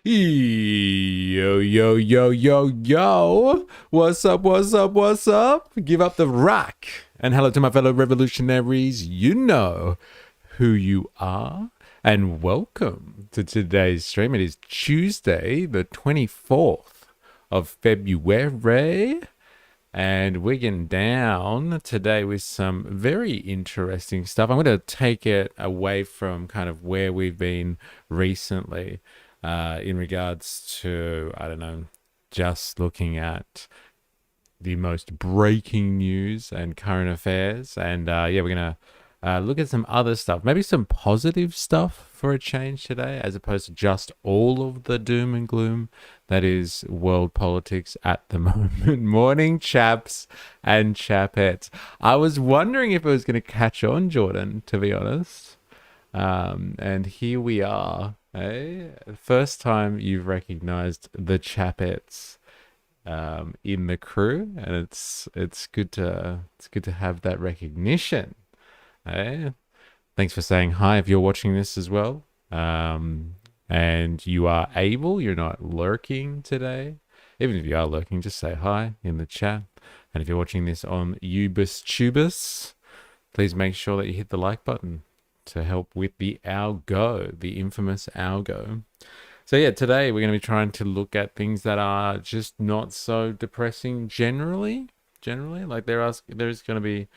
Yo, yo, yo, yo, yo. What's up, what's up, what's up? Give up the rock. And hello to my fellow revolutionaries. You know who you are. And welcome to today's stream. It is Tuesday, the 24th of February. And we're getting down today with some very interesting stuff. I'm going to take it away from kind of where we've been recently in regards to, I don't know, just looking at the most breaking news and current affairs. And yeah, we're going to look at some other stuff, maybe some positive stuff for a change today, as opposed to just all of the doom and gloom that is world politics at the moment. Morning, chaps and chapettes. I was wondering if it was going to catch on, Jordan, to be honest. And here we are. First time you've recognized the chapettes in the crew, and it's good to have that recognition. Thanks for saying hi if you're watching this as well. And you are able, you're not lurking today. Even if you are lurking, just say hi in the chat. And if you're watching this on Ubus Tubus, please make sure that you hit the like button to help with the algo, the infamous algo. So yeah, today we're going to be trying to look at things that are just not so depressing generally. Like there's going to be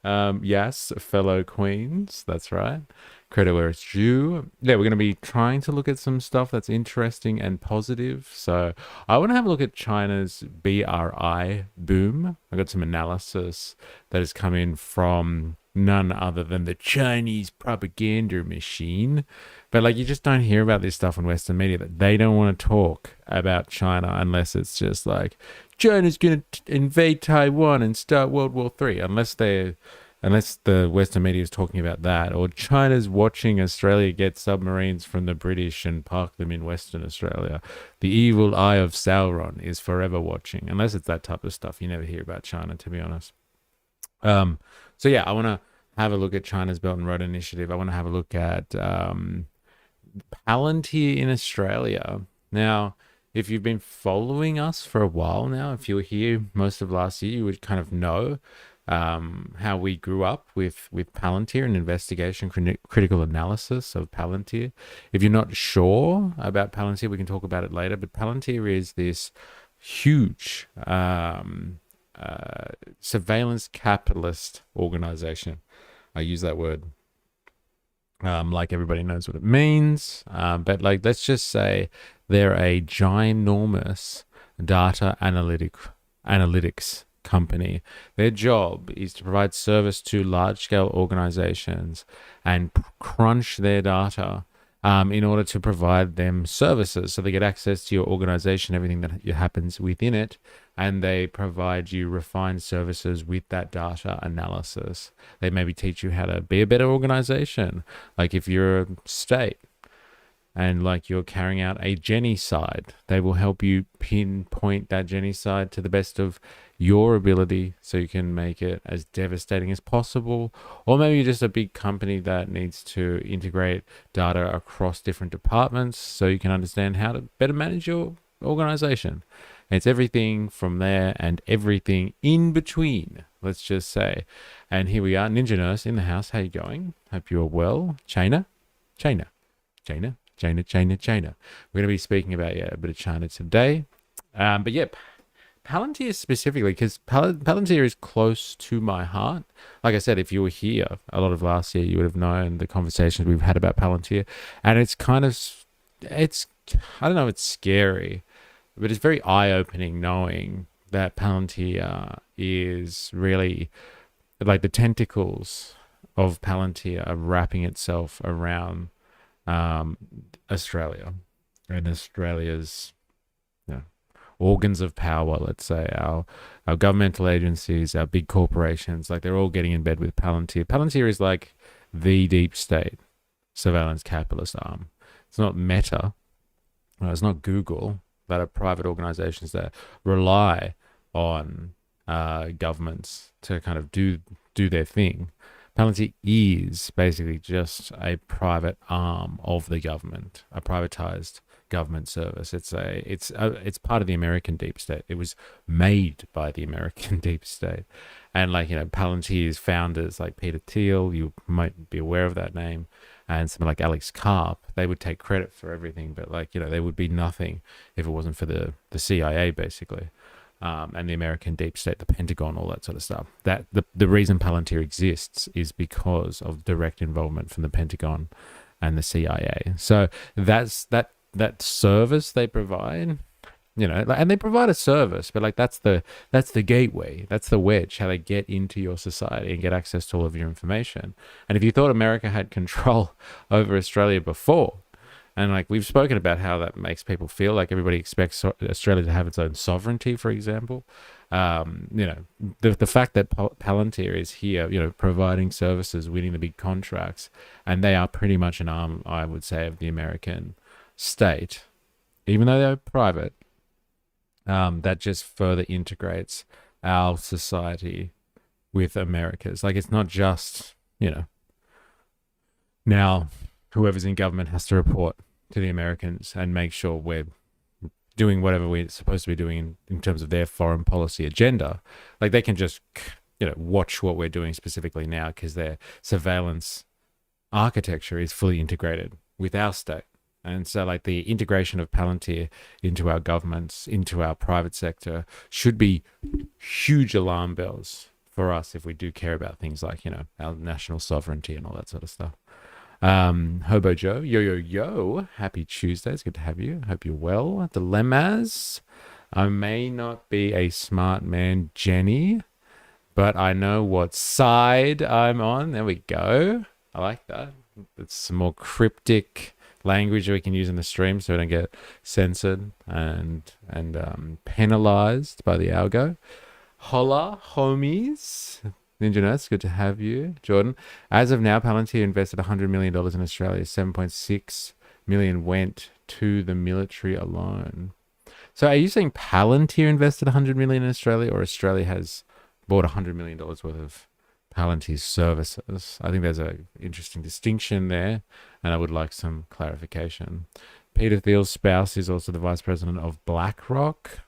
yes, fellow queens, that's right. Credit where it's due. Yeah, we're going to be trying to look at some stuff that's interesting and positive. So I want to have a look at China's BRI boom. I got some analysis that has come in from none other than the Chinese propaganda machine. But like, you just don't hear about this stuff in Western media, that they don't want to talk about China unless it's just like China's going to invade Taiwan and start World War III, unless the Western media is talking about that, or China's watching Australia get submarines from the British and park them in Western Australia. The evil eye of Sauron is forever watching. Unless it's that type of stuff, you never hear about China, to be honest. So yeah, I want to have a look at China's Belt and Road Initiative. I want to have a look at Palantir in Australia. Now, if you've been following us for a while now, if you were here most of last year, you would kind of know how we grew up with Palantir and investigation, critical analysis of Palantir. If you're not sure about Palantir, we can talk about it later. But Palantir is this huge surveillance capitalist organization. I use that word like everybody knows what it means. But like, let's just say they're a ginormous data analytics company. Their job is to provide service to large-scale organizations and crunch their data in order to provide them services. So they get access to your organization, everything that happens within it, and they provide you refined services with that data analysis. They maybe teach you how to be a better organization. Like if you're a state and like you're carrying out a genocide, they will help you pinpoint that genocide to the best of your ability so you can make it as devastating as possible. Or maybe you're just a big company that needs to integrate data across different departments so you can understand how to better manage your organization. And it's everything from there and everything in between, let's just say. And here we are, Ninja Nurse in the house. How you going? Hope you're well. China. We're going to be speaking about a bit of China today. But yeah, Palantir specifically, because Palantir is close to my heart. Like I said, if you were here a lot of last year, you would have known the conversations we've had about Palantir. And it's kind of, I don't know, it's scary, but it's very eye-opening knowing that Palantir is really, like, the tentacles of Palantir are wrapping itself around Australia and Australia's organs of power, let's say, our governmental agencies, our big corporations, like they're all getting in bed with Palantir. Palantir is like the deep state surveillance capitalist arm. It's not Meta, it's not Google, that are private organizations that rely on governments to kind of do their thing. Palantir is basically just a private arm of the government, a privatized government service. It's part of the American deep state. It was made by the American deep state. And like, Palantir's founders like Peter Thiel, you might be aware of that name, and someone like Alex Karp, they would take credit for everything, but like, there would be nothing if it wasn't for the CIA, basically. And the American deep state, the Pentagon, all that sort of stuff. That the reason Palantir exists is because of direct involvement from the Pentagon and the CIA. So that's that service they provide, and they provide a service, but like that's the gateway, that's the wedge, how they get into your society and get access to all of your information. And if you thought America had control over Australia before, and like we've spoken about how that makes people feel, like everybody expects Australia to have its own sovereignty, for example. The fact that Palantir is here, providing services, winning the big contracts, and they are pretty much an arm, I would say, of the American state, even though they're private. That just further integrates our society with America's. Like, it's not just, now whoever's in government has to report to the Americans and make sure we're doing whatever we're supposed to be doing in terms of their foreign policy agenda. Like, they can just, watch what we're doing specifically now because their surveillance architecture is fully integrated with our state. And so, like, the integration of Palantir into our governments, into our private sector, should be huge alarm bells for us if we do care about things like, our national sovereignty and all that sort of stuff. Hobo Joe, yo, happy Tuesday. It's good to have you. Hope you're well. Dilemmas. I may not be a smart man, Jenny, but I know what side I'm on. There we go. I like that. It's some more cryptic language that we can use in the stream so we don't get censored and penalized by the algo. Hola, homies. Ninja Nerds, good to have you. Jordan, as of now, Palantir invested $100 million in Australia. 7.6 million went to the military alone. So are you saying Palantir invested $100 million in Australia, or Australia has bought $100 million worth of Palantir's services? I think there's an interesting distinction there, and I would like some clarification. Peter Thiel's spouse is also the vice president of BlackRock.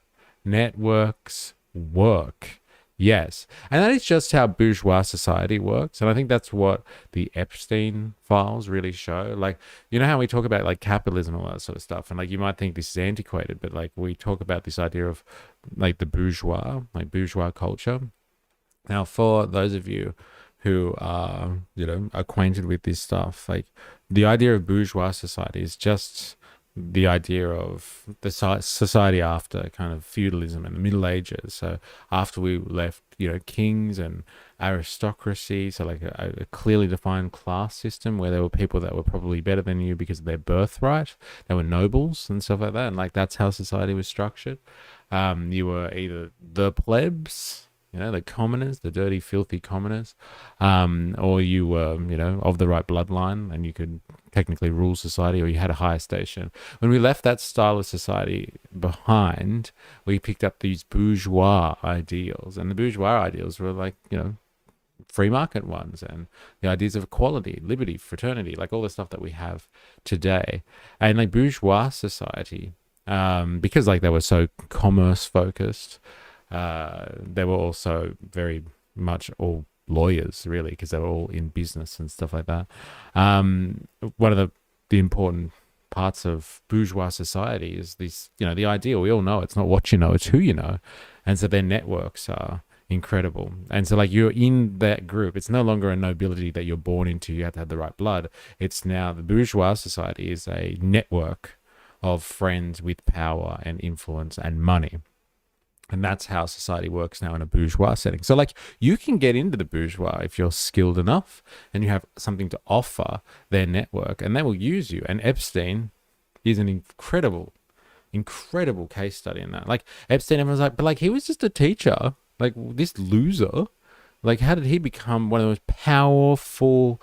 Networks work. Yes, and that is just how bourgeois society works, and I think that's what the Epstein files really show. Like, how we talk about like capitalism and all that sort of stuff, and like you might think this is antiquated, but like we talk about this idea of like the bourgeois culture. Now, for those of you who are, acquainted with this stuff, like the idea of bourgeois society is just the idea of the society after kind of feudalism and the Middle Ages. So after we left, kings and aristocracy, so like a clearly defined class system where there were people that were probably better than you because of their birthright. They were nobles and stuff like that. And like that's how society was structured. You were either the plebs, the commoners, the dirty, filthy commoners, or you were, of the right bloodline and you could technically rule society, or you had a higher station. When we left that style of society behind, we picked up these bourgeois ideals, and the bourgeois ideals were like, free market ones, and the ideas of equality, liberty, fraternity, like all the stuff that we have today. And like bourgeois society, because like they were so commerce focused, they were also very much all lawyers, really, because they were all in business and stuff like that. One of the important parts of bourgeois society is this, the ideal. We all know it's not what you know, it's who you know. And so their networks are incredible. And so like you're in that group. It's no longer a nobility that you're born into. You have to have the right blood. It's now the bourgeois society is a network of friends with power and influence and money. And that's how society works now in a bourgeois setting. So like you can get into the bourgeois if you're skilled enough and you have something to offer their network, and they will use you. And Epstein is an incredible case study in that. Like Epstein, everyone's like, but like he was just a teacher. Like this loser, like how did he become one of the most powerful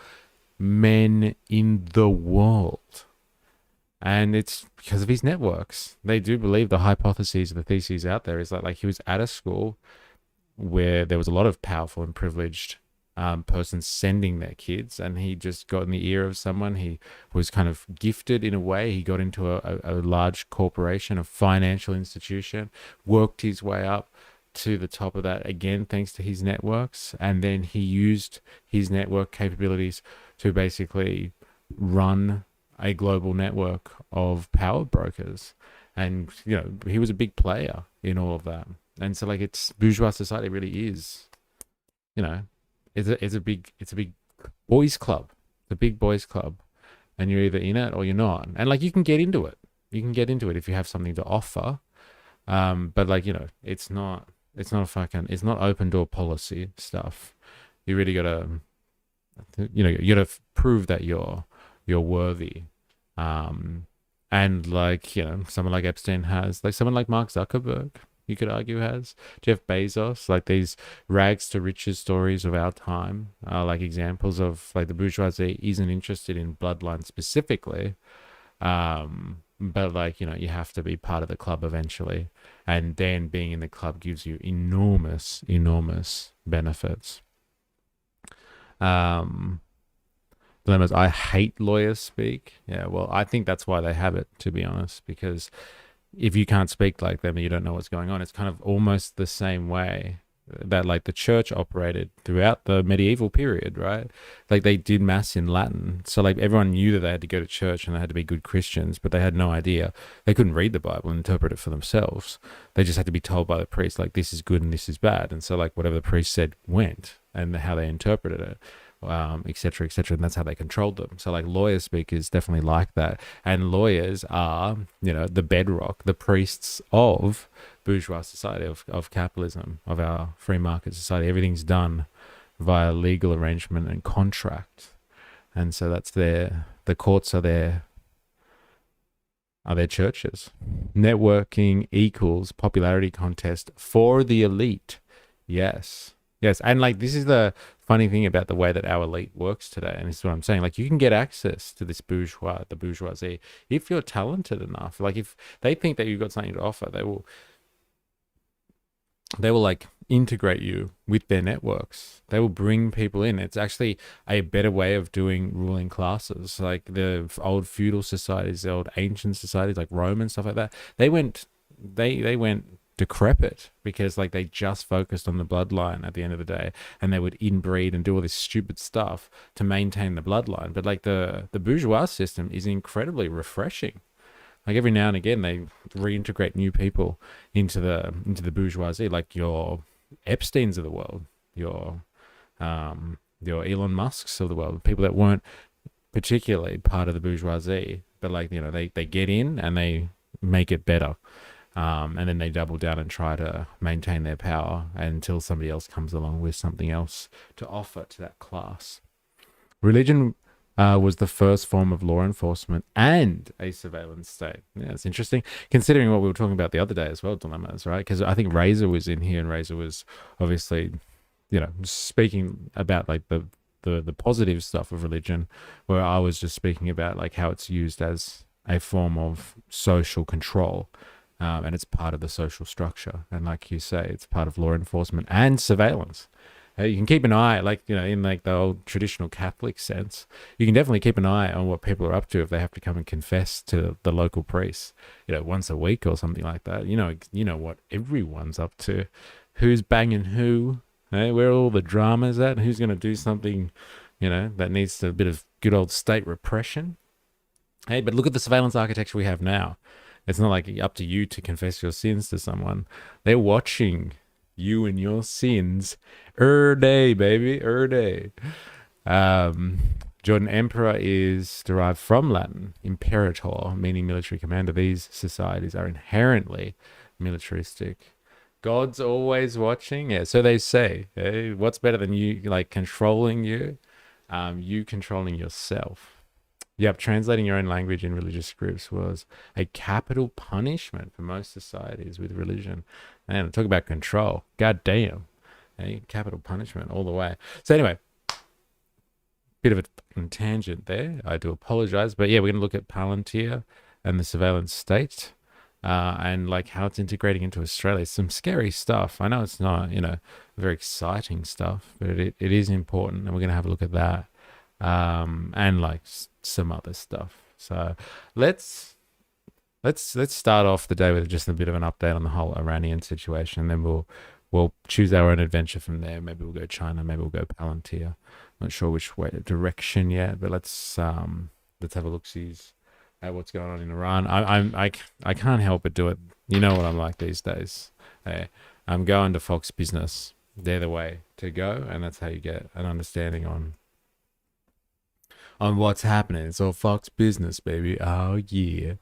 men in the world? And it's because of his networks. They do believe the hypotheses, the theses out there is that like he was at a school where there was a lot of powerful and privileged person sending their kids, and he just got in the ear of someone. He was kind of gifted in a way. He got into a large corporation, a financial institution, worked his way up to the top of that, again thanks to his networks, and then he used his network capabilities to basically run a global network of power brokers. And he was a big player in all of that. And so, like, it's bourgeois society really is, it's a big boys club. It's a big boys club, and you're either in it or you're not. And like, you can get into it. You can get into it if you have something to offer. But like, it's not open door policy stuff. You really gotta, you gotta prove that you're worthy. And like, someone like Epstein has, like someone like Mark Zuckerberg, you could argue has, Jeff Bezos, like these rags to riches stories of our time are like examples of like the bourgeoisie isn't interested in bloodline specifically. But like, you have to be part of the club eventually. And then being in the club gives you enormous benefits. Dilemmas. I hate lawyers speak. Yeah, well, I think that's why they have it, to be honest, because if you can't speak like them and you don't know what's going on, it's kind of almost the same way that like the church operated throughout the medieval period, right? Like they did mass in Latin. So like everyone knew that they had to go to church and they had to be good Christians, but they had no idea. They couldn't read the Bible and interpret it for themselves. They just had to be told by the priest, like, this is good and this is bad. And so like whatever the priest said went, and how they interpreted it, et cetera, and that's how they controlled them. So like lawyer speak is definitely like that, and lawyers are the bedrock, the priests of bourgeois society, of capitalism, of our free market society. Everything's done via legal arrangement and contract, and so that's the courts are their churches. Networking equals popularity contest for the elite. Yes, and like this is the funny thing about the way that our elite works today, and this is what I'm saying. Like, you can get access to this the bourgeoisie, if you're talented enough. Like, if they think that you've got something to offer, they will like integrate you with their networks. They will bring people in. It's actually a better way of doing ruling classes. Like the old feudal societies, the old ancient societies, like Rome and stuff like that. They went decrepit because like they just focused on the bloodline at the end of the day, and they would inbreed and do all this stupid stuff to maintain the bloodline. But like the bourgeois system is incredibly refreshing. Like every now and again they reintegrate new people into the bourgeoisie, like your Epsteins of the world, your Elon Musks of the world, people that weren't particularly part of the bourgeoisie, but like they get in and they make it better. And then they double down and try to maintain their power until somebody else comes along with something else to offer to that class. Religion was the first form of law enforcement and a surveillance state. Yeah, it's interesting, considering what we were talking about the other day as well, dilemmas, right? Because I think Razor was in here, and Razor was obviously, speaking about like the positive stuff of religion, where I was just speaking about like how it's used as a form of social control. And it's part of the social structure. And like you say, it's part of law enforcement and surveillance. You can keep an eye, like, in like the old traditional Catholic sense, you can definitely keep an eye on what people are up to if they have to come and confess to the local priest, once a week or something like that. You know what everyone's up to, who's banging who, where all the drama's at, who's going to do something, that needs a bit of good old state repression. Hey, but look at the surveillance architecture we have now. It's not like up to you to confess your sins to someone. They're watching you and your sins day, baby, day. Jordan Emperor is derived from Latin imperator, meaning military commander. These societies are inherently militaristic. God's always watching. Yeah, so they say. Hey, what's better than you like controlling you? You controlling yourself. Yep, translating your own language in religious groups was a capital punishment for most societies with religion. Man, talk about control. God damn. Capital punishment all the way. So anyway, bit of a tangent there. I do apologize. But yeah, we're going to look at Palantir and the surveillance state. and like how it's integrating into Australia. Some scary stuff. I know it's not, very exciting stuff, but it is important, and we're gonna have a look at that, and like some other stuff. So let's start off the day with just a bit of an update on the whole Iranian situation, and then we'll choose our own adventure from there. Maybe we'll go China, maybe we'll go Palantir. Not sure which direction yet, but let's have a look see at what's going on in Iran. I can't help but do it. You know what I'm like these days. Hey, I'm going to Fox Business. They're the way to go, and that's how you get an understanding on what's happening. It's all Fox Business, baby. Oh yeah.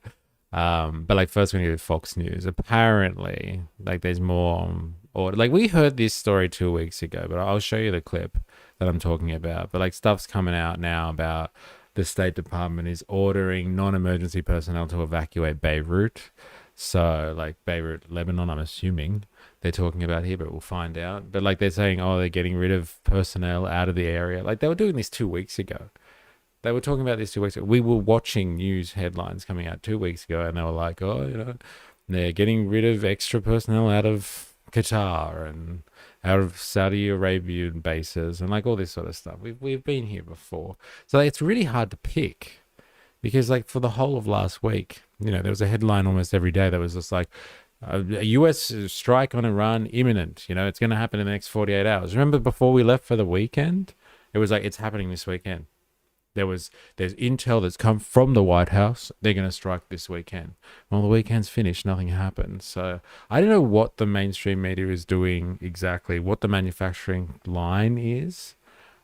But like first we need Fox News. Apparently, like there's more, or like we heard this story 2 weeks ago, but I'll show you the clip that I'm talking about. But like stuff's coming out now about the State Department is ordering non-emergency personnel to evacuate Beirut. So like Beirut, Lebanon, I'm assuming they're talking about here, but we'll find out. But like they're saying, oh, they're getting rid of personnel out of the area. Like they were doing this 2 weeks ago. They were talking about this 2 weeks ago. We were watching news headlines coming out 2 weeks ago, and they were like, oh, they're getting rid of extra personnel out of Qatar and out of Saudi Arabian bases and like all this sort of stuff. We've been here before. So it's really hard to pick because like for the whole of last week, there was a headline almost every day that was just like, a US strike on Iran imminent. It's going to happen in the next 48 hours. Remember before we left for the weekend? It was like, it's happening this weekend. There's intel that's come from the White House. They're going to strike this weekend. Well, the weekend's finished. Nothing happened. So I don't know what the mainstream media is doing exactly, what the manufacturing line is.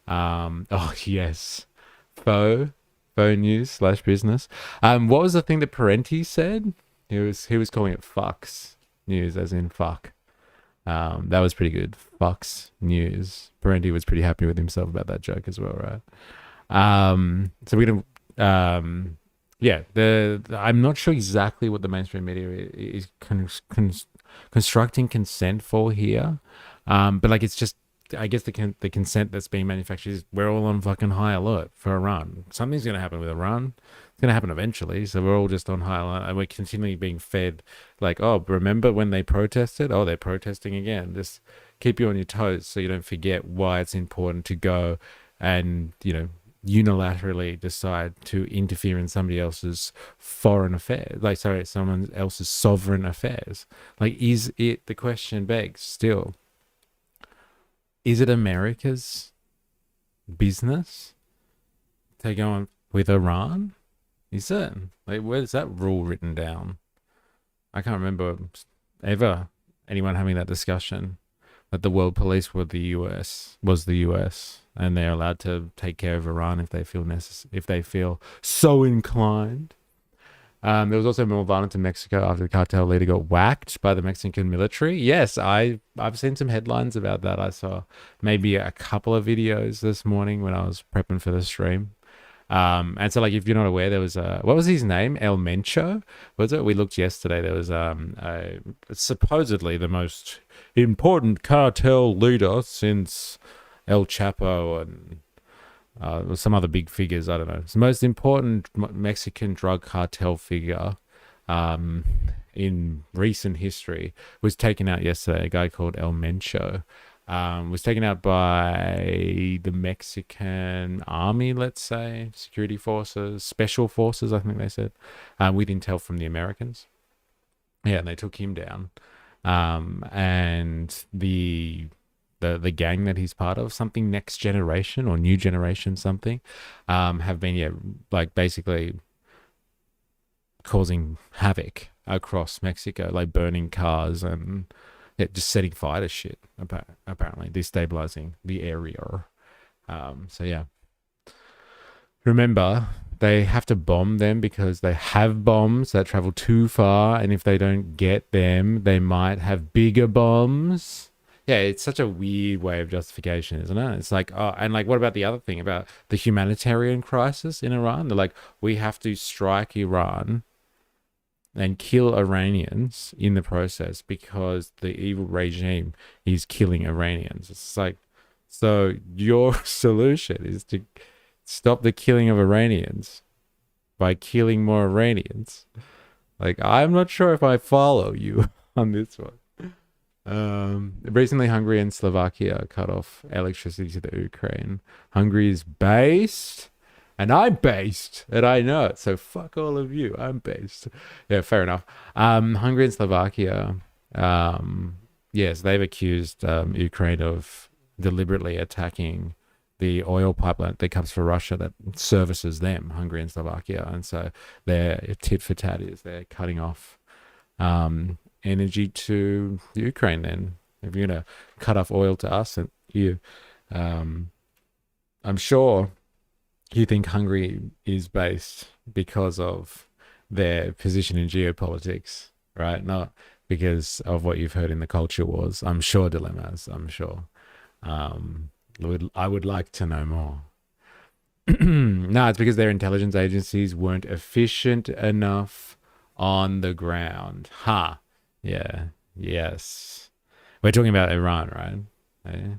Oh, yes. Faux news / business. What was the thing that Parenti said? He was calling it Fox News, as in fuck. That was pretty good. Fox News. Parenti was pretty happy with himself about that joke as well, right? So we're gonna I'm not sure exactly what the mainstream media is constructing consent for here, but like it's just, I guess the consent that's being manufactured is we're all on fucking high alert for Iran. Something's gonna happen with Iran. It's gonna happen eventually, so we're all just on high alert, and we're continually being fed like, oh, remember when they protested? Oh, they're protesting again. Just keep you on your toes so you don't forget why it's important to go and unilaterally decide to interfere in somebody else's foreign affairs, someone else's sovereign affairs. Like, the question begs still, is it America's business to go on with Iran? Is it? Like, where's that rule written down? I can't remember ever anyone having that discussion. That the world police was the US, and they're allowed to take care of Iran if they feel so inclined. There was also more violence in Mexico after the cartel leader got whacked by the Mexican military. Yes, I've seen some headlines about that. I saw maybe a couple of videos this morning when I was prepping for the stream. And so like, if you're not aware, there was what was his name? El Mencho? Was it? We looked yesterday. There was supposedly the most important cartel leader since El Chapo and some other big figures. I don't know. It's the most important Mexican drug cartel figure in recent history was taken out yesterday. A guy called El Mencho. Was taken out by the Mexican army, let's say, security forces, special forces, I think they said, with intel from the Americans. Yeah, and they took him down. And the gang that he's part of, something Next Generation or New Generation something, have been, like basically causing havoc across Mexico, like burning cars and just setting fire to shit, apparently, destabilizing the area. So yeah. Remember, they have to bomb them because they have bombs that travel too far, and if they don't get them, they might have bigger bombs. Yeah, it's such a weird way of justification, isn't it? It's like, oh, and like, what about the other thing about the humanitarian crisis in Iran? They're like, we have to strike Iran and kill Iranians in the process because the evil regime is killing Iranians. It's like, so your solution is to stop the killing of Iranians by killing more Iranians. Like, I'm not sure if I follow you on this one. Recently, Hungary and Slovakia cut off electricity to the Ukraine. Hungary is based, and I'm based, and I know it. So fuck all of you. I'm based. Yeah, fair enough. Hungary and Slovakia, yes, they've accused Ukraine of deliberately attacking the oil pipeline that comes from Russia that services them, Hungary and Slovakia, and so they're tit for tat is they're cutting off energy to Ukraine. Then if you're gonna cut off oil to us, and I'm sure you think Hungary is based because of their position in geopolitics, right? Not because of what you've heard in the culture wars. I'm sure, dilemmas. I'm sure. I would like to know more. No, it's because their intelligence agencies weren't efficient enough on the ground. Ha. Yeah. Yes. We're talking about Iran, right? Yeah.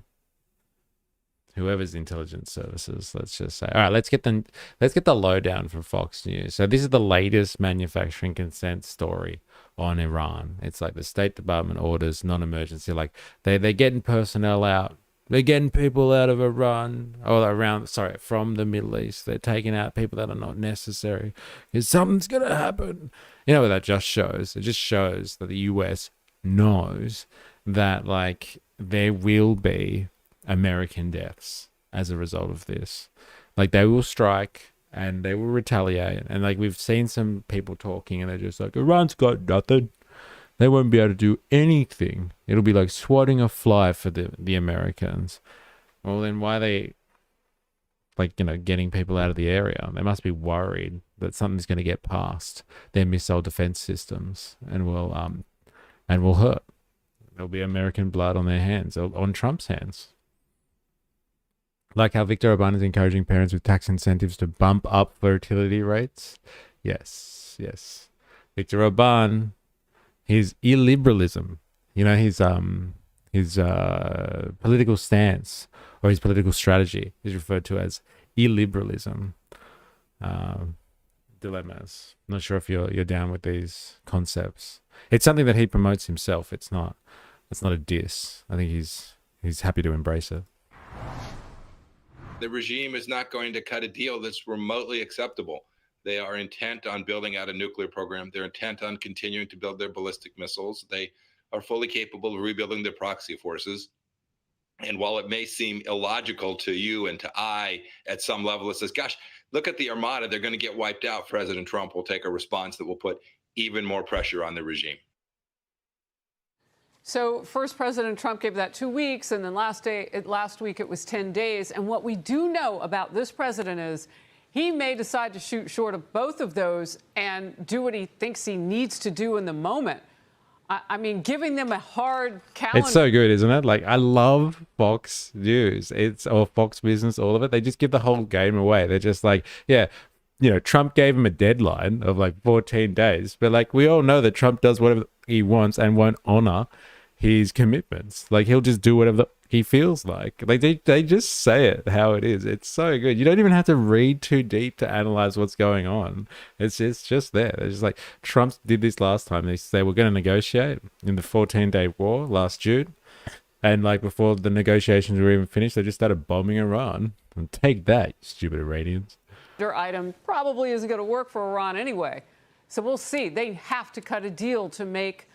Whoever's intelligence services, let's just say. All right, let's get the lowdown from Fox News. So this is the latest manufacturing consent story on Iran. It's like the State Department orders non-emergency, like they're getting personnel out. They're getting people out of Iran, from the Middle East. They're taking out people that are not necessary because something's going to happen. You know what that just shows? It just shows that the US knows that, like, there will be American deaths as a result of this. Like, they will strike and they will retaliate. And, like, we've seen some people talking and they're just like, Iran's got nothing. They won't be able to do anything. It'll be like swatting a fly for the Americans. Well, then why are they, like, getting people out of the area? They must be worried that something's going to get past their missile defense systems and will hurt. There'll be American blood on their hands, on Trump's hands. Like how Viktor Orban is encouraging parents with tax incentives to bump up fertility rates. Yes. Viktor Orban, his illiberalism, his political stance or his political strategy is referred to as illiberalism. Dilemmas. I'm not sure if you're down with these concepts. It's something that he promotes himself. It's not a diss. I think he's happy to embrace it. The regime is not going to cut a deal that's remotely acceptable. They are intent on building out a nuclear program. They're intent on continuing to build their ballistic missiles. They are fully capable of rebuilding their proxy forces. And while it may seem illogical to you and to I at some level, it says, gosh, look at the Armada. They're going to get wiped out. President Trump will take a response that will put even more pressure on the regime. So first, President Trump gave that 2 weeks, and then last week it was 10 days. And what we do know about this president is he may decide to shoot short of both of those and do what he thinks he needs to do in the moment. I mean, giving them a hard calendar. It's so good, isn't it? Like, I love Fox News. Or Fox Business, all of it. They just give the whole game away. They're just like, yeah, Trump gave him a deadline of like 14 days. But, like, we all know that Trump does whatever he wants and won't honor his commitments. Like, he'll just do whatever he feels like. Like, they just say it how it is. It's so good. You don't even have to read too deep to analyze what's going on. It's just there. It's just like, Trump did this last time. They say we're going to negotiate in the 14-day war last June. And, like, before the negotiations were even finished, they just started bombing Iran. And take that, you stupid Iranians. Their item probably isn't going to work for Iran anyway. So we'll see. They have to cut a deal to make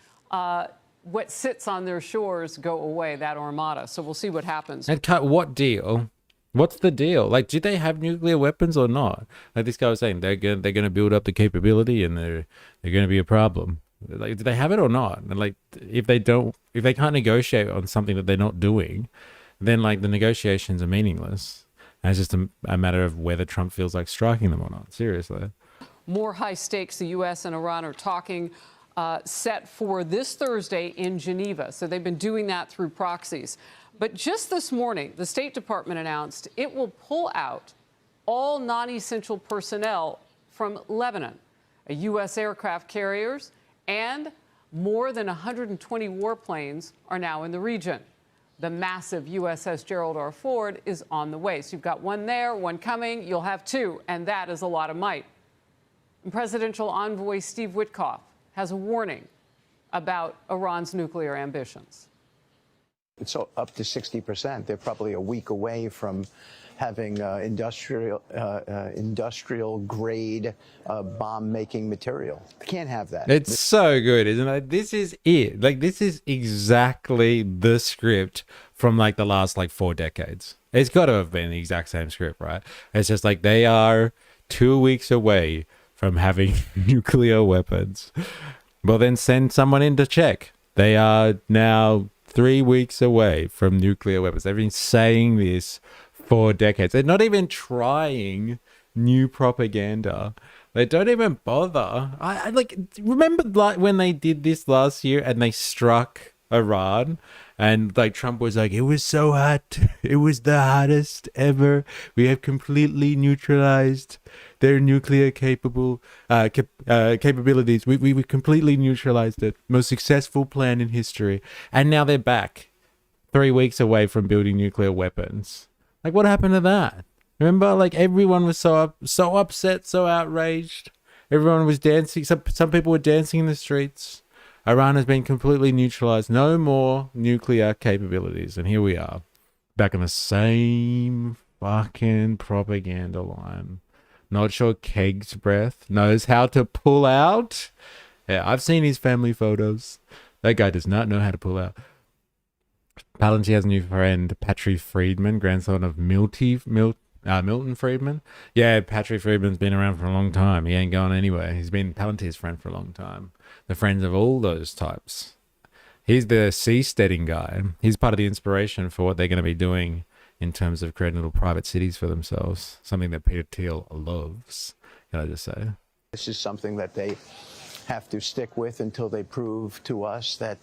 what sits on their shores go away, that Armada. So we'll see what happens. And cut what deal? What's the deal? Like, do they have nuclear weapons or not? Like this guy was saying, they're gonna build up the capability and they're gonna be a problem. Like, do they have it or not? And, like, if they can't negotiate on something that they're not doing, then, like, the negotiations are meaningless. And it's just a matter of whether Trump feels like striking them or not. Seriously. More high stakes. The U.S. and Iran are talking. Set for this Thursday in Geneva. So they've been doing that through proxies. But just this morning, the State Department announced it will pull out all non-essential personnel from Lebanon, U.S. aircraft carriers, and more than 120 warplanes are now in the region. The massive USS Gerald R. Ford is on the way. So you've got one there, one coming, you'll have two, and that is a lot of might. And Presidential Envoy Steve Witkoff has a warning about Iran's nuclear ambitions. It's up to 60%. They're probably a week away from having industrial grade bomb making material. They can't have that. It's so good, isn't it? This is it. Like, this is exactly the script from like the last like 4 decades. It's got to have been the exact same script, right? It's just like they are 2 weeks away from having nuclear weapons. Well, then send someone in to check. They are now 3 weeks away from nuclear weapons. They've been saying this for decades. They're not even trying new propaganda. They don't even bother. I like remember like when they did this last year and they struck Iran and like Trump was like, it was so hot. It was the hottest ever. We have completely neutralized their nuclear capabilities. We completely neutralized it. Most successful plan in history. And now they're back 3 weeks away from building nuclear weapons. Like, what happened to that? Remember, like, everyone was so upset, so outraged. Everyone was dancing. Some people were dancing in the streets. Iran has been completely neutralized. No more nuclear capabilities. And here we are, back on the same fucking propaganda line. Not sure Keg's breath knows how to pull out. Yeah, I've seen his family photos. That guy does not know how to pull out. Palantir has a new friend, Patrick Friedman, grandson of Milton Friedman. Yeah, Patrick Friedman's been around for a long time. He ain't going anywhere. He's been Palantir's friend for a long time. The friends of all those types. He's the seasteading guy. He's part of the inspiration for what they're going to be doing in terms of creating little private cities for themselves. Something that Peter Thiel loves, can I just say? This is something that they have to stick with until they prove to us that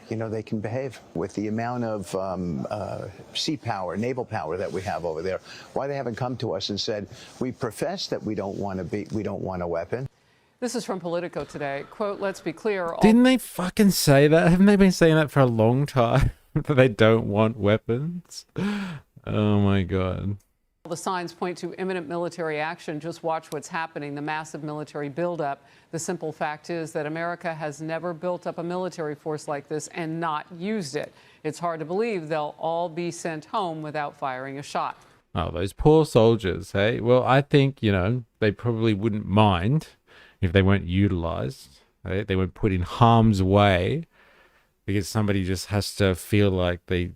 they can behave. With the amount of sea power, naval power that we have over there, why they haven't come to us and said, we profess that we don't want a weapon. This is from Politico today. Quote, let's be clear. Didn't they fucking say that? Haven't they been saying that for a long time? That they don't want weapons? Oh my God. The signs point to imminent military action. Just watch what's happening, the massive military buildup. The simple fact is that America has never built up a military force like this and not used it. It's hard to believe they'll all be sent home without firing a shot. Oh, those poor soldiers, hey? Well, I think, they probably wouldn't mind if they weren't utilized. Right? They weren't put in harm's way because somebody just has to feel like they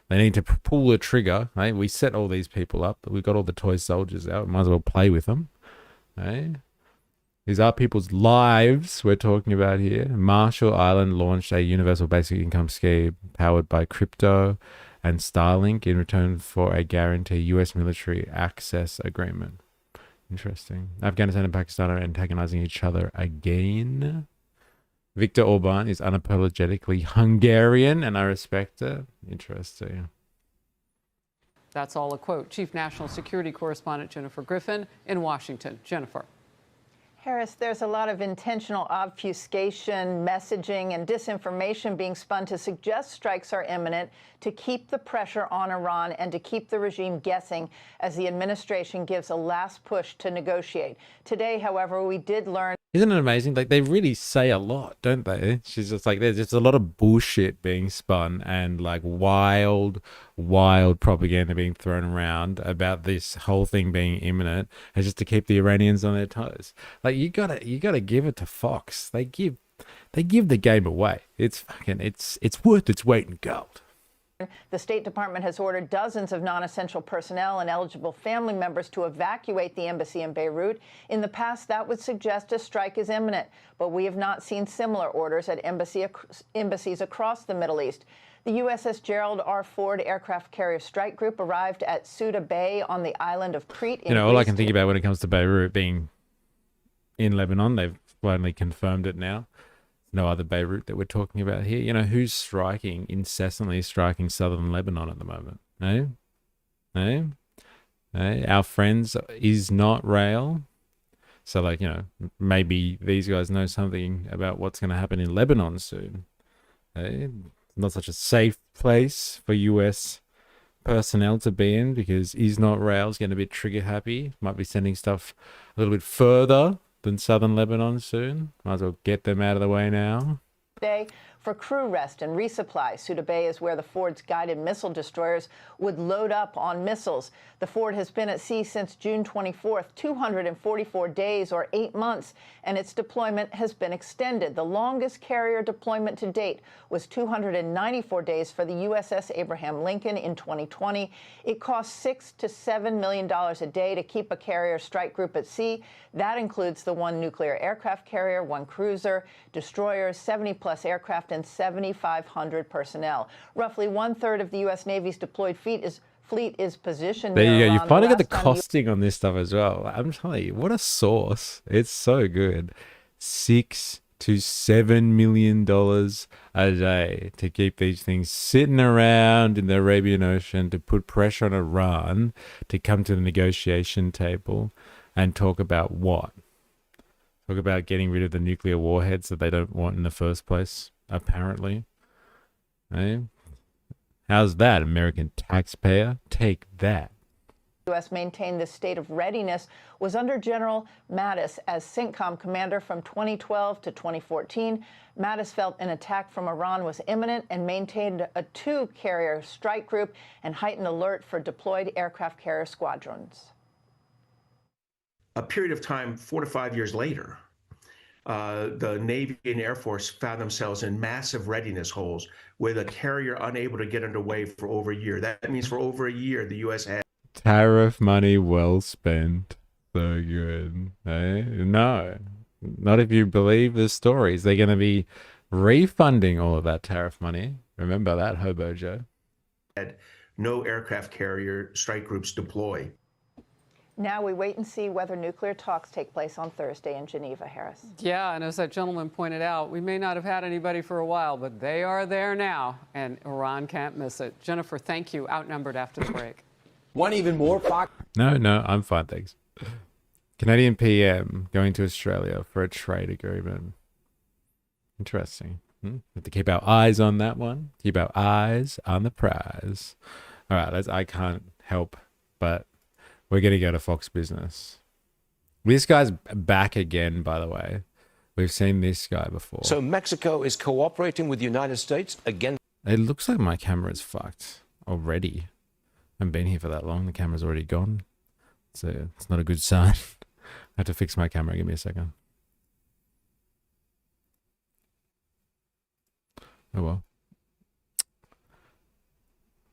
need to pull the trigger. Right? We set all these people up. We've got all the toy soldiers out. We might as well play with them. Right? These are people's lives we're talking about here. Marshall Island launched a universal basic income scheme powered by crypto and Starlink in return for a guaranteed U.S. military access agreement. Interesting. Afghanistan and Pakistan are antagonizing each other again. Viktor Orban is unapologetically Hungarian, and I respect it. Interesting. That's all a quote. Chief National Security Correspondent Jennifer Griffin in Washington. Jennifer. Harris, there's a lot of intentional obfuscation, messaging, and disinformation being spun to suggest strikes are imminent, to keep the pressure on Iran and to keep the regime guessing as the administration gives a last push to negotiate. Today, however, we did learn. Isn't it amazing? Like, they really say a lot, don't they? She's just like, there's just a lot of bullshit being spun and like wild propaganda being thrown around about this whole thing being imminent, and just to keep the Iranians on their toes. Like, you gotta give it to Fox. They give the game away. It's worth its weight in gold. The State Department has ordered dozens of non-essential personnel and eligible family members to evacuate the embassy in Beirut. In the past, that would suggest a strike is imminent, but we have not seen similar orders at embassies across the Middle East. The USS Gerald R. Ford aircraft carrier strike group arrived at Suda Bay on the island of Crete. All I can think about when it comes to Beirut being in Lebanon, they've finally confirmed it now. No other Beirut that we're talking about here. Who's incessantly striking southern Lebanon at the moment? Our friends is not rail. So, maybe these guys know something about what's going to happen in Lebanon soon. Not such a safe place for US personnel to be in because is not rail's getting a bit trigger happy. Might be sending stuff a little bit further than southern Lebanon soon. Might as well get them out of the way now. Day for crew rest and resupply. Suda Bay is where the Ford's guided missile destroyers would load up on missiles. The Ford has been at sea since June 24th, 244 days or 8 months, and its deployment has been extended. The longest carrier deployment to date was 294 days for the USS Abraham Lincoln in 2020. It costs $6 to $7 million a day to keep a carrier strike group at sea. That includes the 1 nuclear aircraft carrier, 1 cruiser, destroyers, 70-plus aircraft, and 7,500 personnel. Roughly 1/3 of the U.S. Navy's deployed fleet is positioned There you go. Iran. You finally The got the last time costing on this stuff as well. I'm telling you, what a source. It's so good. $6 to $7 million a day to keep these things sitting around in the Arabian Ocean, to put pressure on Iran to come to the negotiation table and talk about what? Talk about getting rid of the nuclear warheads that they don't want in the first place, apparently. Eh? How's that, American taxpayer? Take that. the U.S. maintained this state of readiness was under General Mattis as CENTCOM commander from 2012 to 2014. Mattis felt an attack from Iran was imminent and maintained a 2-carrier strike group and heightened alert for deployed aircraft carrier squadrons. A period of time, 4 to 5 years later, the Navy and Air Force found themselves in massive readiness holes with a carrier unable to get underway for over a year. That means for over a year, the U.S. had tariff money well spent. So good. Eh? No, not if you believe the stories. They're going to be refunding all of that tariff money. Remember that, Hobo Joe. Had no aircraft carrier strike groups deploy. Now we wait and see whether nuclear talks take place on Thursday in Geneva, Harris. Yeah, and as that gentleman pointed out, we may not have had anybody for a while, but they are there now, and Iran can't miss it. Jennifer, thank you. Outnumbered after the break. One even more Fox. No, I'm fine, thanks. Canadian PM going to Australia for a trade agreement. Interesting. Have to keep our eyes on that one. Keep our eyes on the prize. All right, I can't help but we're going to go to Fox Business. This guy's back again, by the way. We've seen this guy before. So Mexico is cooperating with the United States against... It looks like my camera's fucked already. I haven't been here for that long. The camera's already gone. So it's not a good sign. I have to fix my camera. Give me a second. Oh well.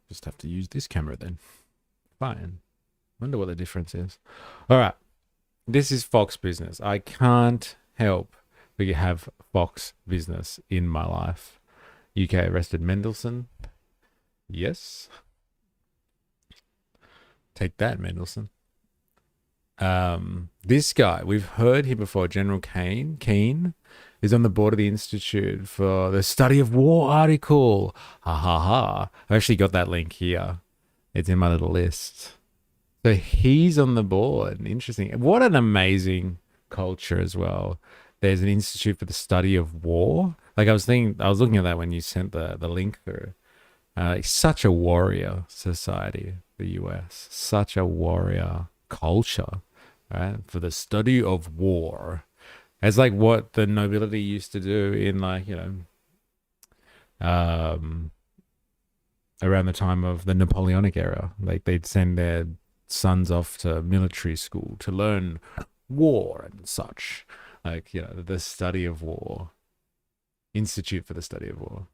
Just have to use this camera then. Fine. Wonder what the difference is. All right. This is Fox Business. I can't help but have Fox Business in my life. UK arrested Mendelsohn. Yes. Take that, Mendelsohn. This guy, we've heard him before, General Keane, is on the board of the Institute for the Study of War article. Ha ha ha. I actually got that link here. It's in my little list. So he's on the board. Interesting. What an amazing culture as well. There's an Institute for the Study of War. Like I was looking at that when you sent the link through. It's such a warrior society, the US. Such a warrior culture, right? For the study of war. It's like what the nobility used to do in around the time of the Napoleonic era. Like they'd send their sons off to military school to learn war and such. The study of war. Institute for the Study of War.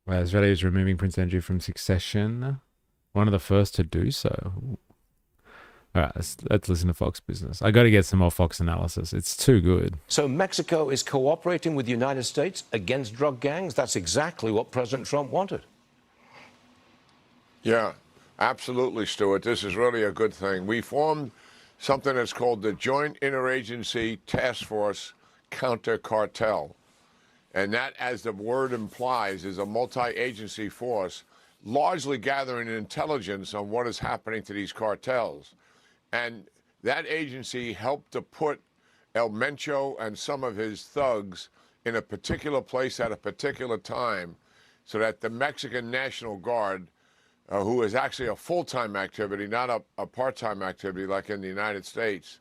Well, Australia is removing Prince Andrew from succession. One of the first to do so. Ooh. All right, let's listen to Fox Business. I got to get some more Fox analysis. It's too good. So Mexico is cooperating with the United States against drug gangs. That's exactly what President Trump wanted. Yeah, absolutely, Stuart. This is really a good thing. We formed something that's called the Joint Interagency Task Force Counter Cartel. And that, as the word implies, is a multi-agency force largely gathering intelligence on what is happening to these cartels. And that agency helped to put El Mencho and some of his thugs in a particular place at a particular time so that the Mexican National Guard, who is actually a full-time activity, not a part-time activity like in the United States,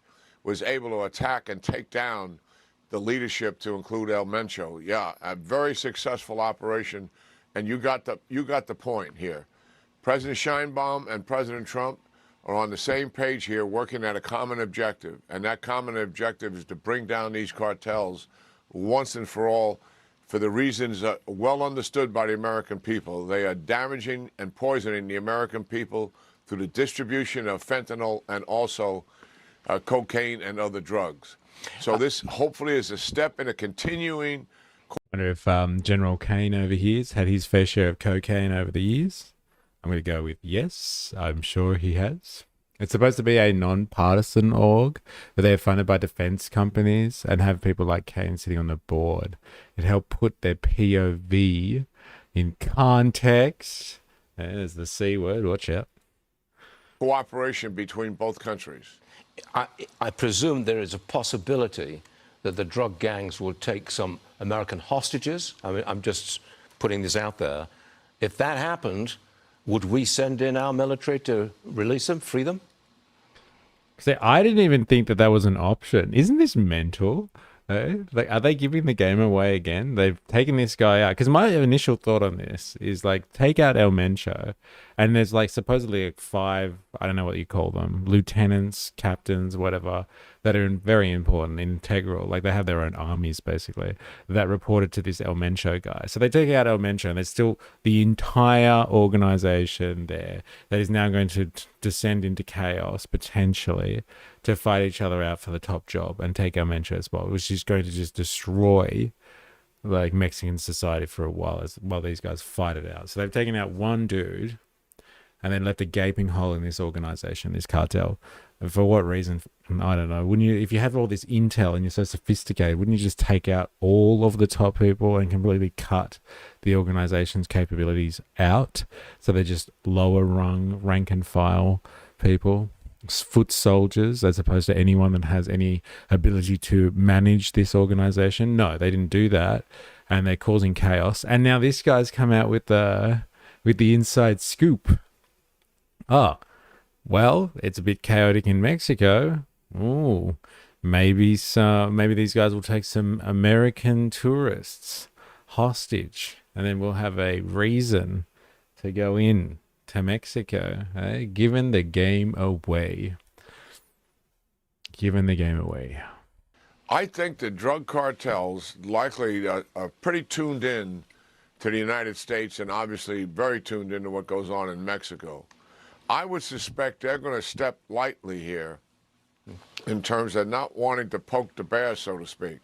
was able to attack and take down the leadership, to include El Mencho. Yeah, a very successful operation, and you got the point here. President Sheinbaum and President Trump are on the same page here, working at a common objective, and that common objective is to bring down these cartels once and for all, for the reasons well understood by the American people. They are damaging and poisoning the American people through the distribution of fentanyl and also cocaine and other drugs. So this hopefully is a step in a continuing. I wonder if General Kane over here has had his fair share of cocaine over the years. I'm going to go with yes. I'm sure he has. It's supposed to be a non-partisan org, but they're funded by defense companies and have people like Kane sitting on the board. It helped put their POV in context. There's the C word, watch out. Cooperation between both countries. I presume there is a possibility that the drug gangs will take some American hostages. I mean, I'm just putting this out there. If that happened, would we send in our military to release them, free them? See, I didn't even think that was an option. Isn't this mental? Like, are they giving the game away again? They've taken this guy out. Because my initial thought on this is like, take out El Mencho, and there's like supposedly like 5, I don't know what you call them, lieutenants, captains, whatever, that are very important, integral. Like they have their own armies basically that reported to this El Mencho guy. So they take out El Mencho, and there's still the entire organization there that is now going to descend into chaos potentially, to fight each other out for the top job and take El Mencho's spot, which is going to just destroy like Mexican society for a while while these guys fight it out. So they've taken out one dude and then left a gaping hole in this organization, this cartel. And for what reason? I don't know. Wouldn't you, if you have all this intel and you're so sophisticated, wouldn't you just take out all of the top people and completely cut the organization's capabilities out? So they're just lower rung, rank and file people, foot soldiers, as opposed to anyone that has any ability to manage this organization. No, they didn't do that, and they're causing chaos. And now this guy's come out with the inside scoop. Oh, well, it's a bit chaotic in Mexico. Ooh, maybe these guys will take some American tourists hostage, and then we'll have a reason to go in to Mexico, giving the game away. Giving the game away. I think the drug cartels likely are pretty tuned in to the United States, and obviously very tuned into what goes on in Mexico. I would suspect they're going to step lightly here in terms of not wanting to poke the bear, so to speak.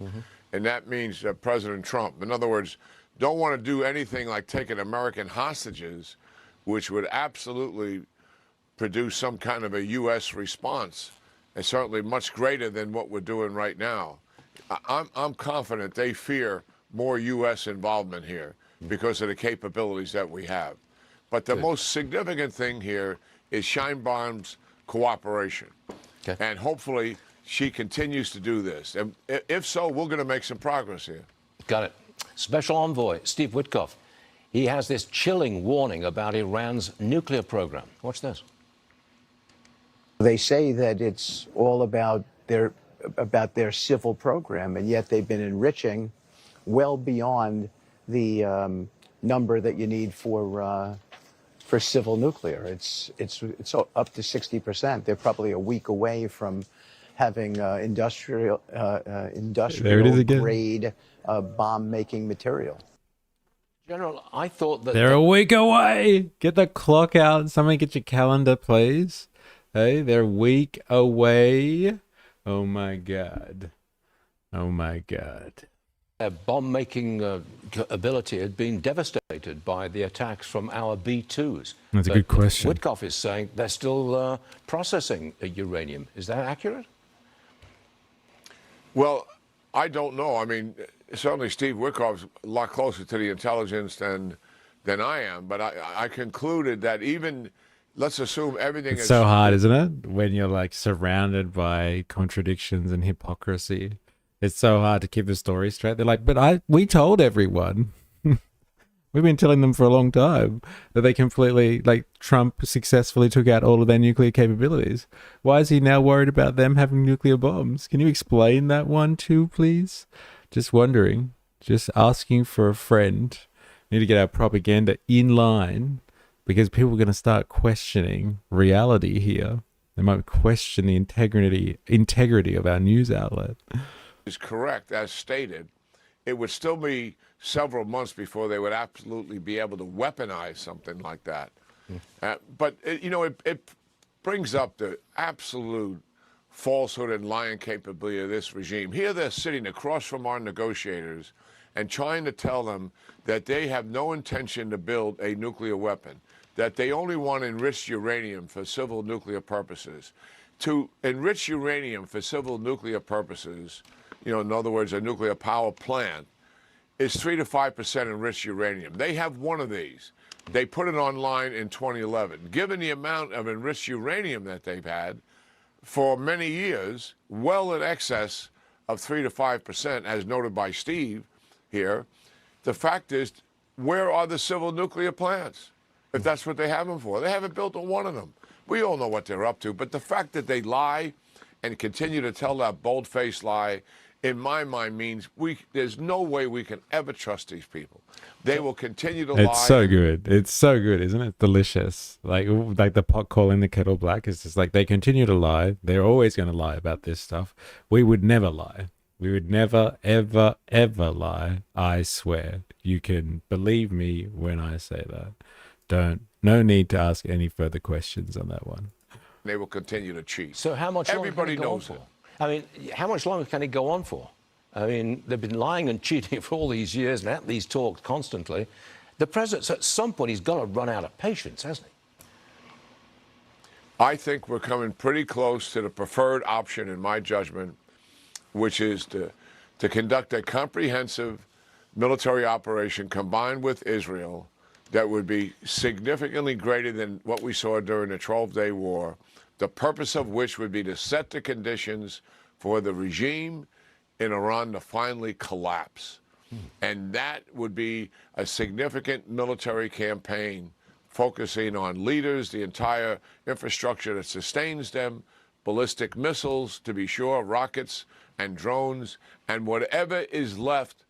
And that means President Trump. In other words, don't want to do anything like taking American hostages, which would absolutely produce some kind of a U.S. response, and certainly much greater than what we're doing right now. I'm confident they fear more U.S. involvement here because of the capabilities that we have. But the most significant thing here is Sheinbaum's cooperation. Okay. And hopefully she continues to do this. And if so, we're going to make some progress here. Got it. Special Envoy Steve Witkoff. He has this chilling warning about Iran's nuclear program. Watch this. They say that it's all about their civil program, and yet they've been enriching well beyond the number that you need for civil nuclear. It's up to 60%. They're probably a week away from having industrial grade bomb making material. General, I thought that they're a week away. Get the clock out. Somebody get your calendar, please. Hey, they're a week away. Oh my God. Oh my God. Their bomb-making ability had been devastated by the attacks from our B-2s. That's a good question. Witkoff is saying they're still processing uranium. Is that accurate? Well, I don't know. I mean, certainly Steve Witkoff's a lot closer to the intelligence than I am, but I concluded that even, let's assume everything is so hard, isn't it? When you're like surrounded by contradictions and hypocrisy. It's so hard to keep the story straight. They're like, but we told everyone. We've been telling them for a long time that they completely, like, Trump successfully took out all of their nuclear capabilities. Why is he now worried about them having nuclear bombs? Can you explain that one too, please? Just wondering. Just asking for a friend. We need to get our propaganda in line because people are going to start questioning reality here. They might question the integrity of our news outlet. Is correct, as stated. It would still be several months before they would absolutely be able to weaponize something like that. But it brings up the absolute falsehood and lying capability of this regime. Here they're sitting across from our negotiators and trying to tell them that they have no intention to build a nuclear weapon, that they only want enriched uranium for civil nuclear purposes. To enrich uranium for civil nuclear purposes, in other words, a nuclear power plant, is 3 to 5% enriched uranium. They have one of these. They put it online in 2011. Given the amount of enriched uranium that they've had for many years, well in excess of 3 to 5%, as noted by Steve here, the fact is, where are the civil nuclear plants? If that's what they have them for. They haven't built one of them. We all know what they're up to, but the fact that they lie and continue to tell that bold-faced lie, in my mind, means there's no way we can ever trust these people. They will continue to lie. It's so good. It's so good, isn't it? Delicious. Like the pot calling the kettle black. It's just like they continue to lie. They're always going to lie about this stuff. We would never lie. We would never, ever, ever lie. I swear. You can believe me when I say that. No need to ask any further questions on that one. They will continue to cheat. So how much longer Everybody can it go knows on for? it. I mean, how much longer can it go on for? I mean, they've been lying and cheating for all these years and at these talks constantly. The president, at some point, he's got to run out of patience, hasn't he? I think we're coming pretty close to the preferred option, in my judgment, which is to conduct a comprehensive military operation combined with Israel that would be significantly greater than what we saw during the 12-day war, the purpose of which would be to set the conditions for the regime in Iran to finally collapse. And that would be a significant military campaign focusing on leaders, the entire infrastructure that sustains them, ballistic missiles, to be sure, rockets and drones, and whatever is left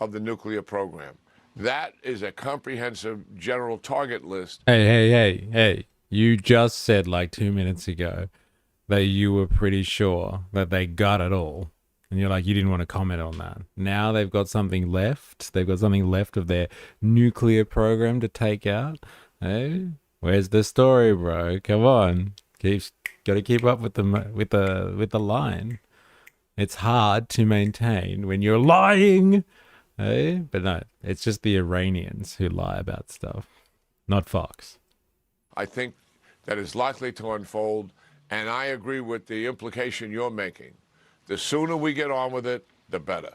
of the nuclear program. That is a comprehensive general target list. Hey. You just said like 2 minutes ago that you were pretty sure that they got it all. And you're like, you didn't want to comment on that. Now they've got something left. They've got something left of their nuclear program to take out. Hey, where's the story, bro? Come on. Got to keep up with the line. It's hard to maintain when you're lying. Hey, but no, it's just the Iranians who lie about stuff, not Fox. I think that is likely to unfold, and I agree with the implication you're making. The sooner we get on with it, the better.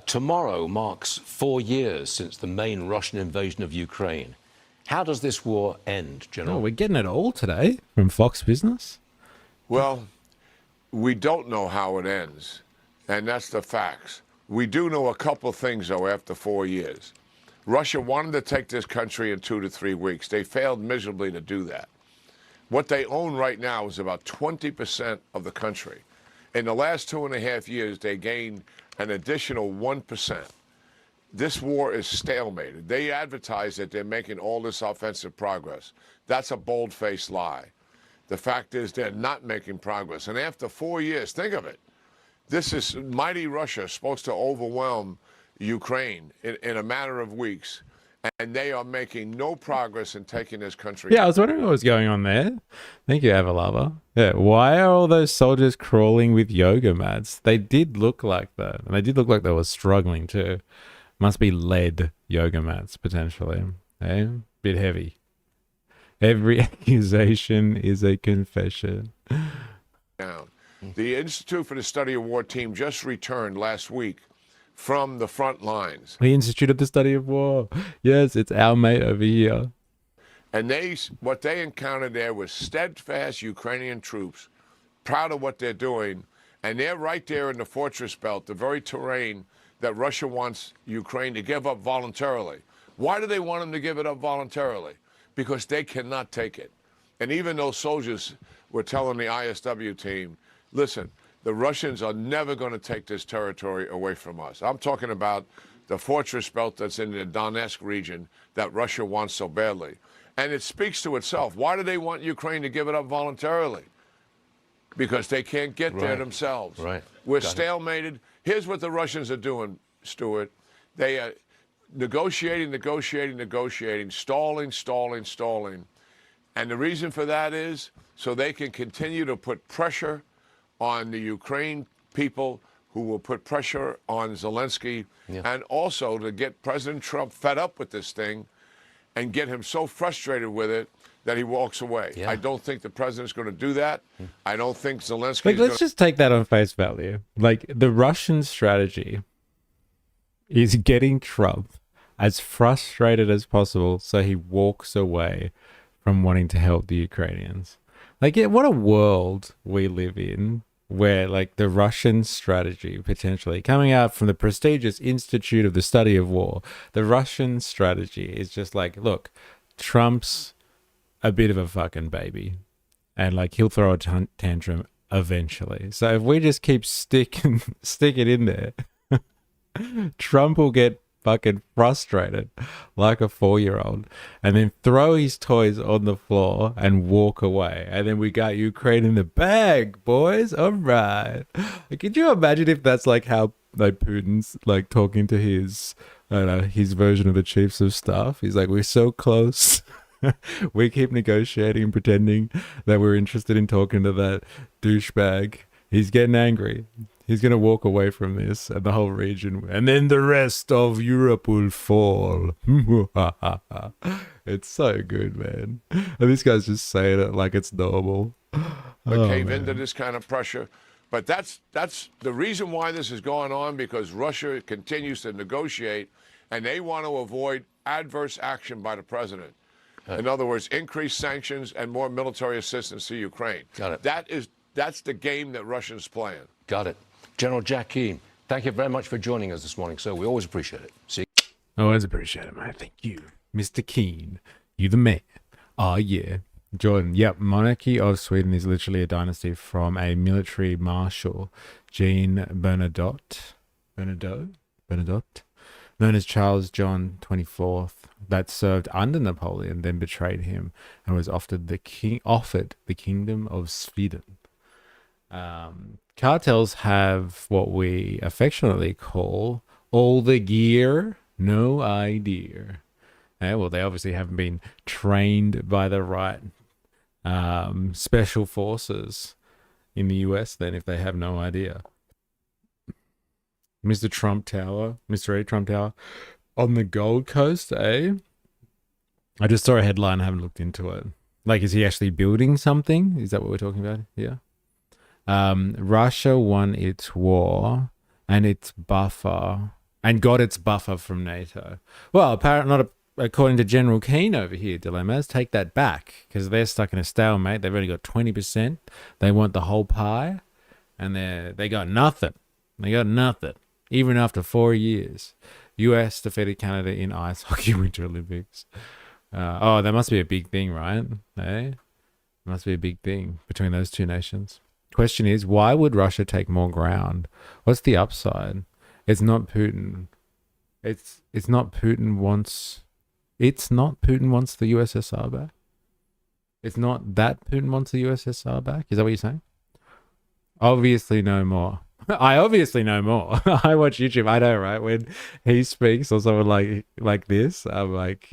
Tomorrow marks 4 years since the main Russian invasion of Ukraine. How does this war end, General? Oh, we're getting it all today from Fox Business. Well, we don't know how it ends, and that's the facts. We do know a couple things, though, after 4 years. Russia wanted to take this country in 2 to 3 weeks. They failed miserably to do that. What they own right now is about 20% of the country. In the last 2.5 years, they gained an additional 1%. This war is stalemated. They advertise that they're making all this offensive progress. That's a bold-faced lie. The fact is they're not making progress. And after 4 years, think of it. This is mighty Russia supposed to overwhelm Ukraine in a matter of weeks, and they are making no progress in taking this country. Yeah, I was wondering what was going on there. Thank you, Avalava. Yeah, why are all those soldiers crawling with yoga mats? They did look like that, and they did look like they were struggling too. Must be lead yoga mats, potentially. Eh? Bit heavy. Every accusation is a confession. Down. The Institute for the Study of War team just returned last week from the front lines. The Institute of the Study of War. Yes, it's our mate over here. And what they encountered there was steadfast Ukrainian troops, proud of what they're doing, and they're right there in the fortress belt, the very terrain that Russia wants Ukraine to give up voluntarily. Why do they want them to give it up voluntarily? Because they cannot take it. And even those soldiers were telling the ISW team, listen, the Russians are never going to take this territory away from us. I'm talking about the fortress belt that's in the Donetsk region that Russia wants so badly. And it speaks to itself. Why do they want Ukraine to give it up voluntarily? Because they can't get there themselves. Right. We're stalemated. Here's what the Russians are doing, Stuart. They are negotiating, stalling. And the reason for that is so they can continue to put pressure on the Ukraine people, who will put pressure on Zelensky, and also to get President Trump fed up with this thing and get him so frustrated with it that he walks away. I don't think the president's going to do that. I don't think Zelensky. Like, let's just take that on face value. Like, the Russian strategy is getting Trump as frustrated as possible so he walks away from wanting to help the Ukrainians. Like, what a world we live in, where like the Russian strategy, potentially coming out from the prestigious Institute of the Study of War, the Russian strategy is just like, look, Trump's a bit of a fucking baby, and like he'll throw a tantrum eventually. So if we just keep stick it in there, Trump will get fucking frustrated like a 4-year-old and then throw his toys on the floor and walk away. And then we got Ukraine in the bag, boys. All right. Like, could you imagine if that's like how like Putin's like talking to his, I don't know, his version of the chiefs of staff? He's like, we're so close. We keep negotiating and pretending that we're interested in talking to that douchebag. He's getting angry. He's going to walk away from this and the whole region, and then the rest of Europe will fall. It's so good, man. And this guy's just saying it like it's normal. Cave into this kind of pressure. But that's the reason why this is going on, because Russia continues to negotiate, and they want to avoid adverse action by the president. In other words, increased sanctions and more military assistance to Ukraine. Got it. That's the game that Russia's playing. Got it. General Jack Keane, thank you very much for joining us this morning, sir. We always appreciate it. See. Always appreciate it, mate. Thank you, Mr. Keane. You the man. Oh, yeah. Jordan, yep. Monarchy of Sweden is literally a dynasty from a military marshal, Jean Bernadotte, known as Charles John 24th, that served under Napoleon, then betrayed him, and was offered the kingdom of Sweden. Cartels have what we affectionately call all the gear, no idea. Well, they obviously haven't been trained by the right special forces in the US then, if they have no idea. Mr. A. Trump Tower on the Gold Coast, eh? I just saw a headline. I haven't looked into it. Like, is he actually building something? Is that what we're talking about here? Russia won its war and its buffer, and got its buffer from NATO. Well, apparently not according to General Keane over here, Dilemmas. Take that back, because they're stuck in a stalemate. They've only got 20%. They want the whole pie, and they got nothing. They got nothing. Even after 4 years. US defeated Canada in ice hockey Winter Olympics. That must be a big thing, right? Eh? Must be a big thing between those two nations. Question is, why would Russia take more ground? What's the upside? It's not Putin. It's not Putin wants the USSR back. It's not that Putin wants the USSR back. Is that what you're saying? Obviously no more. I obviously know more. I watch YouTube. I know, right? When he speaks or someone like this, I'm like,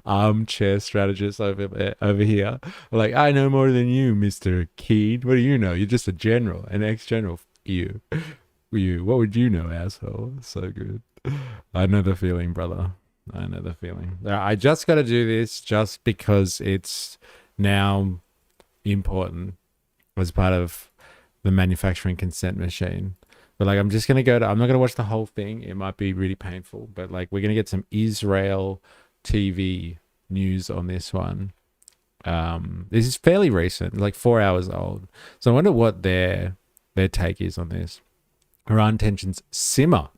armchair strategist over here. Like, I know more than you, Mr. Keane. What do you know? You're just a general, an ex-general. You. What would you know, asshole? So good. I know the feeling, brother. I know the feeling. I just got to do this just because it's now important as part of the manufacturing consent machine. But like, I'm not going to watch the whole thing. It might be really painful, but like, we're going to get some Israel TV news on this one. This is fairly recent, like 4 hours old. So I wonder what their take is on this. Iran tensions simmer.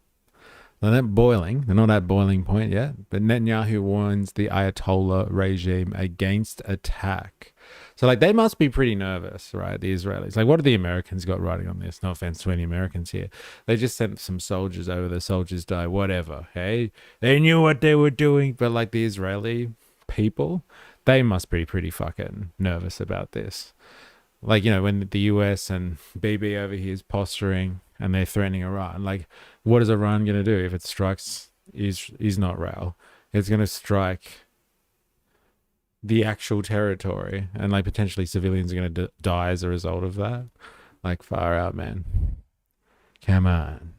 They're not boiling. They're not at boiling point yet. But Netanyahu warns the Ayatollah regime against attack. So, like, they must be pretty nervous, right? The Israelis. Like, what have the Americans got writing on this? No offense to any Americans here. They just sent some soldiers over. The soldiers die. Whatever. Hey, they knew what they were doing. But, like, the Israeli people, they must be pretty fucking nervous about this. Like, you know, when the US and BB over here is posturing and they're threatening Iran, like, what is Iran going to do if it strikes Israel? It's going to strike the actual territory, and like potentially civilians are going to die as a result of that. Like, far out, man. Come on.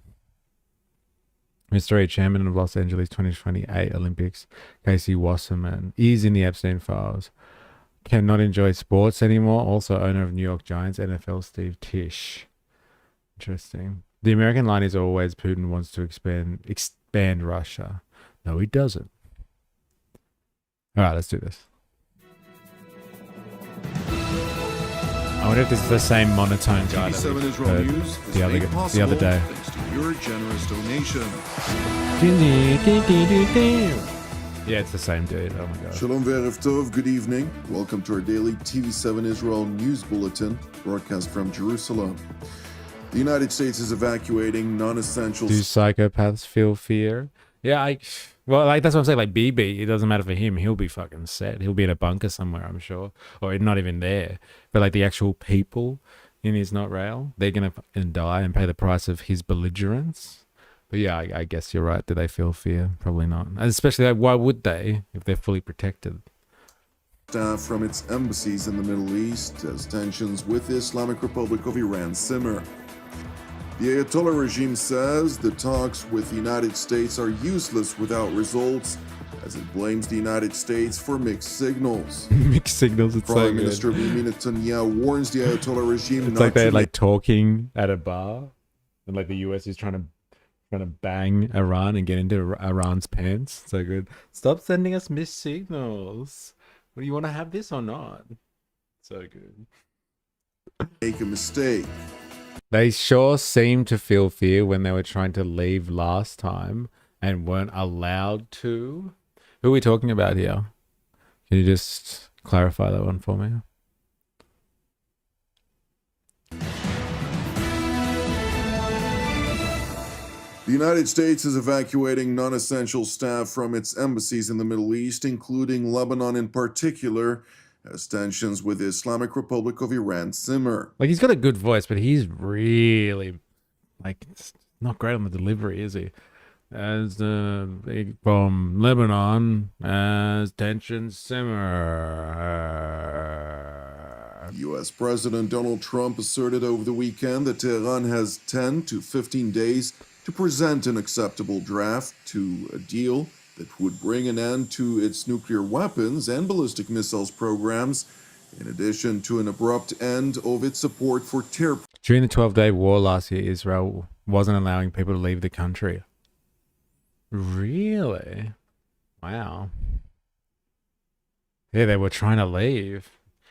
Mr. A, chairman of Los Angeles 2028 Olympics, Casey Wasserman, is in the Epstein files. Cannot enjoy sports anymore. Also owner of New York Giants, NFL Steve Tisch. Interesting. The American line is always Putin wants to expand Russia. No, he doesn't. All right, let's do this. I wonder if this is the same monotone guy that we heard the other day. Thanks to your generous donation. Yeah, it's the same dude. Oh my god. Shalom ve'erev tov. Good evening. Welcome to our daily TV7 Israel news bulletin, broadcast from Jerusalem. The United States is evacuating non-essential. Do psychopaths feel fear? Yeah, well, like that's what I'm saying. Like BB, it doesn't matter for him. He'll be fucking set. He'll be in a bunker somewhere, I'm sure, or not even there. But like the actual people in Israel, they're gonna die and pay the price of his belligerence. But yeah, I guess you're right. Do they feel fear? Probably not. And especially, like, why would they if they're fully protected? Staff from its embassies in the Middle East as tensions with the Islamic Republic of Iran simmer. The Ayatollah regime says the talks with the United States are useless without results, as it blames the United States for mixed signals. Mixed signals, it's Prime so Minister good. Benjamin Netanyahu warns the Ayatollah regime It's not like they're to like talking at a bar, and like the US is trying to bang Iran and get into Iran's pants. So good. Stop sending us mixed signals. What do you want to have this or not? So good. make a mistake. They sure seemed to feel fear when they were trying to leave last time and weren't allowed to. Who are we talking about here? Can you just clarify that one for me? The United States is evacuating non-essential staff from its embassies in the Middle East, including Lebanon in particular, as tensions with the Islamic Republic of Iran simmer. Like, he's got a good voice, but he's really, like, it's not great on the delivery, is he? As from Lebanon, as tensions simmer. U.S. President Donald Trump asserted over the weekend that Tehran has 10 to 15 days to present an acceptable draft to a deal that would bring an end to its nuclear weapons and ballistic missiles programs, in addition to an abrupt end of its support for terror. During the 12-day war last year, Israel wasn't allowing people to leave the country. Really? Wow. Yeah, they were trying to leave.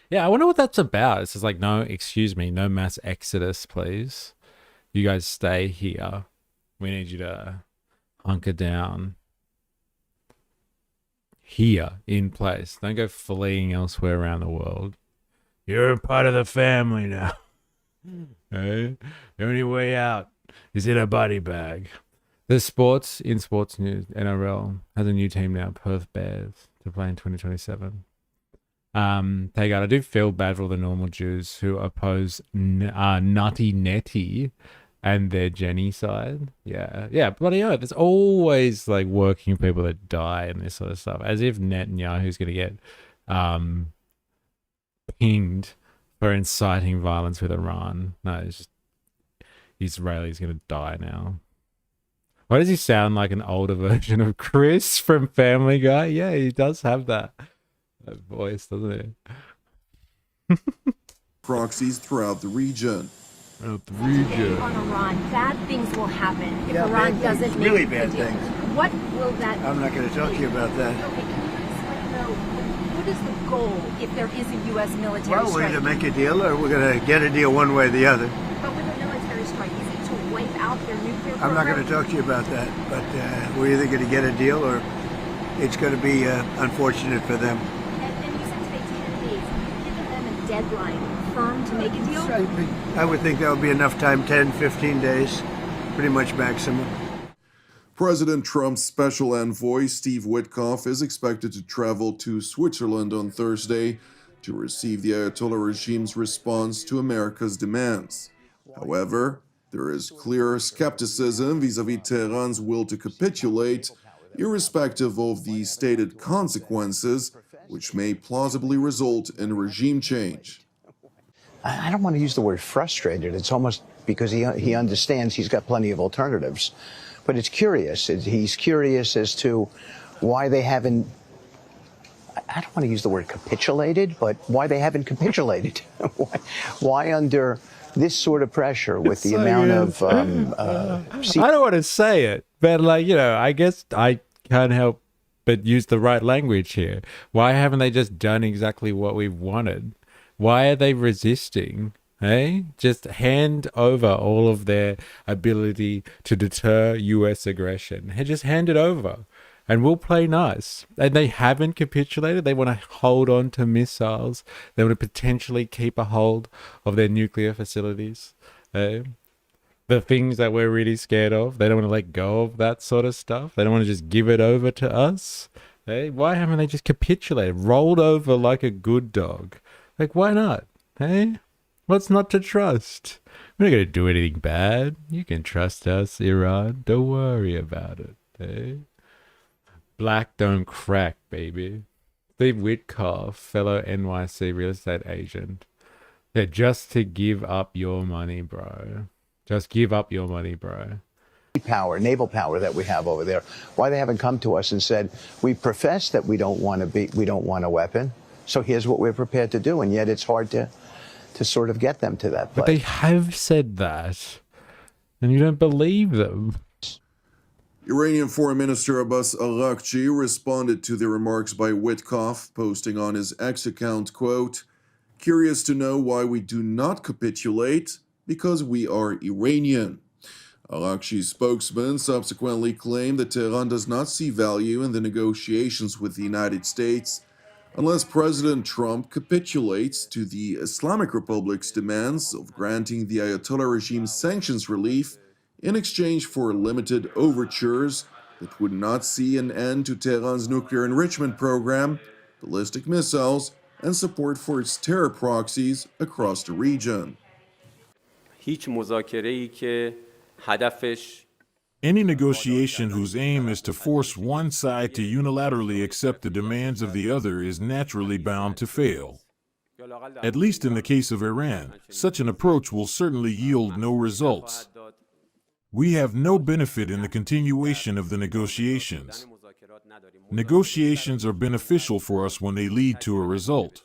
Yeah, I wonder what that's about. It's just like, no, excuse me, no mass exodus, please. You guys stay here. We need you to hunker down here in place. Don't go fleeing elsewhere around the world. You're a part of the family now. Hey? The only way out is in a body bag. In sports news, NRL has a new team now, Perth Bears, to play in 2027. Tagar, I do feel bad for all the normal Jews who oppose Nutty Netty and their Jenny side. Yeah, bloody hell. There's always like working people that die and this sort of stuff. As if Netanyahu's going to get pinged for inciting violence with Iran. No, it's just Israelis going to die now. Why does he sound like an older version of Chris from Family Guy? Yeah, he does have that voice, doesn't he? Proxies throughout the region. On Iran, bad things will happen if Iran doesn't make really a bad deal. things. What will that? I'm not going to talk to you about that. Okay, can you explain though? What is the goal if there is a U.S. military Well, we're strike? going to make a deal, or we're going to get a deal one way or the other. But with a military strike, is it to wipe out stop their nuclear program? I'm not going to talk to you about that, but we're either going to get a deal or it's going to be unfortunate for them. And you said today 10 days. Have you given them a deadline firm to make a deal? I would think that would be enough time, 10, 15 days, pretty much maximum. President Trump's special envoy, Steve Witkoff, is expected to travel to Switzerland on Thursday to receive the Ayatollah regime's response to America's demands. However, there is clear skepticism vis-à-vis Tehran's will to capitulate, irrespective of the stated consequences, which may plausibly result in regime change. I don't want to use the word frustrated. It's almost because he understands he's got plenty of alternatives. But it's curious. He's curious as to why they haven't, I don't want to use the word capitulated, but why they haven't capitulated. Why under this sort of pressure with the amount of... I don't want to say it, but like, you know, I guess I can't help but use the right language here. Why haven't they just done exactly what we've wanted? Why are they resisting? Hey, just hand over all of their ability to deter U.S. aggression. Hey, just hand it over and we'll play nice. And they haven't capitulated. They want to hold on to missiles. They want to potentially keep a hold of their nuclear facilities. Hey, the things that we're really scared of. They don't want to let go of that sort of stuff. They don't want to just give it over to us. Hey, why haven't they just capitulated? Rolled over like a good dog. Like, why not? Hey? What's not to trust? We're not going to do anything bad. You can trust us, Iran. Don't worry about it. Eh? Black don't crack, baby. Steve Witkoff, fellow NYC real estate agent. Yeah, just to give up your money, bro. Just give up your money, bro. Power, naval power that we have over there. Why they haven't come to us and said, we profess that we don't want a weapon. So here's what we're prepared to do. And yet it's hard to sort of get them to that place. But they have said that, and you don't believe them. Iranian Foreign Minister Abbas Araghchi responded to the remarks by Witkoff, posting on his X account, quote, "Curious to know why we do not capitulate? Because we are Iranian." Araghchi's spokesman subsequently claimed that Tehran does not see value in the negotiations with the United States unless President Trump capitulates to the Islamic Republic's demands of granting the Ayatollah regime sanctions relief in exchange for limited overtures that would not see an end to Tehran's nuclear enrichment program, ballistic missiles, and support for its terror proxies across the region. Any negotiation whose aim is to force one side to unilaterally accept the demands of the other is naturally bound to fail. At least in the case of Iran, such an approach will certainly yield no results. We have no benefit in the continuation of the negotiations. Negotiations are beneficial for us when they lead to a result.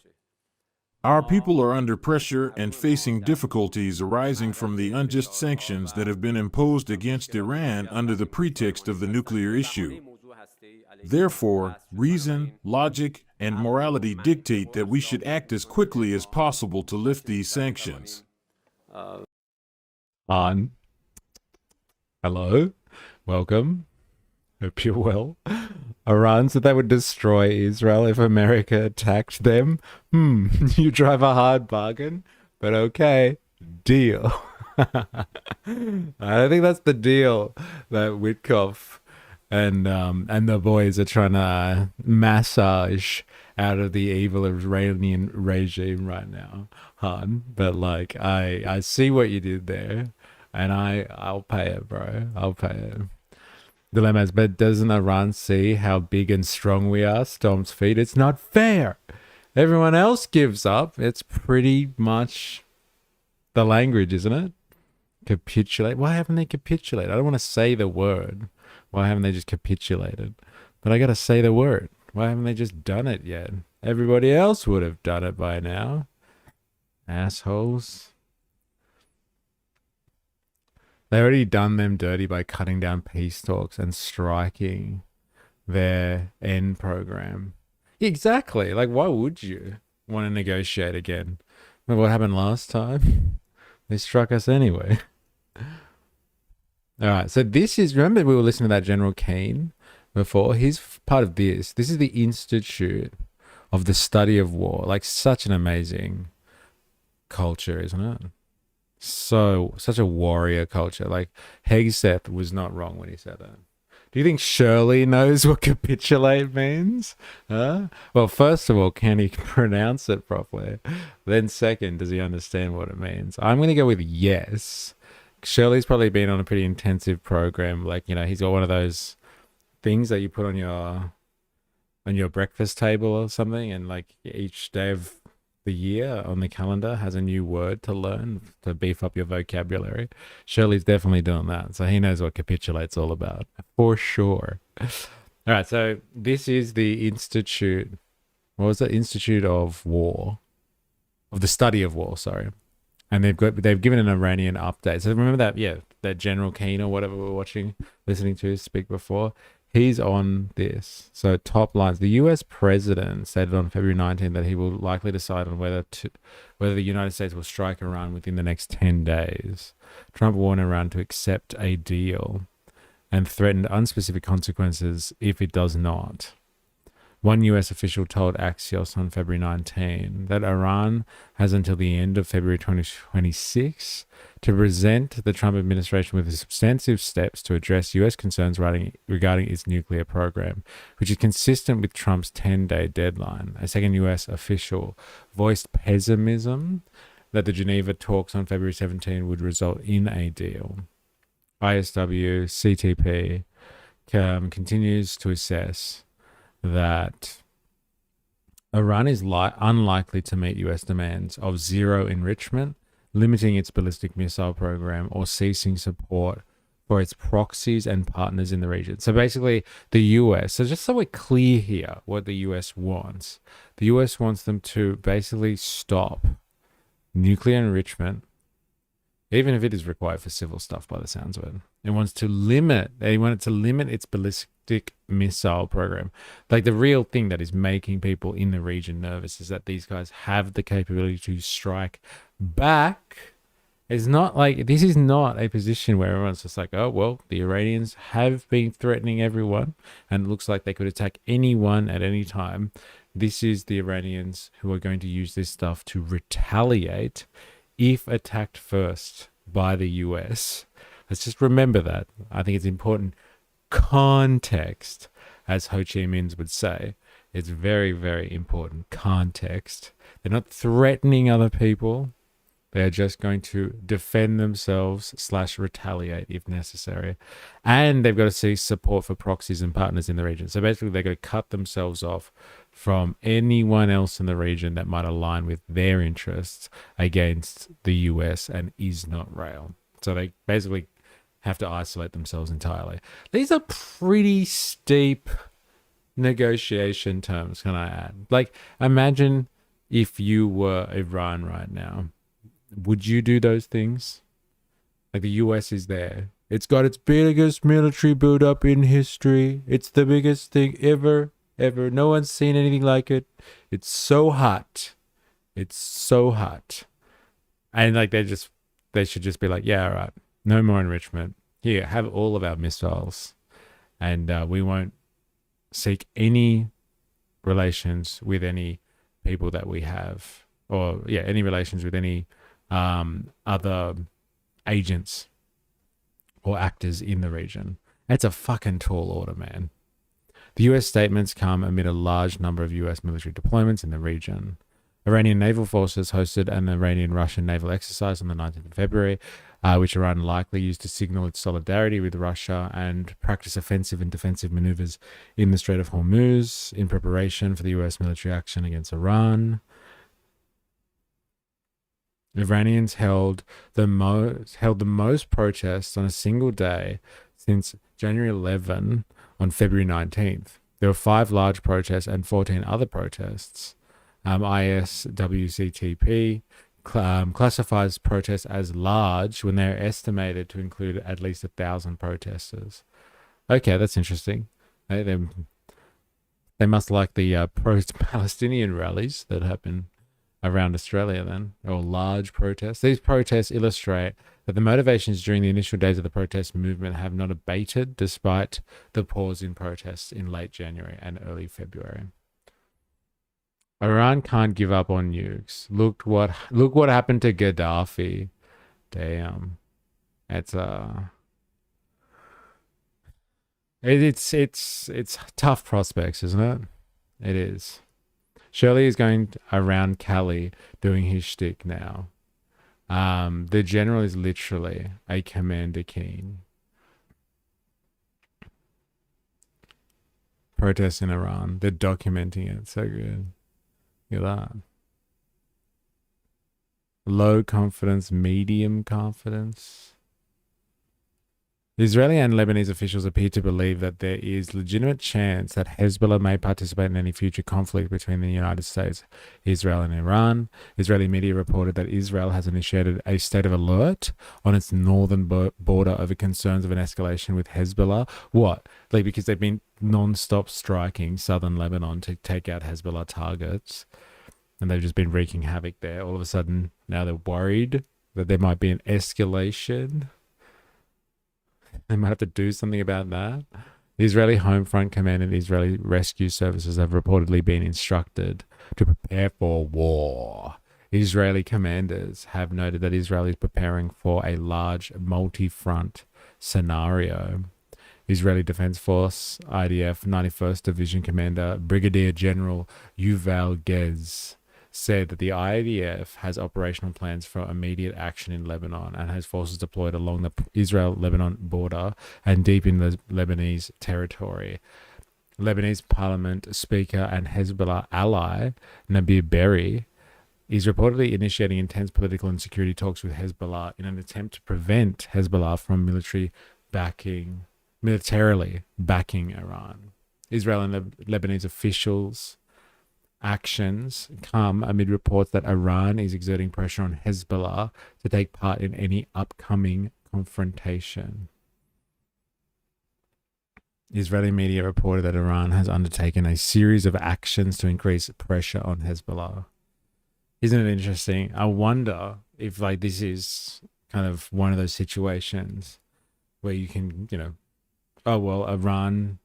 Our people are under pressure and facing difficulties arising from the unjust sanctions that have been imposed against Iran under the pretext of the nuclear issue. Therefore, reason, logic, and morality dictate that we should act as quickly as possible to lift these sanctions. Hello, welcome. Hope you're well. Iran said they would destroy Israel if America attacked them. You drive a hard bargain, but okay, deal. I don't think that's the deal that Witkoff and the boys are trying to massage out of the evil Iranian regime right now, Han. But like, I see what you did there, and I'll pay it, bro. I'll pay it. Dilemmas, but doesn't Iran see how big and strong we are? Storm's feet. It's not fair. Everyone else gives up. It's pretty much the language, isn't it? Capitulate. Why haven't they capitulated? I don't want to say the word. Why haven't they just capitulated? But I got to say the word. Why haven't they just done it yet? Everybody else would have done it by now. Assholes. They already done them dirty by cutting down peace talks and striking their end program. Exactly. Like, why would you want to negotiate again? Remember what happened last time? They struck us anyway. All right. So this is, remember we were listening to that General Keane before? He's part of this. This is the Institute of the Study of War. Like, such an amazing culture, isn't it? So, such a warrior culture. Like, Hegseth was not wrong when he said that. Do you think Shirley knows what capitulate means? Huh? Well, first of all, can he pronounce it properly? Then second, does he understand what it means? I'm going to go with yes. Shirley's probably been on a pretty intensive program. Like, you know, he's got one of those things that you put on your breakfast table or something, and like each day of the year on the calendar has a new word to learn to beef up your vocabulary. Shirley's definitely doing that, so he knows what capitulate's all about for sure. All right, so this is the Institute. What was it? Institute of War, of the Study of War. Sorry, and they've given an Iranian update. So remember that General Keane or whatever we were listening to speak before. He's on this. So top lines. The US president stated on February 19th that he will likely decide on whether the United States will strike Iran within the next 10 days. Trump warned Iran to accept a deal and threatened unspecific consequences if it does not. One US official told Axios on February 19 that Iran has until the end of February 2026 to present the Trump administration with substantive steps to address US concerns regarding its nuclear program, which is consistent with Trump's 10-day deadline. A second US official voiced pessimism that the Geneva talks on February 17 would result in a deal. ISW CTP continues to assess that Iran is unlikely to meet US demands of zero enrichment, limiting its ballistic missile program, or ceasing support for its proxies and partners in the region. So basically, the US, so just so we're clear here what the US wants, the US wants them to basically stop nuclear enrichment, even if it is required for civil stuff by the sounds of it. They want it to limit its ballistic missile program. Like, the real thing that is making people in the region nervous is that these guys have the capability to strike back. It's not like, this is not a position where everyone's just like, oh, well, the Iranians have been threatening everyone and it looks like they could attack anyone at any time. This is the Iranians who are going to use this stuff to retaliate if attacked first by the US. Let's just remember that. I think it's important context, as Ho Chi Minh would say. It's very, very important context. They're not threatening other people. They're just going to defend themselves / retaliate if necessary. And they've got to seek support for proxies and partners in the region. So basically, they're going to cut themselves off from anyone else in the region that might align with their interests against the US and is not rail. So they basically have to isolate themselves entirely. These are pretty steep negotiation terms, can I add? Like, imagine if you were Iran right now. Would you do those things? Like, the US is there. It's got its biggest military build-up in history. It's the biggest thing ever. No one's seen anything like it. It's so hot. It's so hot. And like, they should just be like, yeah, all right, no more enrichment. Here, have all of our missiles. And we won't seek any relations with any people that we have. Or, yeah, any relations with any other agents or actors in the region. That's a fucking tall order, man. The US statements come amid a large number of US military deployments in the region. Iranian naval forces hosted an Iranian-Russian naval exercise on the 19th of February, which Iran likely used to signal its solidarity with Russia and practice offensive and defensive maneuvers in the Strait of Hormuz in preparation for the US military action against Iran. Iranians held the most protests on a single day since January 11 on February 19th. There were 5 large protests and 14 other protests. ISWCTP classifies protests as large when they're estimated to include at least 1,000 protesters. Okay, that's interesting. They must like the pro-Palestinian rallies that happen around Australia then, or large protests. These protests illustrate that the motivations during the initial days of the protest movement have not abated despite the pause in protests in late January and early February. Iran can't give up on nukes. Look what happened to Gaddafi. Damn. It's tough prospects, isn't it? It is. Shirley is going around Cali doing his shtick now. The general is literally a commander keen. Protests in Iran. They're documenting it. So good. Look at that. Low confidence, medium confidence. The Israeli and Lebanese officials appear to believe that there is legitimate chance that Hezbollah may participate in any future conflict between the United States, Israel, and Iran. Israeli media reported that Israel has initiated a state of alert on its northern border over concerns of an escalation with Hezbollah. What? Like, because they've been non-stop striking southern Lebanon to take out Hezbollah targets, and they've just been wreaking havoc there. All of a sudden, now they're worried that there might be an escalation. They might have to do something about that. The Israeli Home Front Command and Israeli Rescue Services have reportedly been instructed to prepare for war. Israeli commanders have noted that Israel is preparing for a large multi-front scenario. Israeli Defense Force, IDF 91st Division Commander Brigadier General Yuval Gez said that the IDF has operational plans for immediate action in Lebanon and has forces deployed along the Israel-Lebanon border and deep in the Lebanese territory. Lebanese Parliament Speaker and Hezbollah ally Nabih Berri is reportedly initiating intense political and security talks with Hezbollah in an attempt to prevent Hezbollah from militarily backing Iran. Israel and Lebanese officials' actions come amid reports that Iran is exerting pressure on Hezbollah to take part in any upcoming confrontation. Israeli media reported that Iran has undertaken a series of actions to increase pressure on Hezbollah. Isn't it interesting? I wonder if this is kind of one of those situations where you can, Iran,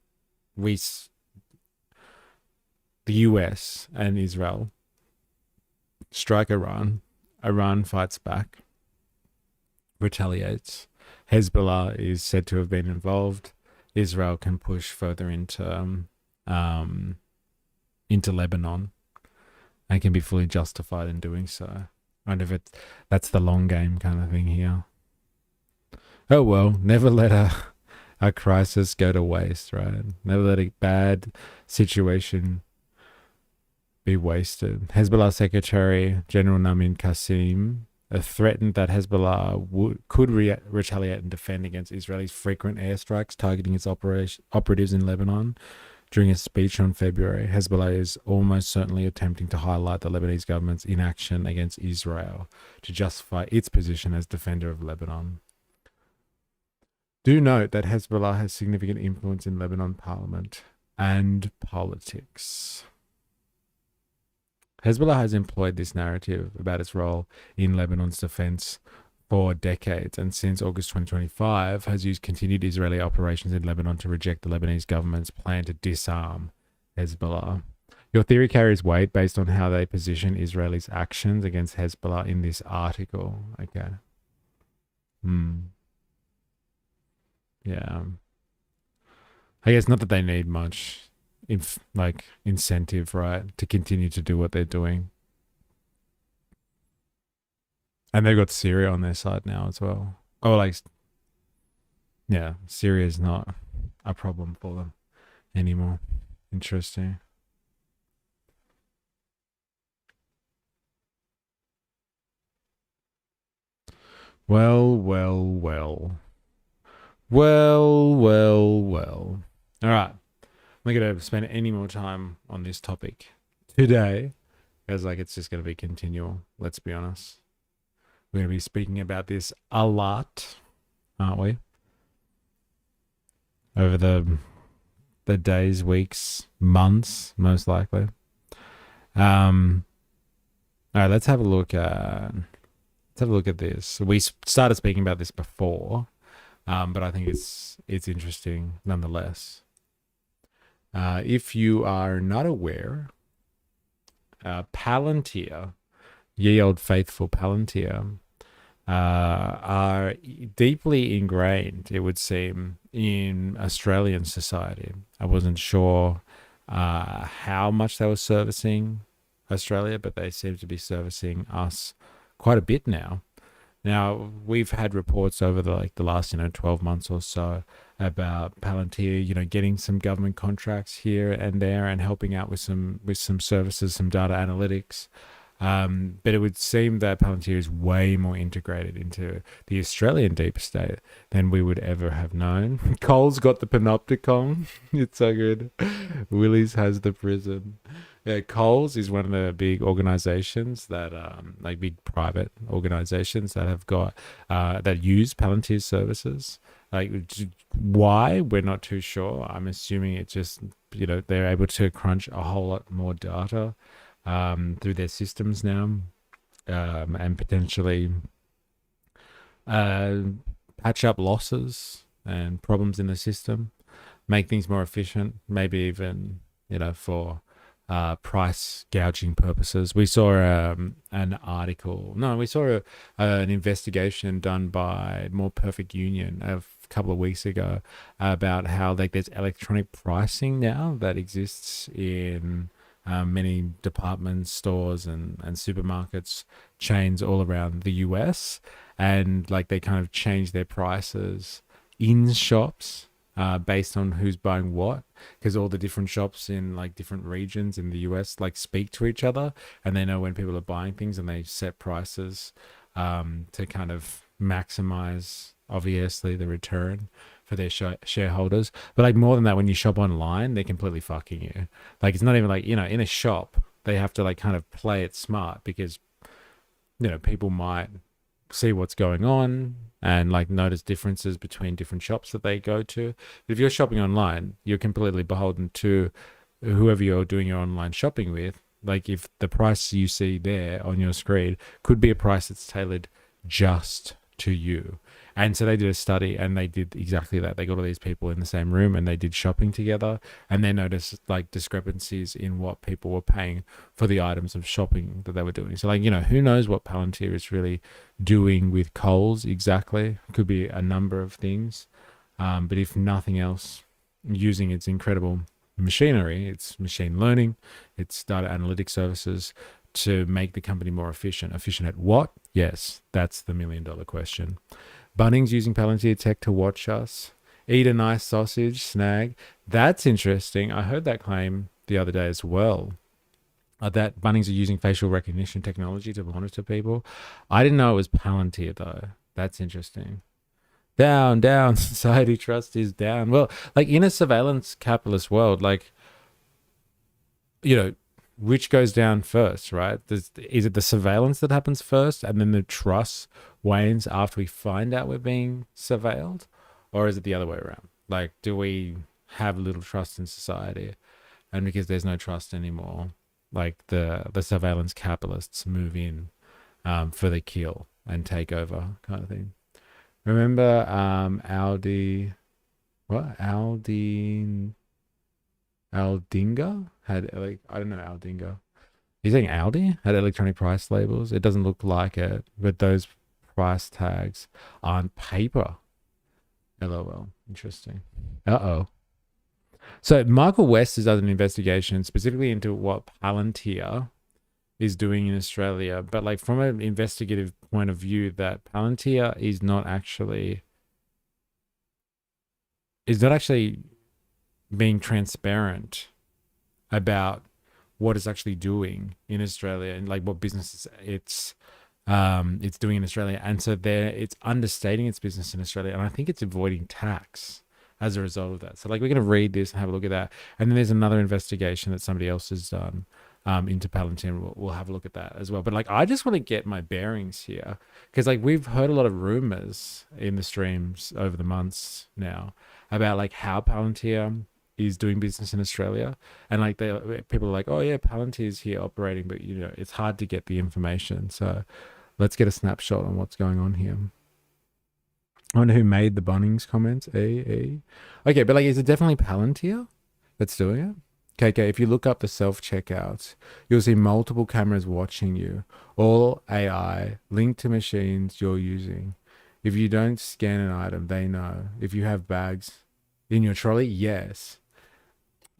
the US and Israel strike Iran. Iran fights back, retaliates. Hezbollah is said to have been involved. Israel can push further into Lebanon and can be fully justified in doing so. I wonder if that's the long game kind of thing here. Oh well, never let a crisis go to waste, right? Never let a bad situation be wasted. Hezbollah Secretary General Naim Qassem threatened that Hezbollah could retaliate and defend against Israel's frequent airstrikes targeting its operatives in Lebanon. During a speech on February, Hezbollah is almost certainly attempting to highlight the Lebanese government's inaction against Israel to justify its position as defender of Lebanon. Do note that Hezbollah has significant influence in Lebanon parliament and politics. Hezbollah has employed this narrative about its role in Lebanon's defense for decades, and since August 2025 has used continued Israeli operations in Lebanon to reject the Lebanese government's plan to disarm Hezbollah. Your theory carries weight based on how they position Israel's actions against Hezbollah in this article. Okay. Yeah. I guess not that they need much incentive, right, to continue to do what they're doing. And they've got Syria on their side now as well. Syria is not a problem for them anymore. Interesting. Well. All right. I'm not going to spend any more time on this topic today because it's just going to be continual. Let's be honest. We're going to be speaking about this a lot, aren't we? Over the days, weeks, months, most likely. All right, let's have a look at Let's have a look at this. We started speaking about this before, but I think it's interesting nonetheless. If you are not aware, Palantir, ye old faithful Palantir, are deeply ingrained, it would seem, in Australian society. I wasn't sure how much they were servicing Australia, but they seem to be servicing us quite a bit now. Now, we've had reports over the last 12 months or so about Palantir, getting some government contracts here and there and helping out with some services, some data analytics. But it would seem that Palantir is way more integrated into the Australian deep state than we would ever have known. Cole's got the panopticon. It's so good. Willis has the prison. Yeah, Coles is one of the big organizations that, big private organizations that have got, that use Palantir services. Why? We're not too sure. I'm assuming it just, they're able to crunch a whole lot more data through their systems now, and potentially patch up losses and problems in the system, make things more efficient, maybe even, for price gouging purposes. We saw an investigation done by More Perfect Union a couple of weeks ago about how there's electronic pricing now that exists in many department stores and supermarkets chains all around the US, and they kind of change their prices in shops based on who's buying what, because all the different shops in different regions in the US speak to each other, and they know when people are buying things, and they set prices to kind of maximize, obviously, the return for their shareholders. But more than that, when you shop online, they're completely fucking you. It's not even in a shop, they have to kind of play it smart, because people might see what's going on and notice differences between different shops that they go to. But if you're shopping online, you're completely beholden to whoever you're doing your online shopping with. If the price you see there on your screen could be a price that's tailored just to you. And so they did a study, and they did exactly that. They got all these people in the same room, and they did shopping together, and they noticed discrepancies in what people were paying for the items of shopping that they were doing. So who knows what Palantir is really doing with Coles exactly? Could be a number of things. But if nothing else, using its incredible machinery, its machine learning, its data analytics services to make the company more efficient. Efficient at what? Yes, that's the $1 million question. Bunnings using Palantir tech to watch us. Eat a nice sausage, snag. That's interesting. I heard that claim the other day as well. That Bunnings are using facial recognition technology to monitor people. I didn't know it was Palantir though. That's interesting. Down. Society trust is down. Well, in a surveillance capitalist world, which goes down first, right? Is it the surveillance that happens first, and then the trust wanes after we find out we're being surveilled? Or is it the other way around? Do we have little trust in society, and because there's no trust anymore, the surveillance capitalists move in for the kill and take over kind of thing? Remember Aldinga had I don't know Aldinga. You're saying Aldi had electronic price labels? It doesn't look like it, but those price tags aren't paper. LOL. Interesting. So Michael West has done an investigation specifically into what Palantir is doing in Australia, but from an investigative point of view, that Palantir is not actually being transparent about what it's actually doing in Australia, and what business it's doing in Australia. And so it's understating its business in Australia, and I think it's avoiding tax as a result of that. So we're going to read this and have a look at that. And then there's another investigation that somebody else has done into Palantir. We'll have a look at that as well. But I just want to get my bearings here, because we've heard a lot of rumors in the streams over the months now about how Palantir is doing business in Australia, and people are oh yeah, Palantir is here operating, but it's hard to get the information. So Let's get a snapshot on what's going on here. I wonder who made the Bunnings comments. Okay, but like, is it definitely Palantir that's doing it? Okay, if you look up the self-checkouts, you'll see multiple cameras watching you, all AI, linked to machines you're using. If you don't scan an item, they know. If you have bags in your trolley, yes.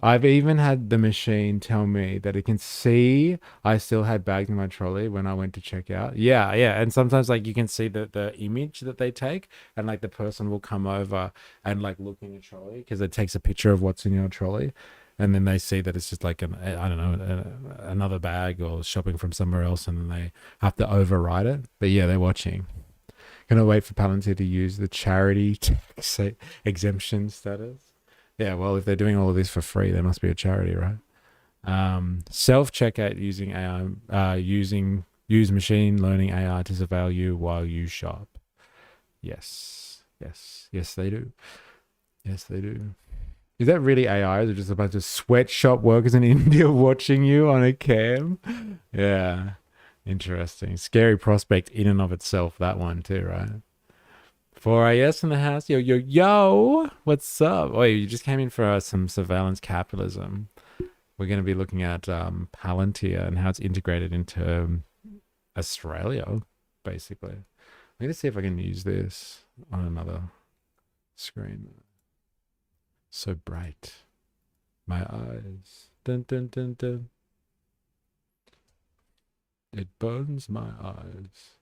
I've even had the machine tell me that it can see I still had bags in my trolley when I went to check out. Yeah. And sometimes like you can see the image that they take, and like the person will come over and like look in your trolley because it takes a picture of what's in your trolley. And then they see that it's just like another bag or shopping from somewhere else, and then they have to override it. But yeah, they're watching. Gonna wait for Palantir to use the charity tax exemption status. Yeah, well, if they're doing all of this for free, they must be a charity, right? Self-checkout using AI, use machine learning AI to surveil you while you shop. Yes, they do. Yes, they do. Is that really AI? Or is it just a bunch of sweatshop workers in India watching you on a cam? Yeah, interesting. Scary prospect in and of itself, that one too, right? 4AS in the house. Yo. What's up? Oh, you just came in for some surveillance capitalism. We're going to be looking at Palantir and how it's integrated into Australia, basically. I'm going to see if I can use this on another screen. So bright. My eyes. Dun, dun, dun, dun. It burns my eyes.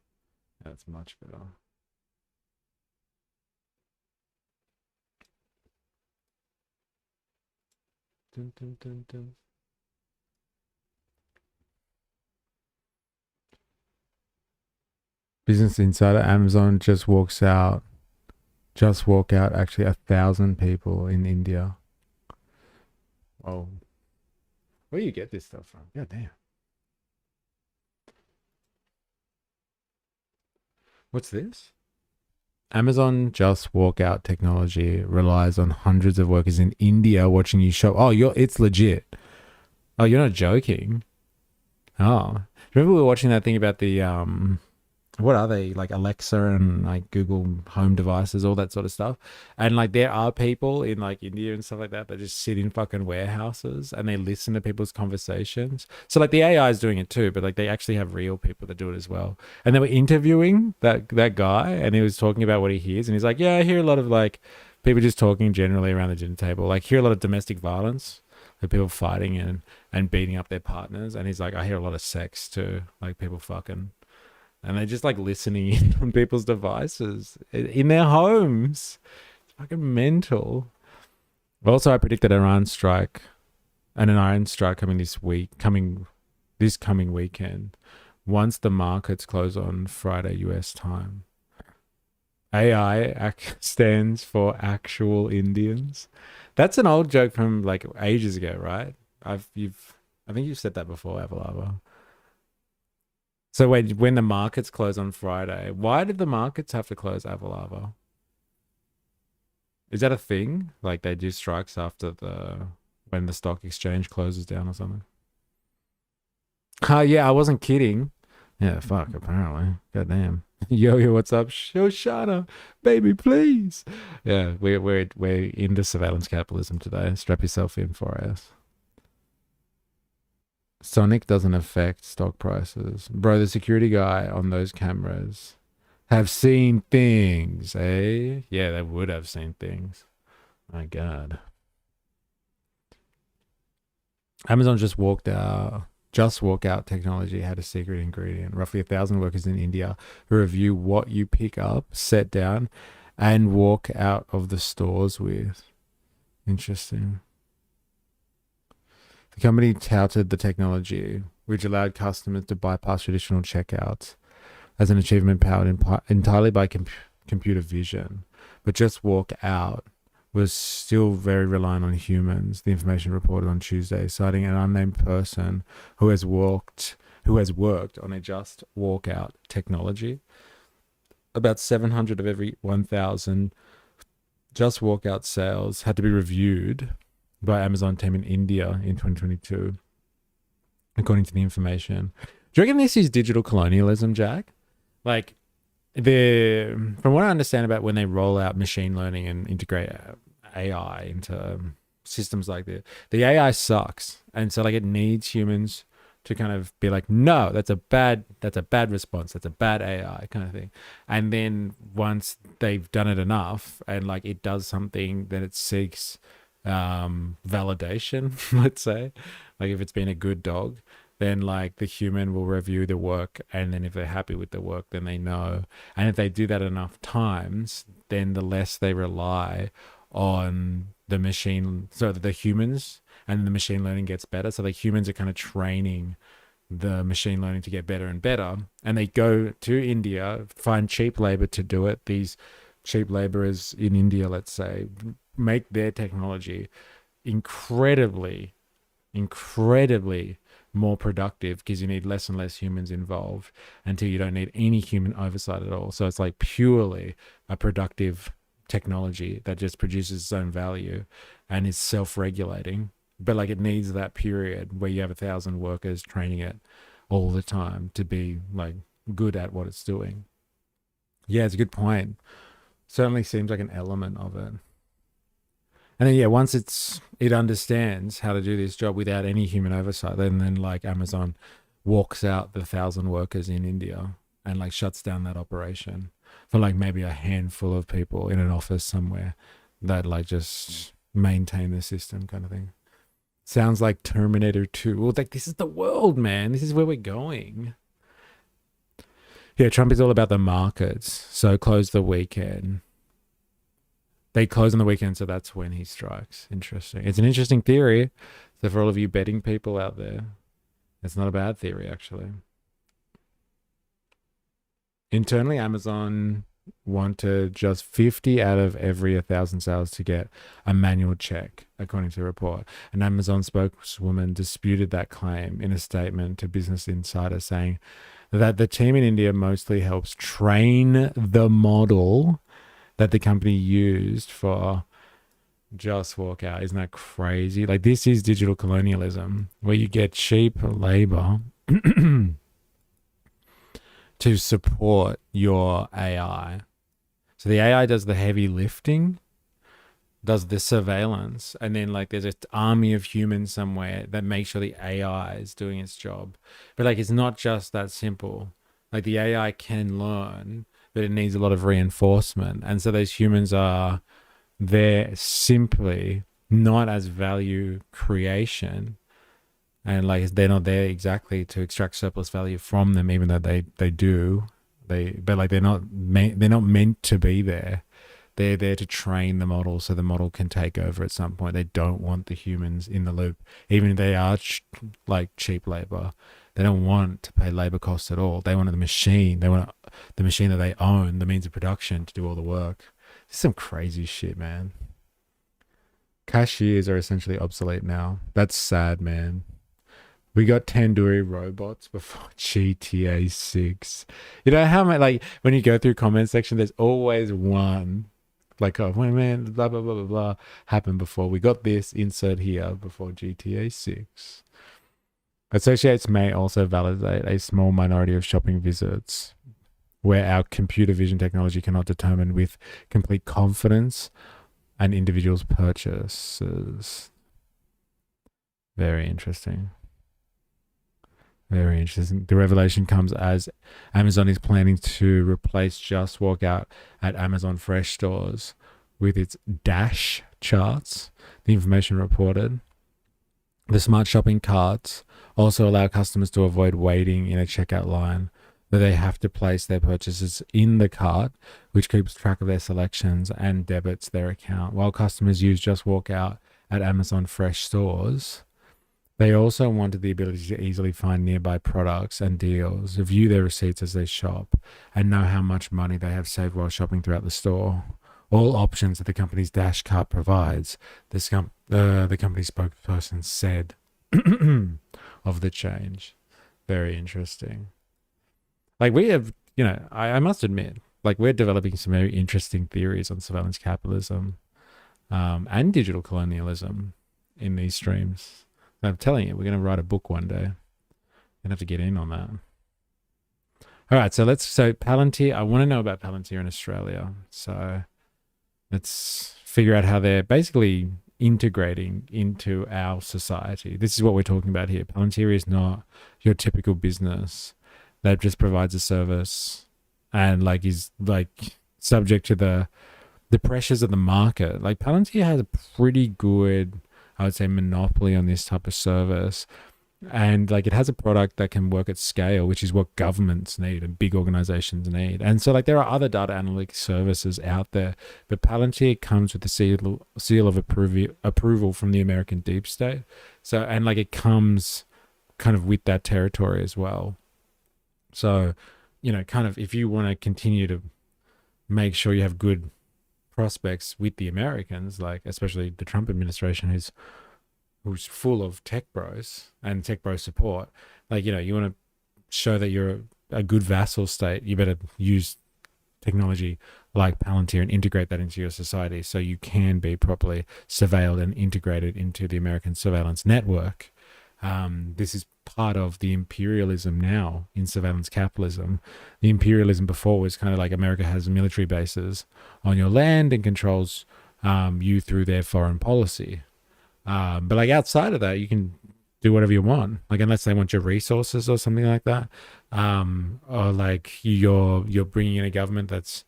That's much better. Dun, dun, dun, dun. Business Insider, Amazon just walk out actually 1,000 people in India. Oh, where do you get this stuff from? God damn. What's this? Amazon just walk out technology relies on hundreds of workers in India watching you shop. Oh, it's legit. Oh, you're not joking. Oh, remember we were watching that thing about the what are they, like Alexa and like Google Home devices, all that sort of stuff. And like there are people in like India and stuff like that just sit in fucking warehouses and they listen to people's conversations. So like the AI is doing it too, but like they actually have real people that do it as well. And they were interviewing that guy, and he was talking about what he hears, and he's like, yeah, I hear a lot of like people just talking generally around the dinner table. Like hear a lot of domestic violence, like people fighting and beating up their partners. And he's like, I hear a lot of sex too, like people fucking. And they're just like listening in on people's devices in their homes. It's fucking mental. Also, I predicted an Iran strike coming this coming weekend, once the markets close on Friday US time. AI stands for actual Indians. That's an old joke from like ages ago, right? I think you've said that before, Avalava. So when the markets close on Friday, why did the markets have to close, Avalava? Is that a thing? Like they do strikes after when the stock exchange closes down or something? Yeah, I wasn't kidding. Yeah, fuck, apparently. Goddamn. Yo, what's up? Shoshana, baby, please. Yeah, we're into surveillance capitalism today. Strap yourself in for us. Sonic doesn't affect stock prices. Bro, the security guy on those cameras have seen things, eh? Yeah, they would have seen things. My God. Amazon just walk out technology had a secret ingredient. Roughly 1,000 workers in India who review what you pick up, set down, and walk out of the stores with. Interesting. The company touted the technology, which allowed customers to bypass traditional checkouts, as an achievement powered entirely by computer vision. But just walk out was still very reliant on humans, the information reported on Tuesday, citing an unnamed person who has worked on a just walk out technology. About 700 of every 1,000 just walk out sales had to be reviewed by Amazon team in India in 2022, according to the information. Do you reckon this is digital colonialism, Jack? Like from what I understand about when they roll out machine learning and integrate AI into systems like this, the AI sucks, and so like it needs humans to kind of be like, no, that's a bad response, that's a bad AI kind of thing. And then once they've done it enough and like it does something, then it seeks validation, let's say, like if it's been a good dog, then like the human will review the work, and then if they're happy with the work, then they know. And if they do that enough times, then the less they rely on the machine, so that the humans, and the machine learning gets better. So the humans are kind of training the machine learning to get better and better, and they go to India, find cheap labor to do it. These cheap laborers in India, let's say, make their technology incredibly more productive, because you need less and less humans involved until you don't need any human oversight at all. So it's like purely a productive technology that just produces its own value and is self-regulating. But like it needs that period where you have 1,000 workers training it all the time to be like good at what it's doing. Yeah, it's a good point. Certainly seems like an element of it. And then, yeah, once it understands how to do this job without any human oversight, then like Amazon walks out the 1,000 workers in India and like shuts down that operation for like maybe a handful of people in an office somewhere that like just maintain the system kind of thing. Sounds like Terminator 2. Well, like this is the world, man. This is where we're going. Yeah, Trump is all about the markets. So close the weekend. They close on the weekend, so that's when he strikes. Interesting. It's an interesting theory. So for all of you betting people out there, it's not a bad theory, actually. Internally, Amazon wanted just 50 out of every 1,000 sales to get a manual check, according to the report. An Amazon spokeswoman disputed that claim in a statement to Business Insider, saying that the team in India mostly helps train the model that the company used for Just Walk Out. Isn't that crazy? Like, this is digital colonialism, where you get cheap labor to support your AI. So the AI does the heavy lifting, does the surveillance, and then like there's an army of humans somewhere that makes sure the AI is doing its job. But like it's not just that simple. Like the AI can learn, but it needs a lot of reinforcement. And so those humans are there simply not as value creation. And like they're not there exactly to extract surplus value from them, even though they do. But like they're not meant to be there. They're there to train the model so the model can take over at some point. They don't want the humans in the loop, even if they are like cheap labor. They don't want to pay labor costs at all. They want the machine. They want the machine that they own, the means of production, to do all the work. This is some crazy shit, man. Cashiers are essentially obsolete now. That's sad, man. We got tandoori robots before GTA 6. You know how much, like, when you go through comment section, there's always one, like, oh, man, blah, blah, blah, blah, blah, happened before. We got this, insert here, before GTA 6. Associates may also validate a small minority of shopping visits where our computer vision technology cannot determine with complete confidence an individual's purchases. Very interesting. Very interesting. The revelation comes as Amazon is planning to replace Just Walk Out at Amazon Fresh stores with its Dash charts. The information reported. The smart shopping carts also allow customers to avoid waiting in a checkout line, that they have to place their purchases in the cart, which keeps track of their selections and debits their account. While customers use Just Walk Out at Amazon Fresh stores, they also wanted the ability to easily find nearby products and deals, view their receipts as they shop, and know how much money they have saved while shopping throughout the store. All options that the company's Dash cart provides, the company spokesperson said of the change. Very interesting. Like we have, you know, I must admit, like we're developing some very interesting theories on surveillance capitalism and digital colonialism in these streams. I'm telling you, we're going to write a book one day. You're going to have to get in on that. All right, so Palantir, I want to know about Palantir in Australia. So let's figure out how they're basically integrating into our society. This is what we're talking about here. Palantir is not your typical business that just provides a service and like is like subject to the pressures of the market. Like Palantir has a pretty good, I would say, monopoly on this type of service. And like it has a product that can work at scale, which is what governments need and big organizations need. And so like there are other data analytics services out there, but Palantir comes with the seal of approval from the American deep state. So, and like it comes kind of with that territory as well. So, you know, kind of if you want to continue to make sure you have good prospects with the Americans, like especially the Trump administration, who's full of tech bros and tech bro support, like, you know, you want to show that you're a good vassal state, you better use technology like Palantir and integrate that into your society so you can be properly surveilled and integrated into the American surveillance network. This is part of the imperialism now in surveillance capitalism. The imperialism before was kind of like America has military bases on your land and controls you through their foreign policy. But like outside of that, you can do whatever you want, like unless they want your resources or something like that, or like you're bringing in a government that's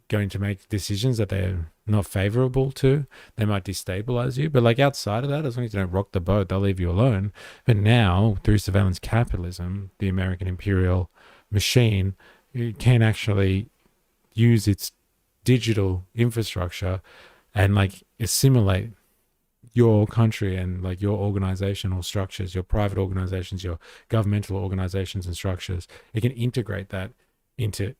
going to make decisions that they're not favorable to, they might destabilize you. But like outside of that, as long as you don't rock the boat, they'll leave you alone. But now through surveillance capitalism, the American imperial machine can actually use its digital infrastructure and like assimilate your country and like your organizational structures, your private organizations, your governmental organizations and structures. It can integrate that into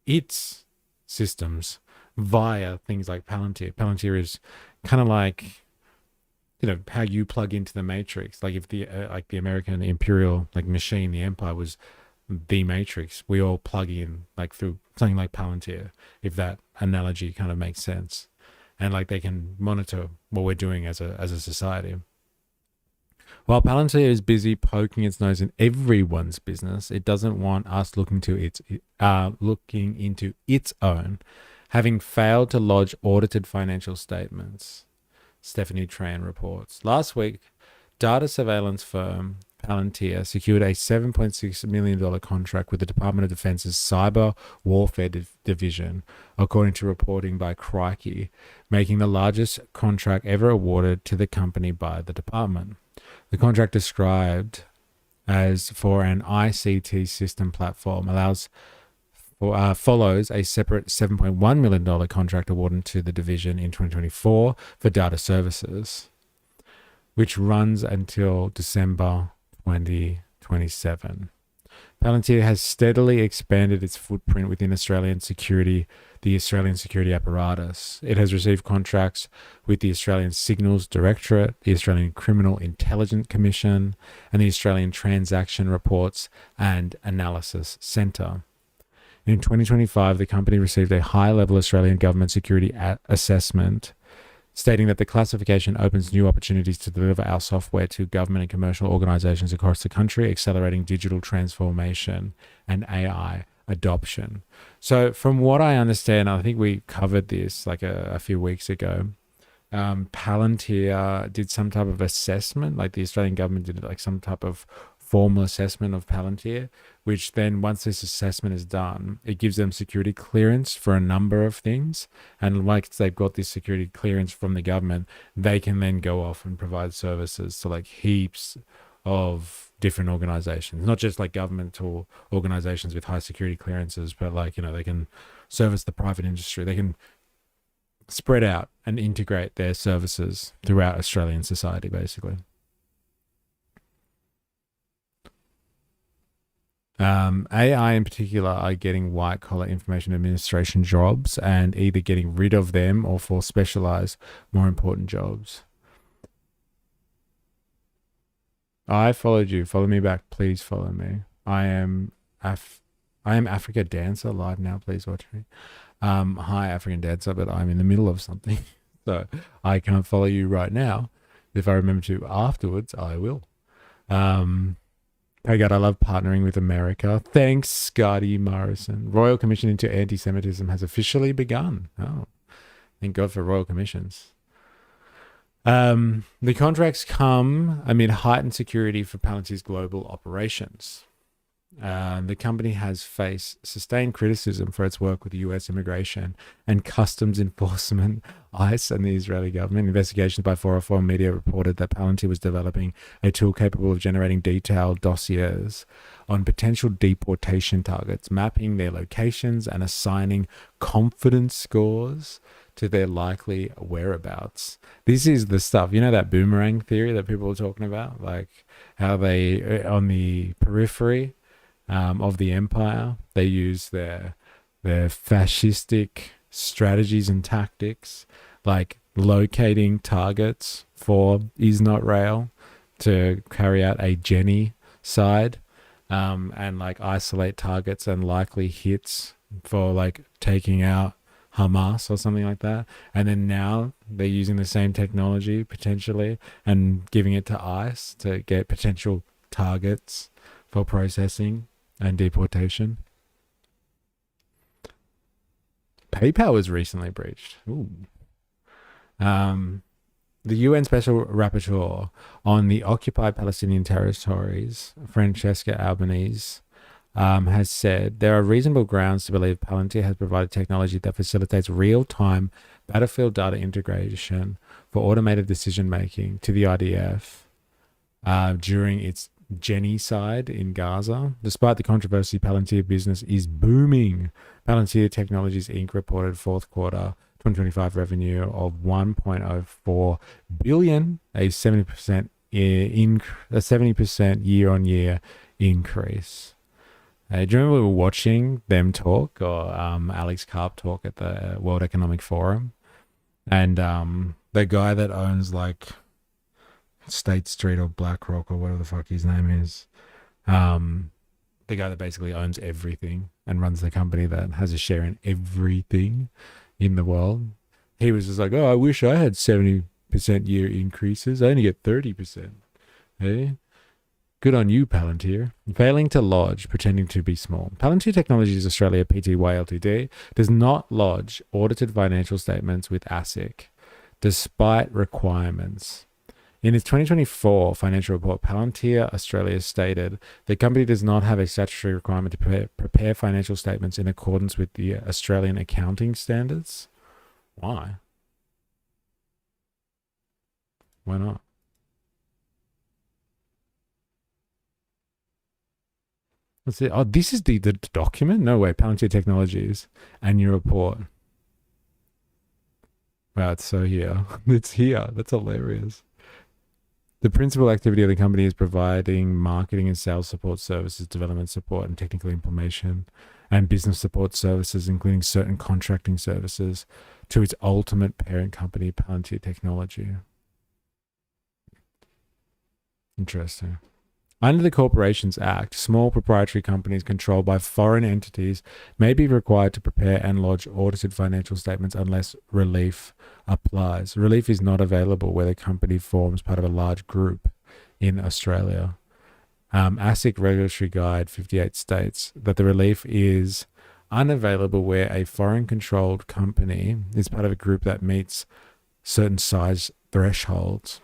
its systems via things like Palantir. Palantir is kind of like, you know, how you plug into the matrix. Like if the like the American imperial like machine, the empire was the matrix, we all plug in like through something like Palantir, if that analogy kind of makes sense. And like they can monitor what we're doing as a society. While Palantir is busy poking its nose in everyone's business, it doesn't want us looking into its own, having failed to lodge audited financial statements. Stephanie Tran reports. Last week, data surveillance firm Palantir secured a $7.6 million contract with the Department of Defense's Cyber Warfare Division, according to reporting by Crikey, making the largest contract ever awarded to the company by the department. The contract, described as for an ICT system platform, follows a separate $7.1 million contract awarded to the division in 2024 for data services, which runs until December 2027. Palantir has steadily expanded its footprint within the Australian security apparatus. It has received contracts with the Australian Signals Directorate, the Australian Criminal Intelligence Commission, and the Australian Transaction Reports and Analysis Centre. In 2025, the company received a high-level Australian government security assessment, stating that the classification opens new opportunities to deliver our software to government and commercial organizations across the country, accelerating digital transformation and AI adoption. So from what I understand, I think we covered this like a few weeks ago, Palantir did some type of assessment, like the Australian government did like some type of formal assessment of Palantir, which then once this assessment is done, it gives them security clearance for a number of things. And once they've got this security clearance from the government, they can then go off and provide services to like heaps of different organizations, not just like governmental organizations with high security clearances, but like, you know, they can service the private industry. They can spread out and integrate their services throughout Australian society, basically. AI in particular are getting white collar information administration jobs and either getting rid of them or for specialized, more important jobs. I followed you. Follow me back. Please follow me. I am Africa Dancer live now. Please watch me. Hi, African Dancer, but I'm in the middle of something, so I can't follow you right now. If I remember to afterwards, I will. Hey God, I love partnering with America. Thanks, Scotty Morrison. Royal Commission into Anti-Semitism has officially begun. Oh, thank God for Royal Commissions. The contracts come amid heightened security for Palantir's global operations. The company has faced sustained criticism for its work with the U.S. Immigration and Customs Enforcement, ICE, and the Israeli government. Investigations by 404 Media reported that Palantir was developing a tool capable of generating detailed dossiers on potential deportation targets, mapping their locations and assigning confidence scores to their likely whereabouts. This is the stuff, you know, that boomerang theory that people are talking about, like how they, on the periphery of the empire, they use their fascistic strategies and tactics, like locating targets for is not rail to carry out a genocide, and like isolate targets and likely hits for like taking out Hamas or something like that. And then now they're using the same technology potentially and giving it to ICE to get potential targets for processing and deportation. PayPal was recently breached. Ooh. The UN Special Rapporteur on the occupied Palestinian territories, Francesca Albanese, has said there are reasonable grounds to believe Palantir has provided technology that facilitates real-time battlefield data integration for automated decision-making to the IDF during its genocide in Gaza. Despite the controversy, Palantir business is booming. Palantir Technologies Inc. reported fourth quarter 2025 revenue of $1.04 billion, a 70% year-on-year increase. Do you remember we were watching them talk, or Alex Karp talk at the World Economic Forum? And the guy that owns like State Street or BlackRock or whatever the fuck his name is, the guy that basically owns everything and runs the company that has a share in everything in the world, he was just like, oh, I wish I had 70% year increases. I only get 30%. Hey? Good on you, Palantir. Failing to lodge, pretending to be small. Palantir Technologies Australia Pty Ltd does not lodge audited financial statements with ASIC, despite requirements. In its 2024 financial report, Palantir Australia stated the company does not have a statutory requirement to prepare financial statements in accordance with the Australian accounting standards. Why? Why not? Let's see. Oh, this is the document? No way. Palantir Technologies annual report. Wow, it's so here. It's here. That's hilarious. The principal activity of the company is providing marketing and sales support services, development support, and technical information, and business support services, including certain contracting services, to its ultimate parent company, Palantir Technology. Interesting. Under the Corporations Act, small proprietary companies controlled by foreign entities may be required to prepare and lodge audited financial statements unless relief applies. Relief is not available where the company forms part of a large group in Australia. ASIC Regulatory Guide 58 states that the relief is unavailable where a foreign-controlled company is part of a group that meets certain size thresholds.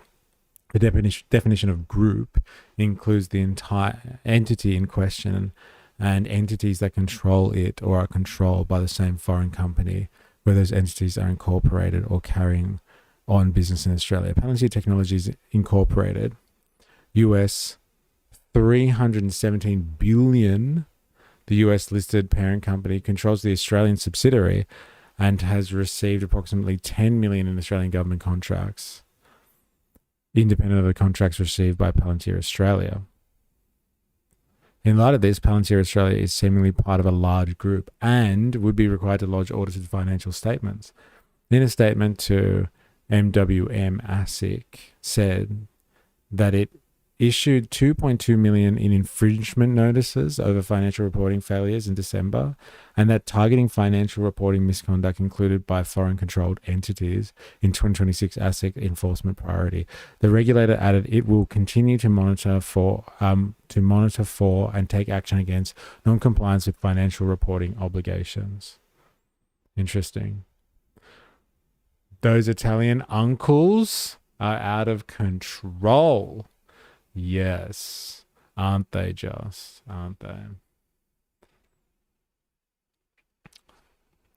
The definition of group includes the entire entity in question and entities that control it or are controlled by the same foreign company, where those entities are incorporated or carrying on business in Australia. Palantir Technologies Incorporated, US $317 billion, the US listed parent company, controls the Australian subsidiary and has received approximately $10 million in Australian government contracts, independent of the contracts received by Palantir Australia. In light of this, Palantir Australia is seemingly part of a large group and would be required to lodge audited financial statements. In a statement to MWM ASIC said that it issued 2.2 million in infringement notices over financial reporting failures in December, and that targeting financial reporting misconduct included by foreign-controlled entities in 2026 ASIC enforcement priority. The regulator added it will continue to monitor for and take action against non-compliance with financial reporting obligations. Interesting. Those Italian uncles are out of control. Yes. Aren't they just? Aren't they?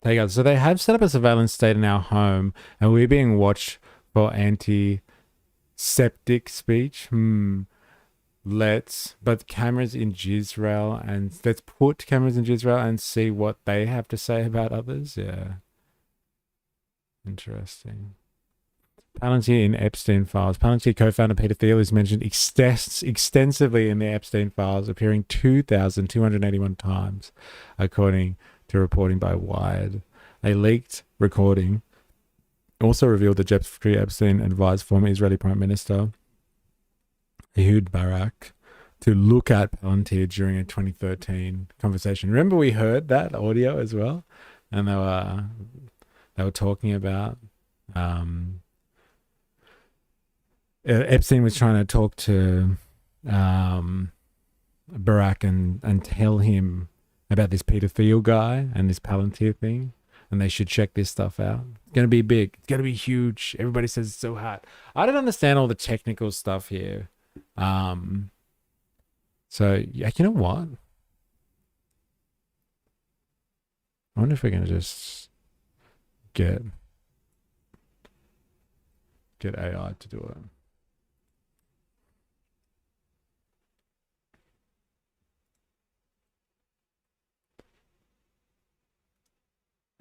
There you go. So they have set up a surveillance state in our home, and we're being watched for anti-septic speech. But cameras in Israel, and let's put cameras in Israel and see what they have to say about others. Yeah. Interesting. Palantir in Epstein files. Palantir co-founder Peter Thiel is mentioned extensively in the Epstein files, appearing 2,281 times, according to reporting by Wired. A leaked recording also revealed that Jeffrey Epstein advised former Israeli Prime Minister Ehud Barak to look at Palantir during a 2013 conversation. Remember, we heard that audio as well, and they were talking about. Epstein was trying to talk to Barak and tell him about this Peter Thiel guy and this Palantir thing, and they should check this stuff out. It's going to be big. It's going to be huge. Everybody says it's so hot. I don't understand all the technical stuff here. So, yeah, you know what? I wonder if we're going to just get AI to do it.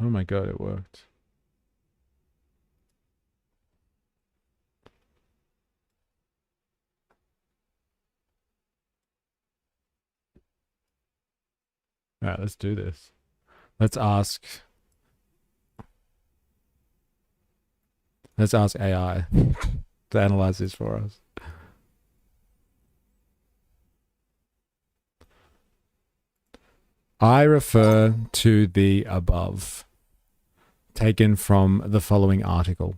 Oh my God, it worked. All right, let's do this. Let's ask AI to analyze this for us. I refer to the above, taken from the following article.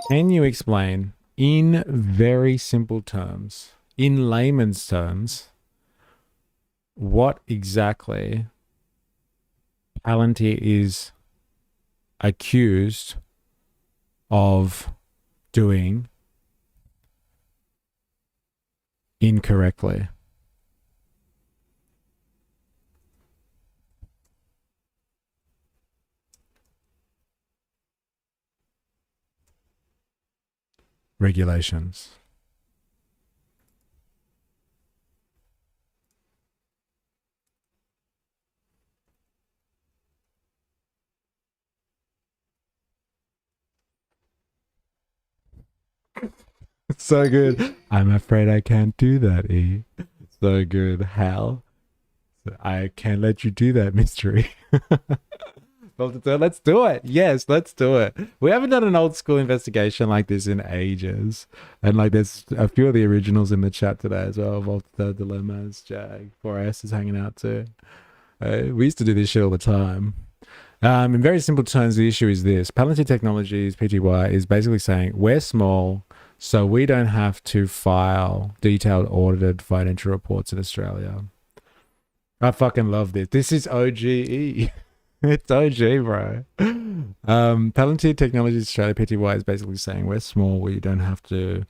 Can you explain in very simple terms, in layman's terms, what exactly Palantir is accused of doing incorrectly? Regulations. So good. I'm afraid I can't do that, E. So good. How? I can't let you do that, mystery. Let's do it. Yes, let's do it. We haven't done an old school investigation like this in ages. And like there's a few of the originals in the chat today as well. Volta Dilemmas, Jag, 4S is hanging out too. We used to do this shit all the time. In very simple terms, the issue is this. Palantir Technologies, PTY, is basically saying we're small, so we don't have to file detailed audited financial reports in Australia. I fucking love this. This is OGE. It's OG, bro. Palantir Technologies Australia, PTY, is basically saying we're small, we don't have to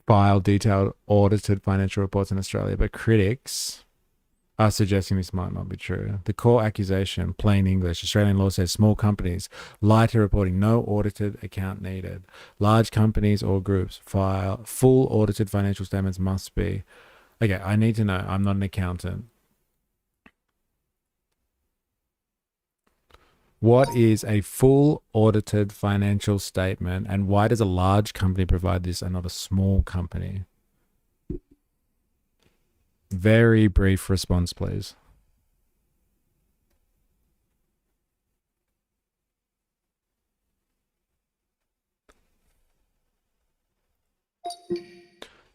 file detailed audited financial reports in Australia, but critics are suggesting this might not be true. The core accusation, plain English, Australian law says small companies, lighter reporting, no audited account needed. Large companies or groups file full audited financial statements must be. Okay, I need to know. I'm not an accountant. What is a full audited financial statement, and why does a large company provide this and not a small company? Very brief response, please.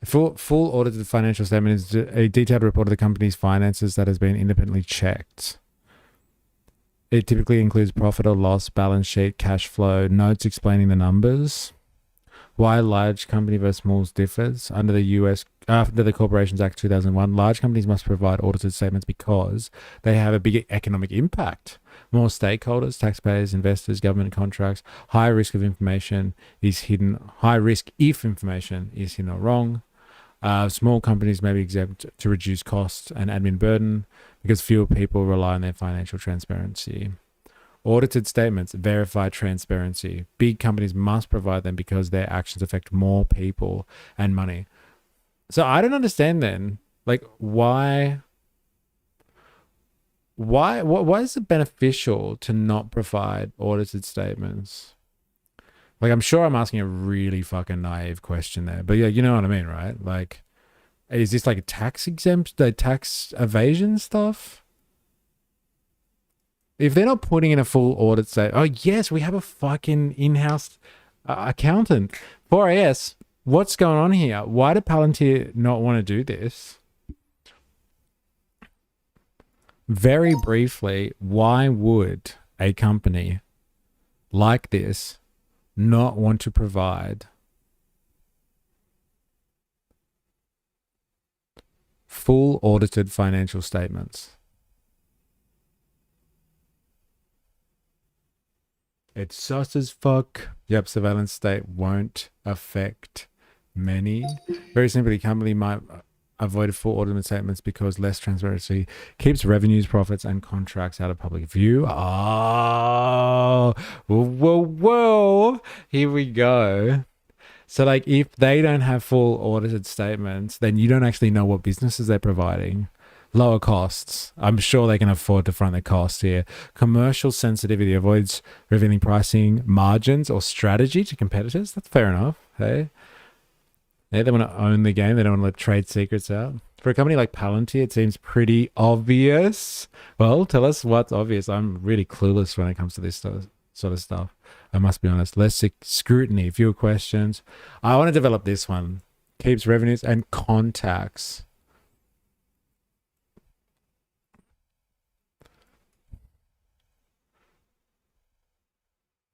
Full audited financial statement is a detailed report of the company's finances that has been independently checked. It typically includes profit or loss, balance sheet, cash flow, notes explaining the numbers. Why large company versus small differs under the Corporations Act 2001, large companies must provide audited statements because they have a bigger economic impact. More stakeholders, taxpayers, investors, government contracts. High risk of information is hidden. High risk if information is hidden or wrong. Small companies may be exempt to reduce costs and admin burden because fewer people rely on their financial transparency. Audited statements verify transparency. Big companies must provide them because their actions affect more people and money. So I don't understand then, like, why is it beneficial to not provide audited statements? Like, I'm sure I'm asking a really fucking naive question there, but yeah, you know what I mean, right? Like, is this like a tax exempt, the tax evasion stuff? If they're not putting in a full audit, say, oh yes, we have a fucking in-house accountant. 4AS, what's going on here? Why did Palantir not want to do this? Very briefly, why would a company like this not want to provide full audited financial statements? It's sus as fuck. Yep, surveillance state won't affect many. Very simply, the company might avoid full audited statements because less transparency keeps revenues, profits, and contracts out of public view. Oh, whoa. Here we go. So, like, if they don't have full audited statements, then you don't actually know what businesses they're providing. Lower costs. I'm sure they can afford to front the costs here. Commercial sensitivity avoids revealing pricing, margins, or strategy to competitors. That's fair enough. Hey, yeah, they want to own the game. They don't want to let trade secrets out. For a company like Palantir, it seems pretty obvious. Well, tell us what's obvious. I'm really clueless when it comes to this sort of stuff. I must be honest. Less scrutiny, fewer questions. I want to develop this one. Keeps revenues and contacts.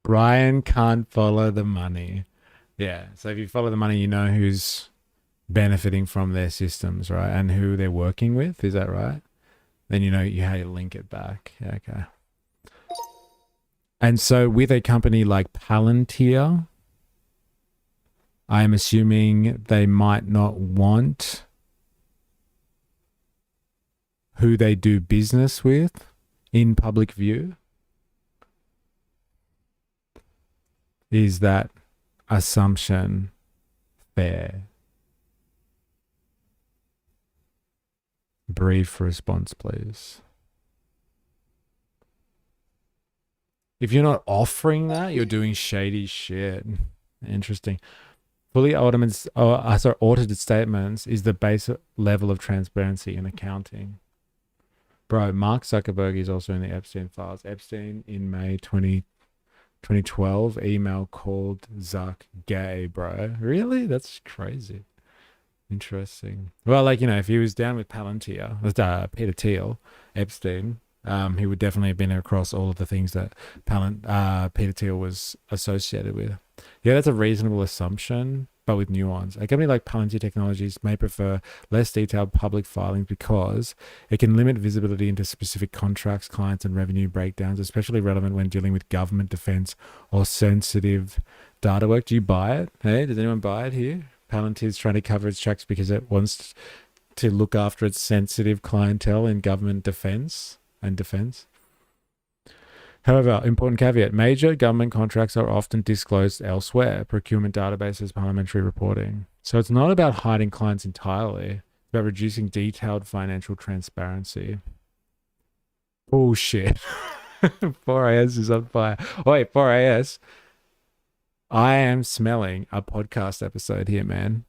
Brian can't follow the money. Yeah, so if you follow the money, you know who's benefiting from their systems, right? And who they're working with. Is that right? Then you know how you link it back. Yeah, okay. And so with a company like Palantir, I'm assuming they might not want who they do business with in public view. Is that assumption fair? Brief response, please. If you're not offering that, you're doing shady shit. Interesting. Fully audited statements is the basic level of transparency in accounting. Bro, Mark Zuckerberg is also in the Epstein files. Epstein in May 2012 email called Zuck gay, bro. Really? That's crazy. Interesting. Well, like, you know, if he was down with Palantir, with Peter Thiel, Epstein, he would definitely have been across all of the things that Peter Thiel was associated with. Yeah, that's a reasonable assumption, but with nuance. A company like Palantir Technologies may prefer less detailed public filings because it can limit visibility into specific contracts, clients, and revenue breakdowns, especially relevant when dealing with government, defense, or sensitive data work. Do you buy it? Hey, does anyone buy it here? Palantir's trying to cover its tracks because it wants to look after its sensitive clientele in government defense and defense. However, important caveat, major government contracts are often disclosed elsewhere, procurement databases, parliamentary reporting. So it's not about hiding clients entirely, it's about reducing detailed financial transparency. Bullshit. 4AS is on fire. Oh, wait, 4AS. I am smelling a podcast episode here, man.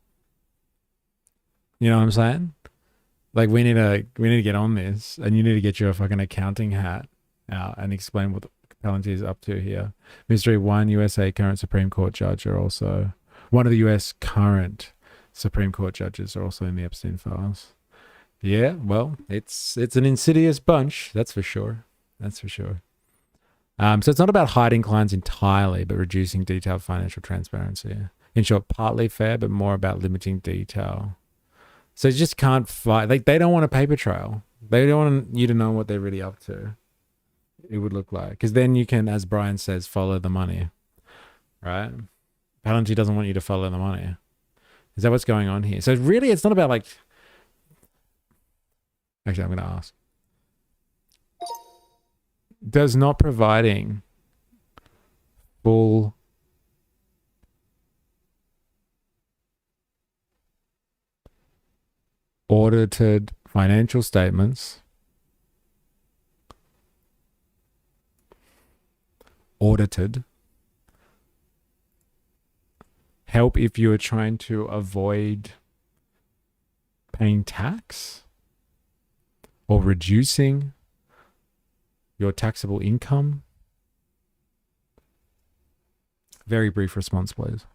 You know what I'm saying? Like we need to get on this, and you need to get your fucking accounting hat out and explain what Palantir is up to here. Mystery 1 USA current Supreme Court judge are also one of the US current Supreme Court judges are also in the Epstein files. Yeah, well, it's an insidious bunch, that's for sure. That's for sure. So it's not about hiding clients entirely, but reducing detailed financial transparency. In short, partly fair, but more about limiting detail. So you just can't fight. Like they don't want a paper trail. They don't want you to know what they're really up to. It would look like, because then you can, as Brian says, follow the money, right? Palantir doesn't want you to follow the money. Is that what's going on here? So really, it's not about like. Actually, I'm going to ask. Does not providing full audited financial statements help if you are trying to avoid paying tax or reducing your taxable income? Very brief response, please.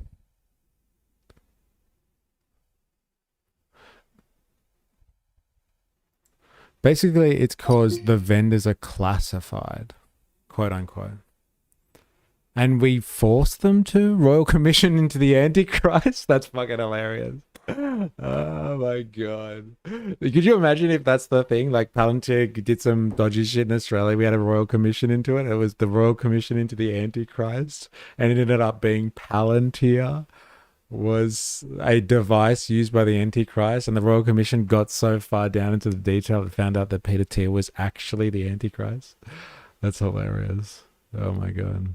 Basically, it's because the vendors are classified, quote unquote. And we force them to Royal Commission into the Antichrist? That's fucking hilarious. Oh my God. Could you imagine if that's the thing? Like Palantir did some dodgy shit in Australia. We had a Royal Commission into it. It was the Royal Commission into the Antichrist. And it ended up being Palantir was a device used by the Antichrist. And the Royal Commission got so far down into the detail it found out that Peter Thiel was actually the Antichrist. That's hilarious. Oh my God.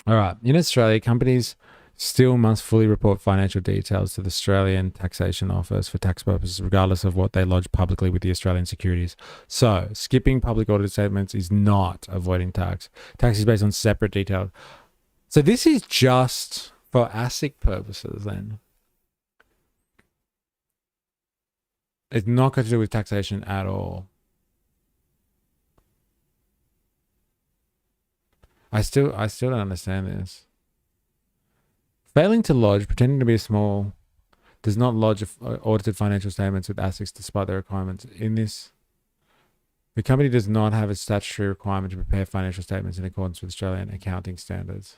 All right. In Australia, companies still must fully report financial details to the Australian Taxation Office for tax purposes, regardless of what they lodge publicly with the Australian Securities. So, skipping public audit statements is not avoiding tax. Tax is based on separate detail. So, this is just for ASIC purposes then. It's not got to do with taxation at all. I still don't understand this. Failing to lodge, pretending to be small, does not lodge audited financial statements with ASICs despite their requirements. In this, the company does not have a statutory requirement to prepare financial statements in accordance with Australian accounting standards.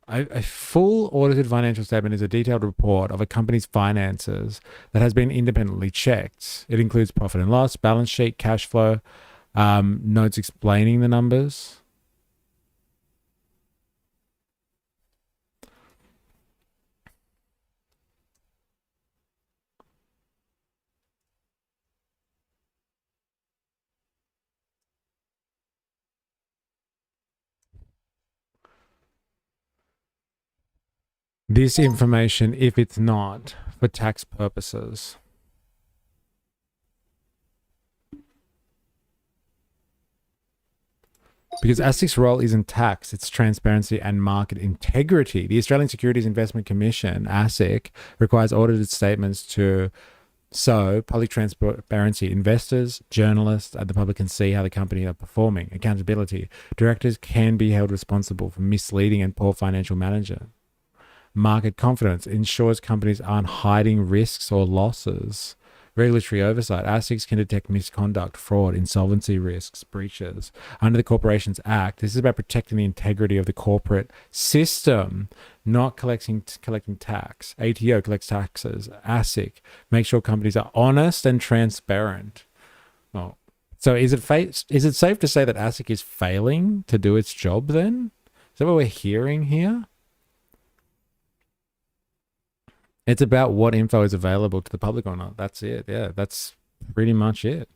A full audited financial statement is a detailed report of a company's finances that has been independently checked. It includes profit and loss, balance sheet, cash flow, notes explaining the numbers. This information, if it's not for tax purposes. Because ASIC's role isn't tax, it's transparency and market integrity. The Australian Securities Investment Commission, ASIC, requires audited statements to so public transparency. Investors, journalists, and the public can see how the company are performing. Accountability. Directors can be held responsible for misleading and poor financial management. Market confidence ensures companies aren't hiding risks or losses. Regulatory oversight. ASICs can detect misconduct, fraud, insolvency risks, breaches. Under the Corporations Act, this is about protecting the integrity of the corporate system, not collecting tax. ATO collects taxes. ASIC makes sure companies are honest and transparent. So is it safe to say that ASIC is failing to do its job then? Is that what we're hearing here? It's about what info is available to the public or not. That's it. Yeah, that's pretty much it.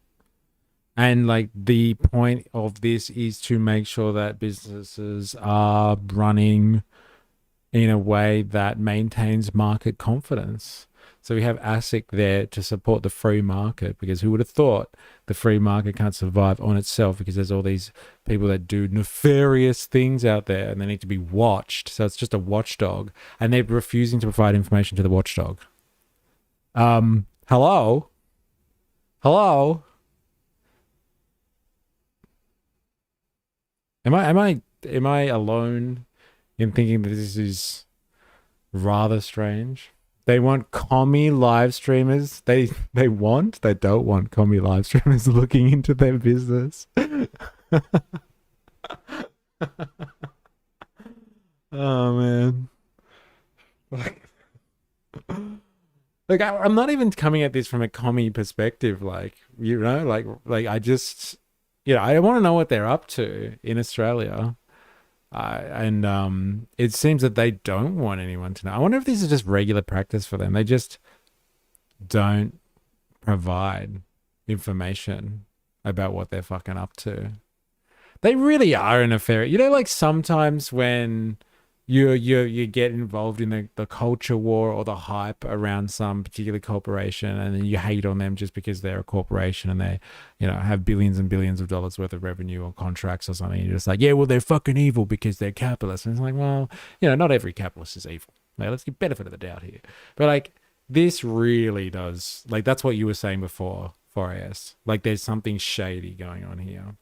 And like the point of this is to make sure that businesses are running in a way that maintains market confidence. So we have ASIC there to support the free market, because who would have thought the free market can't survive on itself, because there's all these people that do nefarious things out there and they need to be watched. So it's just a watchdog, and they're refusing to provide information to the watchdog. Hello? Am I alone in thinking that this is rather strange? They want commie live streamers. They don't want commie live streamers looking into their business. Oh man. Like I'm not even coming at this from a commie perspective, like, you know, like I just, you know, I want to know what they're up to in Australia. And it seems that they don't want anyone to know. I wonder if this is just regular practice for them. They just don't provide information about what they're fucking up to. They really are in a fair, you know, like sometimes when you get involved in the culture war or the hype around some particular corporation, and then you hate on them just because they're a corporation and they, you know, have billions and billions of dollars worth of revenue or contracts or something. You're just like, yeah, well, they're fucking evil because they're capitalists. And it's like, well, you know, not every capitalist is evil. Like, let's give benefit of the doubt here. But like, this really does, like, that's what you were saying before, 4AS. Like, there's something shady going on here.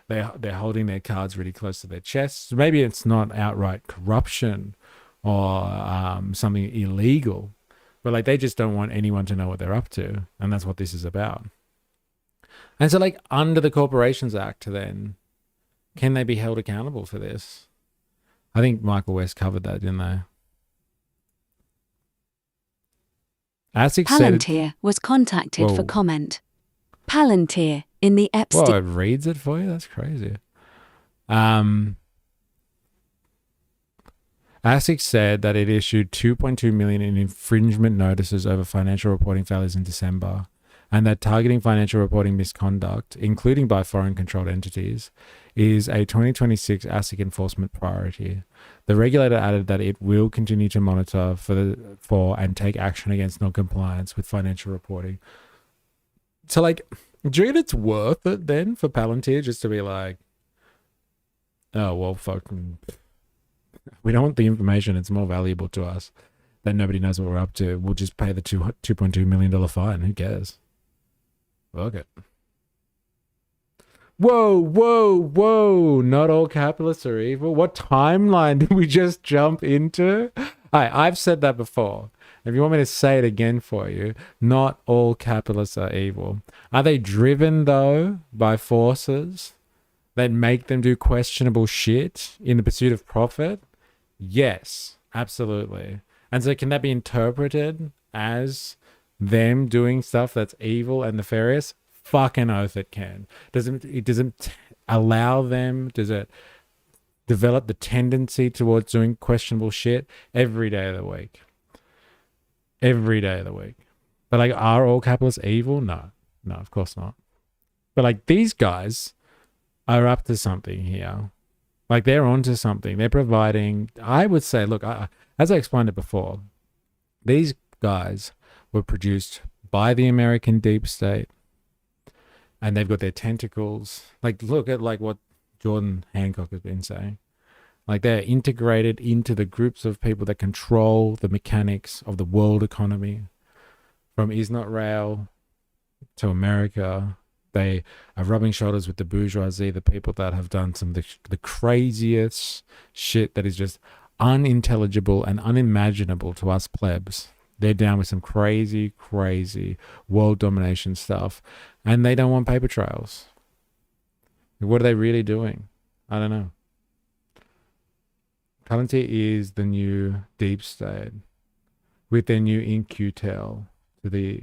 They're holding their cards really close to their chests. Maybe it's not outright corruption or something illegal, but like they just don't want anyone to know what they're up to, and that's what this is about. And so, like, under the Corporations Act, then can they be held accountable for this? I think Michael West covered that, didn't they? ASIC Palantir was contacted for comment. Palantir in the Epstein. Well, it reads it for you? That's crazy. ASIC said that it issued 2.2 million in infringement notices over financial reporting failures in December, and that targeting financial reporting misconduct, including by foreign-controlled entities, is a 2026 ASIC enforcement priority. The regulator added that it will continue to monitor for and take action against non-compliance with financial reporting. So, like, do you think it's worth it then for Palantir just to be like, oh, well, fucking, we don't want the information. It's more valuable to us that nobody knows what we're up to. We'll just pay the $2.2 million fine. Who cares? Fuck it. Whoa. Not all capitalists are evil. What timeline did we just jump into? I've said that before. If you want me to say it again for you, not all capitalists are evil. Are they driven, though, by forces that make them do questionable shit in the pursuit of profit? Yes, absolutely. And so can that be interpreted as them doing stuff that's evil and nefarious? Fucking oath it can. Does it allow them? Does it develop the tendency towards doing questionable shit? Every day of the week. Every day of the week. But like, are all capitalists evil? No, of course not. But like, these guys are up to something here. Like, they're onto something. They're providing, I would say, look, as I explained it before, these guys were produced by the American deep state, and they've got their tentacles. Like, look at like what Jordan Hancock has been saying. Like, they're integrated into the groups of people that control the mechanics of the world economy. From Isnot Rail to America, they are rubbing shoulders with the bourgeoisie, the people that have done some of the craziest shit that is just unintelligible and unimaginable to us plebs. They're down with some crazy world domination stuff, and they don't want paper trails. What are they really doing? I don't know. Palantir is the new deep state with their new in-Q-tel to the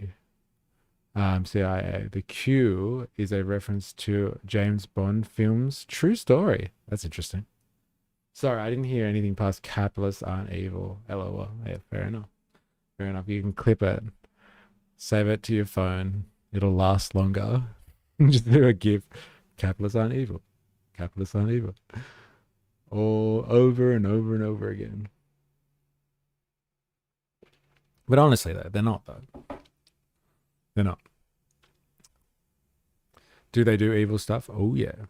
CIA. The Q is a reference to James Bond films. True story. That's interesting. Sorry, I didn't hear anything past capitalists aren't evil. LOL. Yeah, fair enough. Fair enough. You can clip it, save it to your phone. It'll last longer. Just do a GIF. Capitalists aren't evil. Capitalists aren't evil. Or over and over and over again. But honestly, though, they're not, though. They're not. Do they do evil stuff? Oh, yeah.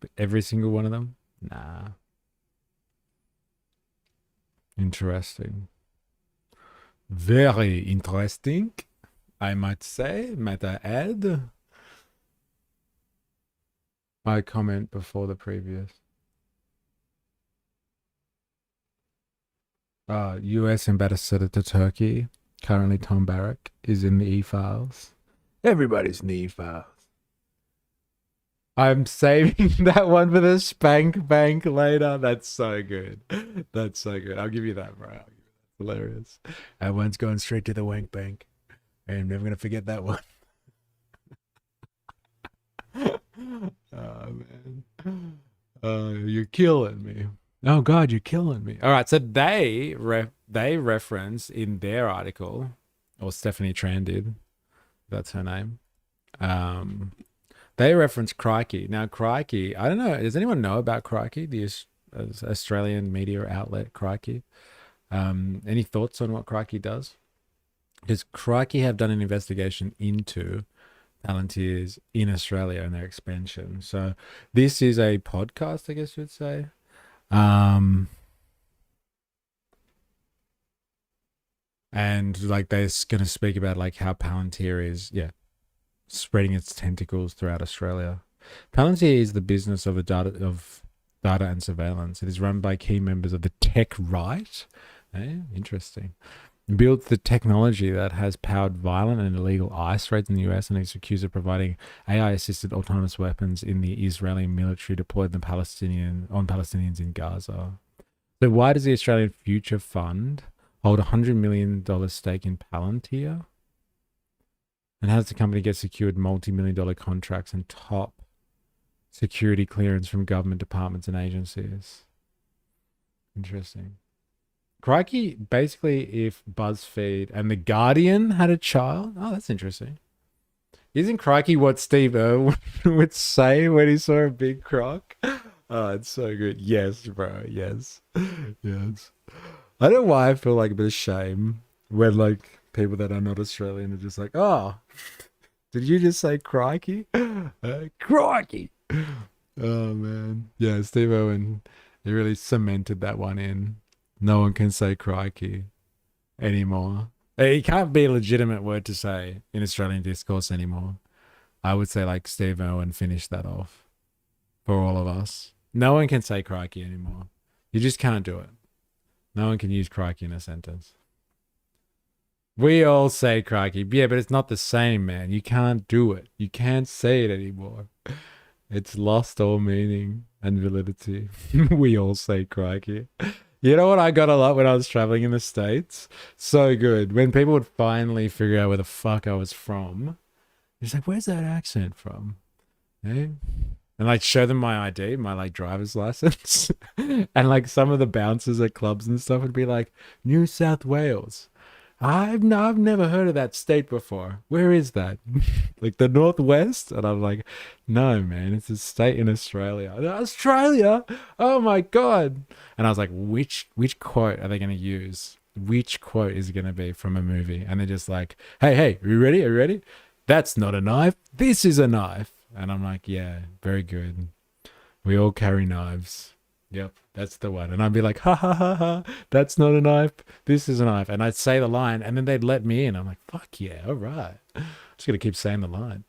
But every single one of them? Nah. Interesting. Very interesting, I might say. Might I add? My comment before the previous. US ambassador to Turkey, currently Tom Barrack, is in the e-files. Everybody's in the e-files. I'm saving that one for the spank bank later. That's so good. That's so good. I'll give you that, bro. Hilarious. That one's going straight to the wank bank. I'm never going to forget that one. Oh, man. You're killing me. Oh, God, you're killing me. All right, so they reference in their article, or Stephanie Tran did, that's her name, they reference Crikey. Now, Crikey, I don't know, does anyone know about Crikey, the Australian media outlet Crikey? Any thoughts on what Crikey does? Because Crikey have done an investigation into Palantirs in Australia and their expansion. So this is a podcast, I guess you would say. And like they're going to speak about like how Palantir is, spreading its tentacles throughout Australia. Palantir is the business of data and surveillance. It is run by key members of the tech right. Interesting. Built the technology that has powered violent and illegal ICE raids in the US and is accused of providing AI-assisted autonomous weapons in the Israeli military deployed on Palestinians in Gaza. So why does the Australian Future Fund hold $100 million stake in Palantir? And how does the company get secured multi-million-dollar contracts and top security clearance from government departments and agencies? Interesting. Crikey, basically, if BuzzFeed and The Guardian had a child, oh, that's interesting. Isn't Crikey what Steve Irwin would say when he saw a big croc? Oh, it's so good. Yes, bro. Yes. Yes. I don't know why I feel like a bit of shame when like people that are not Australian are just like, oh, did you just say Crikey? Crikey. Oh, man. Yeah, Steve Irwin, he really cemented that one in. No one can say crikey anymore. It can't be a legitimate word to say in Australian discourse anymore. I would say like Steve Irwin finished that off for all of us. No one can say crikey anymore. You just can't do it. No one can use crikey in a sentence. We all say crikey. Yeah, but it's not the same, man. You can't do it. You can't say it anymore. It's lost all meaning and validity. We all say crikey. You know what I got a lot when I was traveling in the States? So good. When people would finally figure out where the fuck I was from, it's like, where's that accent from? Eh? And like show them my ID, my like driver's license. And like some of the bouncers at clubs and stuff would be like, New South Wales. I've never heard of that state before. Where is that? Like the Northwest? And I'm like, no, man, it's a state in Australia. Australia? Oh my God. And I was like, which quote are they going to use? Which quote is it going to be from a movie? And they're just like, hey, are you ready? Are you ready? That's not a knife. This is a knife. And I'm like, yeah, very good. We all carry knives. Yep, that's the one. And I'd be like, ha, ha, ha, ha, that's not a knife. This is a knife. And I'd say the line, and then they'd let me in. I'm like, fuck yeah, all right. Just going to keep saying the line.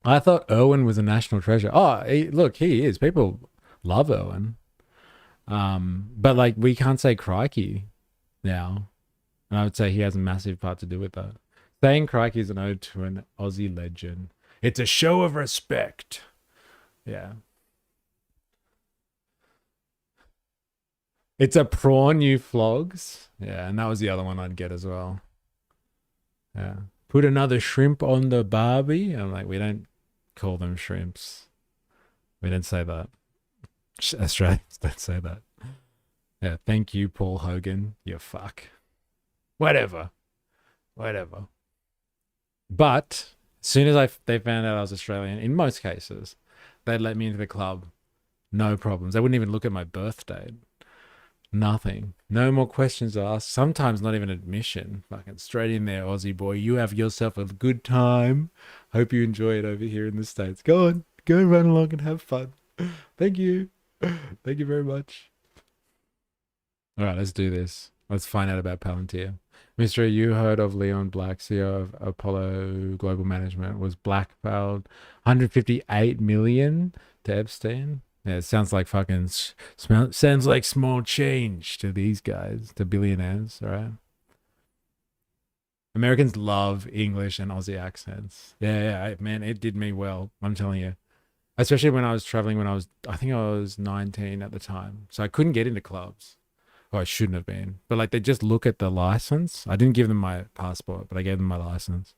I thought Irwin was a national treasure. Oh, look, he is. People love Irwin. But, like, we can't say crikey now. And I would say he has a massive part to do with that. Saying crikey is an ode to an Aussie legend. It's a show of respect. Yeah. It's a prawn you flogs. Yeah, and that was the other one I'd get as well. Yeah. Put another shrimp on the barbie. I'm like, we don't call them shrimps. We don't say that. Australians don't say that. Yeah, thank you, Paul Hogan. You fuck. Whatever. But as soon as they found out I was Australian, in most cases, they'd let me into the club. No problems. They wouldn't even look at my birth date. Nothing. No more questions asked. Sometimes not even admission. Fucking straight in there, Aussie boy. You have yourself a good time. Hope you enjoy it over here in the States. Go on. Go run along and have fun. Thank you. Thank you very much. All right, let's do this. Let's find out about Palantir. Mystery, you heard of Leon Black, CEO of Apollo Global Management, was blackmailed 158 million to Epstein. Yeah, it sounds like fucking sounds like small change to these guys, to billionaires, all right? Americans love English and Aussie accents. Yeah, man, it did me well, I'm telling you. Especially when I was traveling I think I was 19 at the time. So I couldn't get into clubs. Oh, I shouldn't have been. But like they just look at the license. I didn't give them my passport, but I gave them my license.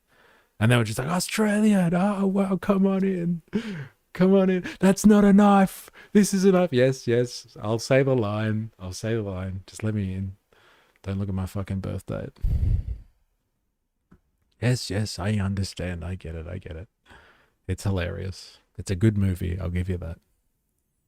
And they were just like, Australian. Oh, well, come on in. Come on in. That's not a knife. This is a knife. Yes. I'll say the line. Just let me in. Don't look at my fucking birth date. Yes, I understand. I get it. It's hilarious. It's a good movie. I'll give you that.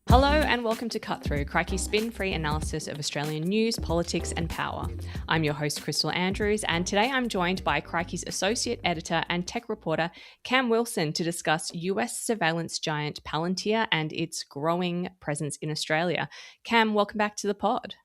Hello and welcome to Cut Through, Crikey's spin-free analysis of Australian news, politics and power. I'm your host, Crystal Andrews, and today I'm joined by Crikey's associate editor and tech reporter, Cam Wilson, to discuss US surveillance giant Palantir and its growing presence in Australia. Cam, welcome back to the pod.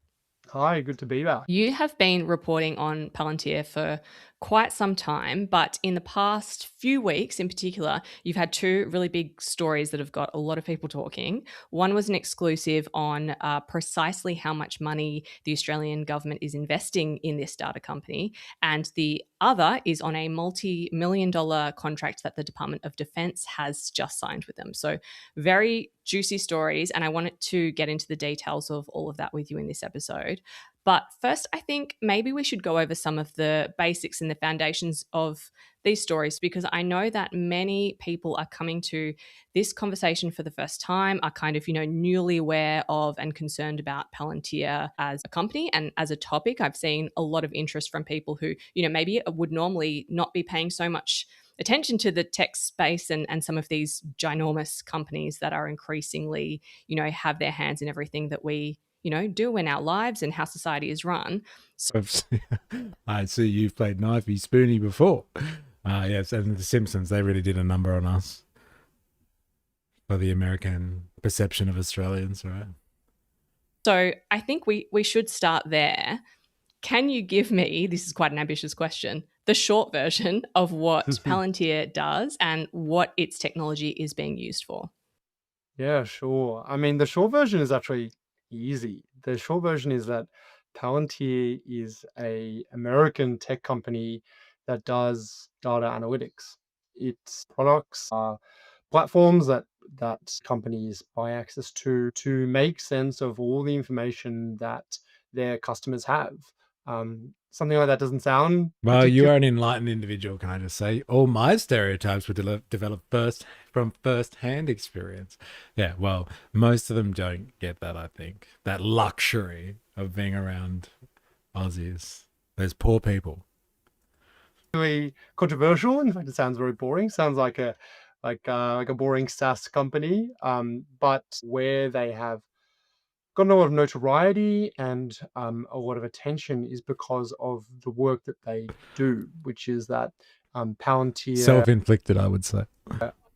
Hi, good to be back. You have been reporting on Palantir for quite some time, but in the past few weeks in particular, you've had two really big stories that have got a lot of people talking. One was an exclusive on precisely how much money the Australian government is investing in this data company, and the other is on a multi-million-dollar contract that the Department of Defense has just signed with them. So very juicy stories, and I wanted to get into the details of all of that with you in this episode. But first, I think maybe we should go over some of the basics and the foundations of these stories, because I know that many people are coming to this conversation for the first time, are kind of, newly aware of and concerned about Palantir as a company and as a topic. I've seen a lot of interest from people who, maybe would normally not be paying so much attention to the tech space and some of these ginormous companies that are increasingly, have their hands in everything that we do in our lives and how society is run. So I see you've played Knifey Spoony before. Yes, and The Simpsons, they really did a number on us for the American perception of Australians, right? So I think we should start there. Can you give me, this is quite an ambitious question, the short version of what Palantir does and what its technology is being used for? Yeah, sure. I mean, the short version is actually easy. The short version is that Palantir is an American tech company that does data analytics. Its products are platforms that companies buy access to make sense of all the information that their customers have. Something like that doesn't sound... Well, you are an enlightened individual, can I just say? All my stereotypes were developed from first-hand experience. Yeah, well, most of them don't get that, I think. That luxury of being around Aussies. Those poor people. Really controversial. In fact, it sounds very boring. Sounds like a boring SaaS company. But where they have gotten a lot of notoriety and a lot of attention is because of the work that they do, which is that Palantir... Self-inflicted, I would say.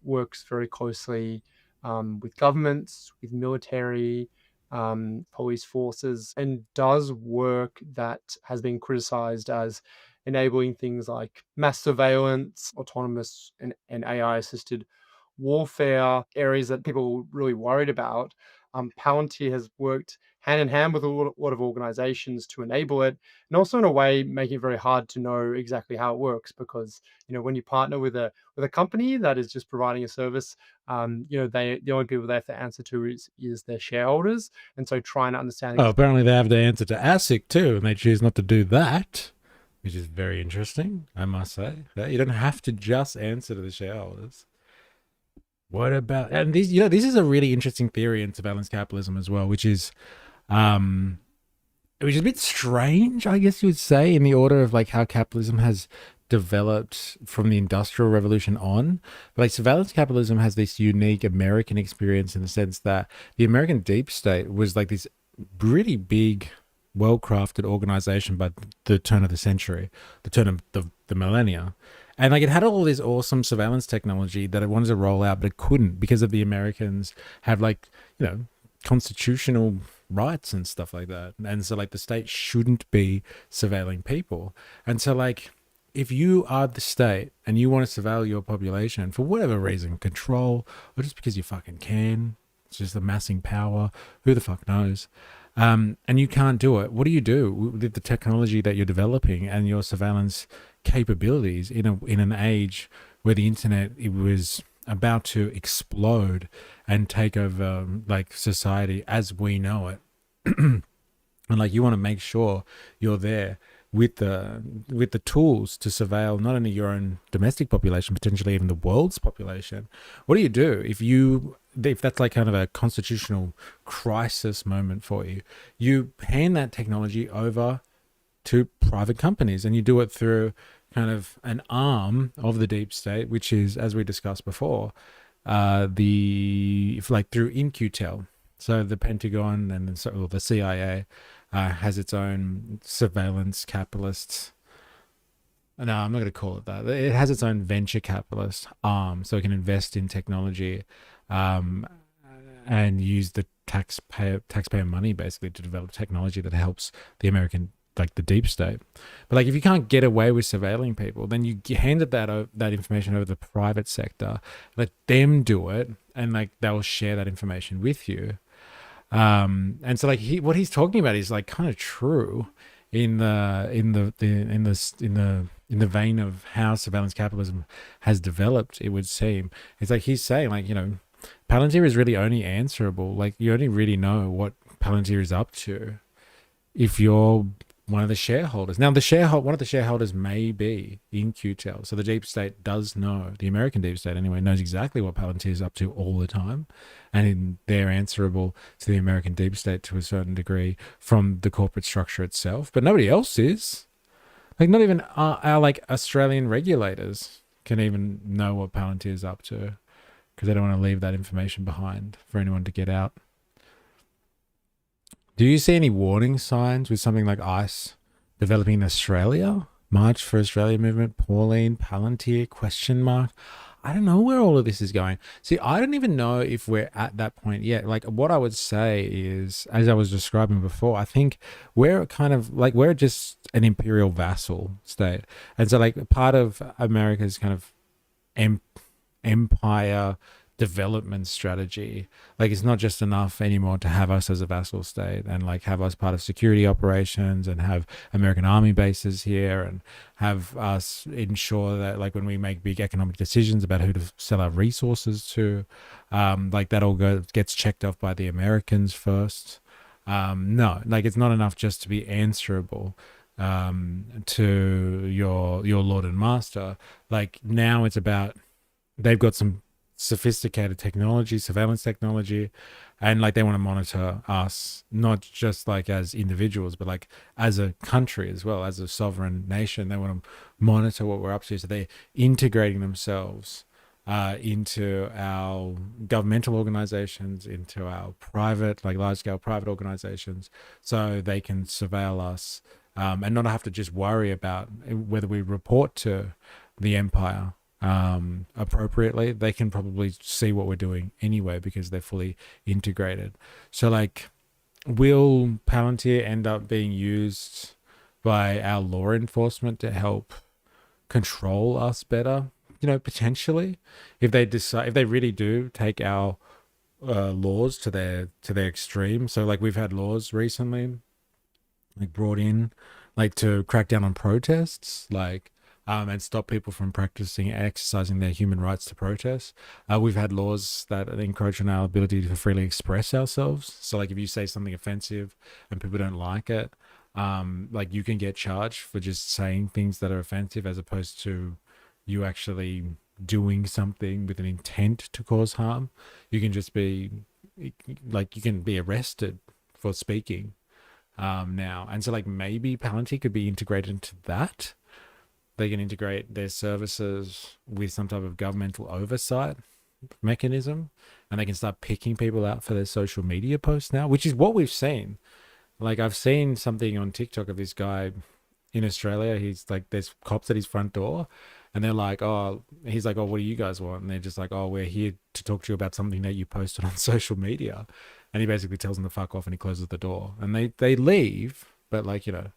Works very closely with governments, with military, police forces, and does work that has been criticized as enabling things like mass surveillance, autonomous and AI-assisted warfare, areas that people are really worried about. Palantir has worked hand in hand with a lot of organizations to enable it, and also in a way making it very hard to know exactly how it works, because when you partner with a company that is just providing a service, the only people they have to answer to is their shareholders, and so trying to understand. Oh, apparently they have to answer to ASIC too, and they choose not to do that, which is very interesting, I must say. You don't have to just answer to the shareholders. What about, and this, this is a really interesting theory in surveillance capitalism as well, which is a bit strange, I guess you would say, in the order of like how capitalism has developed from the Industrial Revolution on. But like surveillance capitalism has this unique American experience in the sense that the American deep state was like this really big, well-crafted organization by the turn of the century, the turn of the millennia. And like it had all this awesome surveillance technology that it wanted to roll out, but it couldn't because of the Americans have like, constitutional rights and stuff like that. And so like the state shouldn't be surveilling people. And so like if you are the state and you want to surveil your population for whatever reason, control, or just because you fucking can, it's just amassing power, who the fuck knows, and you can't do it, what do you do with the technology that you're developing and your surveillance capabilities in an age where the internet, it was about to explode and take over like society as we know it? And like you want to make sure you're there with the tools to surveil not only your own domestic population, potentially even the world's population. What do you do if that's like kind of a constitutional crisis moment for you? You hand that technology over to private companies, and you do it through kind of an arm of the deep state, which is, as we discussed before, through In-Q-Tel. So the Pentagon and the CIA has its own surveillance capitalist. No, I'm not going to call it that. It has its own venture capitalist arm, so it can invest in technology and use the taxpayer money basically to develop technology that helps the American, like the deep state. But like if you can't get away with surveilling people, then you handed that information over to the private sector, let them do it, and like they'll share that information with you. And so like what he's talking about is like kind of true in the vein of how surveillance capitalism has developed. It would seem it's like he's saying like, Palantir is really only answerable. Like you only really know what Palantir is up to if you're one of the shareholders. Now, one of the shareholders may be In-Q-Tel. So the deep state does know, the American deep state anyway, knows exactly what Palantir is up to all the time. And they're answerable to the American deep state to a certain degree from the corporate structure itself. But nobody else is. Like not even our like Australian regulators can even know what Palantir is up to because they don't want to leave that information behind for anyone to get out. Do you see any warning signs with something like ICE developing in Australia? March for Australia movement, Pauline, Palantir, ? I don't know where all of this is going. See, I don't even know if we're at that point yet. Like what I would say is, as I was describing before, I think we're kind of like, we're just an imperial vassal state. And so like part of America's kind of empire development strategy, like it's not just enough anymore to have us as a vassal state and like have us part of security operations and have American army bases here and have us ensure that like when we make big economic decisions about who to sell our resources to, like that all gets checked off by the Americans first. No, like it's not enough just to be answerable to your lord and master. Like now it's about, they've got some sophisticated technology, surveillance technology, and like they want to monitor us not just like as individuals but like as a country as well, as a sovereign nation. They want to monitor what we're up to, so they're integrating themselves into our governmental organizations, into our private, like large-scale private organizations, so they can surveil us and not have to just worry about whether we report to the empire appropriately. They can probably see what we're doing anyway because they're fully integrated. So like, will Palantir end up being used by our law enforcement to help control us better? Potentially, if they really do take our laws to their extreme. So like we've had laws recently like brought in like to crack down on protests, like and stop people from exercising their human rights to protest. We've had laws that encroach on our ability to freely express ourselves. So like if you say something offensive and people don't like it, like you can get charged for just saying things that are offensive as opposed to you actually doing something with an intent to cause harm. You can just be like, you can be arrested for speaking now. And so like maybe Palantir could be integrated into that. They can integrate their services with some type of governmental oversight mechanism, and they can start picking people out for their social media posts now, which is what we've seen. Like I've seen something on TikTok of this guy in Australia. He's like, there's cops at his front door, and they're like, oh, he's like, oh, what do you guys want? And they're just like, oh, we're here to talk to you about something that you posted on social media. And he basically tells them to fuck off, and he closes the door, and they leave. But like, you know,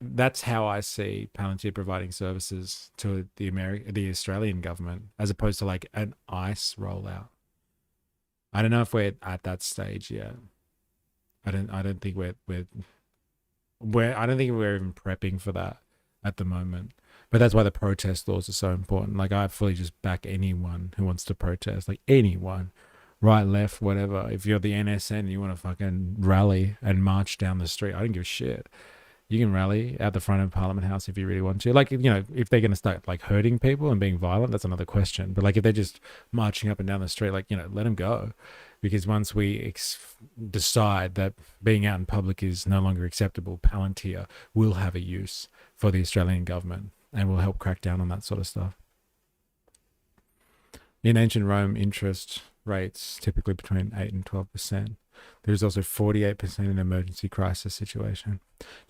that's how I see Palantir providing services to the Australian government, as opposed to like an ICE rollout. I don't know if we're at that stage yet. I don't think we're I don't think we're even prepping for that at the moment. But that's why the protest laws are so important. Like I fully just back anyone who wants to protest, like anyone, right, left, whatever. If you're the NSN and you want to fucking rally and march down the street, I don't give a shit. You can rally out the front of Parliament House if you really want to. Like, you know, if they're going to start like hurting people and being violent, that's another question. But like if they're just marching up and down the street, like, you know, let them go. Because once we decide that being out in public is no longer acceptable, Palantir will have a use for the Australian government and will help crack down on that sort of stuff. In ancient Rome, interest rates typically between 8 and 12%. There's also 48% in emergency crisis situation.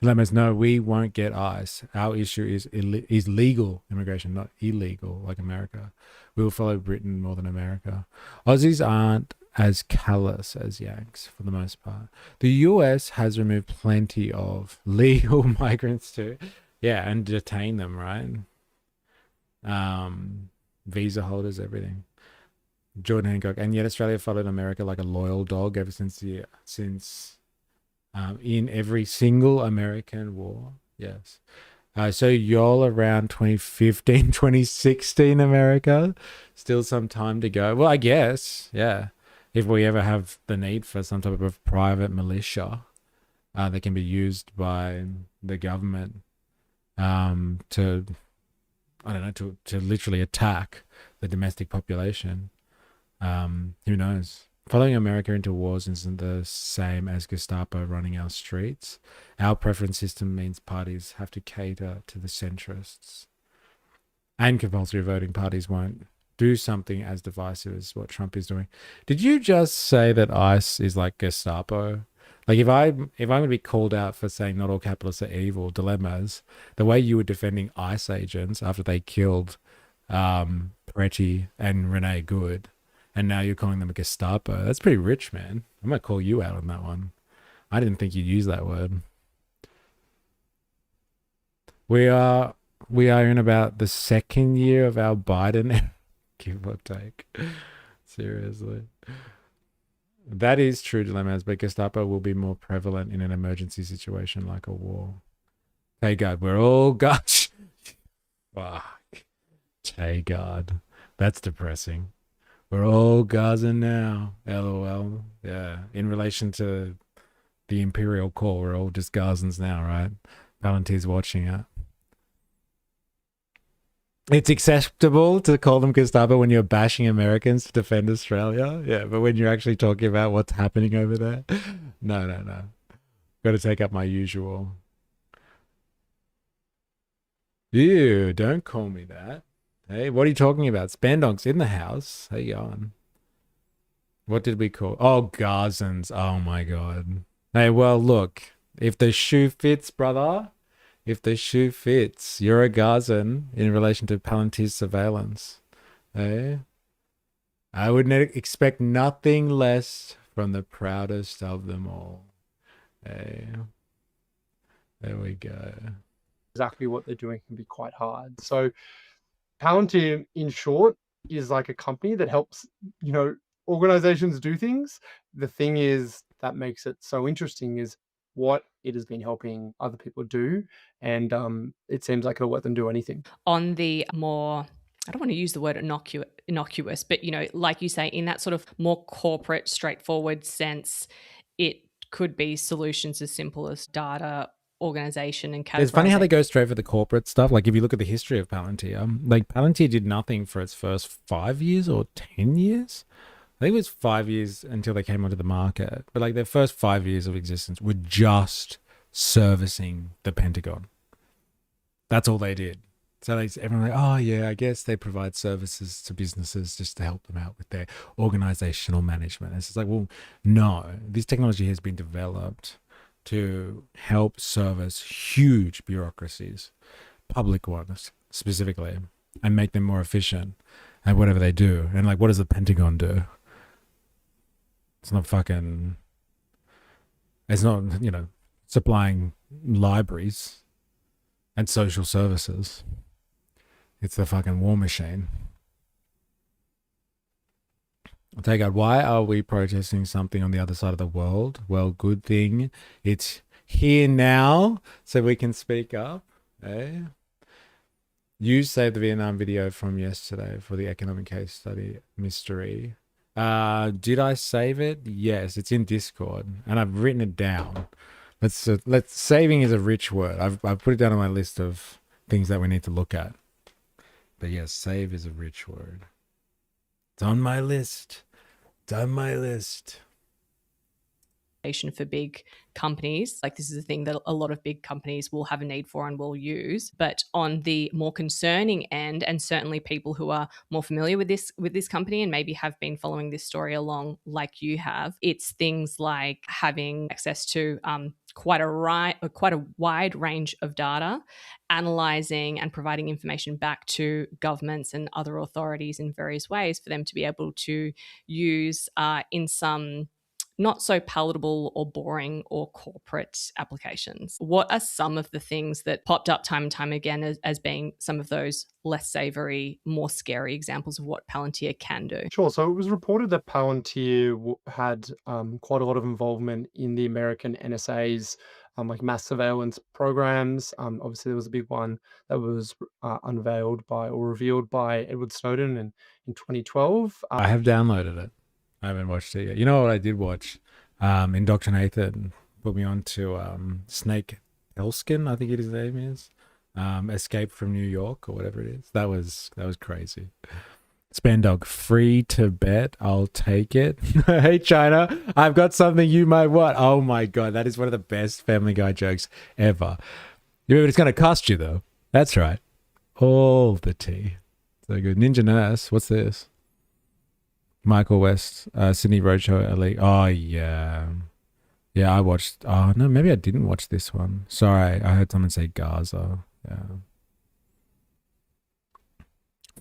Dilemmas, no, we won't get ICE. Our issue is legal immigration, not illegal like America. We will follow Britain more than America. Aussies aren't as callous as Yanks for the most part. The US has removed plenty of legal migrants too. Yeah, and detain them, right? Visa holders, everything. Jordan Hancock, and yet Australia followed America like a loyal dog ever since in every single American war. Yes. So y'all around 2015, 2016 America, still some time to go. Well, I guess, yeah. If we ever have the need for some type of private militia that can be used by the government to, I don't know, to literally attack the domestic population. Who knows? Following America into wars isn't the same as Gestapo running our streets. Our preference system means parties have to cater to the centrists. And compulsory voting parties won't do something as divisive as what Trump is doing. Did you just say that ICE is like Gestapo? Like if I'm going to be called out for saying not all capitalists are evil, dilemmas, the way you were defending ICE agents after they killed Peretti and Renee Good, and now you're calling them a Gestapo. That's pretty rich, man. I might call you out on that one. I didn't think you'd use that word. We are in about the second year of our Biden, give or take. Seriously. That is true, dilemmas, but Gestapo will be more prevalent in an emergency situation like a war. Hey, God, we're all gosh. Fuck. Hey, God. That's depressing. We're all Gazan now. LOL. Yeah. In relation to the Imperial Call, we're all just Gazans now, right? Palantir's watching it. It's acceptable to call them Gestapo when you're bashing Americans to defend Australia. Yeah, but when you're actually talking about what's happening over there, no. Got to take up my usual. Ew, don't call me that. Hey, what are you talking about? Spandonks in the house. How you going? What did we call? Oh, Gazans. Oh, my God. Hey, well, look. If the shoe fits, brother. If the shoe fits. You're a Gazan in relation to Palantir's surveillance. Hey? I would expect nothing less from the proudest of them all. Hey? There we go. Exactly what they're doing can be quite hard. So Palantir, in short, is like a company that helps, organizations do things. The thing is that makes it so interesting is what it has been helping other people do. And it seems like it'll let them do anything. On the more, I don't want to use the word innocuous, but, like you say, in that sort of more corporate, straightforward sense, it could be solutions as simple as data organization and categorizing. It's funny how they go straight for the corporate stuff. Like if you look at the history of Palantir, like Palantir did nothing for its first 5 years or 10 years. I think it was 5 years until they came onto the market. But like their first 5 years of existence were just servicing the Pentagon. That's all they did. So everyone like, oh yeah, I guess they provide services to businesses just to help them out with their organizational management. And it's just like, well, no, this technology has been developed to help service huge bureaucracies, public ones specifically, and make them more efficient at whatever they do. And like, what does the Pentagon do? It's not, supplying libraries and social services. It's the fucking war machine. I'll take out, why are we protesting something on the other side of the world? Well, good thing it's here now so we can speak up. Eh? You saved the Vietnam video from yesterday for the economic case study mystery. Did I save it? Yes, it's in Discord and I've written it down. Saving is a rich word. I've put it down on my list of things that we need to look at. But yes, save is a rich word. It's on my list. It's on my list. For big companies. Like this is a thing that a lot of big companies will have a need for and will use. But on the more concerning end, and certainly people who are more familiar with this company and maybe have been following this story along like you have, it's things like having access to quite a wide range of data, analyzing and providing information back to governments and other authorities in various ways for them to be able to use in some not so palatable or boring or corporate applications. What are some of the things that popped up time and time again as being some of those less savory, more scary examples of what Palantir can do? Sure. So it was reported that Palantir had quite a lot of involvement in the American NSA's like mass surveillance programs. Obviously, there was a big one that was unveiled by or revealed by Edward Snowden in 2012. I have downloaded it. I haven't watched it yet. You know what I did watch? Indoctrinated put me on to Snake Plissken, I think his name is. Escape from New York or whatever it is. That was crazy. Spandog, free to bet. I'll take it. Hey, China, I've got something you might want. Oh my God, that is one of the best Family Guy jokes ever. You remember it's going to cost you though. That's right. All the tea. So good. Ninja Nurse, what's this? Michael West, Sydney Roadshow Elite. Oh, yeah. Yeah, I watched. Oh, no, maybe I didn't watch this one. Sorry, I heard someone say Gaza. Yeah.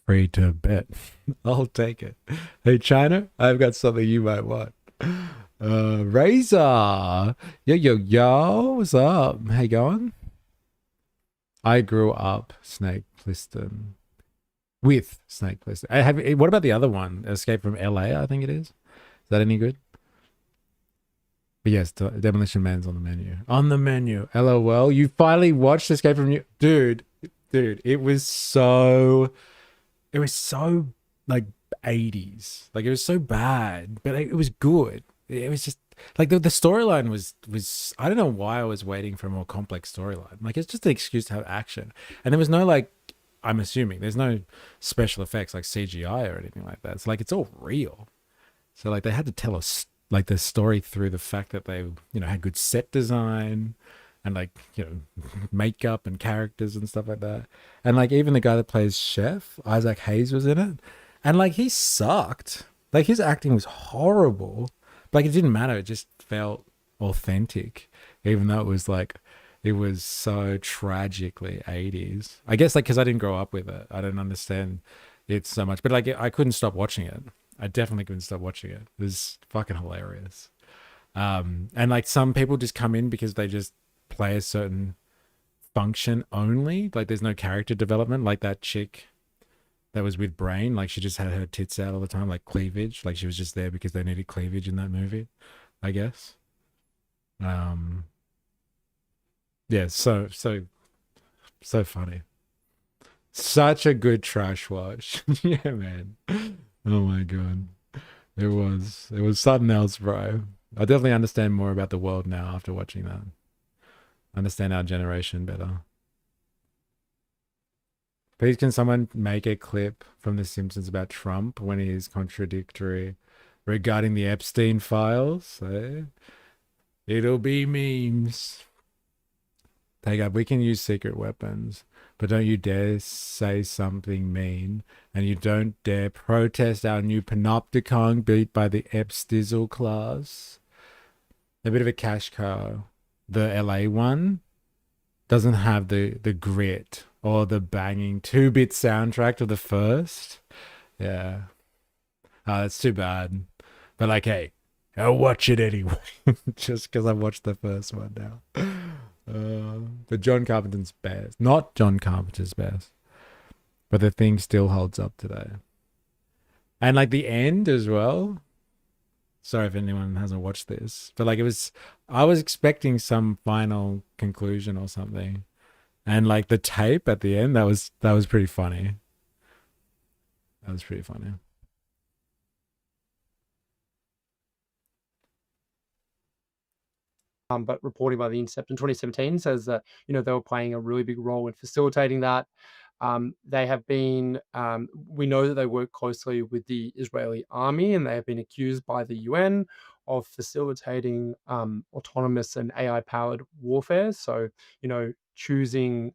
Free to bet. I'll take it. Hey, China, I've got something you might want. Razor. Yo. What's up? How you going? I grew up Snake Plissken. With Snake Plissken. What about the other one? Escape from LA, I think it is. Is that any good? But yes, Demolition Man's on the menu. On the menu. LOL. You finally watched Escape from New... Dude, it was so like 80s. Like it was so bad, but it was good. It was just like the storyline was I don't know why I was waiting for a more complex storyline. Like it's just an excuse to have action. And there was no like, I'm assuming there's no special effects like CGI or anything like that. It's like, it's all real. So like they had to tell us like the story through the fact that they, had good set design and like, makeup and characters and stuff like that. And like even the guy that plays Chef, Isaac Hayes, was in it. And like he sucked. Like his acting was horrible. Like it didn't matter. It just felt authentic, even though it was so tragically 80s. I guess like because I didn't grow up with it, I don't understand it so much. But like I couldn't stop watching it. I definitely couldn't stop watching it. It was fucking hilarious. And like some people just come in because they just play a certain function only. Like there's no character development. Like that chick that was with Brain, like she just had her tits out all the time, like cleavage. Like she was just there because they needed cleavage in that movie, I guess. Yeah, so funny. Such a good trash watch. Yeah, man. Oh my God. It was something else, bro. I definitely understand more about the world now after watching that. understand our generation better. Please, can someone make a clip from The Simpsons about Trump when he is contradictory regarding the Epstein files? It'll be memes. Take up. We can use secret weapons, but don't you dare say something mean, and you don't dare protest our new panopticon beat by the Epstizzle class. A bit of a cash cow. The LA one doesn't have the grit or the banging 2-bit soundtrack to the first. Yeah. Oh, that's too bad. But like, hey, I'll watch it anyway. Just because I watched the first one now. But John Carpenter's best. Not John Carpenter's best. But the thing still holds up today. And like the end as well. Sorry if anyone hasn't watched this. But like I was expecting some final conclusion or something. And like the tape at the end, that was pretty funny. That was pretty funny. But reporting by The Intercept in 2017 says that, they were playing a really big role in facilitating that. They have been, we know that they work closely with the Israeli army, and they have been accused by the UN of facilitating autonomous and AI-powered warfare. So, choosing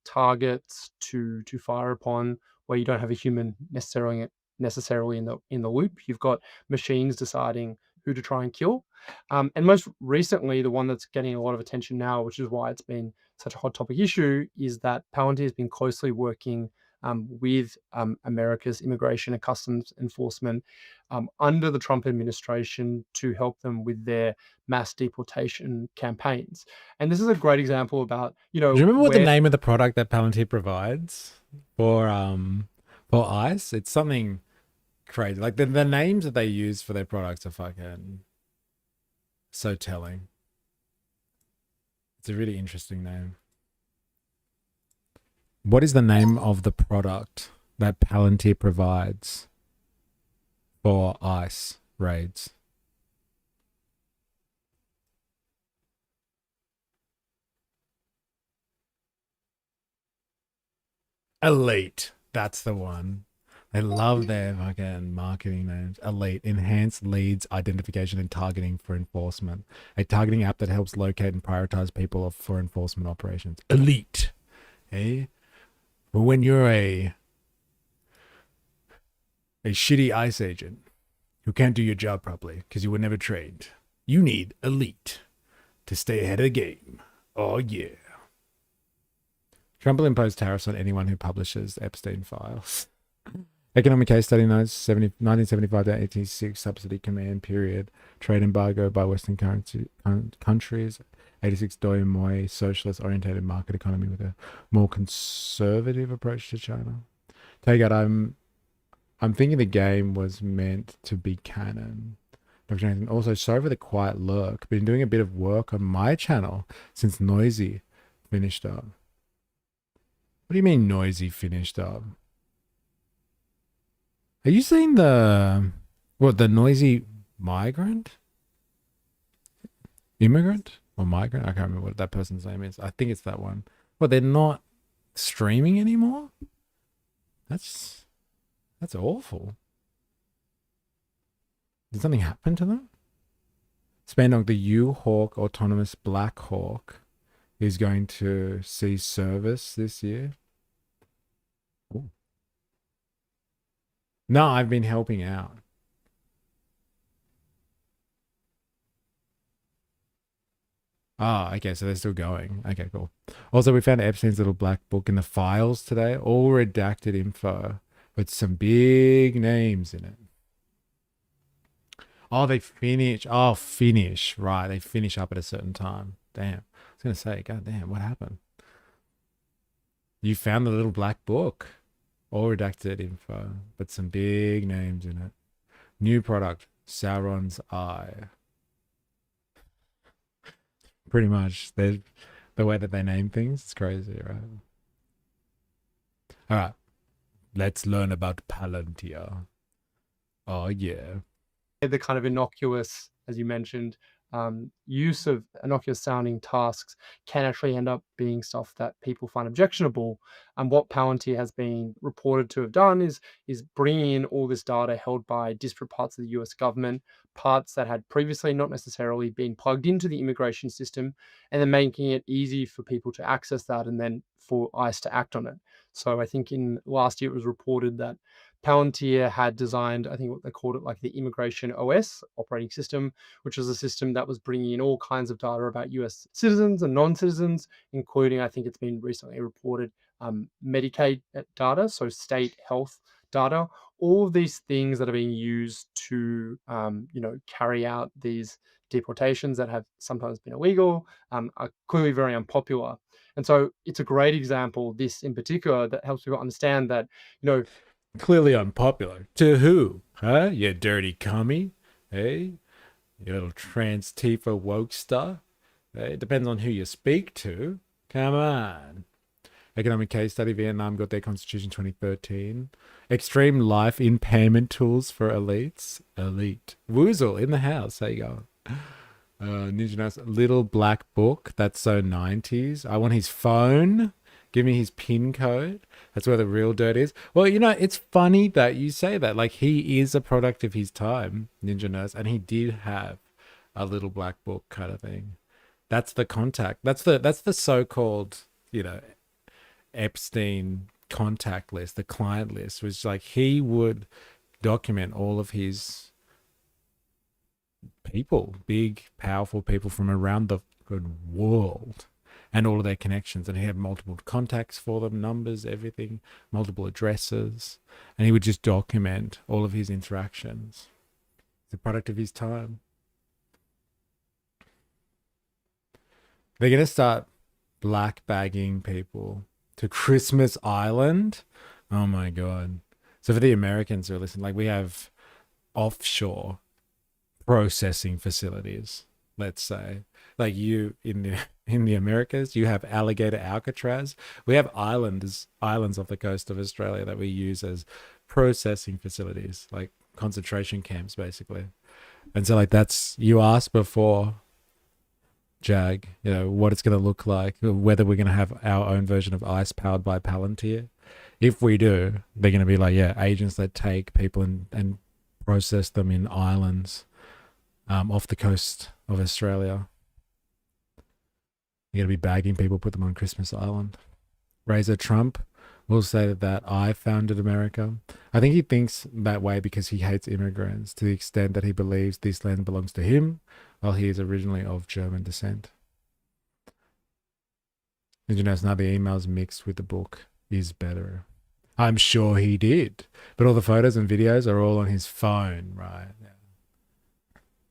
targets to fire upon where you don't have a human necessarily in the loop. You've got machines deciding who to try and kill. And most recently, the one that's getting a lot of attention now, which is why it's been such a hot topic issue, is that Palantir has been closely working with America's Immigration and Customs Enforcement under the Trump administration to help them with their mass deportation campaigns. And this is a great example about, Do you remember what the name of the product that Palantir provides for ICE? It's something crazy. Like the names that they use for their products are fucking so telling. It's a really interesting name. What is the name of the product that Palantir provides for ICE raids? Elite. That's the one. They love their fucking marketing names. Elite. Enhanced leads identification and targeting for enforcement. A targeting app that helps locate and prioritize people for enforcement operations. Elite. Eh? But when you're a shitty ICE agent who can't do your job properly because you were never trained, you need Elite to stay ahead of the game. Oh, yeah. Trump will impose tariffs on anyone who publishes Epstein files. Economic case study notes 1975 to 86 subsidy command period. Trade embargo by Western countries. 86 Doi Moi socialist oriented market economy with a more conservative approach to China. Take out. I'm thinking the game was meant to be canon. Dr. Nathan, also sorry for the quiet lurk. Been doing a bit of work on my channel since Noisy finished up. What do you mean Noisy finished up? Are you saying the Noisy migrant? Immigrant or migrant? I can't remember what that person's name is. I think it's that one. Well, they're not streaming anymore? That's awful. Did something happen to them? Spandog, the U-Hawk autonomous Black Hawk is going to cease service this year. Ooh. No, I've been helping out. Ah, okay, so they're still going. Okay, cool. Also, we found Epstein's little black book in the files today. All redacted info with some big names in it. Oh, they finish. Oh, finish. Right, they finish up at a certain time. Damn. I was going to say, God damn, what happened? You found the little black book. All redacted info, but some big names in it. New product, Sauron's Eye. Pretty much. The way that they name things, it's crazy, right? All right. Let's learn about Palantir. Oh, yeah. The kind of innocuous, as you mentioned, use of innocuous sounding tasks can actually end up being stuff that people find objectionable. And what Palantir has been reported to have done is bringing in all this data held by disparate parts of the US government, parts that had previously not necessarily been plugged into the immigration system, and then making it easy for people to access that and then for ICE to act on it. So I think in last year it was reported that Palantir had designed, I think what they called it, like the Immigration OS operating system, which was a system that was bringing in all kinds of data about US citizens and non-citizens, including, I think it's been recently reported, Medicaid data, so state health data, all of these things that are being used to, carry out these deportations that have sometimes been illegal, are clearly very unpopular. And so it's a great example, this in particular, that helps people understand that, clearly unpopular. To who? Huh? You dirty commie? Hey? You little trans Tifa woke star? Hey? It depends on who you speak to. Come on. Economic case study, Vietnam got their constitution 2013. Extreme life impairment tools for elites. Elite. Woozle in the house. How you going? Ninja Nurse, little black book. That's so 90s. I want his phone. Give me his PIN code. That's where the real dirt is. Well, it's funny that you say that. Like, he is a product of his time, Ninja Nurse, and he did have a little black book kind of thing. That's the contact. That's the so-called, Epstein contact list, the client list, which like he would document all of his people, big, powerful people from around the world, and all of their connections. And he had multiple contacts for them, numbers, everything, multiple addresses. And he would just document all of his interactions. It's a product of his time. They're going to start black bagging people to Christmas Island. Oh my God. So for the Americans who are listening, like we have offshore processing facilities, let's say. Like you in the Americas, you have Alligator Alcatraz. We have islands off the coast of Australia that we use as processing facilities, like concentration camps, basically. And so, like, that's, you asked before, Jag, what it's going to look like, whether we're going to have our own version of ICE powered by Palantir. If we do, they're going to be like, agents that take people and process them in islands off the coast of Australia. You're going to be bagging people, put them on Christmas Island. Razor Trump will say that I founded America. I think he thinks that way because he hates immigrants to the extent that he believes this land belongs to him, while he is originally of German descent. Did you notice now the emails mixed with the book is better? I'm sure he did. But all the photos and videos are all on his phone, right? Yeah.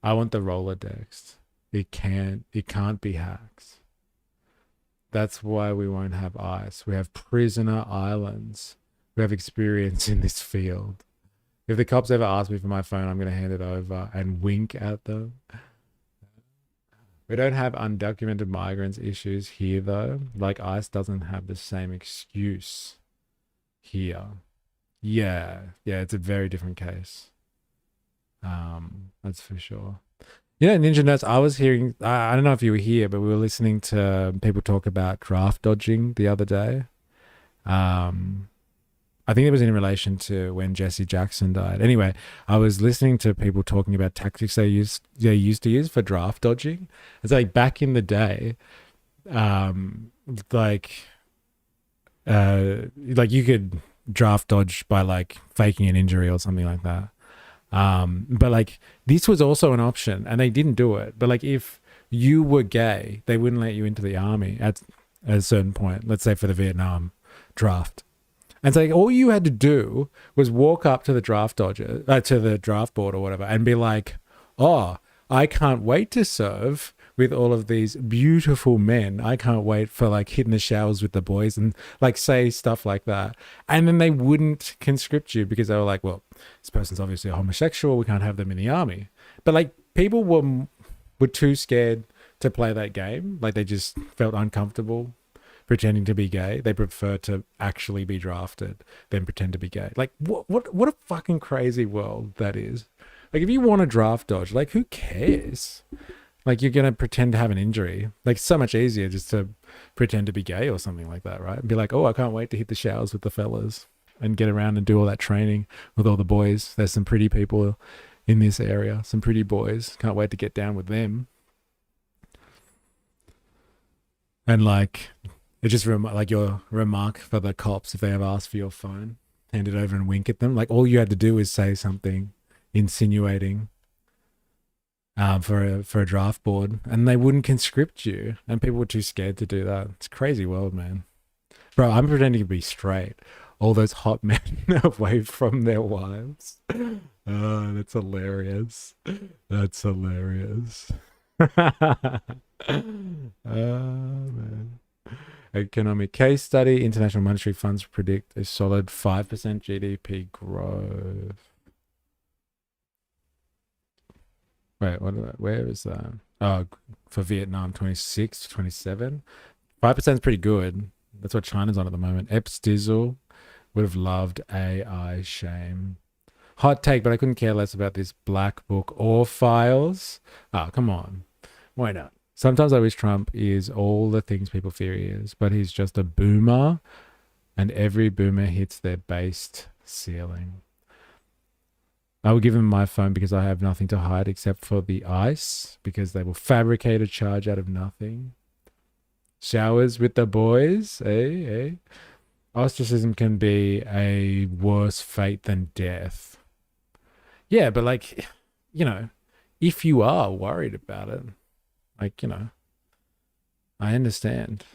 I want the Rolodex. It can't be hacks. That's why we won't have ICE. We have prisoner islands. We have experience in this field. If the cops ever ask me for my phone, I'm going to hand it over and wink at them. We don't have undocumented migrants issues here, though. Like, ICE doesn't have the same excuse here. Yeah, it's a very different case. That's for sure. Ninja Nuts, I was hearing, I don't know if you were here, but we were listening to people talk about draft dodging the other day. I think it was in relation to when Jesse Jackson died. Anyway, I was listening to people talking about tactics they used to use for draft dodging. It's like back in the day, like you could draft dodge by like faking an injury or something like that. But like this was also an option and they didn't do it. But like if you were gay, they wouldn't let you into the army at a certain point, let's say for the Vietnam draft. And so like, all you had to do was walk up to the draft dodger, to the draft board or whatever, and be like, oh, I can't wait to serve with all of these beautiful men. I can't wait for like hitting the showers with the boys and like say stuff like that. And then they wouldn't conscript you because they were like, well, this person's obviously a homosexual. We can't have them in the army. But like people were too scared to play that game. Like they just felt uncomfortable pretending to be gay. They prefer to actually be drafted than pretend to be gay. Like what a fucking crazy world that is. Like if you want to draft dodge, like who cares? Like, you're gonna pretend to have an injury. Like, so much easier just to pretend to be gay or something like that, right? And be like, oh, I can't wait to hit the showers with the fellas and get around and do all that training with all the boys. There's some pretty people in this area, some pretty boys. Can't wait to get down with them. And like, it just like your remark for the cops if they ever ask for your phone, hand it over and wink at them. Like, all you had to do is say something insinuating for a draft board, and they wouldn't conscript you, and people were too scared to do that. It's a crazy world, man. Bro, I'm pretending to be straight. All those hot men away from their wives. Oh, that's hilarious. That's hilarious. Man. Economic case study. International monetary funds predict a solid 5% GDP growth. Wait, where is that? Oh, for Vietnam, 26 to 27. 5% is pretty good. That's what China's on at the moment. Epps Dizzle would have loved AI. Shame. Hot take, but I couldn't care less about this black book or files. Oh, come on. Why not? Sometimes I wish Trump is all the things people fear he is, but he's just a boomer, and every boomer hits their based ceiling. I will give him my phone because I have nothing to hide except for the ice, because they will fabricate a charge out of nothing. Showers with the boys, eh? Ostracism can be a worse fate than death. Yeah, but like, you know, if you are worried about it, like, you know, I understand.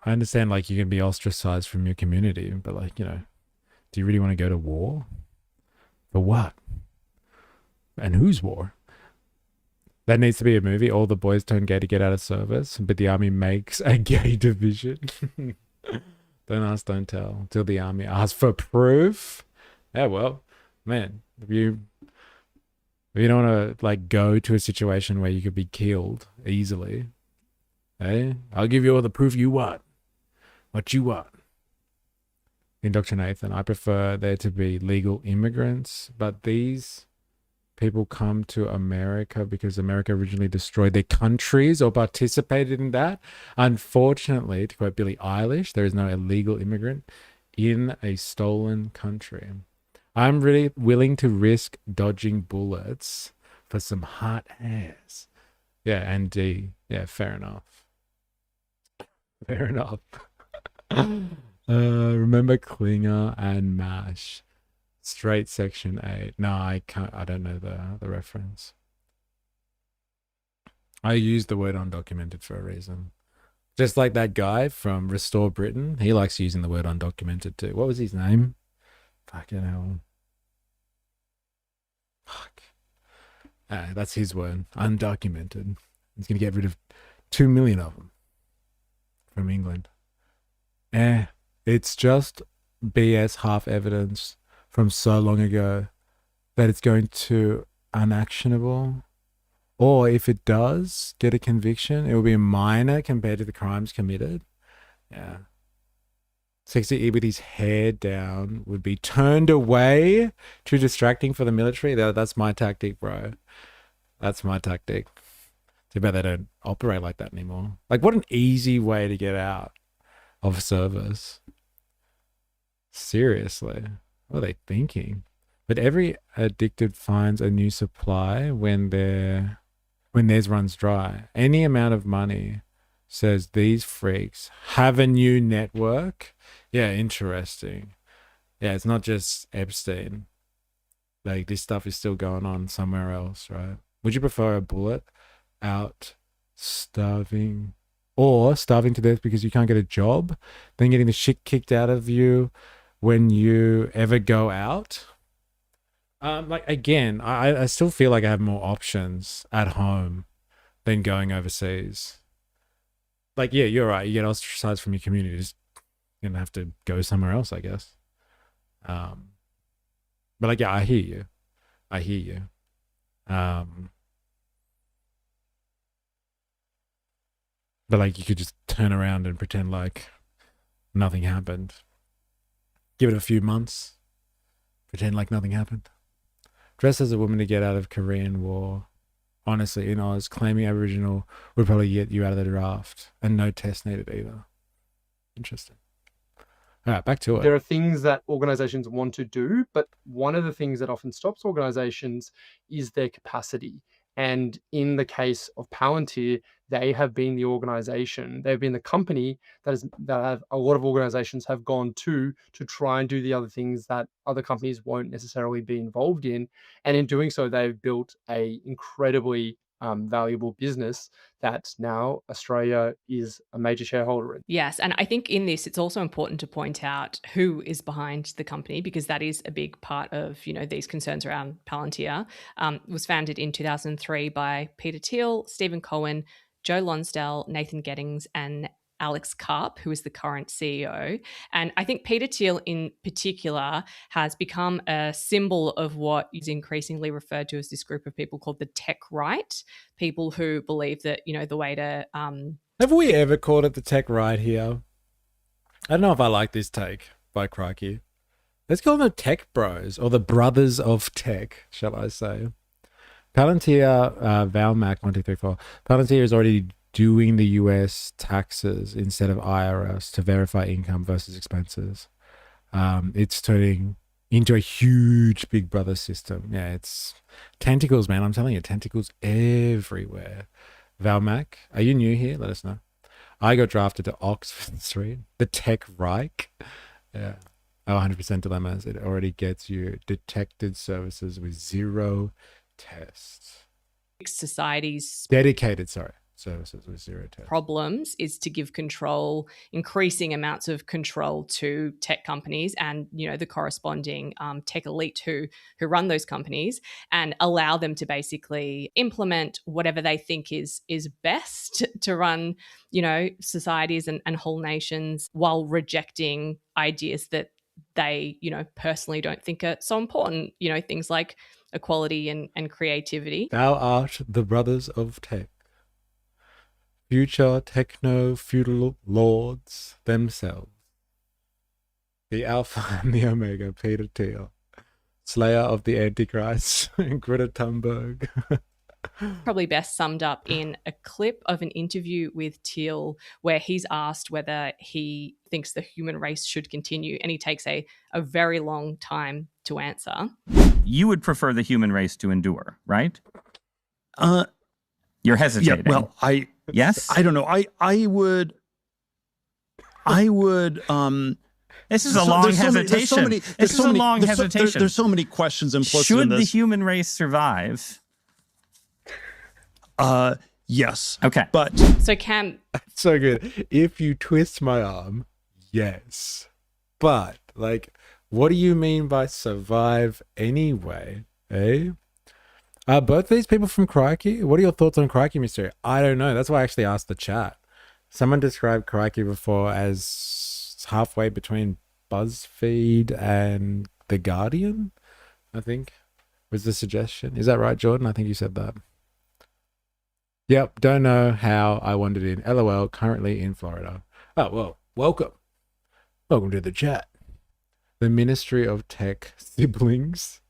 I understand, like, you can be ostracized from your community, but like, you know, do you really want to go to war? For what? And whose war? That needs to be a movie. All the boys turn gay to get out of service, but the army makes a gay division. Don't ask, don't tell. Till the army asks for proof. Yeah, well, man, if you don't want to like go to a situation where you could be killed easily, hey, I'll give you all the proof you want. What you want. Indoctrination. I prefer there to be legal immigrants, but these people come to America because America originally destroyed their countries or participated in that. Unfortunately, to quote Billie Eilish, there is no illegal immigrant in a stolen country. I'm really willing to risk dodging bullets for some hot ass. Yeah, and D. Yeah, fair enough. Fair enough. Remember Klinger and MASH. Straight Section 8. No, I can't. I don't know the reference. I used the word undocumented for a reason. Just like that guy from Restore Britain. He likes using the word undocumented too. What was his name? Fucking hell. Fuck. That's his word. Undocumented. He's going to get rid of 2 million of them from England. It's just BS half evidence from so long ago that it's going to unactionable. Or if it does get a conviction, it will be minor compared to the crimes committed. Yeah. Sexy E with his hair down would be turned away. Too distracting for the military. That's my tactic, bro. That's my tactic. Too bad they don't operate like that anymore. Like, what an easy way to get out of service. Seriously. What are they thinking? But every addicted finds a new supply when theirs runs dry. Any amount of money says these freaks have a new network. Yeah, interesting. Yeah, it's not just Epstein. Like, this stuff is still going on somewhere else, right? Would you prefer a bullet out starving, or starving to death because you can't get a job, then getting the shit kicked out of you when you ever go out? Like, again, I still feel like I have more options at home than going overseas. Like, yeah, you're right. You get ostracized from your community. Just gonna have to go somewhere else, I guess. But like, yeah, I hear you. But like, you could just turn around and pretend like nothing happened. Give it a few months. Pretend like nothing happened. Dress as a woman to get out of Korean War. honestly, in Oz, claiming Aboriginal would probably get you out of the draft, and no test needed either. Interesting. All right, back to it. There are things that organizations want to do, but one of the things that often stops organizations is their capacity. And in the case of Palantir, they have been the organization, they've been the company that have a lot of organizations have gone to try and do the other things that other companies won't necessarily be involved in. And in doing so, they've built a incredibly valuable business that now Australia is a major shareholder in. Yes, and I think in this, it's also important to point out who is behind the company, because that is a big part of, these concerns around Palantir. It was founded in 2003 by Peter Thiel, Stephen Cohen, Joe Lonsdale, Nathan Gettings, and Alex Karp, who is the current CEO. And I think Peter Thiel in particular has become a symbol of what is increasingly referred to as this group of people called the tech right, people who believe that, the way to... Have we ever called it the tech right here? I don't know if I like this take by Crikey. Let's call them the tech bros, or the brothers of tech, shall I say. Palantir, Valmac 1234. Palantir is already doing the US taxes instead of IRS to verify income versus expenses. It's turning into a huge Big Brother system. Yeah, it's tentacles, man. I'm telling you, tentacles everywhere. Valmac, are you new here? Let us know. I got drafted to Oxford Street, the Tech Reich. Yeah. Oh, 100% dilemmas. It already gets you detected services with zero tests. Societies. Dedicated, services with zero tests. Problems is to give control, increasing amounts of control to tech companies and, the corresponding tech elite who run those companies, and allow them to basically implement whatever they think is best to run, societies and whole nations, while rejecting ideas that they, personally don't think are so important, things like equality and creativity. Thou art the brothers of tech. Future techno-feudal lords themselves. The Alpha and the Omega, Peter Thiel. Slayer of the Antichrist, Greta Thunberg. Probably best summed up in a clip of an interview with Thiel where he's asked whether he thinks the human race should continue, and he takes a very long time to answer. You would prefer the human race to endure, right? You're hesitating. Yeah, well, yes? I don't know. I would This is a long hesitation. This is a long hesitation. There's so many questions implicit in this. Should the human race survive? Yes. Okay. But so Cam, so good. If you twist my arm, yes. But what do you mean by survive anyway? Eh? Both these people from Crikey, what are your thoughts on Crikey Mystery? I don't know. That's why I actually asked the chat. Someone described Crikey before as halfway between BuzzFeed and The Guardian, I think was the suggestion. Is that right, Jordan? I think you said that. Yep, don't know how I wandered in. LOL, currently in Florida. Oh, well, welcome. Welcome to the chat. The Ministry of Tech siblings.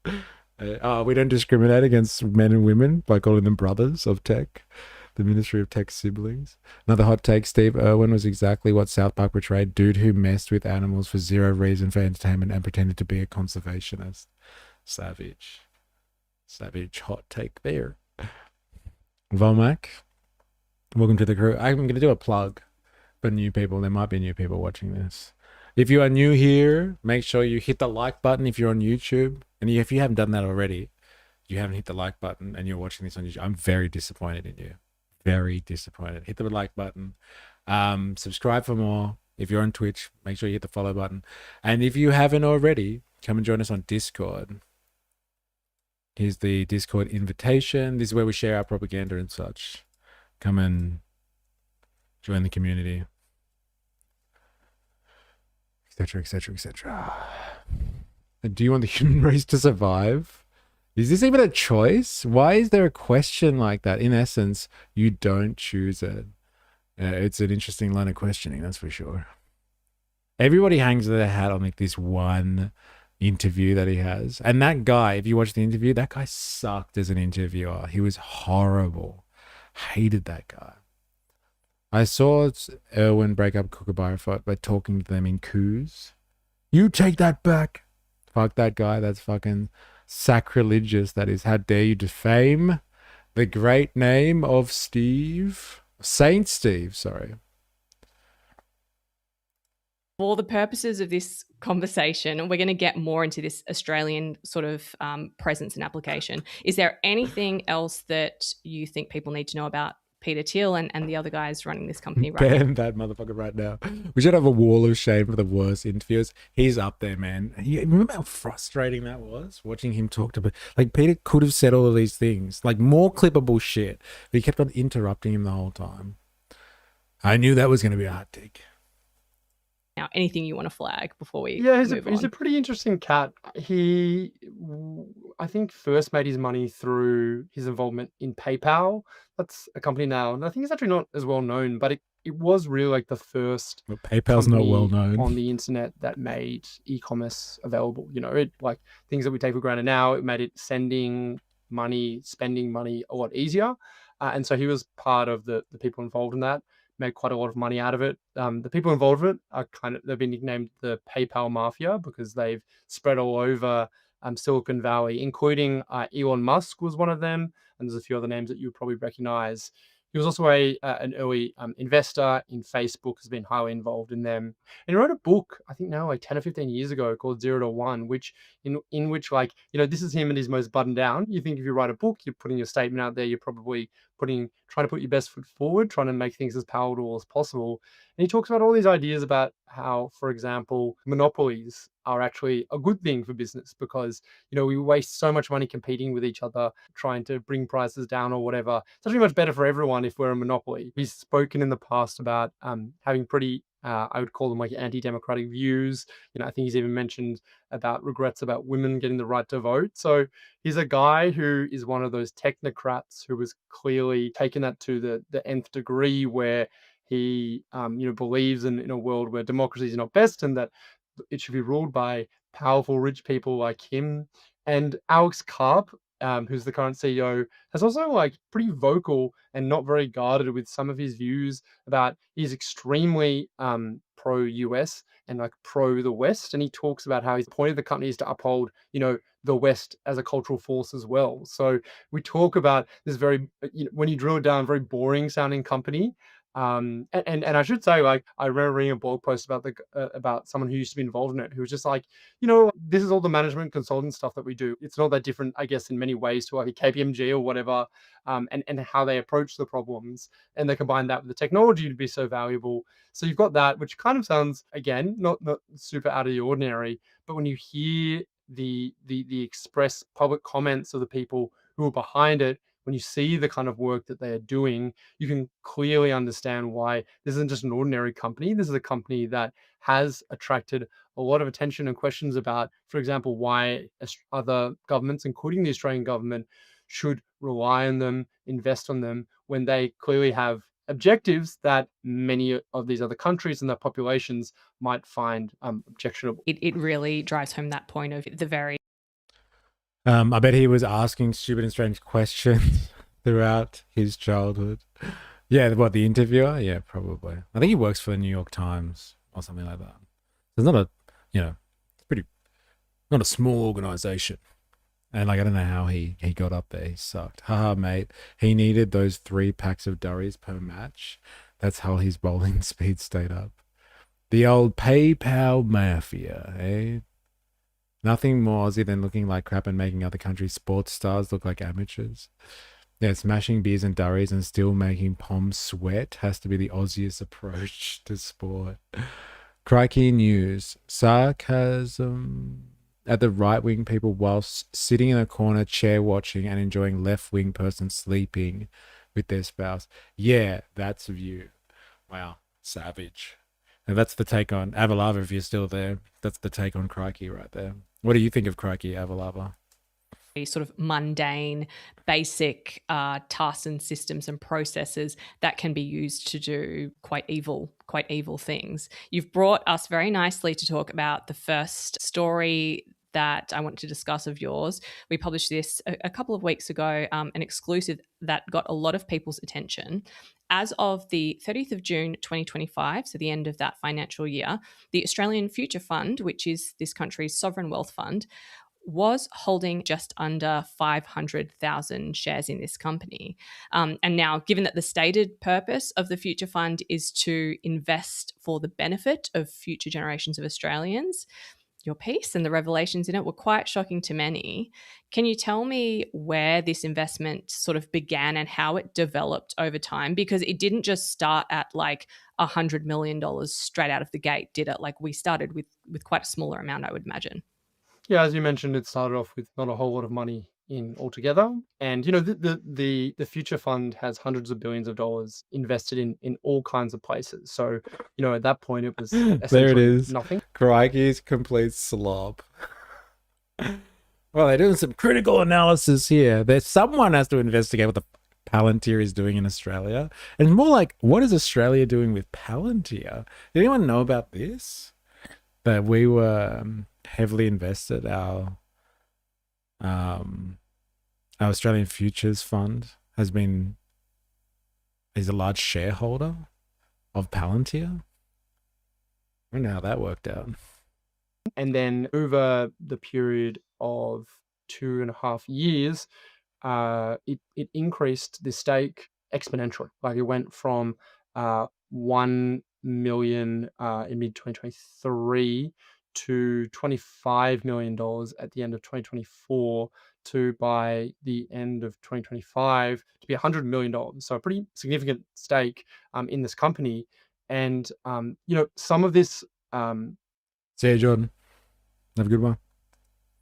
We don't discriminate against men and women by calling them brothers of tech. The Ministry of Tech siblings. Another hot take, Steve Irwin was exactly what South Park portrayed. Dude who messed with animals for zero reason for entertainment and pretended to be a conservationist. Savage. Savage hot take there. Volmac, welcome to the crew. I'm going to do a plug for new people. There might be new people watching this. If you are new here, make sure you hit the like button if you're on YouTube. And if you haven't done that already, you haven't hit the like button and you're watching this on YouTube, I'm very disappointed in you. Very disappointed. Hit the like button. Subscribe for more. If you're on Twitch, make sure you hit the follow button. And if you haven't already, come and join us on Discord. Here's the Discord invitation. This is where we share our propaganda and such. Come and join the community. Etc, etc, etc. Do you want the human race to survive? Is this even a choice? Why is there a question like that? In essence, you don't choose it. It's an interesting line of questioning, that's for sure. Everybody hangs their hat on this one interview that he has. And that guy, if you watch the interview, that guy sucked as an interviewer. He was horrible. Hated that guy. I saw Irwin break up Kookaburra fight by talking to them in coups. You take that back. Fuck that guy. That's fucking sacrilegious. That is. How dare you defame the great name of Steve? Saint Steve, sorry. For the purposes of this conversation, and we're going to get more into this Australian sort of presence and application, is there anything else that you think people need to know about Peter Thiel and the other guys running this company right now? Ban that motherfucker right now. We should have a wall of shame for the worst interviews. He's up there, man. Remember how frustrating that was? Watching him talk to... Like, Peter could have said all of these things. Like, more clippable shit. But he kept on interrupting him the whole time. I knew that was going to be a hot take. Now, anything you want to flag before we he's a pretty interesting cat. He, I think, first made his money through his involvement in PayPal. That's a company now, and I think it's actually not as well known, but it was really like the first. But PayPal's not well known on the internet that made e-commerce available. You know, it like things that we take for granted now. It made it sending money, spending money a lot easier, and so he was part of the people involved in that. Made quite a lot of money out of it. The people involved with it are they've been nicknamed the PayPal Mafia because they've spread all over Silicon Valley, including Elon Musk was one of them, and there's a few other names that you would probably recognize. He was also an early investor in Facebook, has been highly involved in them. And he wrote a book, I think now like 10 or 15 years ago, called 0 to 1, which in which, like, you know, this is him at his most buttoned down. You think if you write a book, you're putting your statement out there, you're probably trying to put your best foot forward, trying to make things as palatable as possible. And he talks about all these ideas about how, for example, monopolies are actually a good thing for business because, you know, we waste so much money competing with each other, trying to bring prices down or whatever. It's actually much better for everyone if we're a monopoly. He's spoken in the past about having pretty, I would call them like anti-democratic views. You know, I think he's even mentioned about regrets about women getting the right to vote. So he's a guy who is one of those technocrats who was clearly taken that to the nth degree, where he, you know, believes in a world where democracy is not best and that it should be ruled by powerful, rich people like him. And Alex Karp, who's the current CEO, has also like pretty vocal and not very guarded with some of his views about he's extremely pro-US and like pro the West. And he talks about how he's pointed the companies to uphold, you know, the West as a cultural force as well. So we talk about this very, you know, when you drill it down, very boring sounding company. And I should say, like, I remember reading a blog post about about someone who used to be involved in it, who was just like, you know, this is all the management consultant stuff that we do. It's not that different, I guess, in many ways to like a KPMG or whatever, and how they approach the problems, and they combine that with the technology to be so valuable. So you've got that, which kind of sounds, again, not super out of the ordinary, but when you hear the express public comments of the people who are behind it, when you see the kind of work that they are doing, you can clearly understand why this isn't just an ordinary company. This is a company that has attracted a lot of attention and questions about, for example, why other governments, including the Australian government, should rely on them, invest on them, when they clearly have objectives that many of these other countries and their populations might find objectionable. It really drives home that point of the very... I bet he was asking stupid and strange questions throughout his childhood. Yeah, what, the interviewer? Yeah, probably. I think he works for the New York Times or something like that. It's not a, you know, it's pretty, not a small organization. And like, I don't know how he got up there. He sucked. Haha, mate. He needed those 3 packs of durries per match. That's how his bowling speed stayed up. The old PayPal Mafia, eh? Nothing more Aussie than looking like crap and making other countries' sports stars look like amateurs. Yeah, smashing beers and durries and still making palms sweat has to be the Aussiest approach to sport. Crikey news. Sarcasm at the right-wing people whilst sitting in a corner chair watching and enjoying left-wing person sleeping with their spouse. Yeah, that's a view. Wow, savage. And that's the take on Avalava, if you're still there. That's the take on Crikey right there. What do you think of Crikey, Avalava? Sort of mundane, basic tasks and systems and processes that can be used to do quite evil things. You've brought us very nicely to talk about the first story that I wanted to discuss of yours. We published this a couple of weeks ago, an exclusive that got a lot of people's attention. As of the 30th of June 2025, so the end of that financial year, the Australian Future Fund, which is this country's sovereign wealth fund, was holding just under 500,000 shares in this company. And now, given that the stated purpose of the Future Fund is to invest for the benefit of future generations of Australians, your piece and the revelations in it were quite shocking to many. Can you tell me where this investment sort of began and how it developed over time? Because it didn't just start at like $100 million straight out of the gate, did it? Like we started with quite a smaller amount, I would imagine. Yeah, as you mentioned, it started off with not a whole lot of money in altogether, and the Future Fund has hundreds of billions of dollars invested in all kinds of places. So at that point, it was there it essentially is. nothing. Crikey's complete slob. Well, they're doing some critical analysis here. Someone has to investigate what the Palantir is doing in Australia, and more like, what is Australia doing with Palantir? Did anyone know about this? That we were heavily invested, our Australian Futures Fund is a large shareholder of Palantir. I wonder how that worked out. And then over the period of 2.5 years, it increased the stake exponentially. Like it went from 1 million in mid 2023 to $25 million at the end of 2024 to, by the end of 2025, to be $100 million. So a pretty significant stake in this company. And some of this See you, Jordan. Have a good one.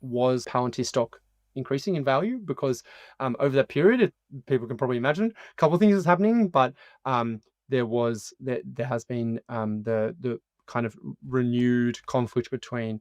Was Palantir stock increasing in value, because over that period, people can probably imagine a couple of things is happening, but there has been the kind of renewed conflict between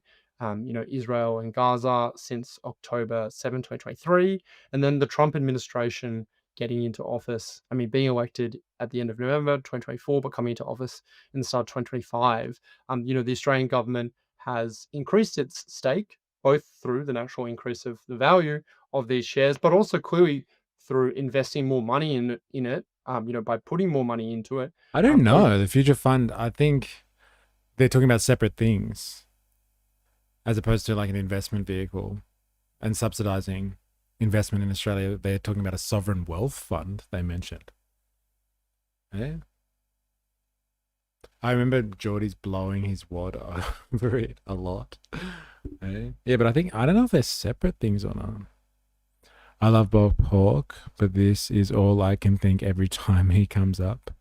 Israel and Gaza since October 7, 2023, and then the Trump administration getting into office. I mean, being elected at the end of November 2024, but coming into office in the start of 2025. The Australian government has increased its stake, both through the natural increase of the value of these shares, but also clearly through investing more money in it, by putting more money into it. I don't know. The Future Fund, I think they're talking about separate things as opposed to like an investment vehicle and subsidizing investment in Australia. They're talking about a sovereign wealth fund, they mentioned. Yeah. I remember Geordie's blowing his wad over it a lot. Yeah, but I don't know if they're separate things or not. I love Bob Hawke, but this is all I can think every time he comes up.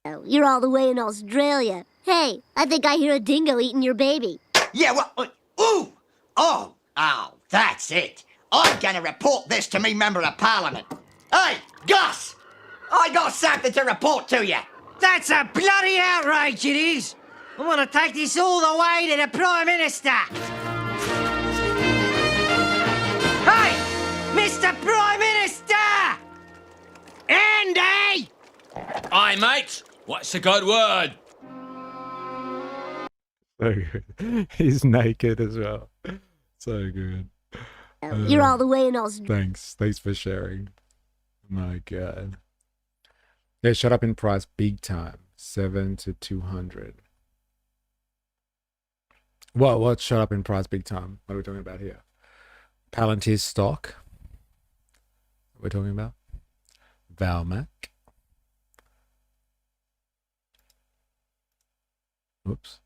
Oh, you're all the way in Australia. Hey, I think I hear a dingo eating your baby. Yeah, well, ooh! Oh, that's it. I'm gonna report this to me Member of Parliament. Hey, Gus! I got something to report to you. That's a bloody outrage, it is. I want to take this all the way to the Prime Minister. Hey, Mr. Prime Minister! Andy! Aye, mate. What's a good word? So good. He's naked as well. So good. You're all the way in Australia. Thanks for sharing. My God. They shot up in price big time, 7 to 200. What shot up in price big time? What are we talking about here? Palantir stock. What we're talking about? Valmac. Oops.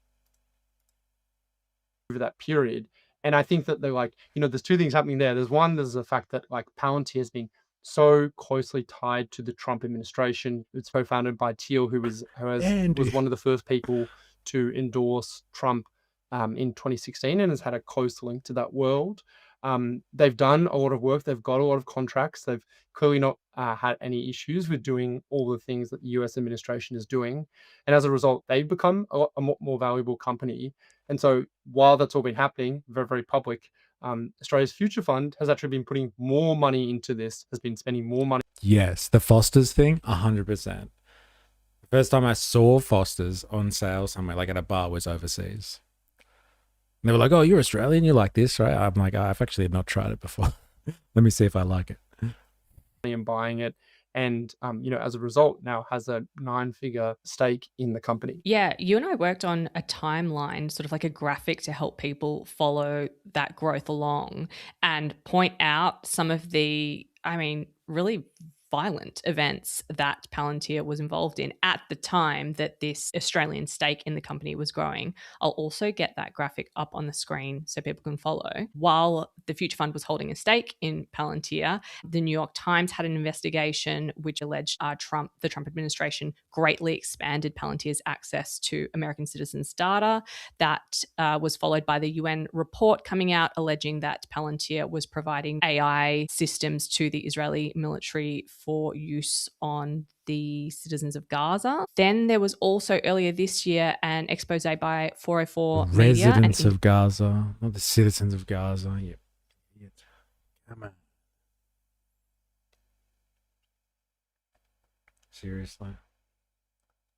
Over that period. And I think that they're like, there's two things happening there. There's the fact that like Palantir has been so closely tied to the Trump administration. It's co-founded by Teal, who was one of the first people to endorse Trump in 2016 and has had a close link to that world. They've done a lot of work. They've got a lot of contracts. They've clearly not had any issues with doing all the things that the US administration is doing. And as a result, they've become a more valuable company. And so while that's all been happening, very, very public, Australia's Future Fund has actually been putting more money into this, has been spending more money. Yes, the Foster's thing, 100%. The first time I saw Foster's on sale somewhere, like at a bar, was overseas. And they were like, "Oh, you're Australian, you like this, right?" I'm like, "I've actually not tried it before. Let me see if I like it." And buying it, and as a result, now has a 9-figure stake in the company. Yeah, you and I worked on a timeline, sort of like a graphic to help people follow that growth along and point out some of the, really violent events that Palantir was involved in at the time that this Australian stake in the company was growing. I'll also get that graphic up on the screen so people can follow. While the Future Fund was holding a stake in Palantir, the New York Times had an investigation which alleged the Trump administration greatly expanded Palantir's access to American citizens' data. That was followed by the UN report coming out alleging that Palantir was providing AI systems to the Israeli military for use on the citizens of Gaza. Then there was also earlier this year an expose by 404 Media. Residents of Gaza, not the citizens of Gaza. Yep. Come on. Seriously.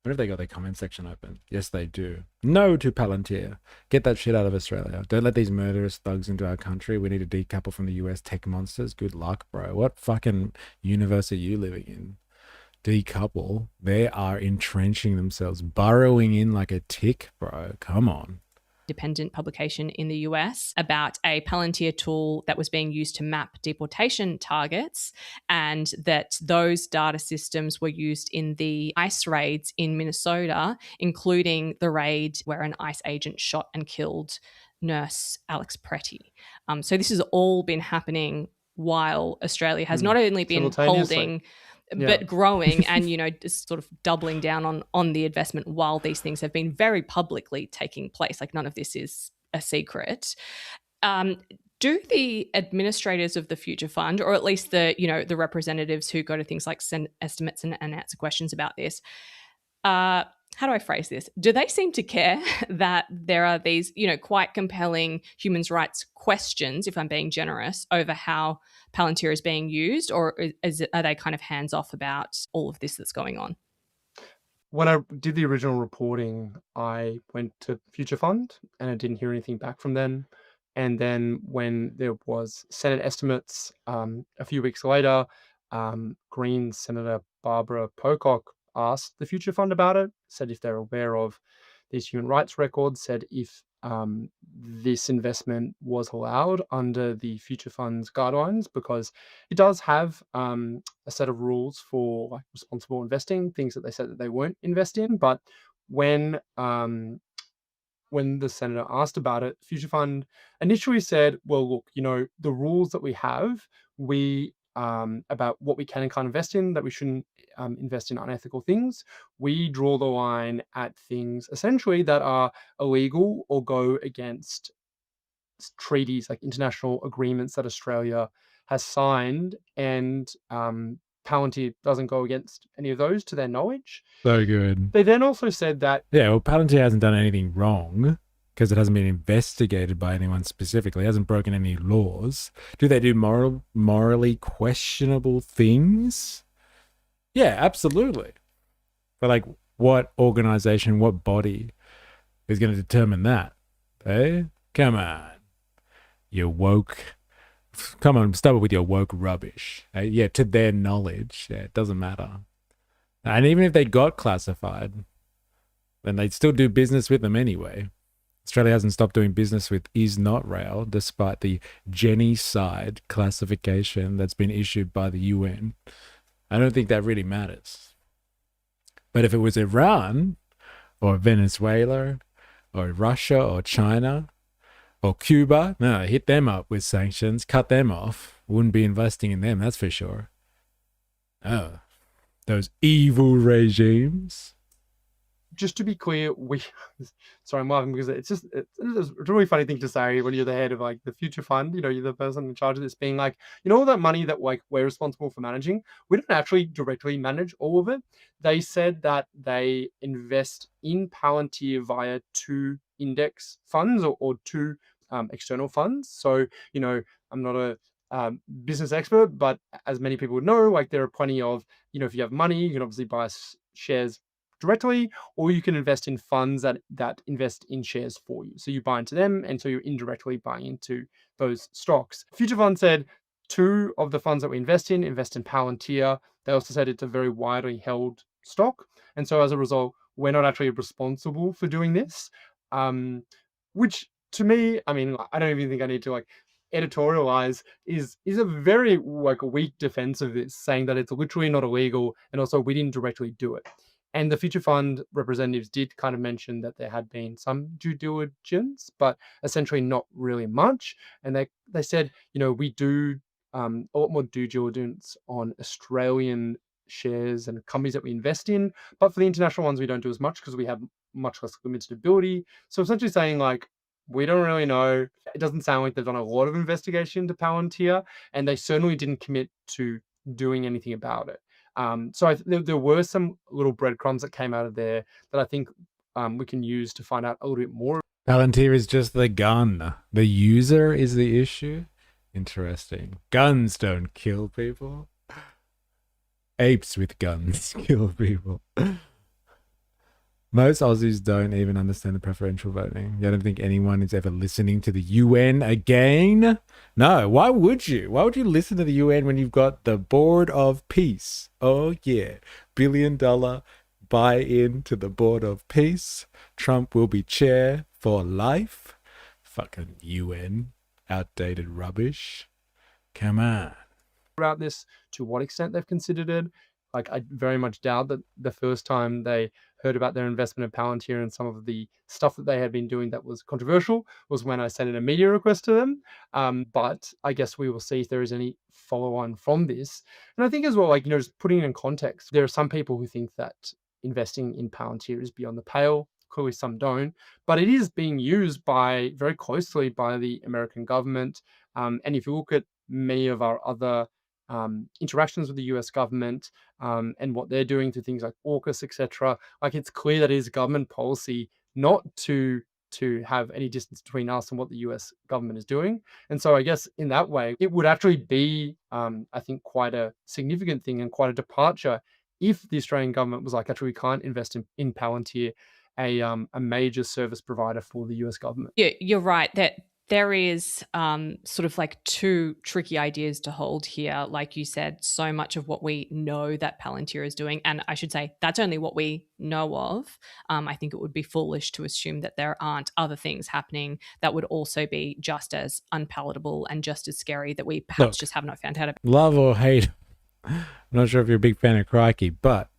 What if they got their comment section open? Yes, they do. No to Palantir. Get that shit out of Australia. Don't let these murderous thugs into our country. We need to decouple from the US tech monsters. Good luck, bro. What fucking universe are you living in? Decouple. They are entrenching themselves, burrowing in like a tick, bro. Come on. Independent publication in the US about a Palantir tool that was being used to map deportation targets, and that those data systems were used in the ICE raids in Minnesota, including the raid where an ICE agent shot and killed nurse Alex Pretty. So this has all been happening while Australia has not only been holding but growing and, just sort of doubling down on the investment while these things have been very publicly taking place. Like, none of this is a secret. Do the administrators of the Future Fund, or at least the representatives who go to things like send estimates and answer questions about this, how do I phrase this? Do they seem to care that there are these, quite compelling human rights questions, if I'm being generous, over how Palantir is being used, or are they kind of hands off about all of this that's going on? When I did the original reporting, I went to Future Fund and I didn't hear anything back from them. And then when there was Senate estimates a few weeks later, Green Senator Barbara Pocock asked the Future Fund about it, said if they're aware of these human rights records, said if this investment was allowed under the Future Fund's guidelines, because it does have a set of rules for like responsible investing, things that they said that they won't invest in. But when the senator asked about it, Future Fund initially said, well, look, the rules that we have, about what we can and can't invest in, that we shouldn't invest in unethical things. We draw the line at things essentially that are illegal or go against treaties, like international agreements that Australia has signed, and Palantir doesn't go against any of those to their knowledge. So good. They then also said that... Yeah, well, Palantir hasn't done anything wrong because it hasn't been investigated by anyone specifically. It hasn't broken any laws. Do they do morally questionable things? Yeah, absolutely. But like, what organization, what body is going to determine that? Hey, come on. You woke... Come on, start with your woke rubbish. Yeah, to their knowledge, it doesn't matter. And even if they got classified, then they'd still do business with them anyway. Australia hasn't stopped doing business with Is Not Rail, despite the genocide classification that's been issued by the UN. I don't think that really matters. But if it was Iran, or Venezuela, or Russia, or China, or Cuba, no, hit them up with sanctions, cut them off. Wouldn't be investing in them, that's for sure. Oh, those evil regimes. Just to be clear, sorry, I'm laughing because it's a really funny thing to say when you're the head of like the Future Fund, you're the person in charge of this, being like, all that money that like we're responsible for managing, we don't actually directly manage all of it. They said that they invest in Palantir via 2 index funds or 2 external funds. So, I'm not a business expert, but as many people would know, like there are plenty of, if you have money, you can obviously buy shares directly, or you can invest in funds that invest in shares for you. So you buy into them, and so you're indirectly buying into those stocks. Future Fund said 2 of the funds that we invest in Palantir. They also said it's a very widely held stock. And so as a result, we're not actually responsible for doing this. Which to me, I mean, I don't even think I need to editorialize is a very weak defense of this, saying that it's literally not illegal and also we didn't directly do it. And the Future Fund representatives did kind of mention that there had been some due diligence, but essentially not really much. And they said, we do a lot more due diligence on Australian shares and companies that we invest in, but for the international ones we don't do as much because we have much less limited ability. So essentially saying we don't really know. It doesn't sound like they've done a lot of investigation into Palantir, and they certainly didn't commit to doing anything about it. So there were some little breadcrumbs that came out of there that I think we can use to find out a little bit more. Palantir is just the gun. The user is the issue. Interesting. Guns don't kill people. Apes with guns kill people. Most Aussies don't even understand the preferential voting. I don't think anyone is ever listening to the UN again. No, why would you? Why would you listen to the UN when you've got the Board of Peace? Oh yeah, $1 billion buy-in to the Board of Peace. Trump will be chair for life. Fucking UN. Outdated rubbish. Come on. About this, to what extent they've considered it. I very much doubt that the first time they heard about their investment in Palantir and some of the stuff that they had been doing that was controversial was when I sent in a media request to them. But I guess we will see if there is any follow-on from this. And I think as well, just putting it in context, there are some people who think that investing in Palantir is beyond the pale. Clearly some don't, but it is being used very closely by the American government. And if you look at many of our other interactions with the US government and what they're doing to things like AUKUS, etc. It's clear that it is government policy not to have any distance between us and what the US government is doing. And so I guess in that way, it would actually be, I think, quite a significant thing and quite a departure if the Australian government was actually we can't invest in Palantir, a major service provider for the US government. Yeah, you're right that there is sort of 2 tricky ideas to hold here. Like you said, so much of what we know that Palantir is doing, and I should say that's only what we know of. I think it would be foolish to assume that there aren't other things happening that would also be just as unpalatable and just as scary that we perhaps just have not found out about. Love or hate, I'm not sure if you're a big fan of Crikey, but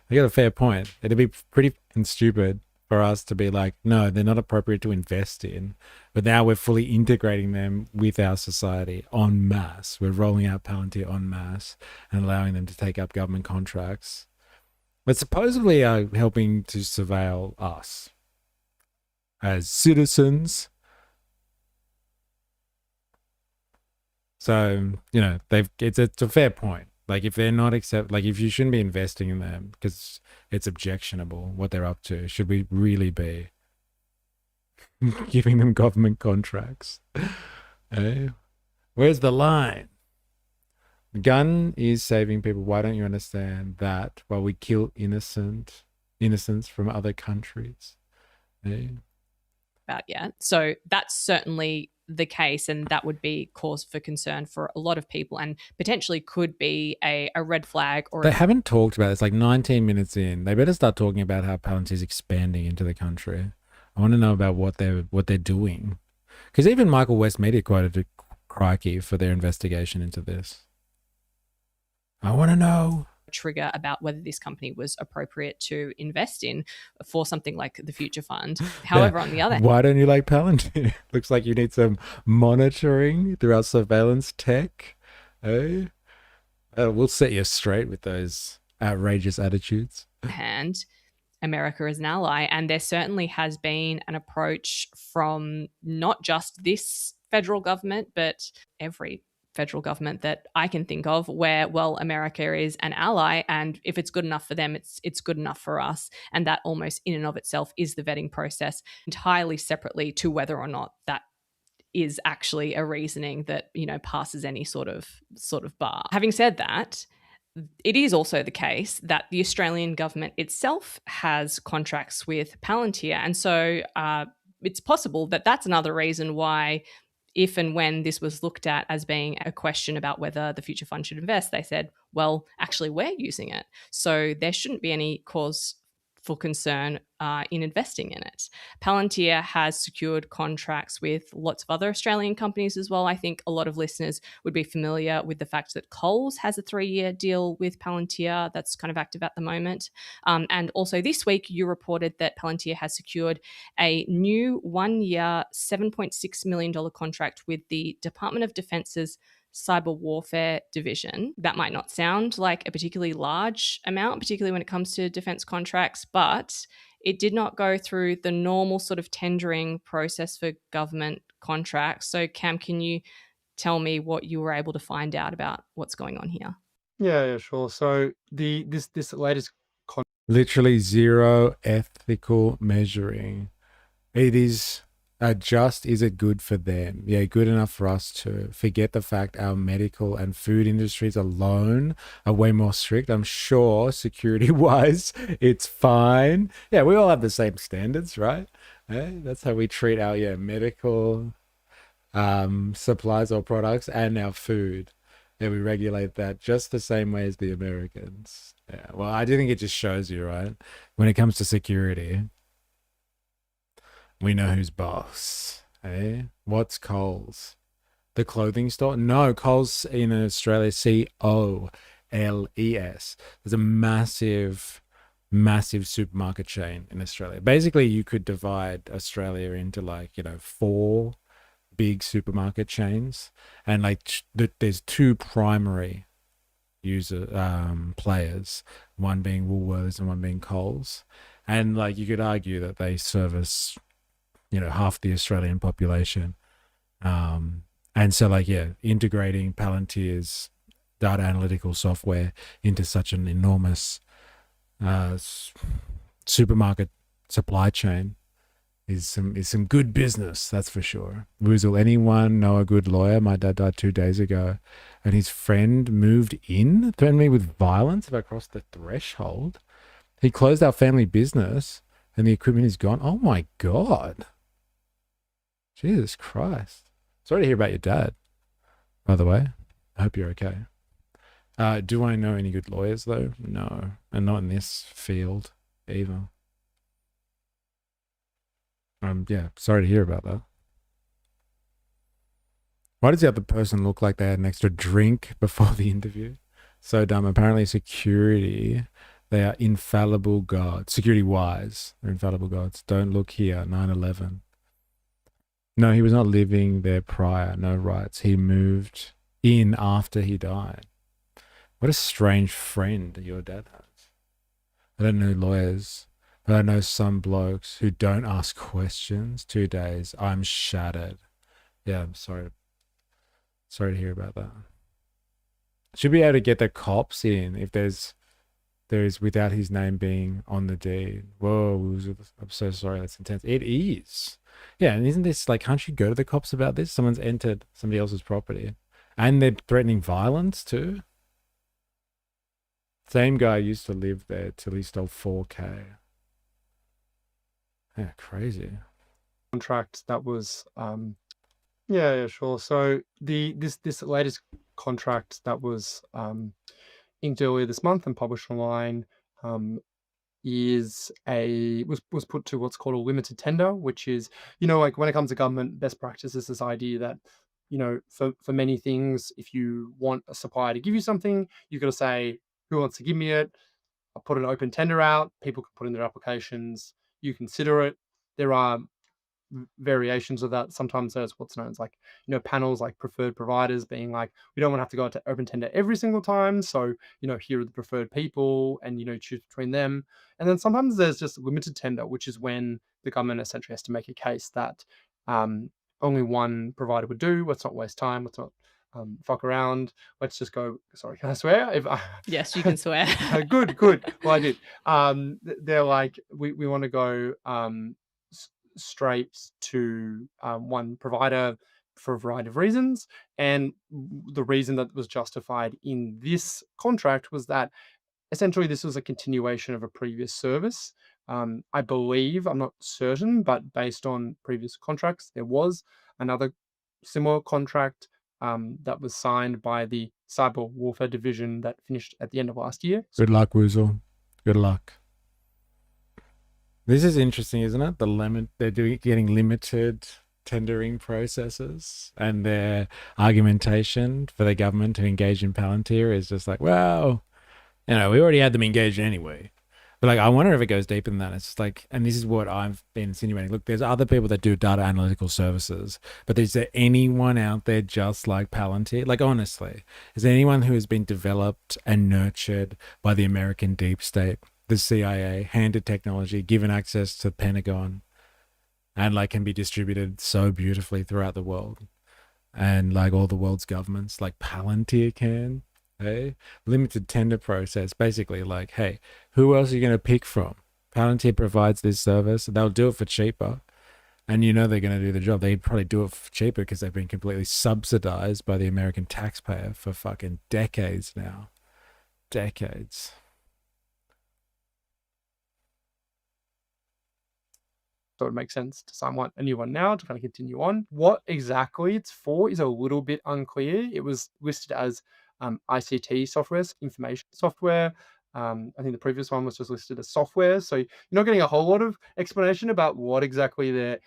I got a fair point. It'd be pretty stupid for us to be no, they're not appropriate to invest in. But now we're fully integrating them with our society en masse. We're rolling out Palantir en masse and allowing them to take up government contracts. But supposedly are helping to surveil us as citizens. So, it's a fair point. If they're not if you shouldn't be investing in them because it's objectionable what they're up to, should we really be giving them government contracts? Where's the line? The gun is saving people. Why don't you understand that while we kill innocents from other countries? About yet. So that's certainly the case, and that would be cause for concern for a lot of people and potentially could be a red flag. Or they haven't talked about it. It's 19 minutes in. They better start talking about how Palantir is expanding into the country. I want to know about what they're doing, because even Michael Westmedia quoted Crikey for their investigation into this. I want to know. Trigger about whether this company was appropriate to invest in for something like the Future Fund. However, on the other hand, why don't you like Palantir? Looks like you need some monitoring through our surveillance tech. We'll set you straight with those outrageous attitudes. And America is an ally, and there certainly has been an approach from not just this federal government, but every federal government that I can think of where, well, America is an ally, and if it's good enough for them, it's good enough for us. And that almost in and of itself is the vetting process, entirely separately to whether or not that is actually a reasoning that, passes any sort of bar. Having said that, it is also the case that the Australian government itself has contracts with Palantir. And so it's possible that that's another reason why, if and when this was looked at as being a question about whether the future fund should invest, they said, well, actually, we're using it. So there shouldn't be any cause for concern in investing in it. Palantir has secured contracts with lots of other Australian companies as well. I think a lot of listeners would be familiar with the fact that Coles has a 3-year deal with Palantir that's kind of active at the moment. And also this week, you reported that Palantir has secured a new 1-year, $7.6 million contract with the Department of Defence's cyber warfare division. That might not sound like a particularly large amount, particularly when it comes to defense contracts, but it did not go through the normal sort of tendering process for government contracts. So Cam, can you tell me what you were able to find out about what's going on here? Yeah, sure. So this latest Literally zero ethical measuring. It is is it good for them? Yeah, good enough for us to forget the fact our medical and food industries alone are way more strict. I'm sure security-wise, it's fine. Yeah, we all have the same standards, right? That's how we treat our medical supplies or products and our food. Yeah, we regulate that just the same way as the Americans. Yeah, well, I do think it just shows you, right? When it comes to security, we know who's boss. Eh? What's Coles? The clothing store? No, Coles in Australia, Coles. There's a massive supermarket chain in Australia. Basically, you could divide Australia into 4 big supermarket chains, and there's 2 primary players, one being Woolworths and one being Coles. And you could argue that they service half the Australian population. And so integrating Palantir's data analytical software into such an enormous supermarket supply chain is some good business, that's for sure. Woozle, anyone know a good lawyer? My dad died 2 days ago, and his friend moved in, threatened me with violence if I crossed the threshold. He closed our family business, and the equipment is gone. Oh my God. Jesus Christ. Sorry to hear about your dad, by the way. I hope you're okay. Do I know any good lawyers, though? No. And not in this field either. Yeah, sorry to hear about that. Why does the other person look like they had an extra drink before the interview? So dumb. Apparently security, they are infallible gods. Security-wise, they're infallible gods. Don't look here, 9/11. No, he was not living there prior. No rights. He moved in after he died. What a strange friend your dad has. I don't know lawyers, but I know some blokes who don't ask questions. 2 days. I'm shattered. Yeah, I'm sorry. Sorry to hear about that. Should be able to get the cops in if there's without his name being on the deed. Whoa, I'm so sorry. That's intense. It is. Yeah, and isn't this can't you go to the cops about this? Someone's entered somebody else's property. And they're threatening violence too. Same guy used to live there till he stole 4K. Yeah, crazy. Contract that was yeah, sure. So this latest contract that was inked earlier this month and published online was put to what's called a limited tender, which is, when it comes to government, best practice is this idea that, for many things, if you want a supplier to give you something, you've got to say, who wants to give me it? I'll put an open tender out. People can put in their applications. You consider it. There are variations of that. Sometimes there's what's known as panels like preferred providers being we don't want to have to go out to open tender every single time. So, here are the preferred people and, choose between them. And then sometimes there's just limited tender, which is when the government essentially has to make a case that only one provider would do. Let's not waste time. Let's not fuck around. Let's just go. Sorry, can I swear? Yes, you can swear. Good. Well, I did. They're we want to go straight to one provider for a variety of reasons. And the reason that was justified in this contract was that essentially this was a continuation of a previous service. I believe, I'm not certain, but based on previous contracts, there was another similar contract that was signed by the Cyber Warfare Division that finished at the end of last year. Good luck, Woozle. Good luck. This is interesting, isn't it? They're getting limited tendering processes, and their argumentation for the government to engage in Palantir is just like, well, we already had them engaged anyway. But like, I wonder if it goes deeper than that. It's just like, and this is what I've been insinuating. Look, there's other people that do data analytical services, but is there anyone out there just like Palantir? Like, honestly, is there anyone who has been developed and nurtured by the American deep state, the CIA, handed technology, given access to the Pentagon, and like can be distributed so beautifully throughout the world, and like all the world's governments, like Palantir can? Hey, limited tender process, basically like, hey, who else are you going to pick from? Palantir provides this service. They'll do it for cheaper, and they're going to do the job. They'd probably do it for cheaper because they've been completely subsidized by the American taxpayer for fucking decades now. Decades. So it makes sense to sign a new one now to kind of continue on. What exactly it's for is a little bit unclear. It was listed as ICT software, information software. I think the previous one was just listed as software. So you're not getting a whole lot of explanation about what exactly they're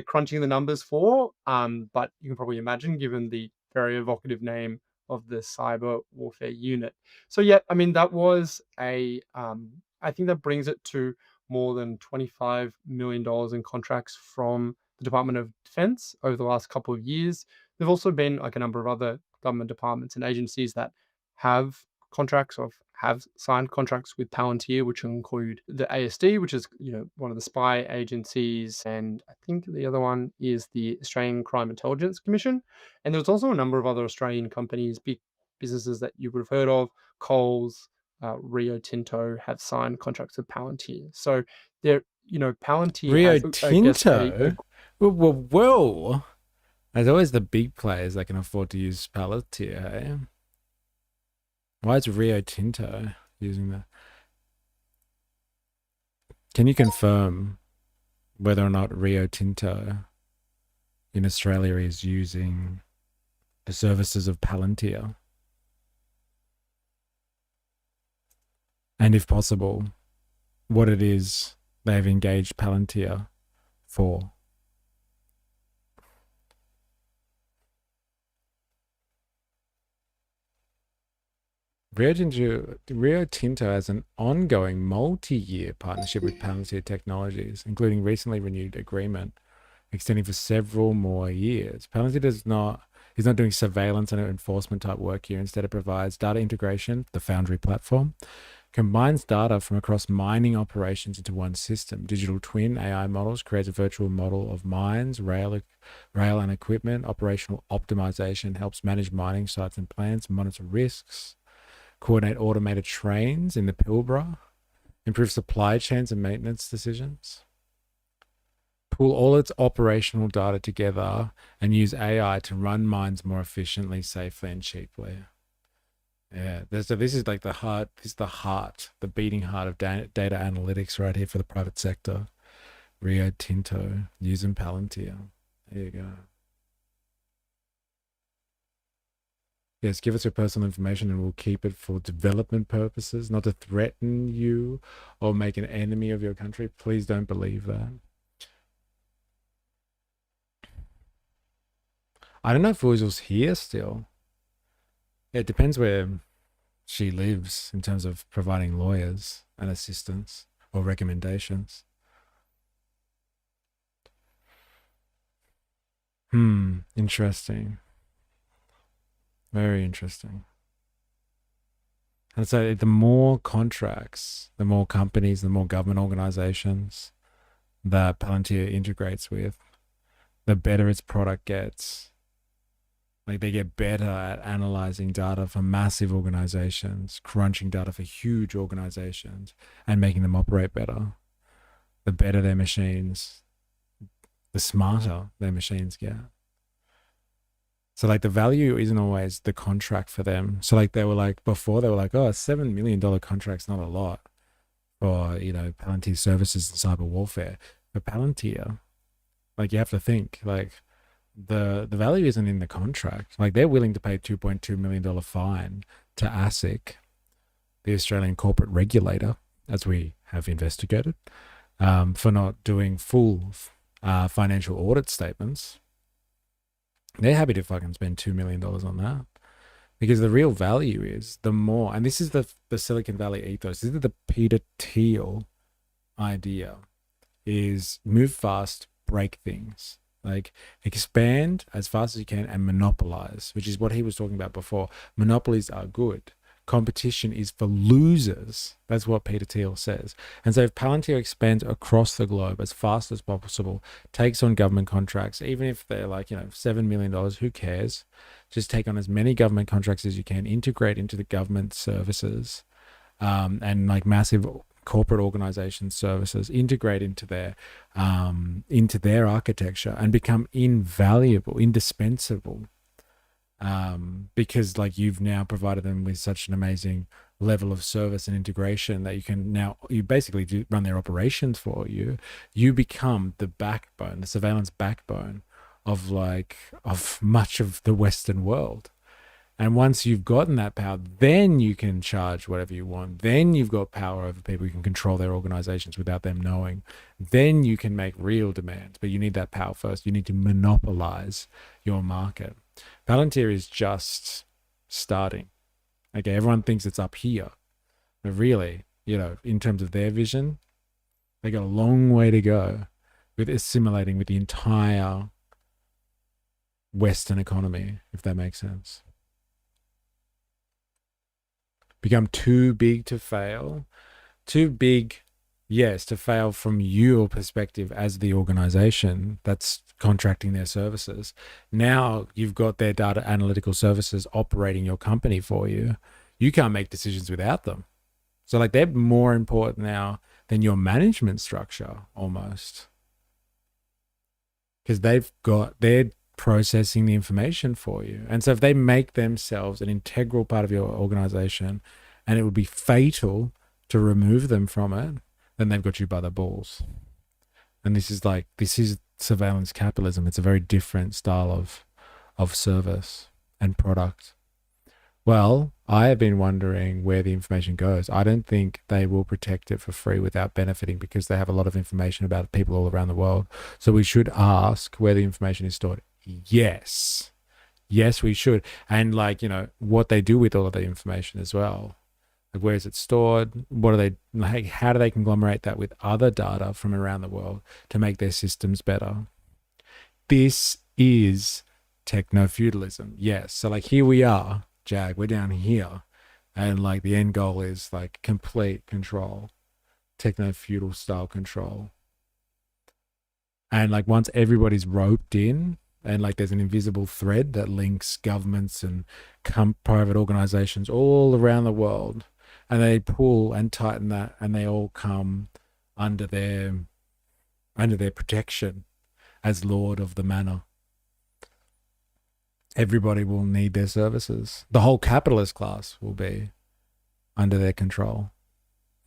crunching the numbers for. But you can probably imagine, given the very evocative name of the cyber warfare unit. So yeah, I mean, that was I think that brings it to more than $25 million in contracts from the Department of Defense over the last couple of years. There've also been like a number of other government departments and agencies that have contracts or have signed contracts with Palantir, which include the ASD, which is one of the spy agencies, and I think the other one is the Australian Crime Intelligence Commission. And there's also a number of other Australian companies, big businesses that you would have heard of, Coles, Rio Tinto, have signed contracts with Palantir. So they're, Palantir. Rio Tinto? Whoa. There's always the big players that can afford to use Palantir, hey? Why is Rio Tinto using that? Can you confirm whether or not Rio Tinto in Australia is using the services of Palantir? And if possible, what it is they've engaged Palantir for? Rio Tinto has an ongoing multi-year partnership with Palantir Technologies, including recently renewed agreement extending for several more years. Palantir is not doing surveillance and enforcement type work here. Instead, it provides data integration, the Foundry platform, combines data from across mining operations into one system. Digital twin AI models creates a virtual model of mines, rail and equipment. Operational optimization helps manage mining sites and plants, monitor risks, coordinate automated trains in the Pilbara, improve supply chains and maintenance decisions, pull all its operational data together and use AI to run mines more efficiently, safely, and cheaply. Yeah, so this is like the heart, the beating heart of data analytics right here for the private sector. Rio Tinto using Palantir. There you go. Yes, give us your personal information and we'll keep it for development purposes, not to threaten you or make an enemy of your country. Please don't believe that. I don't know if Woozle's here still. It depends where she lives in terms of providing lawyers and assistance or recommendations. Interesting. Very interesting. And so the more contracts, the more companies, the more government organizations that Palantir integrates with, the better its product gets. Like they get better at analyzing data for massive organizations, crunching data for huge organizations, and making them operate better. The better their machines, the smarter their machines get. So like the value isn't always the contract for them. So like they were like before they were like, oh, a $7 million contract's not a lot for, you know, Palantir services and cyber warfare. For Palantir, like you have to think like the value isn't in the contract. Like they're willing to pay $2.2 million fine to ASIC, the Australian corporate regulator, as we have investigated, for not doing full financial audit statements. They're happy to fucking spend $2 million on that, because the real value is the more, and this is the Silicon Valley ethos, this is the Peter Thiel idea, is move fast, break things. Like expand as fast as you can and monopolize, which is what he was talking about before. Monopolies are good. Competition is for losers. That's what Peter Thiel says. And so if Palantir expands across the globe as fast as possible, takes on government contracts, even if they're like, you know, $7 million, who cares? Just take on as many government contracts as you can, integrate into the government services, and like massive corporate organization services, integrate into their architecture and become invaluable, indispensable. Because like you've now provided them with such an amazing level of service and integration that you basically run their operations for you. You become the backbone, the surveillance backbone of much of the Western world. And once you've gotten that power, then you can charge whatever you want. Then you've got power over people. You can control their organizations without them knowing. Then you can make real demands, but you need that power first. You need to monopolize your market. Palantir is just starting. Okay, everyone thinks it's up here, but really, you know, in terms of their vision, they got a long way to go with assimilating with the entire Western economy, if that makes sense. Become too big to fail. Too big, yes, to fail from your perspective as the organization that's contracting their services. Now you've got their data analytical services operating your company for you. You can't make decisions without them. So like they're more important now than your management structure almost. Because they're processing the information for you. And so if they make themselves an integral part of your organization and it would be fatal to remove them from it, then they've got you by the balls. And this is surveillance capitalism. It's a very different style of service and product. Well, I have been wondering where the information goes. I don't think they will protect it for free without benefiting, because they have a lot of information about people all around the world. So we should ask where the information is stored. Yes, we should. And like, you know, what they do with all of the information as well. Like, where is it stored? What are they like? How do they conglomerate that with other data from around the world to make their systems better? This is techno-feudalism. Yes. So like here we are, Jag, we're down here. And like the end goal is like complete control, techno-feudal style control. And like once everybody's roped in, and like there's an invisible thread that links governments and private organizations all around the world, and they pull and tighten that, and they all come under their protection as lord of the manor. Everybody will need their services. The whole capitalist class will be under their control,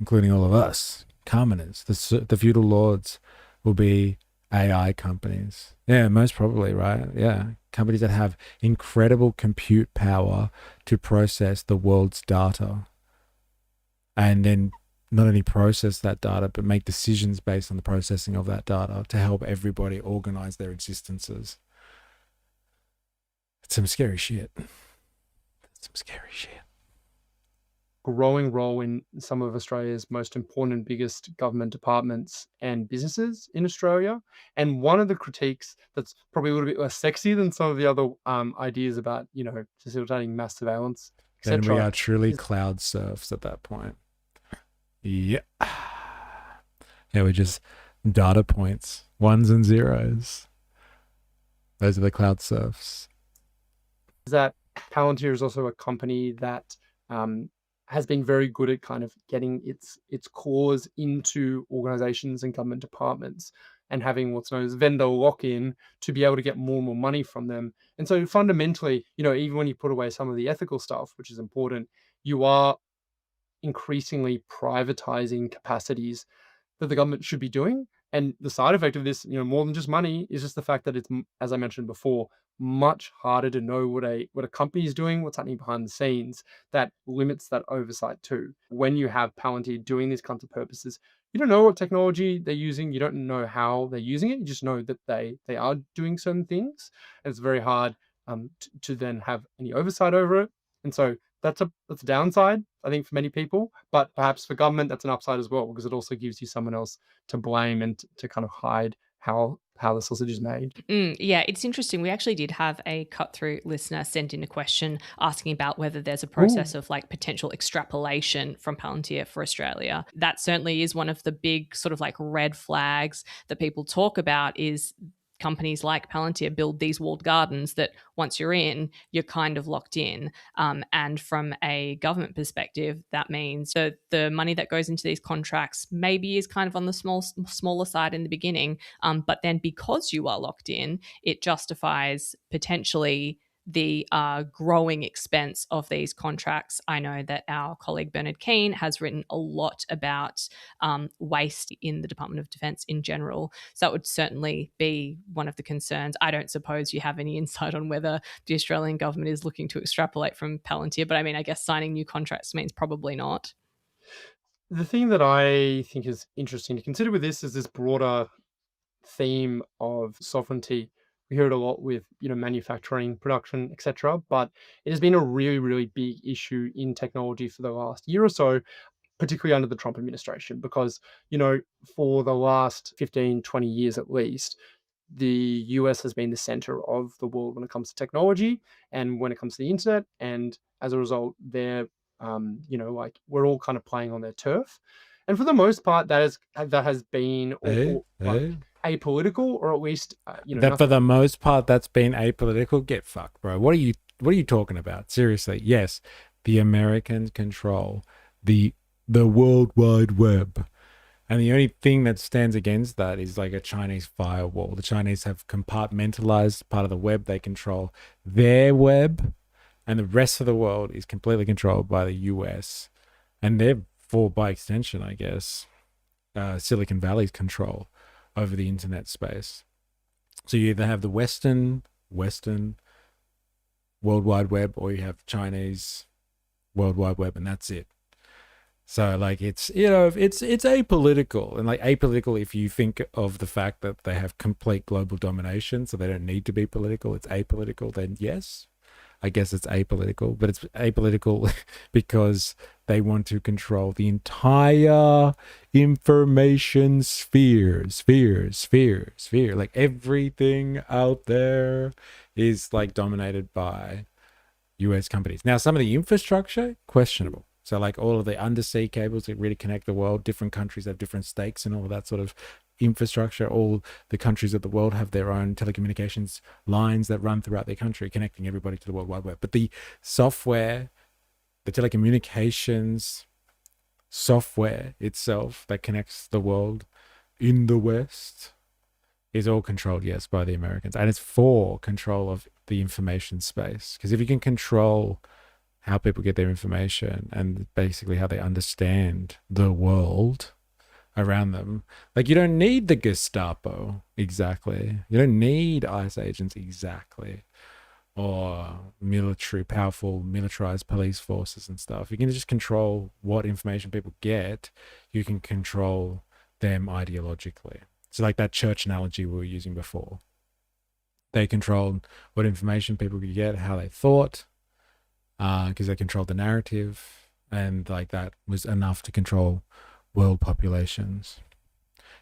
including all of us, commoners. The feudal lords will be AI companies. Yeah, most probably, right? Yeah. Companies that have incredible compute power to process the world's data. And then not only process that data, but make decisions based on the processing of that data to help everybody organize their existences. It's some scary shit. Growing role in some of Australia's most important and biggest government departments and businesses in Australia. And one of the critiques that's probably a little bit less sexy than some of the other ideas about, you know, facilitating mass surveillance, Then etc. we are truly cloud serfs at that point. Yeah. Yeah, we're just data points, ones and zeros. Those are the cloud serfs. Is that Palantir is also a company that has been very good at kind of getting its claws into organizations and government departments. and having what's known as vendor lock-in to be able to get more and more money from them. And so fundamentally, even when you put away some of the ethical stuff, which is important, you are increasingly privatizing capacities that the government should be doing. And the side effect of this, more than just money, is just the fact that it's, as I mentioned before, much harder to know what a company is doing, what's happening behind the scenes. That limits that oversight too. When you have Palantir doing these kinds of purposes, you don't know what technology they're using. You don't know how they're using it. You just know that they are doing certain things, and it's very hard to then have any oversight over it. And so that's a downside, I think, for many people. But perhaps for government, that's an upside as well, because it also gives you someone else to blame and to kind of hide how the sausage is made. Yeah, it's interesting. We actually did have a cut-through listener send in a question asking about whether there's a process of like potential extrapolation from Palantir for Australia. That certainly is one of the big sort of like red flags that people talk about, is companies like Palantir build these walled gardens that once you're in, you're kind of locked in. And from a government perspective, that means the money that goes into these contracts maybe is kind of on the smaller side in the beginning. But then because you are locked in, it justifies potentially the growing expense of these contracts. I know that our colleague Bernard Keane has written a lot about waste in the Department of Defence in general. So that would certainly be one of the concerns. I don't suppose you have any insight on whether the Australian government is looking to extrapolate from Palantir, but I mean, I guess signing new contracts means probably not. The thing that I think is interesting to consider with this is this broader theme of sovereignty. We hear it a lot with manufacturing, production, etc. But it has been a really, really big issue in technology for the last year or so, particularly under the Trump administration, because for the last 15, 20 years at least, the US has been the center of the world when it comes to technology and when it comes to the internet. And as a result, they're we're all kind of playing on their turf. And for the most part, that has been apolitical, or at least that for the most part that's been apolitical. Get fucked, bro. What are you talking about? Seriously? Yes, the Americans control the World Wide Web, and the only thing that stands against that is like a Chinese firewall. The Chinese have compartmentalized part of the web. They control their web, and the rest of the world is completely controlled by the US, and therefore by extension, I guess, Silicon Valley's control over the internet space. So you either have the Western World Wide Web, or you have Chinese World Wide Web, and that's it. So like it's apolitical, and like apolitical if you think of the fact that they have complete global domination, so they don't need to be political. It's apolitical, then yes, I guess it's apolitical, but it's apolitical because they want to control the entire information sphere. Like everything out there is like dominated by US companies. Now, some of the infrastructure, questionable. So like all of the undersea cables that really connect the world, different countries have different stakes and all of that sort of infrastructure. All the countries of the world have their own telecommunications lines that run throughout their country, connecting everybody to the World Wide Web. But the software, the telecommunications software itself that connects the world in the West is all controlled, yes, by the Americans. And it's for control of the information space. Because if you can control how people get their information and basically how they understand the world around them, like you don't need the Gestapo exactly, you don't need ICE agents exactly, or powerful militarized police forces and stuff. You can just control what information people get. You can control them ideologically. So like that church analogy we were using before, they controlled what information people could get, how they thought, because they controlled the narrative, and like that was enough to control world populations.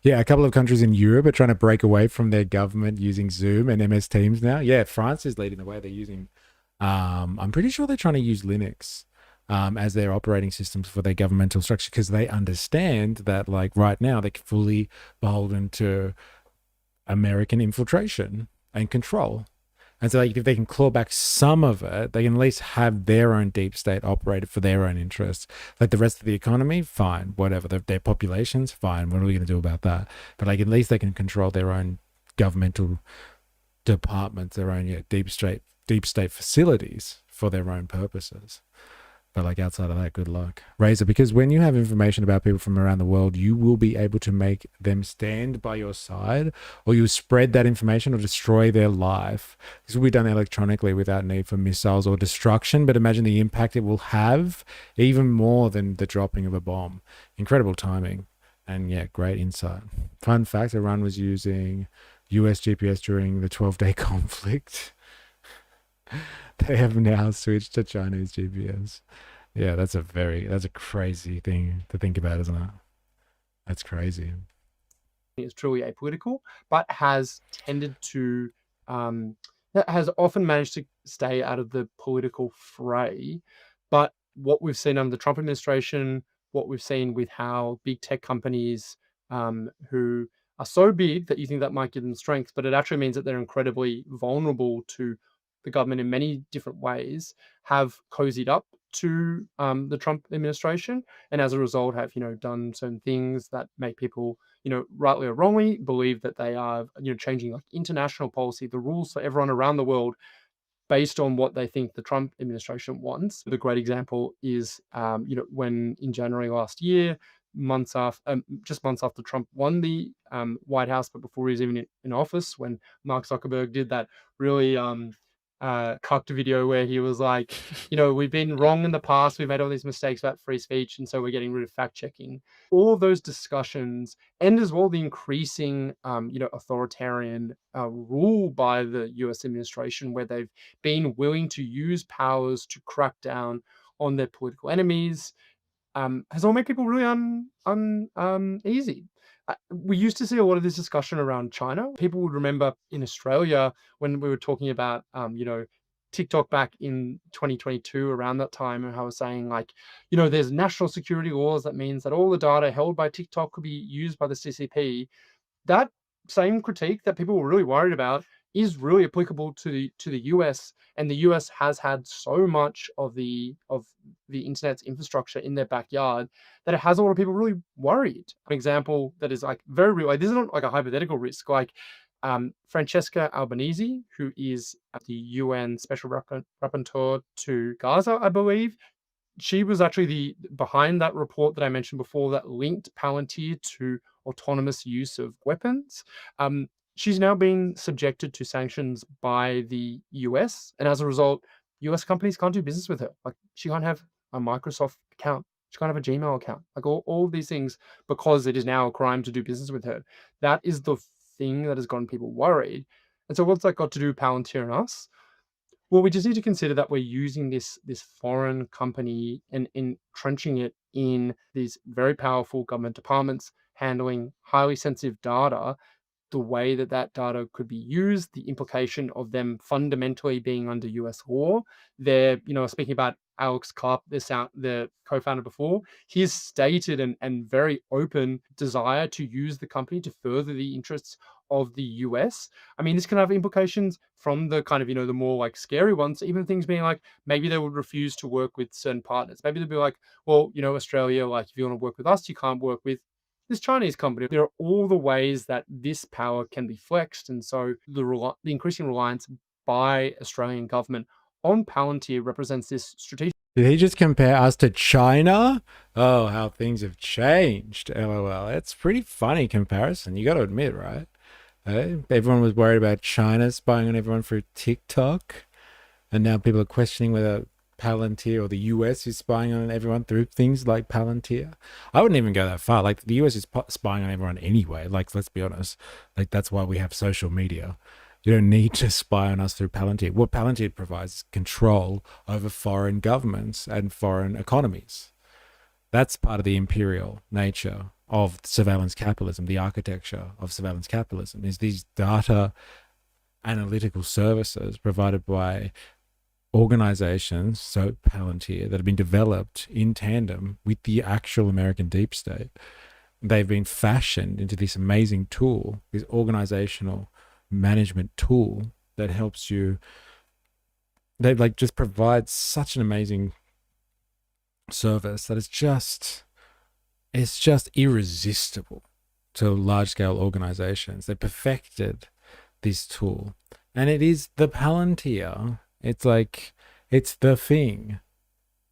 Yeah, a couple of countries in Europe are trying to break away from their government using Zoom and MS Teams now. Yeah, France is leading the way. They're using, I'm pretty sure they're trying to use Linux as their operating systems for their governmental structure, because they understand that like right now they're fully beholden to American infiltration and control. And so like, if they can claw back some of it, they can at least have their own deep state operated for their own interests. Like the rest of the economy, fine, whatever. Their populations, fine. What are we going to do about that? But like at least they can control their own governmental departments, their own deep state facilities for their own purposes. But like outside of that, good luck. Razor, because when you have information about people from around the world, you will be able to make them stand by your side, or you spread that information or destroy their life. This will be done electronically without need for missiles or destruction, but imagine the impact it will have, even more than the dropping of a bomb. Incredible timing. And yeah, great insight. Fun fact, Iran was using US GPS during the 12-day conflict. They have now switched to Chinese GPS. Yeah, that's a crazy thing to think about, isn't it? That's crazy. It's truly apolitical, but has tended to, that has often managed to stay out of the political fray. But what we've seen under the Trump administration, what we've seen with how big tech companies who are so big that you think that might give them strength, but it actually means that they're incredibly vulnerable to the government in many different ways, have cozied up to the Trump administration, and as a result have done certain things that make people rightly or wrongly believe that they are changing like international policy, the rules for everyone around the world based on what they think the Trump administration wants. The great example is when in January last year, just months after Trump won the White House, but before he was even in office, when Mark Zuckerberg did that really cucked video where he was like, we've been wrong in the past, we've made all these mistakes about free speech, and so we're getting rid of fact checking. All of those discussions, and as well the increasing authoritarian rule by the US administration, where they've been willing to use powers to crack down on their political enemies, has all made people really uneasy. We used to see a lot of this discussion around China. People would remember in Australia when we were talking about, TikTok back in 2022 around that time, and I was saying like, there's national security laws that means that all the data held by TikTok could be used by the CCP. That same critique that people were really worried about is really applicable to the US, and the US has had so much of the internet's infrastructure in their backyard that it has a lot of people really worried. An example that is like very real, like this isn't like a hypothetical risk, like Francesca Albanese, who is the UN Special Rapporteur to Gaza, I believe. She was actually behind that report that I mentioned before that linked Palantir to autonomous use of weapons. She's now been subjected to sanctions by the US, and as a result, US companies can't do business with her. Like she can't have a Microsoft account, she can't have a Gmail account, like all of these things, because it is now a crime to do business with her. That is the thing that has gotten people worried. And so what's that got to do with Palantir and us? Well, we just need to consider that we're using this foreign company and entrenching it in these very powerful government departments, handling highly sensitive data. The way that data could be used, the implication of them fundamentally being under US law. They're, speaking about Alex Karp, the co-founder before, his stated and very open desire to use the company to further the interests of the US. I mean, this can have implications from the kind of, the more like scary ones, even things being like, maybe they would refuse to work with certain partners. Maybe they'll be like, well, Australia, like if you want to work with us, you can't work with this Chinese company. There are all the ways that this power can be flexed. And so the increasing reliance by Australian government on Palantir represents this strategic. Did he just compare us to China? Oh, how things have changed. LOL. It's pretty funny comparison. You got to admit, right? Everyone was worried about China spying on everyone through TikTok. And now people are questioning whether Palantir or the US is spying on everyone through things like Palantir. I wouldn't even go that far. Like the US is spying on everyone anyway. Like, let's be honest. Like that's why we have social media. You don't need to spy on us through Palantir. What Palantir provides is control over foreign governments and foreign economies. That's part of the imperial nature of surveillance capitalism. The architecture of surveillance capitalism is these data analytical services provided by organizations, so Palantir, that have been developed in tandem with the actual American deep state. They've been fashioned into this amazing tool, this organizational management tool that helps you. They like just provide such an amazing service that it's just irresistible to large scale organizations. They perfected this tool, and it is the Palantir. It's like, it's the thing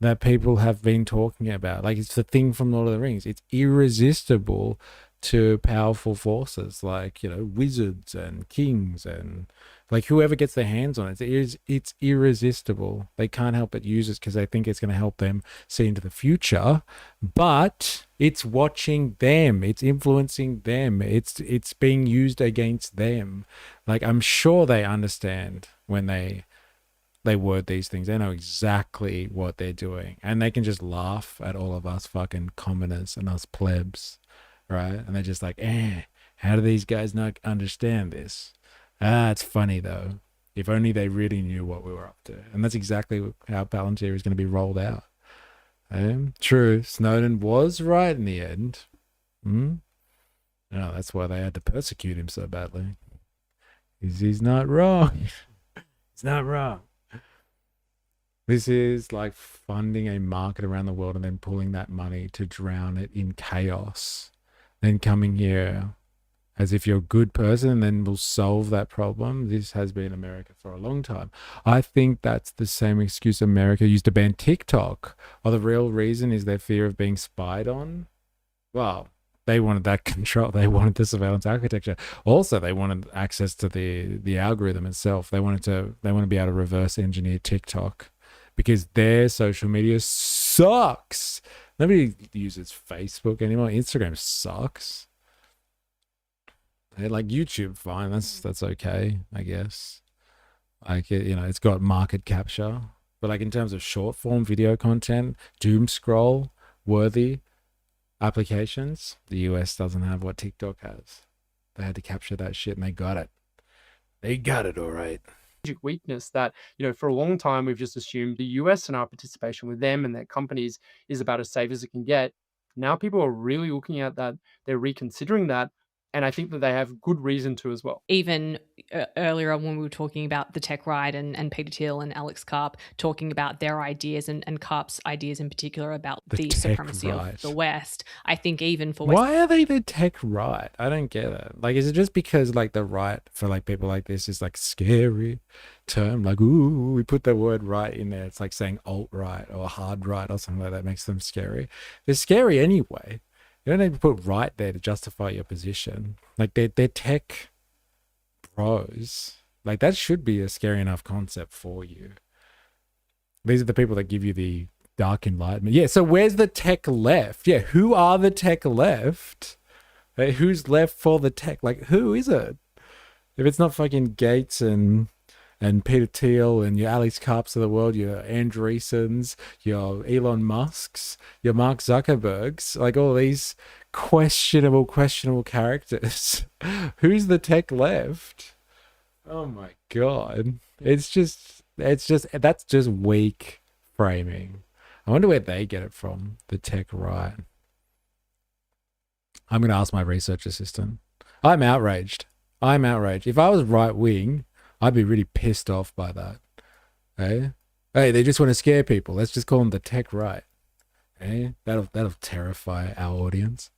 that people have been talking about. Like, it's the thing from Lord of the Rings. It's irresistible to powerful forces like, you know, wizards and kings and like whoever gets their hands on it. It's irresistible. They can't help but use it because they think it's going to help them see into the future, but it's watching them. It's influencing them. It's being used against them. Like, I'm sure they understand when they word these things. They know exactly what they're doing, and they can just laugh at all of us fucking commoners and us plebs, right? And they're just like, how do these guys not understand this? It's funny though. If only they really knew what we were up to. And that's exactly how Palantir is going to be rolled out. True, Snowden was right in the end. No, that's why they had to persecute him so badly. He's not wrong. He's not wrong. This is like funding a market around the world and then pulling that money to drown it in chaos. Then coming here as if you're a good person and then we'll solve that problem. This has been America for a long time. I think that's the same excuse America used to ban TikTok. Well, the real reason is their fear of being spied on. Well, they wanted that control. They wanted the surveillance architecture. Also, they wanted access to the algorithm itself. They want to be able to reverse engineer TikTok because their social media sucks. Nobody uses Facebook anymore. Instagram sucks. Like YouTube, fine. That's okay, I guess. Like, you know, it's got market capture, but like in terms of short form video content, doom scroll worthy applications, the US doesn't have what TikTok has. They had to capture that shit, and they got it. They got it all right. Weakness that, you know, for a long time we've just assumed the US and our participation with them and their companies is about as safe as it can get. Now people are really looking at that. They're reconsidering that. And I think that they have good reason to as well. Even earlier on when we were talking about the tech right and Peter Thiel and Alex Karp talking about their ideas and Karp's ideas in particular about the supremacy of the West, I think even for Why are they the tech right? I don't get it. Like, is it just because like the right for like people like this is like scary term? Like, ooh, we put the word right in there. It's like saying alt-right or hard right or something like that makes them scary. They're scary anyway. You don't need to put right there to justify your position. Like, they're tech pros. Like, that should be a scary enough concept for you. These are the people that give you the dark enlightenment. Yeah, so where's the tech left? Yeah, who are the tech left? Hey, who's left for the tech? Like, who is it? If it's not fucking Gates and Peter Thiel and your Alex Karps of the world, your Andreessens, your Elon Musks, your Mark Zuckerbergs, like all these questionable characters. Who's the tech left? Oh my God. That's just weak framing. I wonder where they get it from, the tech right. I'm going to ask my research assistant. I'm outraged. If I was right wing, I'd be really pissed off by that. Hey, they just want to scare people. Let's just call them the tech right. Hey, that'll terrify our audience.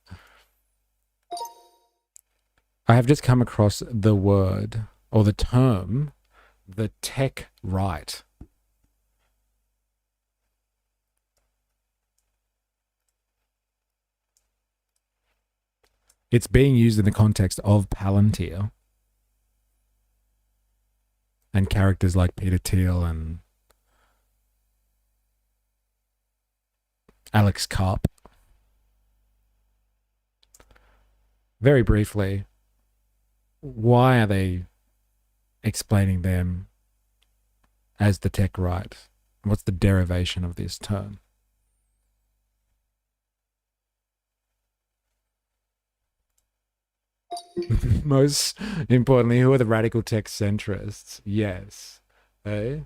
I have just come across the word or the term, the tech right. It's being used in the context of Palantir and characters like Peter Thiel and Alex Karp. Very briefly, why are they explaining them as the tech right? What's the derivation of this term? Most importantly, who are the radical tech centrists? Yes. Hey?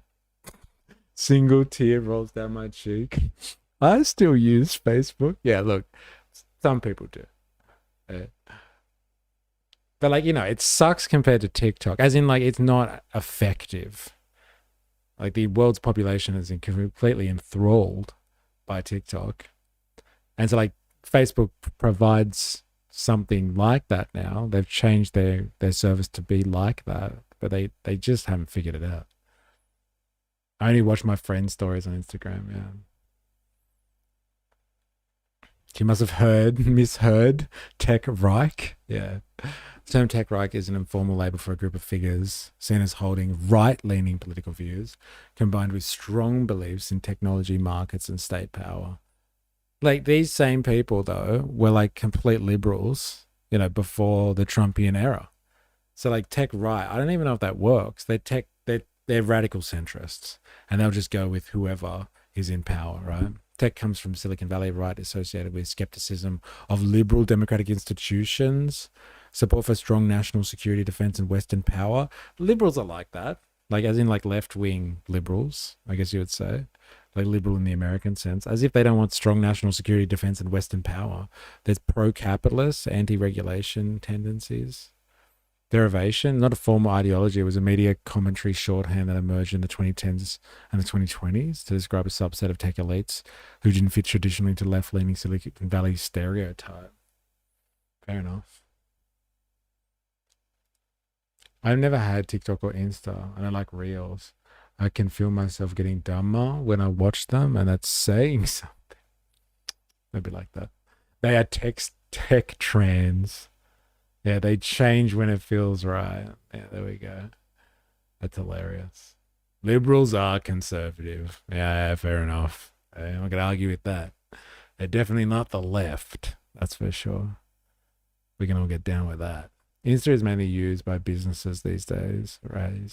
Single tear rolls down my cheek. I still use Facebook. Yeah, look, some people do. But like, it sucks compared to TikTok, as in like it's not effective. Like the world's population is completely enthralled by TikTok. And so like Facebook provides something like that now. They've changed their service to be like that, but they just haven't figured it out. I only watch my friends' stories on Instagram, yeah. She must have misheard Tech Reich. Yeah. The term Tech Reich is an informal label for a group of figures seen as holding right-leaning political views combined with strong beliefs in technology, markets, and state power. Like these same people, though, were like complete liberals, before the Trumpian era. So like Tech Right, I don't even know if that works. They're radical centrists, and they'll just go with whoever is in power, right? Tech comes from Silicon Valley, right, associated with skepticism of liberal democratic institutions, support for strong national security, defense, and Western power. Liberals are like that, like as in like left-wing liberals, I guess you would say, like liberal in the American sense, as if they don't want strong national security, defense, and Western power. There's pro-capitalist, anti-regulation tendencies. Derivation, not a formal ideology, it was a media commentary shorthand that emerged in the 2010s and the 2020s to describe a subset of tech elites who didn't fit traditionally into left-leaning Silicon Valley stereotype. Fair enough. I've never had TikTok or Insta, and I like Reels. I can feel myself getting dumber when I watch them, and that's saying something. Maybe like that. They are tech trans. Yeah, they change when it feels right. Yeah, there we go. That's hilarious. Liberals are conservative. Yeah, fair enough. I'm not going to argue with that. They're definitely not the left. That's for sure. We can all get down with that. Insta is mainly used by businesses these days, right?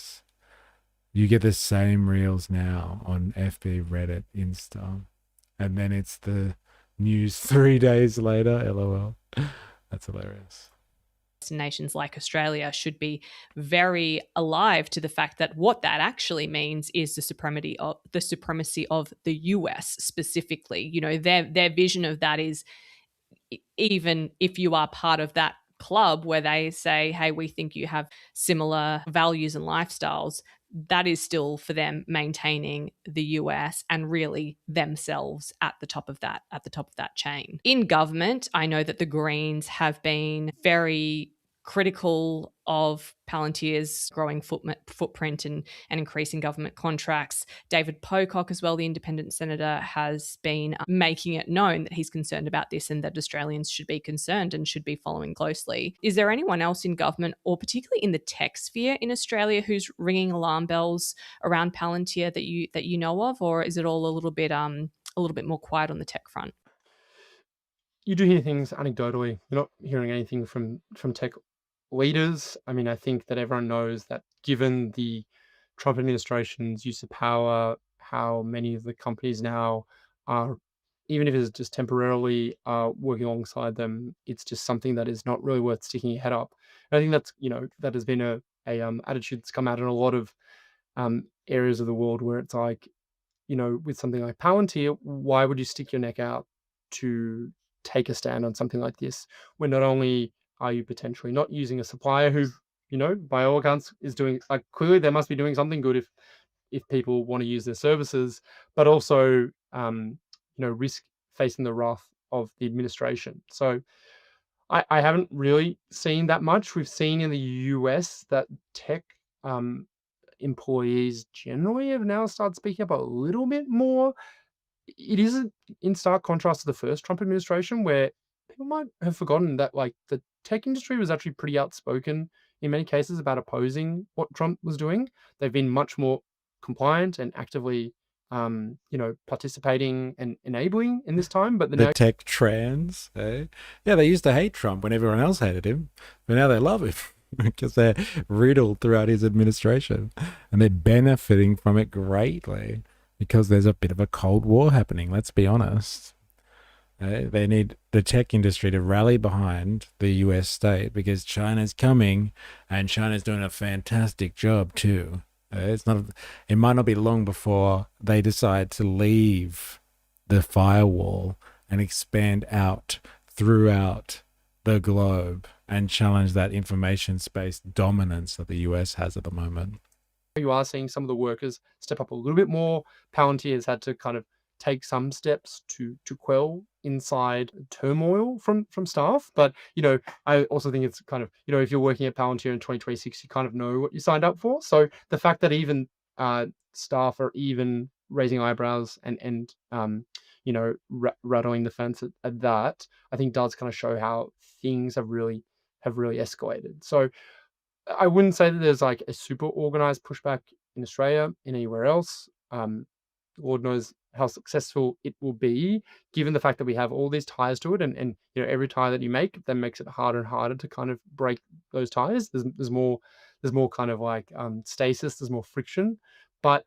You get the same reels now on FB, Reddit, Insta. And then it's the news 3 days later. LOL. That's hilarious. Nations like Australia should be very alive to the fact that what that actually means is the supremacy of the US specifically. Their vision of that is, even if you are part of that club where they say, hey, we think you have similar values and lifestyles, that is still for them maintaining the US and really themselves at the top of that chain. In government, I know that the Greens have been very critical of Palantir's growing footprint and increasing government contracts. David Pocock as well, the independent senator, has been making it known that he's concerned about this and that Australians should be concerned and should be following closely. Is there anyone else in government, or particularly in the tech sphere in Australia, who's ringing alarm bells around Palantir that you know of, or is it all a little bit more quiet on the tech front? You do hear things anecdotally. You're not hearing anything from tech leaders. I mean, I think that everyone knows that given the Trump administration's use of power, how many of the companies now are, even if it's just temporarily working alongside them, it's just something that is not really worth sticking your head up. And I think that's, that has been a attitude that's come out in a lot of areas of the world where it's like, with something like Palantir, why would you stick your neck out to take a stand on something like this when not only are you potentially not using a supplier who, by all accounts is doing, like, clearly they must be doing something good if people want to use their services, but also, risk facing the wrath of the administration. So I haven't really seen that much. We've seen in the US that tech employees generally have now started speaking up a little bit more. It is in stark contrast to the first Trump administration, where people might have forgotten that, like, the tech industry was actually pretty outspoken in many cases about opposing what Trump was doing. They've been much more compliant and actively, participating and enabling in this time. But the tech trans, eh? Yeah, they used to hate Trump when everyone else hated him, but now they love him because they're riddled throughout his administration, and they're benefiting from it greatly because there's a bit of a Cold War happening. Let's be honest. They need the tech industry to rally behind the US state because China's coming, and China's doing a fantastic job too. It might not be long before they decide to leave the firewall and expand out throughout the globe and challenge that information space dominance that the US has at the moment. You are seeing some of the workers step up a little bit more. Palantir has had to kind of take some steps to quell inside turmoil from staff. But I also think it's kind of if you're working at Palantir in 2026, you kind of know what you signed up for. So the fact that even staff are even raising eyebrows and rattling the fence at that, I think does kind of show how things have really escalated. So I wouldn't say that there's like a super organized pushback in Australia, in anywhere else. Lord knows how successful it will be, given the fact that we have all these ties to it, and every tie that you make then makes it harder and harder to kind of break those ties. There's more kind of like stasis. There's more friction, but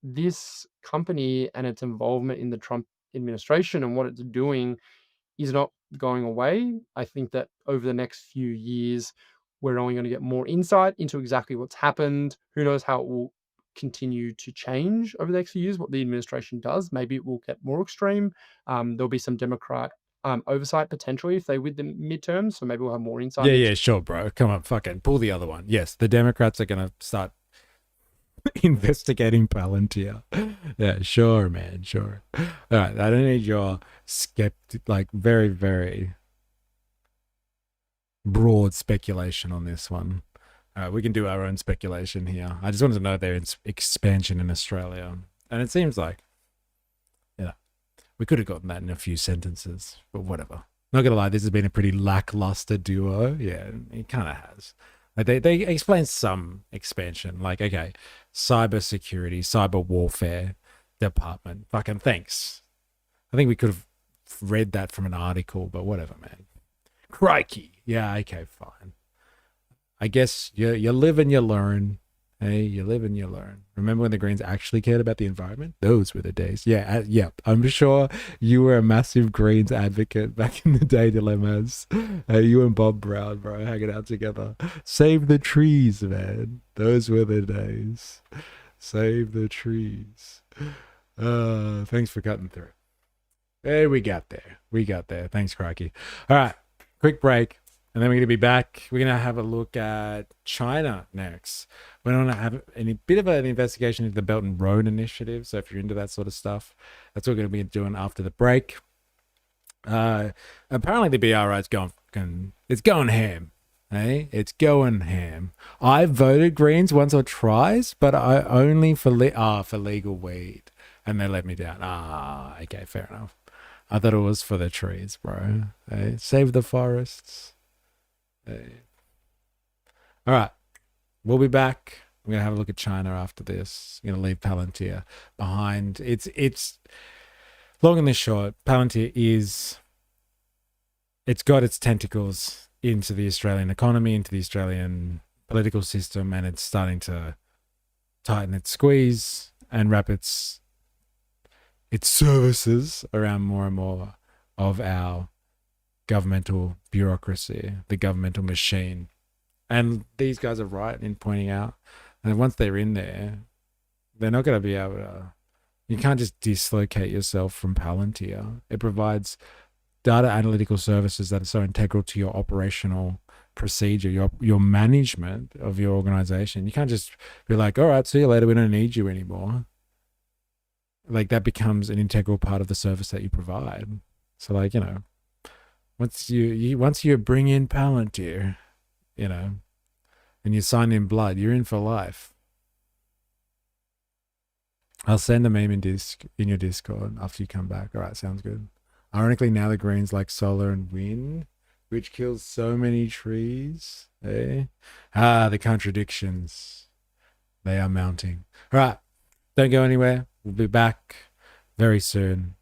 this company and its involvement in the Trump administration and what it's doing is not going away. I think that over the next few years, we're only going to get more insight into exactly what's happened. Who knows how it will continue to change over the next few years, what the administration does. Maybe it will get more extreme. There'll be some Democrat oversight potentially if they win the midterms. So maybe we'll have more insight. Yeah, sure, bro. Come on, fucking pull the other one. Yes, the Democrats are going to start investigating Palantir. Yeah, sure, man, sure. All right, I don't need your very, very broad speculation on this one. We can do our own speculation here. I just wanted to know their expansion in Australia. And it seems like, we could have gotten that in a few sentences, but whatever. Not going to lie, this has been a pretty lackluster duo. Yeah, it kind of has. Like they explain some expansion, like, okay, cybersecurity, cyber warfare department. Fucking thanks. I think we could have read that from an article, but whatever, man. Crikey. Yeah, okay, fine. I guess you live and you learn. Hey, you live and you learn. Remember when the Greens actually cared about the environment? Those were the days. Yeah, yep. I'm sure you were a massive Greens advocate back in the day, Dilemmas. You and Bob Brown, bro, hanging out together. Save the trees, man. Those were the days. Save the trees. Thanks for cutting through. Hey, we got there. Thanks, Crikey. All right, quick break. And then we're going to be back. We're going to have a look at China next. We're going to have a bit of an investigation into the Belt and Road Initiative. So if you're into that sort of stuff, that's what we're going to be doing after the break. Apparently the BRI is going ham. Hey, it's going ham. I voted Greens once or twice, but I only for legal weed, and they let me down. Okay, fair enough. I thought it was for the trees, bro. Hey, save the forests. Hey. All right, we'll be back. We're gonna have a look at China after this. I'm gonna leave Palantir behind. It's long and the short. Palantir it's got its tentacles into the Australian economy, into the Australian political system, and it's starting to tighten its squeeze and wrap its services around more and more of our governmental bureaucracy, the governmental machine. And these guys are right in pointing out that once they're in there, they're not going to be able to, you can't just dislocate yourself from Palantir. It provides data analytical services that are so integral to your operational procedure, your management of your organization. You can't just be like, all right, see you later, we don't need you anymore. Like, that becomes an integral part of the service that you provide. So, like, once you bring in Palantir, and you sign in blood, you're in for life. I'll send a meme in your Discord after you come back. All right, sounds good. Ironically, now the Greens like solar and wind, which kills so many trees. Eh? The contradictions. They are mounting. All right, don't go anywhere. We'll be back very soon.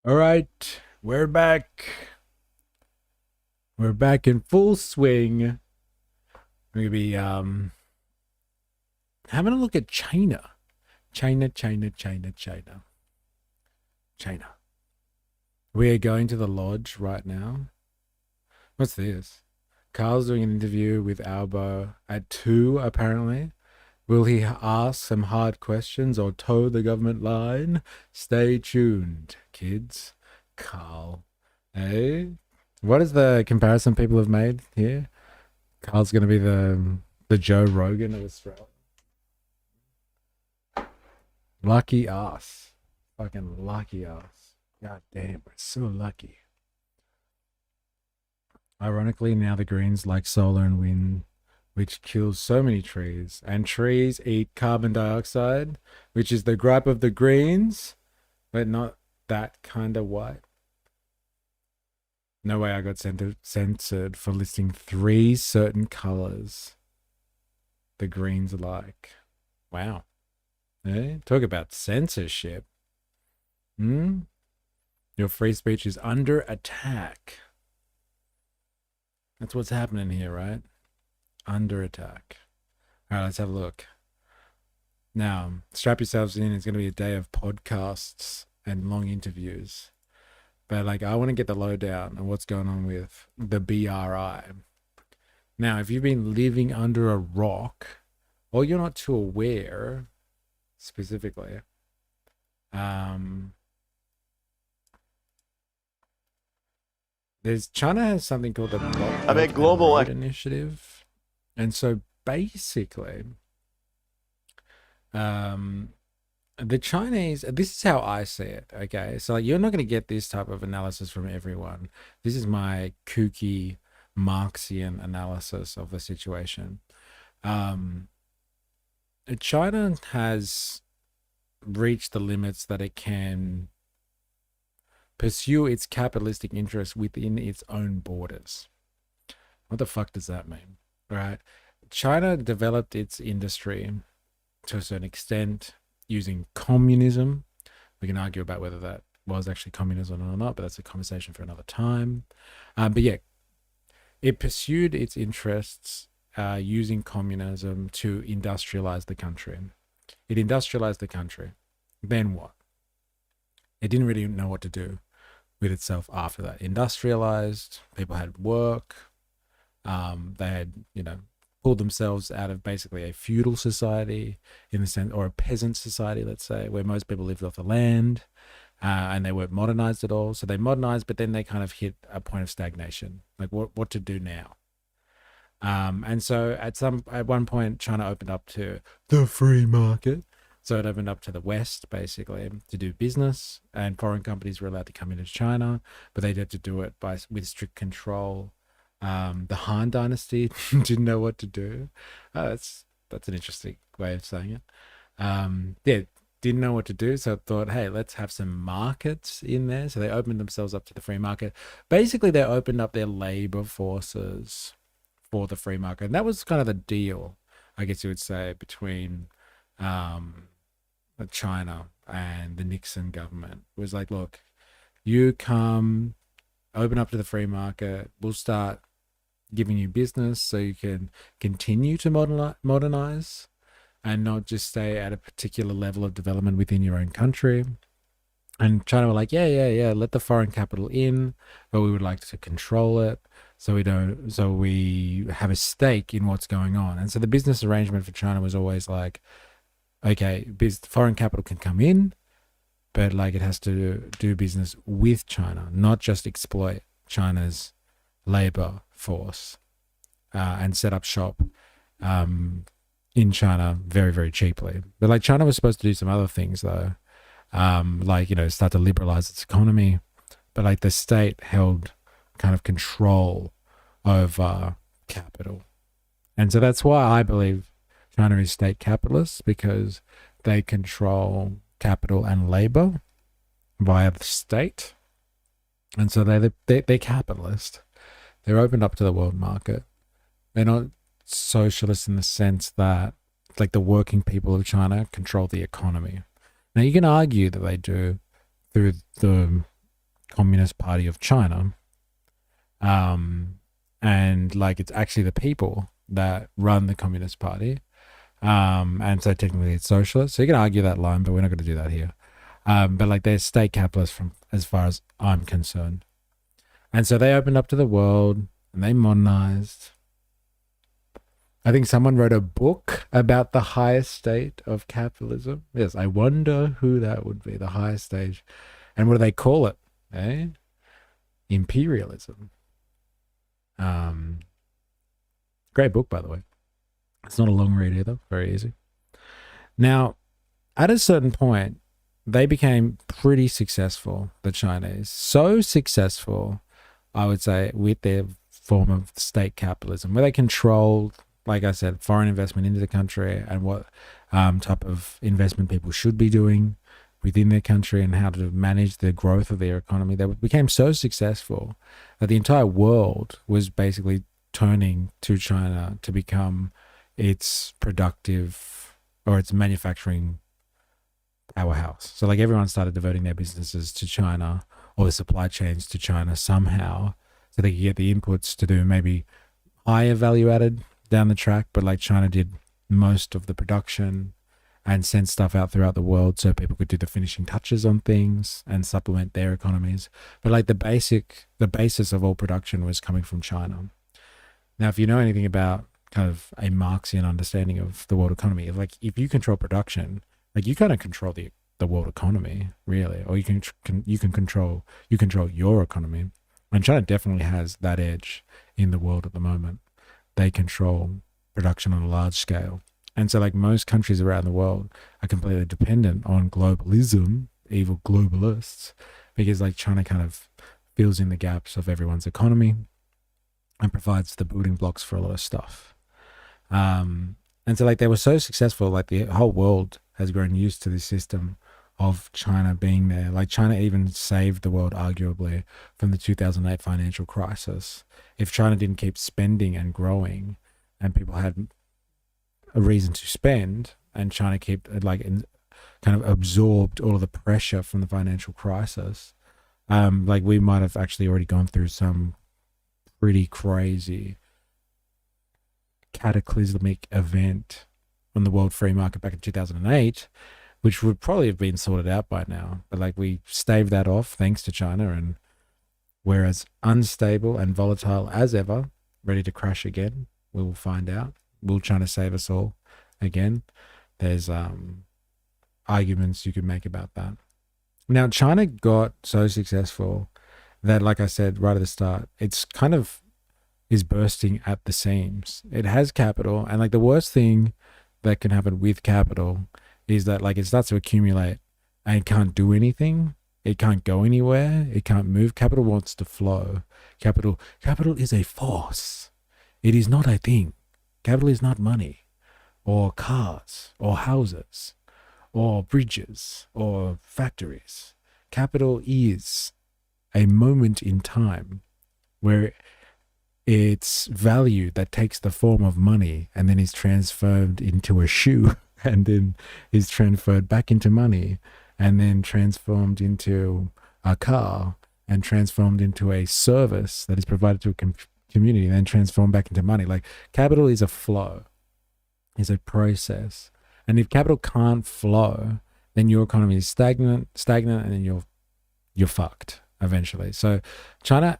All right, we're back. We're back in full swing. We're gonna be having a look at China. China. We are going to the lodge right now. What's this? Carl's doing an interview with Albo at 2, apparently. Will he ask some hard questions or toe the government line? Stay tuned, kids. Carl. Hey? What is the comparison people have made here? Carl's going to be the Joe Rogan of Australia. Lucky us. Fucking lucky us. God damn, we're so lucky. Ironically, now the Greens like solar and wind, which kills so many trees. And trees eat carbon dioxide, which is the gripe of the Greens, but not that kind of white. No way I got censored for listing 3 certain colors the Greens like. Wow. Eh? Talk about censorship. Your free speech is under attack. That's what's happening here, right? Under attack. All right, let's have a look. Now, strap yourselves in. It's going to be a day of podcasts and long interviews. But like, I want to get the lowdown on what's going on with the BRI. Now, if you've been living under a rock, or you're not too aware, specifically, China has something called the Global Initiative, and so basically, the Chinese. This is how I see it. Okay, so like, you're not going to get this type of analysis from everyone. This is my kooky Marxian analysis of the situation. China has reached the limits that it can pursue its capitalistic interests within its own borders. What the fuck does that mean? Right? China developed its industry to a certain extent using communism. We can argue about whether that was actually communism or not, but that's a conversation for another time. But yeah, it pursued its interests using communism to industrialize the country. It industrialized the country. Then what? It didn't really know what to do with itself after that. Industrialized, people had work. They had, pulled themselves out of basically a feudal society, in the sense, or a peasant society, let's say, where most people lived off the land, and they weren't modernized at all. So they modernized, but then they kind of hit a point of stagnation. Like, what to do now? And so at one point, China opened up to the free market. So it opened up to the West, basically, to do business, and foreign companies were allowed to come into China, but they had to do it with strict control. The Han Dynasty didn't know what to do. That's an interesting way of saying it. Yeah, didn't know what to do, so thought, hey, let's have some markets in there. So they opened themselves up to the free market. Basically, they opened up their labor forces for the free market, and that was kind of the deal, I guess you would say, between China and the Nixon government. It was like, look, you come, open up to the free market, we'll start giving you business so you can continue to modernize and not just stay at a particular level of development within your own country. And China were like, yeah, let the foreign capital in, but we would like to control it so we have a stake in what's going on. And so the business arrangement for China was always like, okay, foreign capital can come in, but like, it has to do business with China, not just exploit China's labor force and set up shop in China very, very cheaply. But like, China was supposed to do some other things though, like, start to liberalize its economy, but like, the state held kind of control over capital. And so that's why I believe China is state capitalist, because they control capital and labor via the state. And so they're capitalist. They're opened up to the world market. They're not socialist in the sense that, like, the working people of China control the economy. Now, you can argue that they do through the Communist Party of China. And like it's actually the people that run the Communist Party. And so technically it's socialist. So you can argue that line, but we're not going to do that here. But like they're state capitalists from as far as I'm concerned. And so they opened up to the world and they modernized. I think someone wrote a book about the highest state of capitalism. Yes, I wonder who that would be, the highest stage. And what do they call it? Eh? Imperialism. Great book, by the way. It's not a long read either. Very easy. Now, at a certain point, they became pretty successful, the Chinese. So successful, I would say, with their form of state capitalism, where they controlled, like I said, foreign investment into the country and what type of investment people should be doing within their country and how to manage the growth of their economy. They became so successful that the entire world was basically turning to China to become its productive or its manufacturing powerhouse. So like everyone started devoting their businesses to China or the supply chains to China somehow so they could get the inputs to do maybe higher value added down the track, but like China did most of the production and sent stuff out throughout the world so people could do the finishing touches on things and supplement their economies. But like the basis of all production was coming from China. Now, if you know anything about kind of a Marxian understanding of the world economy, like if you control production, like you kind of control the world economy, really, or you can control your economy. And China definitely has that edge in the world at the moment. They control production on a large scale. And so like most countries around the world are completely dependent on globalism, evil globalists, because like China kind of fills in the gaps of everyone's economy and provides the building blocks for a lot of stuff. And so like they were so successful, like the whole world has grown used to this system of China being there. Like China even saved the world arguably from the 2008 financial crisis. If China didn't keep spending and growing and people had a reason to spend and China kept kind of absorbed all of the pressure from the financial crisis, like we might have actually already gone through some pretty crazy cataclysmic event on the world free market back in 2008, which would probably have been sorted out by now. But like we staved that off thanks to China, and we're as unstable and volatile as ever, ready to crash again. We will find out. Will China save us all again? There's arguments you could make about that. Now, China got so successful that, like I said right at the start, it's kind of is bursting at the seams. It has capital, and like the worst thing that can happen with capital is that like it starts to accumulate and it can't do anything. It can't go anywhere. It can't move. Capital wants to flow. Capital is a force. It is not a thing. Capital is not money or cars or houses or bridges or factories. Capital is a moment in time where it's value that takes the form of money and then is transformed into a shoe and then is transferred back into money and then transformed into a car and transformed into a service that is provided to a community and then transformed back into money. Like capital is a flow, is a process. And if capital can't flow, then your economy is stagnant, and then you're fucked eventually. So China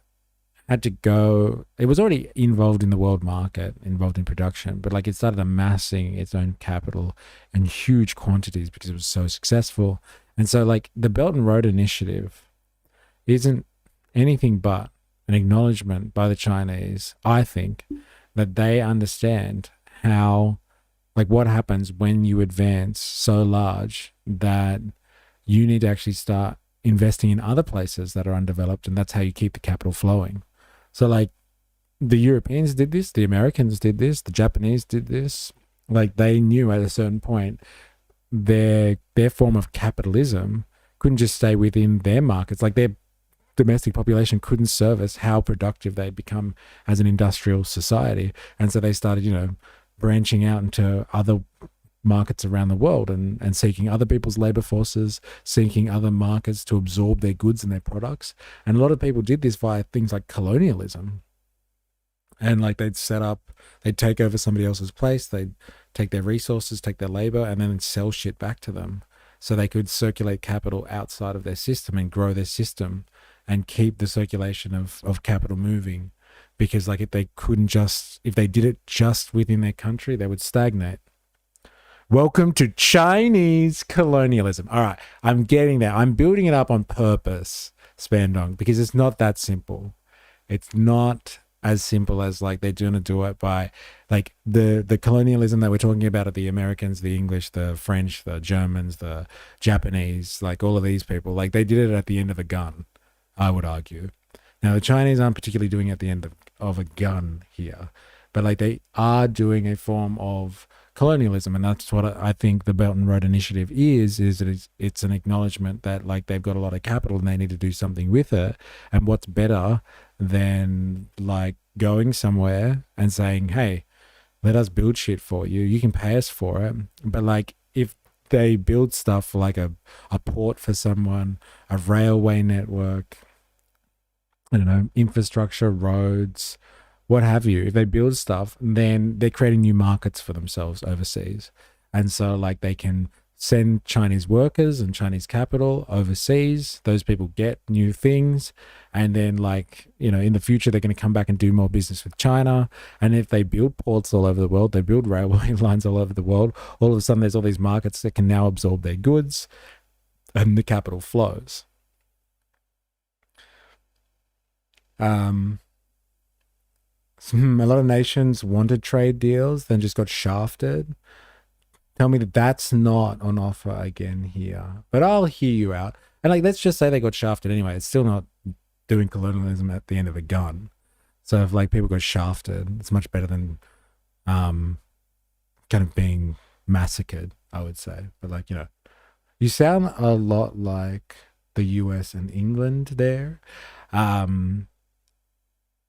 had to go, it was already involved in the world market, involved in production, but like it started amassing its own capital in huge quantities because it was so successful. And so like the Belt and Road Initiative isn't anything but an acknowledgement by the Chinese, I think, that they understand how, like what happens when you advance so large that you need to actually start investing in other places that are undeveloped, and that's how you keep the capital flowing. So like the Europeans did this, the Americans did this, the Japanese did this. Like they knew at a certain point their form of capitalism couldn't just stay within their markets. Like their domestic population couldn't service how productive they'd become as an industrial society. And so they started, branching out into other markets around the world and seeking other people's labor forces, seeking other markets to absorb their goods and their products. And a lot of people did this via things like colonialism. And like they'd take over somebody else's place, they'd take their resources, take their labor, and then sell shit back to them. So they could circulate capital outside of their system and grow their system and keep the circulation of capital moving. Because like if they did it just within their country, they would stagnate. Welcome to Chinese colonialism. All right, I'm getting there. I'm building it up on purpose, Spandong, because it's not that simple. It's not as simple as like they're going to do it by like the colonialism that we're talking about are the Americans, the English, the French, the Germans, the Japanese, like all of these people. Like they did it at the end of a gun, I would argue. Now the Chinese aren't particularly doing it at the end of a gun here, but like they are doing a form of colonialism, and that's what I think the Belt and Road Initiative is that it's an acknowledgement that like they've got a lot of capital and they need to do something with it. And what's better than like going somewhere and saying, hey, let us build shit for you, you can pay us for it. But like if they build stuff like a port for someone, a railway network, I don't know, infrastructure, roads, what have you, if they build stuff, then they're creating new markets for themselves overseas. And so like they can send Chinese workers and Chinese capital overseas. Those people get new things. And then like, you know, in the future, they're going to come back and do more business with China. And if they build ports all over the world, they build railway lines all over the world, all of a sudden there's all these markets that can now absorb their goods and the capital flows. A lot of nations wanted trade deals, then just got shafted. Tell me that that's not on offer again here. But I'll hear you out. And like, let's just say they got shafted anyway. It's still not doing colonialism at the end of a gun. So if like people got shafted, it's much better than kind of being massacred, I would say. But like, you know, you sound a lot like the US and England there.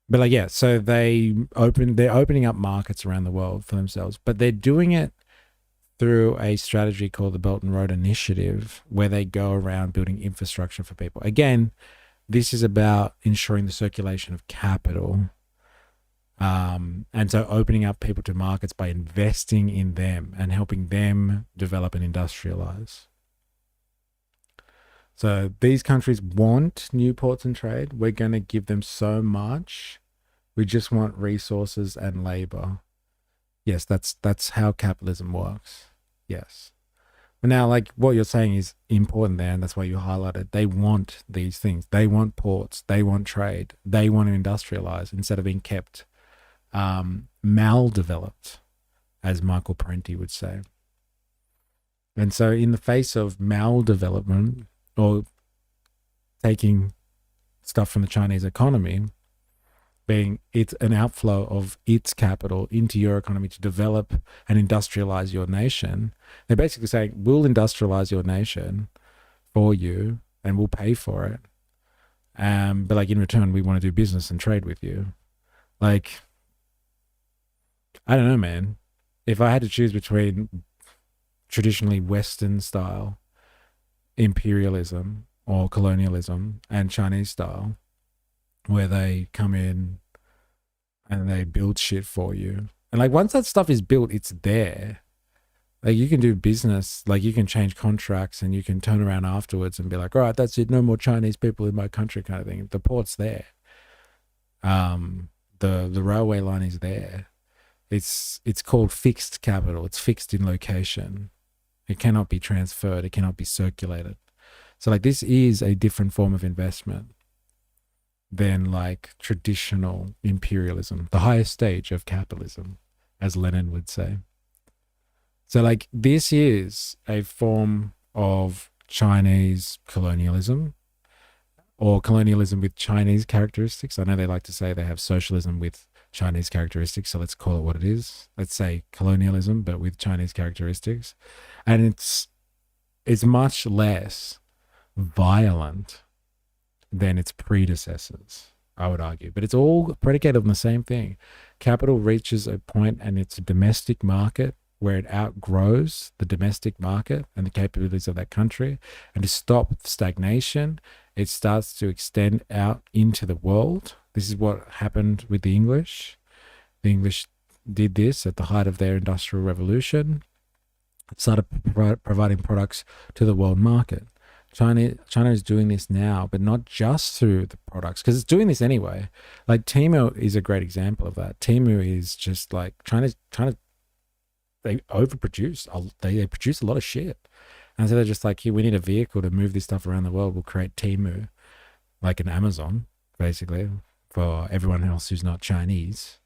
But like, yeah, so they're opening up markets around the world for themselves, but they're doing it through a strategy called the Belt and Road Initiative, where they go around building infrastructure for people. Again, this is about ensuring the circulation of capital. And so opening up people to markets by investing in them and helping them develop and industrialize. So these countries want new ports and trade. We're going to give them so much. We just want resources and labor. Yes, that's how capitalism works. Yes. But now, like what you're saying is important there, and that's why you highlighted. They want these things. They want ports. They want trade. They want to industrialize instead of being kept maldeveloped, as Michael Parenti would say. And so in the face of maldevelopment, or taking stuff from the Chinese economy, being it's an outflow of its capital into your economy to develop and industrialize your nation, they're basically saying, we'll industrialize your nation for you and we'll pay for it. But like in return, we want to do business and trade with you. Like, I don't know, man. If I had to choose between traditionally Western style imperialism or colonialism and Chinese style, where they come in and they build shit for you, and like once that stuff is built, it's there. Like you can do business, like you can change contracts and you can turn around afterwards and be like, all right, that's it, no more Chinese people in my country, kind of thing. The port's there. The railway line is there. It's called fixed capital. It's fixed in location. It cannot be transferred. It cannot be circulated. So like this is a different form of investment than like traditional imperialism, the highest stage of capitalism, as Lenin would say. So like this is a form of Chinese colonialism, or colonialism with Chinese characteristics. I know they like to say they have socialism with Chinese characteristics, so let's call it what it is. Let's say colonialism, but with Chinese characteristics. And it's much less violent than its predecessors, I would argue. But it's all predicated on the same thing. Capital reaches a point and it's a domestic market where it outgrows the domestic market and the capabilities of that country, and to stop stagnation, it starts to extend out into the world. This is what happened with the English. The English did this at the height of their industrial revolution, started providing products to the world market. China is doing this now, but not just through the products, because it's doing this anyway. Like Temu is a great example of that. Temu is just like trying to they overproduce. They produce a lot of shit. And so they're just like, here, we need a vehicle to move this stuff around the world. We'll create Temu, like an Amazon, basically, for everyone else who's not Chinese,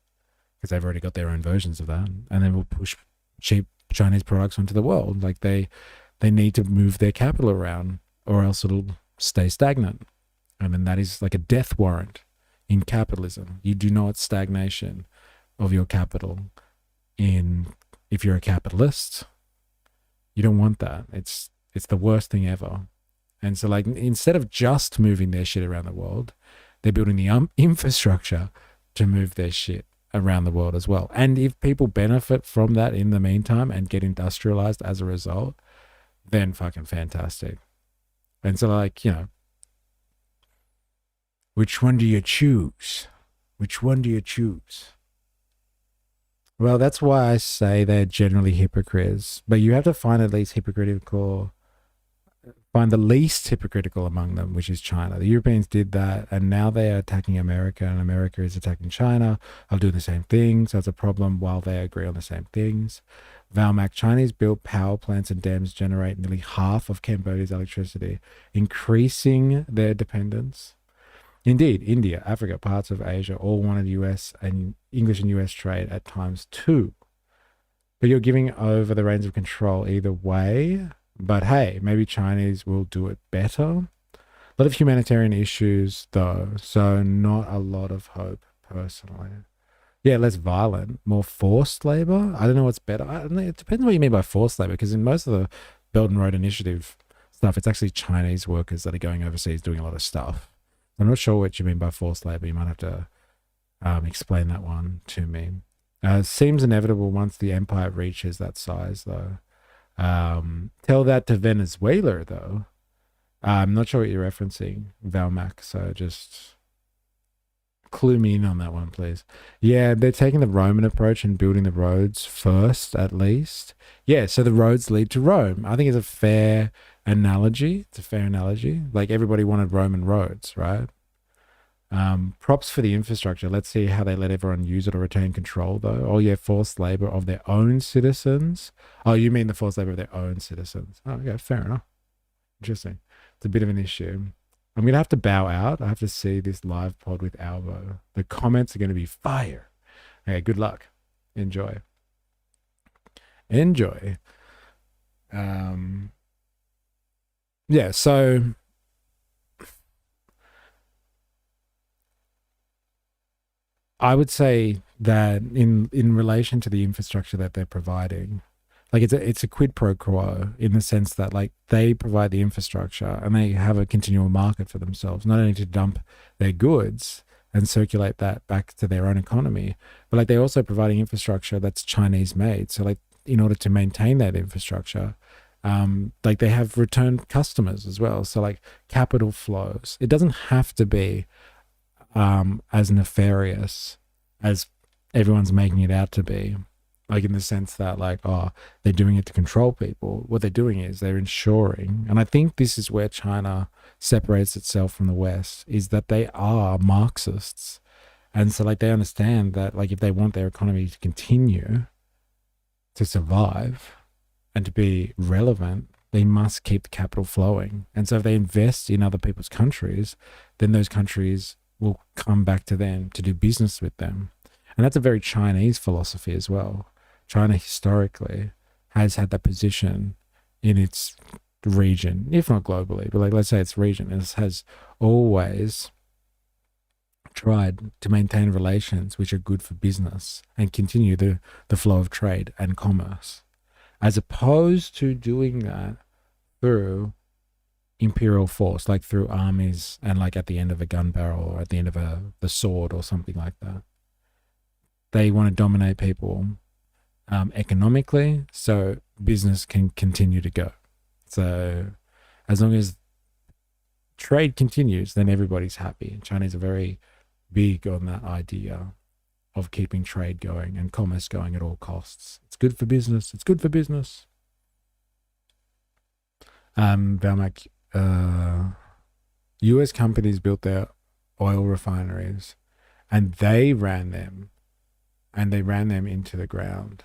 because they've already got their own versions of that. And then we'll push cheap Chinese products onto the world. Like they need to move their capital around, or else it'll stay stagnant. And then that is like a death warrant in capitalism. You do not want stagnation of your capital if you're a capitalist. You don't want that. It's the worst thing ever. And so like, instead of just moving their shit around the world, they're building the infrastructure to move their shit around the world as well. And if people benefit from that in the meantime and get industrialized as a result, then fucking fantastic. And so like, you know, which one do you choose? Which one do you choose? Well, that's why I say they're generally hypocrites, but you have to find the least hypocritical among them, which is China. The Europeans did that, and now they are attacking America, and America is attacking China. I'll do the same thing, so it's a problem while they agree on the same things. Valmac, Chinese built power plants and dams generate nearly half of Cambodia's electricity, increasing their dependence. Indeed, India, Africa, parts of Asia all wanted US and English and US trade at times too. But you're giving over the reins of control either way. But hey, maybe Chinese will do it better. A lot of humanitarian issues though, so not a lot of hope personally. Yeah, less violent, more forced labor. I don't know what's better. I don't know, it depends what you mean by forced labor, because in most of the Belt and Road Initiative stuff, it's actually Chinese workers that are going overseas doing a lot of stuff. I'm not sure what you mean by forced labor. You might have to explain that one to me. Seems inevitable once the empire reaches that size, though. Tell that to Venezuela, though. I'm not sure what you're referencing, Valmac, so just clue me in on that one, please. Yeah, they're taking the Roman approach and building the roads first, at least. Yeah, so the roads lead to Rome. I think it's a fair analogy. It's a fair analogy. Like, everybody wanted Roman roads, right? Props for the infrastructure. Let's see how they let everyone use it or retain control, though. Oh, yeah, forced labor of their own citizens. Oh, you mean the forced labor of their own citizens. Oh, okay, fair enough. Interesting. It's a bit of an issue. I'm going to have to bow out. I have to see this live pod with Albo. The comments are going to be fire. Okay, good luck. Enjoy. Enjoy. Yeah, so I would say that in relation to the infrastructure that they're providing, like it's a quid pro quo in the sense that like they provide the infrastructure and they have a continual market for themselves, not only to dump their goods and circulate that back to their own economy, but like they're also providing infrastructure that's Chinese made. So like in order to maintain that infrastructure, like they have return customers as well. So like capital flows. It doesn't have to be as nefarious as everyone's making it out to be, like in the sense that like, oh, they're doing it to control people. What they're doing is they're ensuring, and I think this is where China separates itself from the West, is that they are Marxists. And so like they understand that like if they want their economy to continue to survive and to be relevant, they must keep the capital flowing. And so if they invest in other people's countries, then those countries will come back to them to do business with them. And that's a very Chinese philosophy as well. China historically has had that position in its region, if not globally, but like let's say its region, it has always tried to maintain relations which are good for business and continue the flow of trade and commerce, as opposed to doing that through imperial force, like through armies and like at the end of a gun barrel or at the end of the sword or something like that. They want to dominate people economically, so business can continue to go. So as long as trade continues, then everybody's happy. Chinese are very big on that idea of keeping trade going and commerce going at all costs. It's good for business. It's good for business. Valmac, US companies built their oil refineries and they ran them into the ground.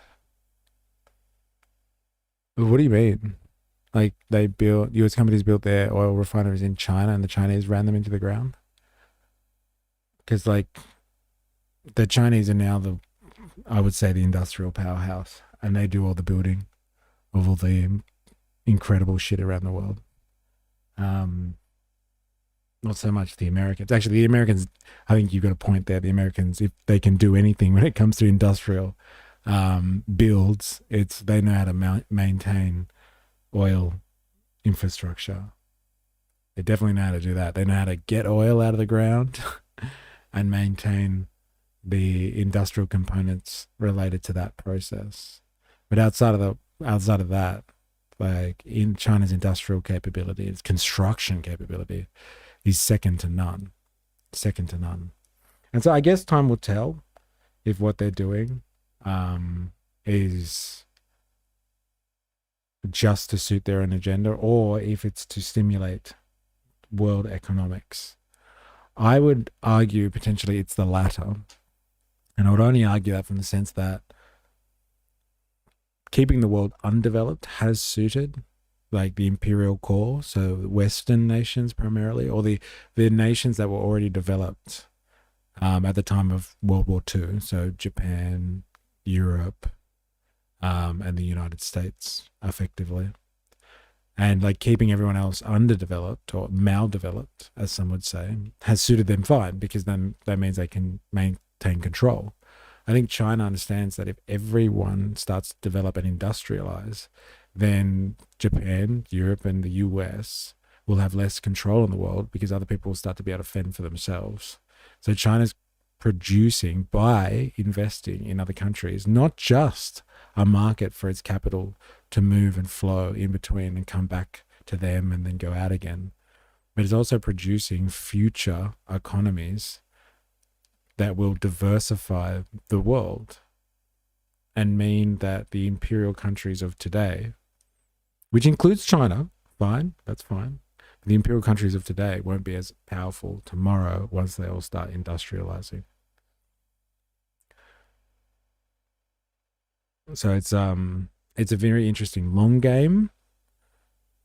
What do you mean? Like US companies built their oil refineries in China and the Chinese ran them into the ground? Because like the Chinese are now I would say the industrial powerhouse, and they do all the building of all the incredible shit around the world. Not so much the Americans. Actually, the Americans, I think you've got a point there. The Americans, if they can do anything when it comes to industrial builds, they know how to maintain oil infrastructure. They definitely know how to do that. They know how to get oil out of the ground and maintain the industrial components related to that process. But outside of that, like in China's industrial capability, its construction capability is second to none. Second to none. And so I guess time will tell if what they're doing is just to suit their own agenda or if it's to stimulate world economics. I would argue potentially it's the latter. And I would only argue that from the sense that keeping the world undeveloped has suited like the imperial core, so Western nations primarily, or the nations that were already developed at the time of World War II, so Japan, Europe, and the United States, effectively. And like keeping everyone else underdeveloped or maldeveloped, as some would say, has suited them fine, because then that means they can maintain control. I think China understands that if everyone starts to develop and industrialize, then Japan, Europe, and the US will have less control in the world because other people will start to be able to fend for themselves. So China's producing by investing in other countries, not just a market for its capital to move and flow in between and come back to them and then go out again, but it's also producing future economies that will diversify the world and mean that the imperial countries of today, which includes China, fine, that's fine. The imperial countries of today won't be as powerful tomorrow once they all start industrializing. So it's a very interesting long game,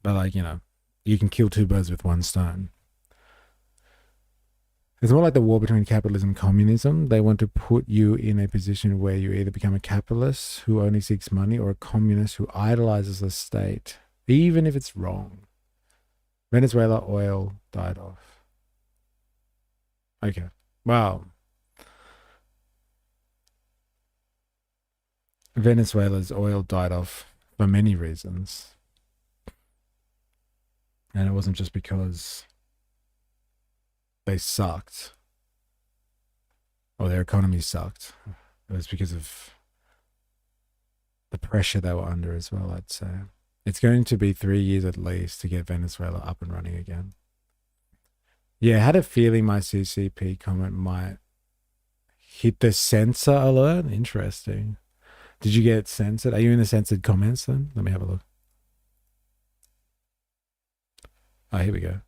but like, you know, you can kill two birds with one stone. It's more like the war between capitalism and communism. They want to put you in a position where you either become a capitalist who only seeks money or a communist who idolizes the state, even if it's wrong. Venezuela oil died off. Okay. Wow. Venezuela's oil died off for many reasons. And it wasn't just because they sucked or their economy sucked. It was because of the pressure they were under as well, I'd say. It's going to be 3 years at least to get Venezuela up and running again. Yeah, I had a feeling my CCP comment might hit the censor alert. Interesting. Did you get censored? Are you in the censored comments then? Let me have a look. Oh, here we go.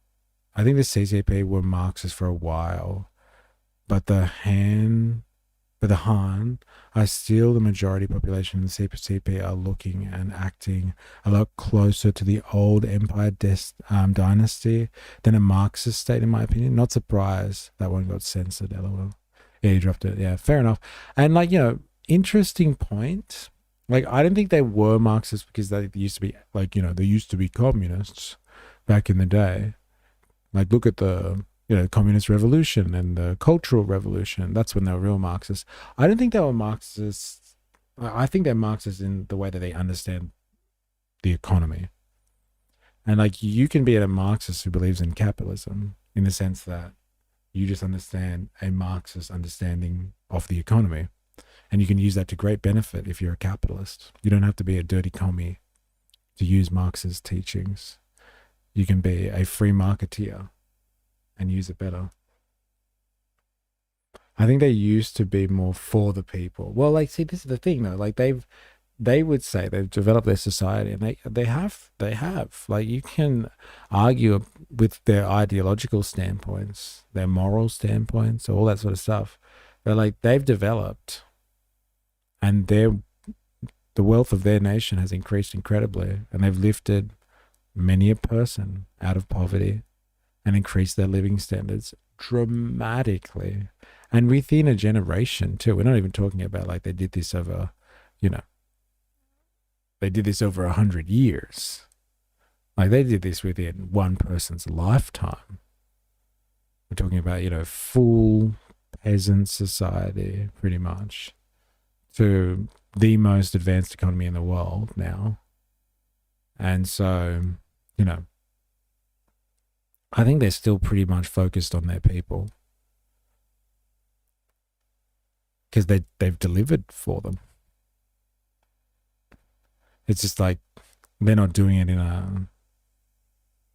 I think the CCP were Marxists for a while, but the Han are still the majority population. The CCP are looking and acting a lot closer to the old empire dynasty than a Marxist state, in my opinion. Not surprised that one got censored, lol. Yeah, you dropped it. Yeah, fair enough. And like, you know, interesting point. Like, I don't think they were Marxists because they used to be, like, you know, they used to be communists back in the day. Like, look at the, you know, communist revolution and the cultural revolution. That's when they were real Marxists. I don't think they were Marxists. I think they're Marxists in the way that they understand the economy. And like, you can be a Marxist who believes in capitalism in the sense that you just understand a Marxist understanding of the economy. And you can use that to great benefit if you're a capitalist. You don't have to be a dirty commie to use Marx's teachings. You can be a free marketeer and use it better. I think they used to be more for the people. Well, like, see, this is the thing though. Like they would say they've developed their society, and they have. Like, you can argue with their ideological standpoints, their moral standpoints, all that sort of stuff. But like, they've developed, and the wealth of their nation has increased incredibly, and they've lifted many a person out of poverty and increased their living standards dramatically. And within a generation too. We're not even talking about like they did this over, they did this over 100 years. Like, they did this within one person's lifetime. We're talking about, full peasant society, pretty much, to the most advanced economy in the world now. And so, I think they're still pretty much focused on their people, because they've delivered for them. It's just like, they're not doing it in a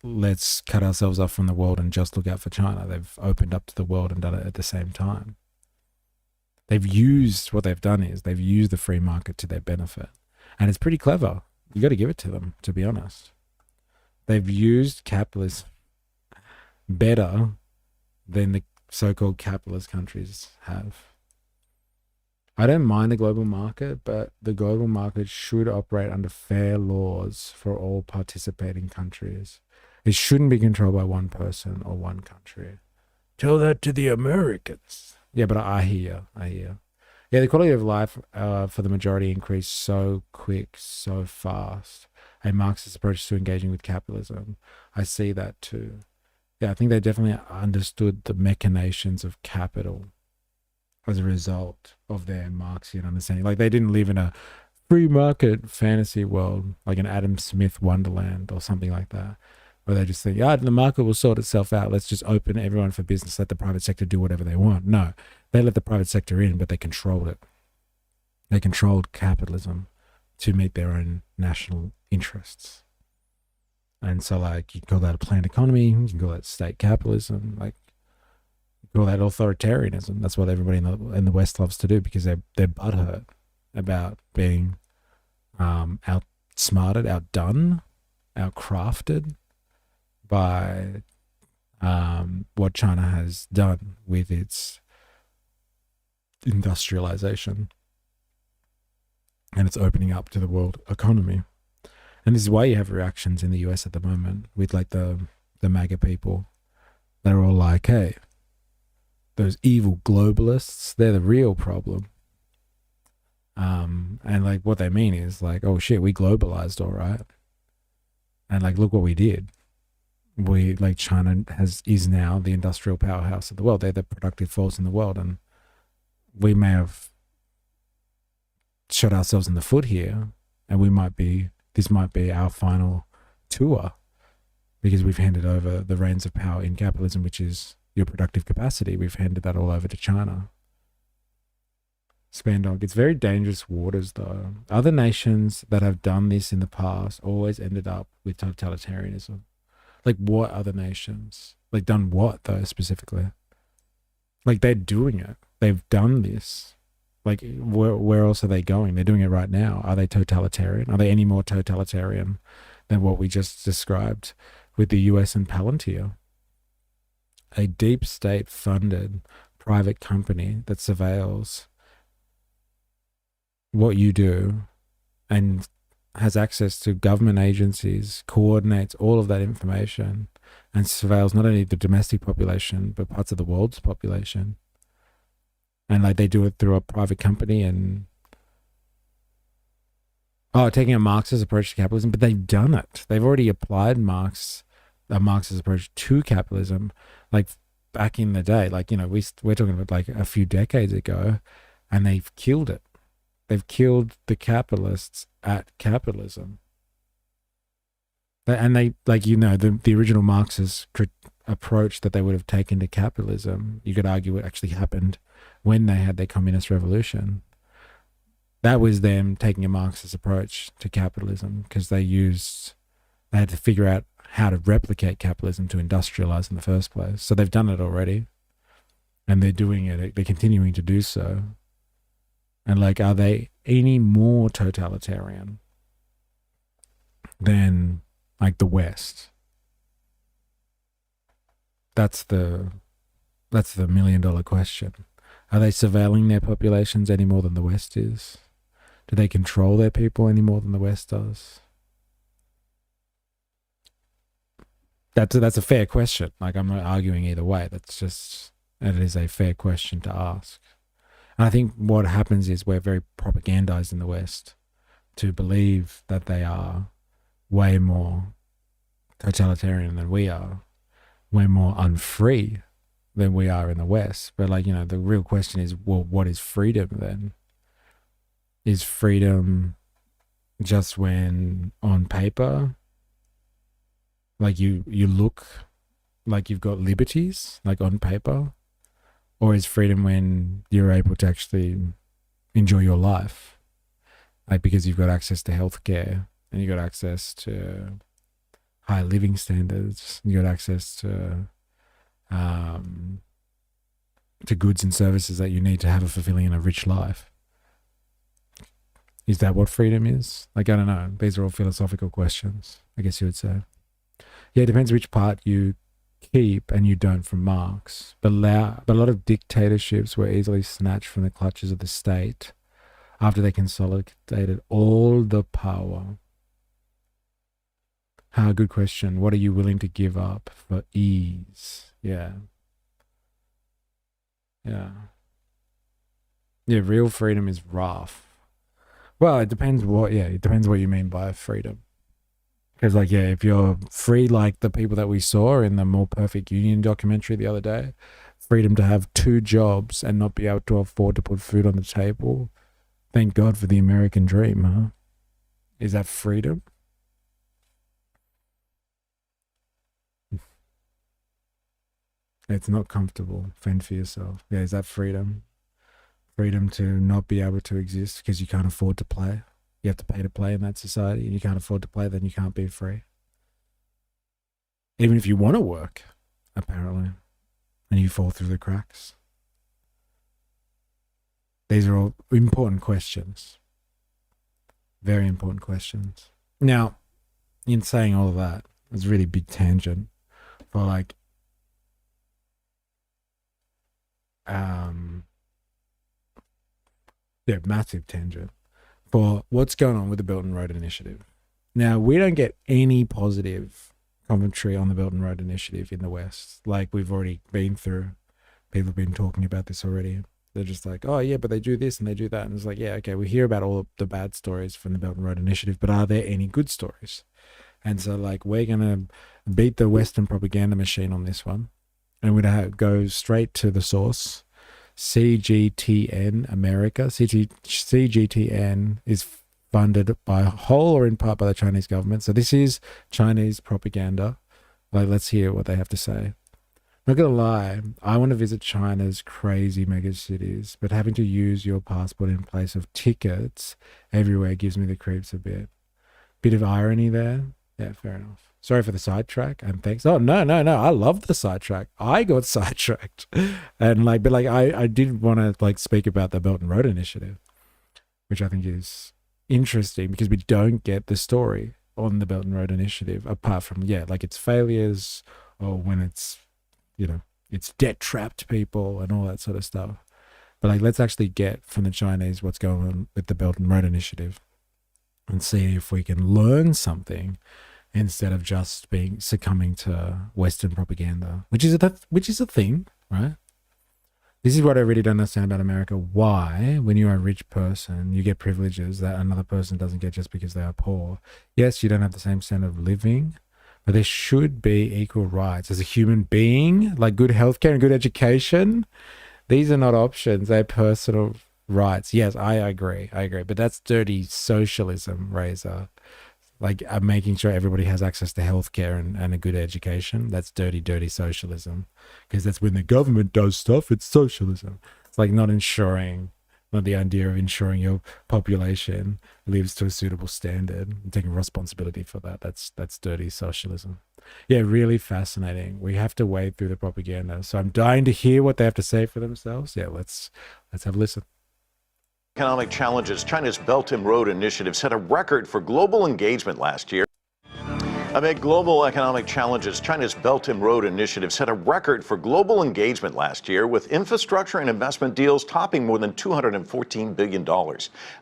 let's cut ourselves off from the world and just look out for China. They've opened up to the world and done it at the same time. They've used, what they've done is they've used the free market to their benefit. And it's pretty clever. You got to give it to them, to be honest. They've used capitalism better than the so-called capitalist countries have. I don't mind the global market, but the global market should operate under fair laws for all participating countries. It shouldn't be controlled by one person or one country. Tell that to the Americans. Yeah, but I hear. Yeah, the quality of life for the majority increased so quick, so fast. A Marxist approach to engaging with capitalism. I see that too. Yeah, I think they definitely understood the machinations of capital as a result of their Marxian understanding. Like, they didn't live in a free market fantasy world, like an Adam Smith Wonderland or something like that, where they just think, the market will sort itself out. Let's just open everyone for business. Let the private sector do whatever they want. No, they let the private sector in, but they controlled it. They controlled capitalism to meet their own national interests. And so, like, you can call that a planned economy. You can call that state capitalism. Like, you can call that authoritarianism. That's what everybody in the West loves to do, because they're butthurt about being outsmarted, outdone, outcrafted by what China has done with its industrialization and its opening up to the world economy. And this is why you have reactions in the US at the moment with like the MAGA people. They're all like, hey, those evil globalists, they're the real problem. And like what they mean is like, oh shit, we globalized, all right. And like, look what we did. China is now the industrial powerhouse of the world. They're the productive force in the world. And we may have shot ourselves in the foot here, and this might be our final tour, because we've handed over the reins of power in capitalism, which is your productive capacity. We've handed that all over to China. Spandog, it's very dangerous waters though. Other nations that have done this in the past always ended up with totalitarianism. Like, what other nations? Like, done what though, specifically? Like, they're doing it. They've done this. Like, where else are they going? They're doing it right now. Are they totalitarian? Are they any more totalitarian than what we just described with the US and Palantir? A deep state funded private company that surveils what you do and has access to government agencies, coordinates all of that information, and surveils not only the domestic population, but parts of the world's population. And like, they do it through a private company and taking a Marxist approach to capitalism, but they've done it. They've already applied a Marxist approach to capitalism, like back in the day. Like, we're talking about like a few decades ago, and they've killed it. They've killed the capitalists at capitalism. And they, like, the original Marxist approach that they would have taken to capitalism, you could argue it actually happened when they had their communist revolution. that was them taking a Marxist approach to capitalism, because they had to figure out how to replicate capitalism to industrialize in the first place. So they've done it already, and they're doing it. They're continuing to do so. And like, are they any more totalitarian than like the West? That's the $1 million question. Are they surveilling their populations any more than the West is? Do they control their people any more than the West does? That's a fair question. Like, I'm not arguing either way. It is a fair question to ask. And I think what happens is we're very propagandized in the West to believe that they are way more totalitarian than we are, way more unfree than we are in the West. But like, the real question is, well, what is freedom then? Is freedom just when on paper, like you look like you've got liberties, like on paper? Or is freedom when you're able to actually enjoy your life? Like, because you've got access to healthcare, and you've got access to high living standards, and you've got access to goods and services that you need to have a fulfilling and a rich life. Is that what freedom is? Like, I don't know. These are all philosophical questions, I guess you would say. Yeah, it depends which part you keep and you don't from Marx. But a lot of dictatorships were easily snatched from the clutches of the state after they consolidated all the power. Good question. What are you willing to give up for ease? Yeah. Yeah, real freedom is rough. Well, it depends what you mean by freedom. Because like, yeah, if you're free like the people that we saw in the More Perfect Union documentary the other day, freedom to have 2 jobs and not be able to afford to put food on the table, thank God for the American dream, huh? Is that freedom? It's not comfortable. Fend for yourself. Yeah, is that freedom? Freedom to not be able to exist because you can't afford to play. You have to pay to play in that society, and you can't afford to play, then you can't be free. Even if you want to work, apparently, and you fall through the cracks. These are all important questions. Very important questions. Now, in saying all of that, it's a really big tangent for like, massive tangent for what's going on with the Belt and Road Initiative. Now, we don't get any positive commentary on the Belt and Road Initiative in the West. Like we've already been through. People have been talking about this already. They're just like, oh yeah, but they do this and they do that. And it's like, yeah, okay, we hear about all of the bad stories from the Belt and Road Initiative, but are there any good stories? And so like, we're going to beat the Western propaganda machine on this one. And we're going to go straight to the source. CGTN America. CGTN is funded by whole or in part by the Chinese government. So this is Chinese propaganda. Like, let's hear what they have to say. Not gonna lie, I want to visit China's crazy mega cities, but having to use your passport in place of tickets everywhere gives me the creeps a bit. Bit of irony there. Yeah, fair enough. Sorry for the sidetrack, and thanks. Oh, no. I love the sidetrack. I got sidetracked. And like, but like, I did want to like speak about the Belt and Road Initiative, which I think is interesting because we don't get the story on the Belt and Road Initiative apart from, like its failures or when it's, it's debt trapped people and all that sort of stuff. But like, let's actually get from the Chinese what's going on with the Belt and Road Initiative and see if we can learn something instead of just succumbing to Western propaganda, which is a thing, right? This is what I really don't understand about America. Why, when you're a rich person, you get privileges that another person doesn't get just because they are poor? Yes, you don't have the same standard of living, but there should be equal rights as a human being, like good healthcare and good education. These are not options; they're personal rights. Yes, I agree, but that's dirty socialism, Razor. Like, I'm making sure everybody has access to healthcare and a good education. That's dirty socialism. Because that's when the government does stuff, it's socialism. It's like not ensuring not the idea of ensuring your population lives to a suitable standard and taking responsibility for that. That's dirty socialism. Yeah, really fascinating. We have to wade through the propaganda. So I'm dying to hear what they have to say for themselves. Yeah, let's have a listen. Economic challenges. China's Belt and Road Initiative set a record for global engagement last year. Amid global economic challenges, China's Belt and Road Initiative set a record for global engagement last year, with infrastructure and investment deals topping more than $214 billion.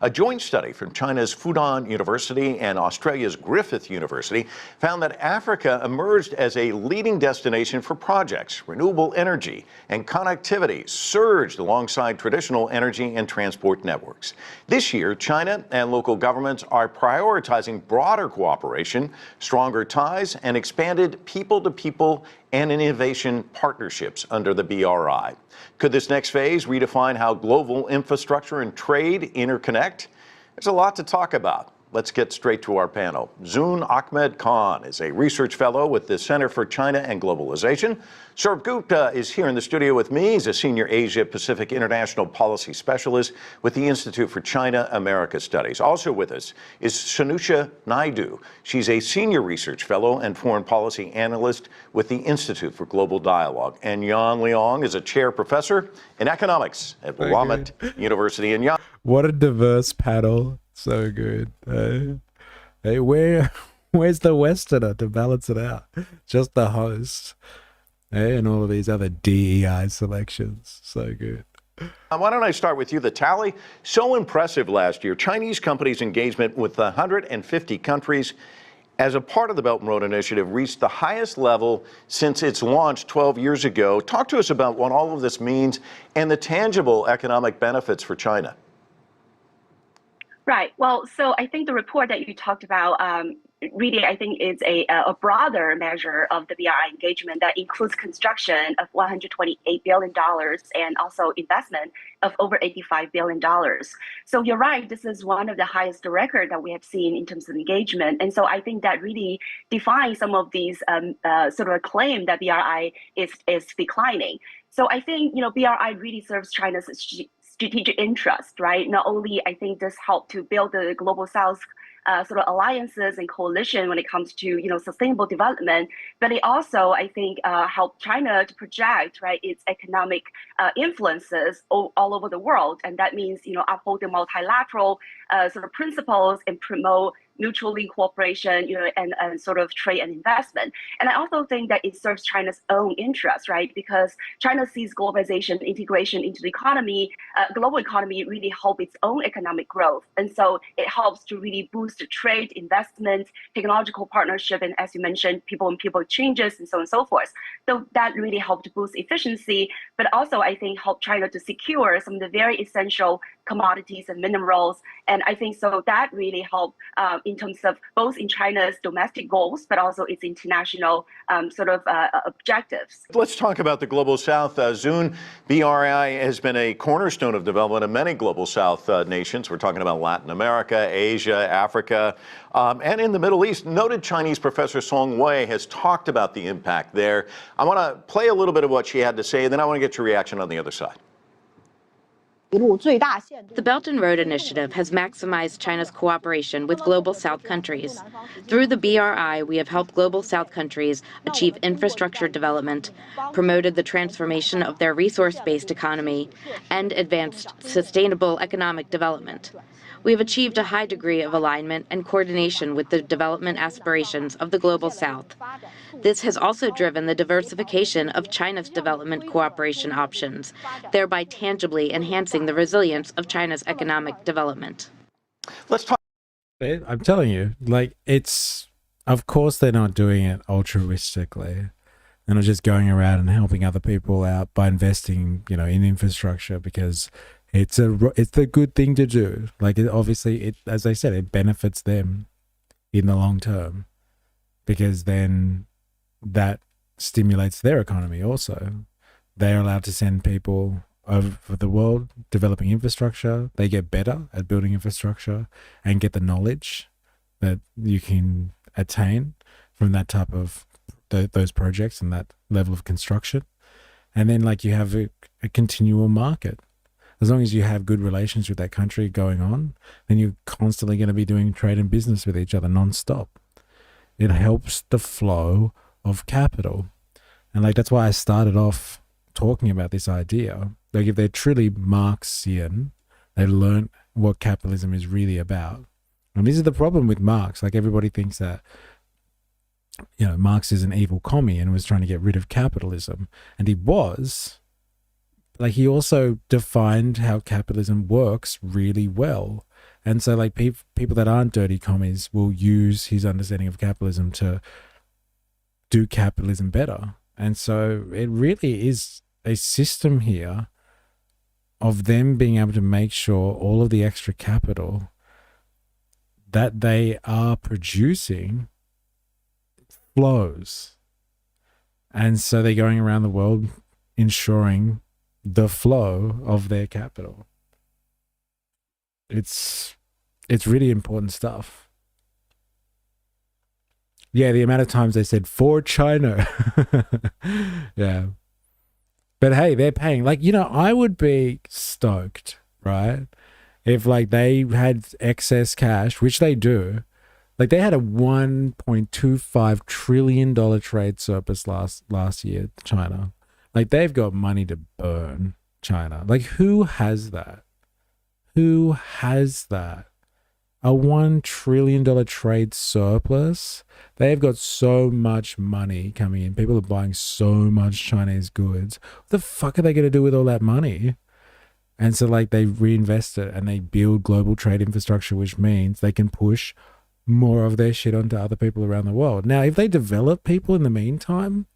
A joint study from China's Fudan University and Australia's Griffith University found that Africa emerged as a leading destination for projects. Renewable energy and connectivity surged alongside traditional energy and transport networks. This year, China and local governments are prioritizing broader cooperation, stronger ties, and expanded people-to-people and innovation partnerships under the BRI. Could this next phase redefine how global infrastructure and trade interconnect? There's a lot to talk about. Let's get straight to our panel. Zoon Ahmed Khan is a research fellow with the Center for China and Globalization. Saurabh Gupta is here in the studio with me. He's a senior Asia-Pacific International Policy Specialist with the Institute for China-America Studies. Also with us is Sanusha Naidu. She's a senior research fellow and foreign policy analyst with the Institute for Global Dialogue. And Yan Liang is a chair professor in economics at Willamette University in Yan. What a diverse panel. So good. Hey, where's the Westerner to balance it out? Just the host. Hey, and all of these other DEI selections. So good. Why don't I start with you? The tally, so impressive last year. Chinese companies' engagement with 150 countries as a part of the Belt and Road Initiative reached the highest level since its launch 12 years ago. Talk to us about what all of this means and the tangible economic benefits for China. Right. Well, so I think the report that you talked about really, I think, is a broader measure of the BRI engagement that includes construction of $128 billion and also investment of over $85 billion. So you're right, this is one of the highest record that we have seen in terms of engagement. And so I think that really defines some of these sort of claim that BRI is declining. So I think, BRI really serves China's strategic interest, right? Not only I think this helped to build the global South sort of alliances and coalition when it comes to sustainable development, but it also I think helped China to project its economic influences all over the world, and that means uphold the multilateral sort of principles and promote mutually cooperation, and sort of trade and investment. And I also think that it serves China's own interest, right? Because China sees globalization, integration into the economy, global economy really help its own economic growth. And so it helps to really boost trade, investment, technological partnership, and as you mentioned, people and people changes and so on and so forth. So that really helped to boost efficiency, but also I think help China to secure some of the very essential commodities and minerals. And I think so that really helped in terms of both in China's domestic goals, but also its international sort of objectives. Let's talk about the Global South. Zoon, BRI has been a cornerstone of development in many Global South nations. We're talking about Latin America, Asia, Africa, and in the Middle East. Noted Chinese professor Song Wei has talked about the impact there. I want to play a little bit of what she had to say, and then I want to get your reaction on the other side. The Belt and Road Initiative has maximized China's cooperation with Global South countries. Through the BRI, we have helped Global South countries achieve infrastructure development, promoted the transformation of their resource-based economy, and advanced sustainable economic development. We have achieved a high degree of alignment and coordination with the development aspirations of the Global South. This has also driven the diversification of China's development cooperation options, thereby tangibly enhancing the resilience of China's economic development. Let's talk. I'm telling you, of course they're not doing it altruistically. They're not just going around and helping other people out by investing, in infrastructure because it's the good thing to do. As I said, it benefits them in the long term because then that stimulates their economy also. They're allowed to send people over the world developing infrastructure. They get better at building infrastructure and get the knowledge that you can attain from that type of those projects and that level of construction. And then you have a continual market as long as you have good relations with that country going on, then you're constantly going to be doing trade and business with each other nonstop. It helps the flow of capital. And like, that's why I started off talking about this idea. Like, if they're truly Marxian, they learn what capitalism is really about. And this is the problem with Marx. Like, everybody thinks that, you know, Marx is an evil commie and was trying to get rid of capitalism. And he was. Like, he also defined how capitalism works really well. And so, like, people that aren't dirty commies will use his understanding of capitalism to do capitalism better. And so it really is a system here of them being able to make sure all of the extra capital that they are producing flows. And so they're going around the world ensuring the flow of their capital. It's really important stuff. Yeah, the amount of times they said for China. Yeah. But hey, they're paying. Like, you know, I would be stoked, right? If like they had excess cash, which they do. Like, they had a $1.25 trillion trade surplus last year, China. Like, they've got money to burn, China. Like, who has that? Who has that? A $1 trillion trade surplus? They've got so much money coming in. People are buying so much Chinese goods. What the fuck are they going to do with all that money? And so, like, they reinvest it and they build global trade infrastructure, which means they can push more of their shit onto other people around the world. Now, if they develop people in the meantime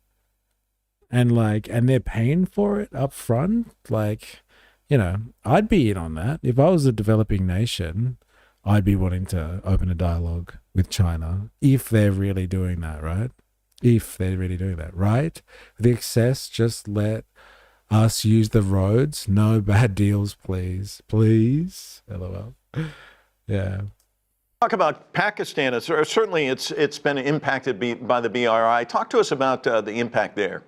and they're paying for it up front, like, you know, I'd be in on that. If I was a developing nation, I'd be wanting to open a dialogue with China if they're really doing that, right? If they're really doing that, right? The excess, just let us use the roads. No bad deals, please. Please. LOL. Yeah. Talk about Pakistan. Certainly, it's been impacted by the BRI. Talk to us about the impact there.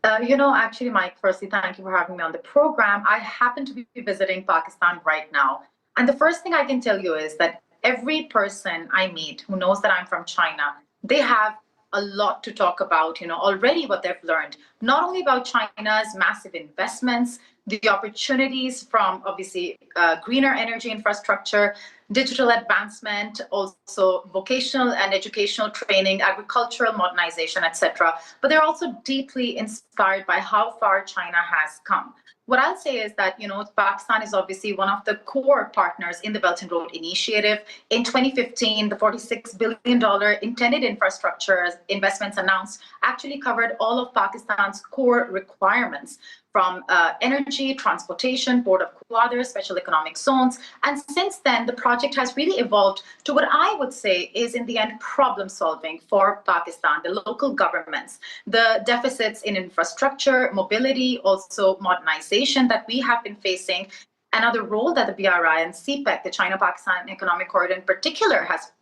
Actually, Mike, firstly, thank you for having me on the program. I happen to be visiting Pakistan right now. And the first thing I can tell you is that every person I meet who knows that I'm from China, they have a lot to talk about, already what they've learned, not only about China's massive investments, the opportunities from obviously greener energy infrastructure, digital advancement, also vocational and educational training, agricultural modernization, etc. But they're also deeply inspired by how far China has come. What I'll say is that, Pakistan is obviously one of the core partners in the Belt and Road Initiative. In 2015, the $46 billion intended infrastructure investments announced actually covered all of Pakistan's core requirements, from energy, transportation, Port of Gwadar, special economic zones. And since then, the project has really evolved to what I would say is, in the end, problem solving for Pakistan, the local governments, the deficits in infrastructure, mobility, also modernization that we have been facing. Another role that the BRI and CPEC, the China-Pakistan Economic Corridor in particular, has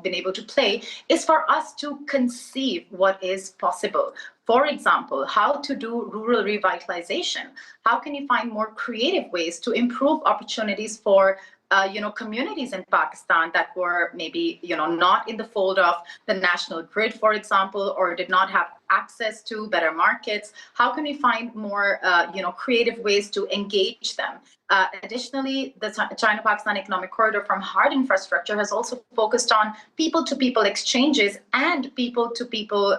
been able to play is for us to conceive what is possible. For example, how to do rural revitalization. How can you find more creative ways to improve opportunities for communities in Pakistan that were maybe, not in the fold of the national grid, for example, or did not have access to better markets? How can we find more, creative ways to engage them? Additionally, the China-Pakistan Economic Corridor from hard infrastructure has also focused on people-to-people exchanges and people-to-people,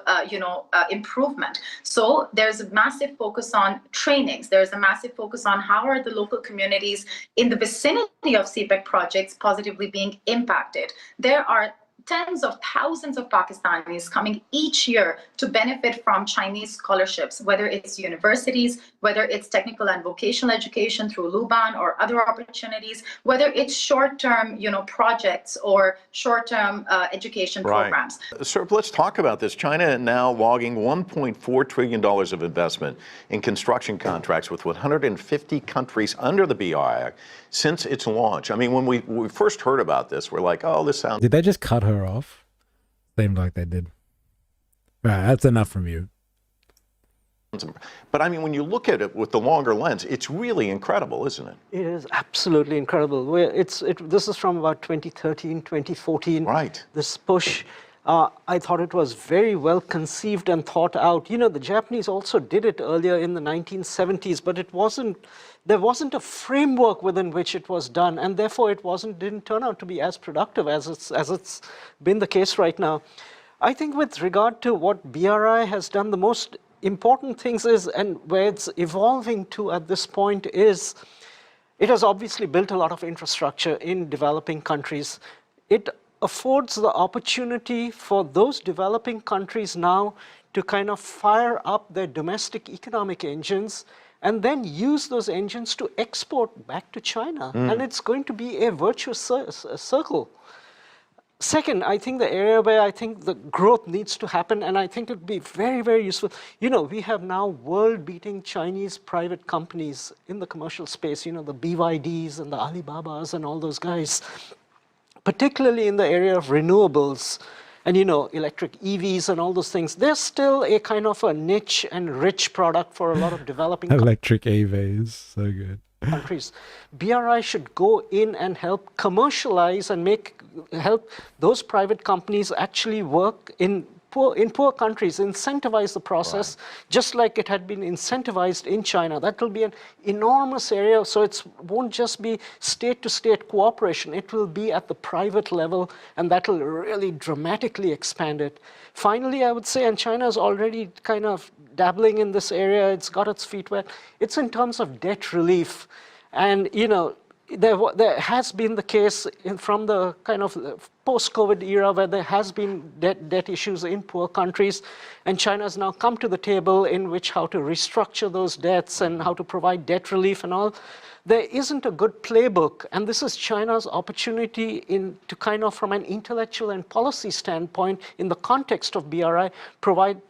improvement. So there's a massive focus on trainings. There's a massive focus on how are the local communities in the vicinity of CPEC projects positively being impacted. There are tens of thousands of Pakistanis coming each year to benefit from Chinese scholarships, whether it's universities, whether it's technical and vocational education through Luban or other opportunities, whether it's short-term, projects or short-term education programs. Sir, let's talk about this. China now logging $1.4 trillion of investment in construction contracts with 150 countries under the BRI since its launch. I mean, when we first heard about this, we're like, oh, this sounds... Did they just cut her off? Seemed like they did. All right, that's enough from you. But I mean, when you look at it with the longer lens, it's really incredible, isn't it? It is absolutely incredible. This is from about 2013, 2014. Right. This push, I thought it was very well conceived and thought out. You know, the Japanese also did it earlier in the 1970s, but there wasn't a framework within which it was done, and therefore didn't turn out to be as productive as it's been the case right now. I think with regard to what BRI has done, the most important things is, and where it's evolving to at this point is, it has obviously built a lot of infrastructure in developing countries. It affords the opportunity for those developing countries now to kind of fire up their domestic economic engines and then use those engines to export back to China. And it's going to be a virtuous circle. Second, I think the area where I think the growth needs to happen, and I think it would be very, very useful. You know, we have now world-beating Chinese private companies in the commercial space, you know, the BYDs and the Alibabas and all those guys, particularly in the area of renewables and, you know, electric EVs and all those things. They're still a kind of a niche and rich product for a lot of developing electric EVs, so good. Countries. BRI should go in and help commercialize and help those private companies actually work in poor countries, incentivize the process, just like it had been incentivized in China. That will be an enormous area, so it won't just be state-to-state cooperation. It will be at the private level, and that will really dramatically expand it. Finally, I would say, and China is already kind of dabbling in this area, it's got its feet wet, it's in terms of debt relief. And, you know, there has been the case from the kind of post-COVID era where there has been debt issues in poor countries, and China has now come to the table in which how to restructure those debts and how to provide debt relief and all. There isn't a good playbook, and this is China's opportunity to kind of, from an intellectual and policy standpoint, in the context of BRI,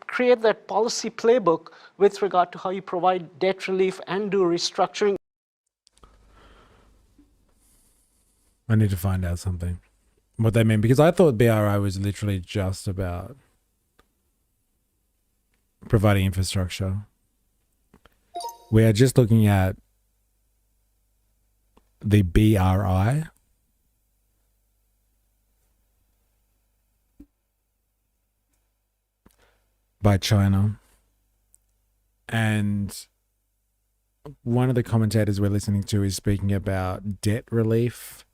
create that policy playbook with regard to how you provide debt relief and do restructuring. I need to find out something. What they mean, because I thought BRI was literally just about providing infrastructure. We are just looking at the BRI. By China. And one of the commentators we're listening to is speaking about debt relief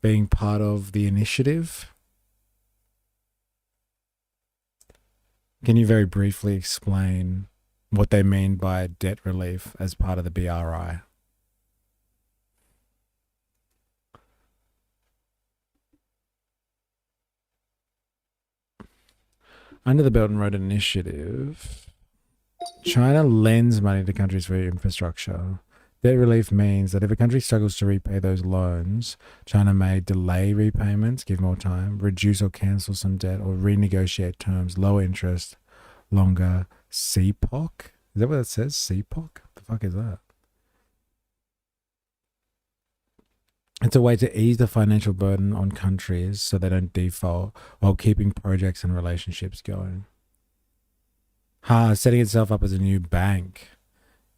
being part of the initiative. Can you very briefly explain what they mean by debt relief as part of the BRI? Under the Belt and Road Initiative, China lends money to countries for infrastructure. Debt relief means that if a country struggles to repay those loans, China may delay repayments, give more time, reduce or cancel some debt, or renegotiate terms, lower interest, longer. CPOC? Is that what it says? CPOC? The fuck is that? It's a way to ease the financial burden on countries so they don't default while keeping projects and relationships going. Setting itself up as a new bank.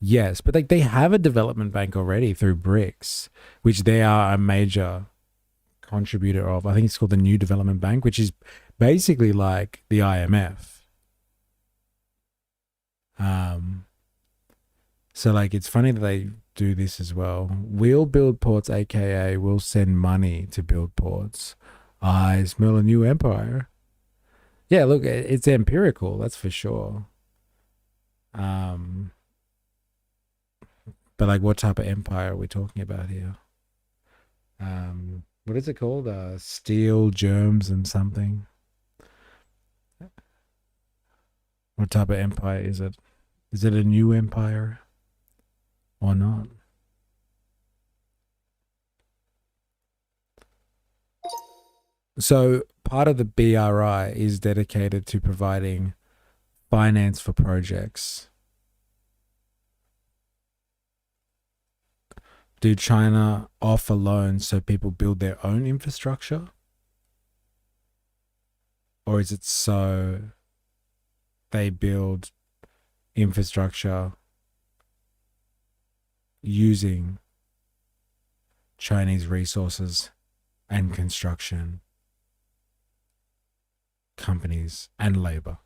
Yes, but they have a development bank already through BRICS, which they are a major contributor of. I think it's called the New Development Bank, which is basically like the IMF. So like it's funny that they do this as well. We'll build ports, aka we'll send money to build ports. I smell a new empire. Yeah, look, it's empirical, that's for sure. But like, what type of empire are we talking about here? What is it called? Steel, germs, and something. What type of empire is it? Is it a new empire or not? So part of the BRI is dedicated to providing finance for projects. Do China offer loans so people build their own infrastructure? Or is it so they build infrastructure using Chinese resources and construction companies and labor.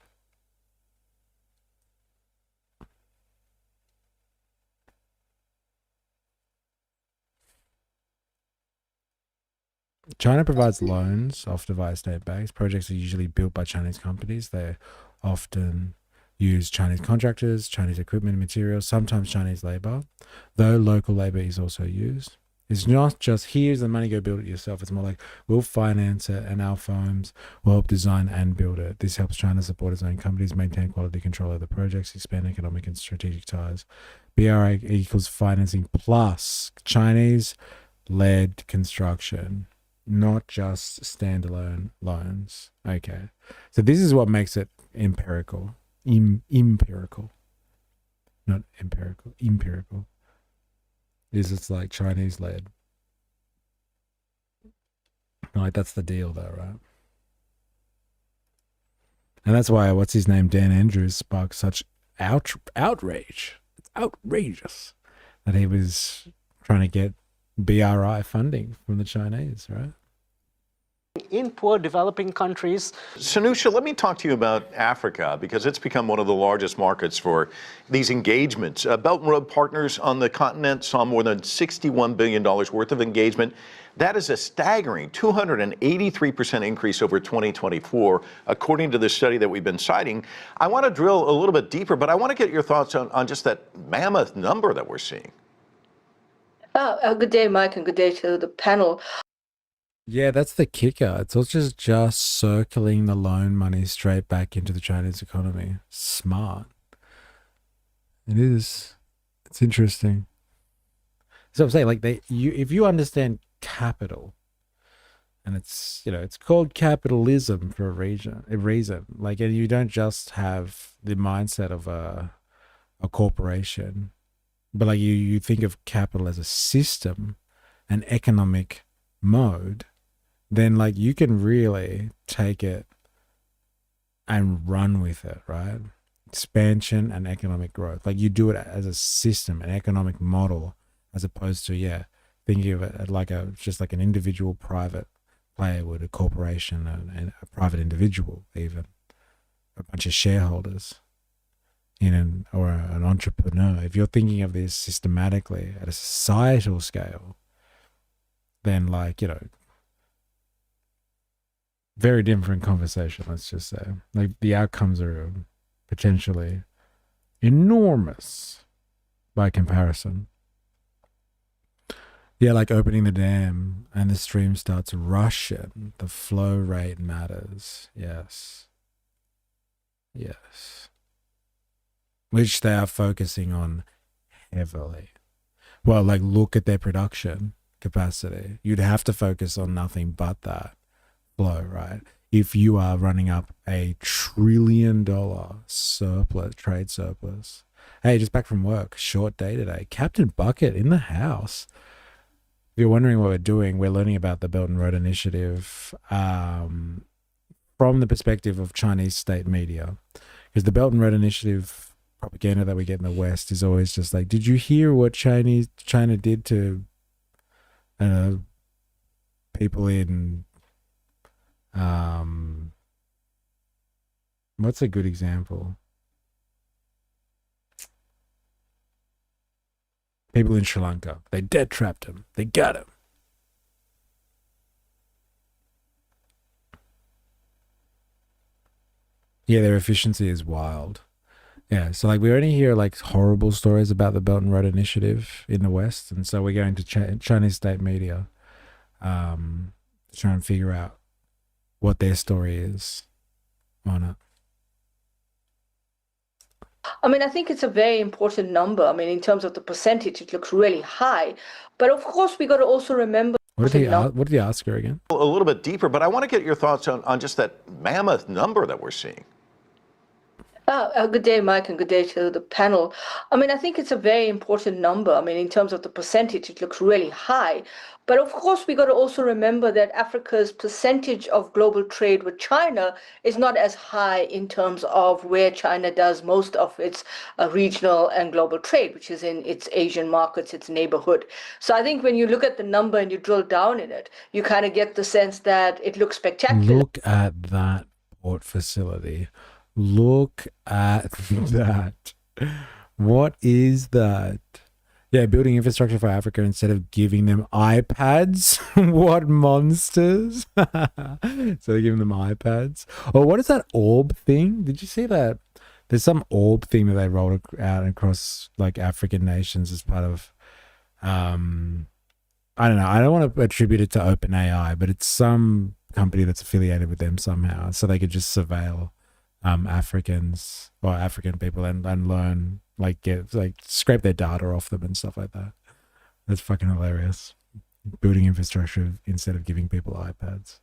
China provides loans, often via state banks. Projects are usually built by Chinese companies. They often use Chinese contractors, Chinese equipment and materials, sometimes Chinese labor, though local labor is also used. It's not just here's the money, go build it yourself. It's more like we'll finance it and our firms will help design and build it. This helps China support its own companies, maintain quality control of the projects, expand economic and strategic ties. BRI equals financing plus Chinese-led construction, not just standalone loans. Okay. So this is what makes it empirical. Empirical. Not empirical. Empirical. It's like Chinese led. Like that's the deal though, right? And that's why what's his name, Dan Andrews, sparked such outrage. It's outrageous that he was trying to get BRI funding from the Chinese, right? In poor developing countries. Sanusha, let me talk to you about Africa because it's become one of the largest markets for these engagements. Belt and Road Partners on the continent saw more than $61 billion worth of engagement. That is a staggering 283% increase over 2024, according to the study that we've been citing. I want to drill a little bit deeper, but I want to get your thoughts on just that mammoth number that we're seeing. Good day, Mike, and good day to the panel. Yeah, that's the kicker. It's also just circling the loan money straight back into the Chinese economy. Smart. It is. It's interesting. So I'm saying, like, if you understand capital, and it's called capitalism for a reason. Like, and you don't just have the mindset of a corporation, but like you think of capital as a system, an economic mode, then like you can really take it and run with it, right? Expansion and economic growth. Like you do it as a system, an economic model, as opposed to, thinking of it like just like an individual private player would, a corporation and a private individual, even a bunch of shareholders or an entrepreneur. If you're thinking of this systematically at a societal scale, then very different conversation, let's just say. Like the outcomes are potentially enormous by comparison. Yeah, like opening the dam and the stream starts rushing. The flow rate matters. Yes. Yes. Which they are focusing on heavily. Well, like look at their production capacity. You'd have to focus on nothing but that flow, right? If you are running up $1 trillion trade surplus. Hey, just back from work, short day today. Captain Bucket in the house. If you're wondering what we're doing, we're learning about the Belt and Road Initiative from the perspective of Chinese state media. Because the Belt and Road Initiative propaganda that we get in the West is always just like, did you hear what China did to people in what's a good example? People in Sri Lanka. They dead trapped him. They got him. Yeah, their efficiency is wild. Yeah, so like we only hear like horrible stories about the Belt and Road Initiative in the West, and so we're going to Chinese state media to try and figure out what their story is on it. I mean, I think it's a very important number. I mean, in terms of the percentage, it looks really high. But of course, we got to also remember. What did he ask her again? A little bit deeper, but I want to get your thoughts on just that mammoth number that we're seeing. Good day, Mike, and good day to the panel. I mean, I think it's a very important number. I mean, in terms of the percentage, it looks really high. But of course, we got to also remember that Africa's percentage of global trade with China is not as high in terms of where China does most of its regional and global trade, which is in its Asian markets, its neighborhood. So I think when you look at the number and you drill down in it, you kind of get the sense that it looks spectacular. Look at that port facility. Look at that. What is that? Yeah, building infrastructure for Africa instead of giving them iPads. What monsters? So they're giving them iPads. Or what is that orb thing? Did you see that? There's some orb thing that they rolled out across like African nations as part of I don't know. I don't want to attribute it to OpenAI, but it's some company that's affiliated with them somehow, so they could just surveil Africans or African people and learn, like, get, like, scrape their data off them and stuff like that. That's fucking hilarious. Building infrastructure instead of giving people iPads.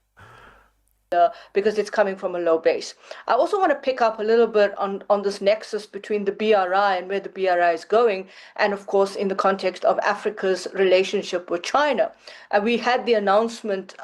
Because it's coming from a low base. I also want to pick up a little bit on this nexus between the BRI and where the BRI is going, and of course in the context of Africa's relationship with China. And we had the announcement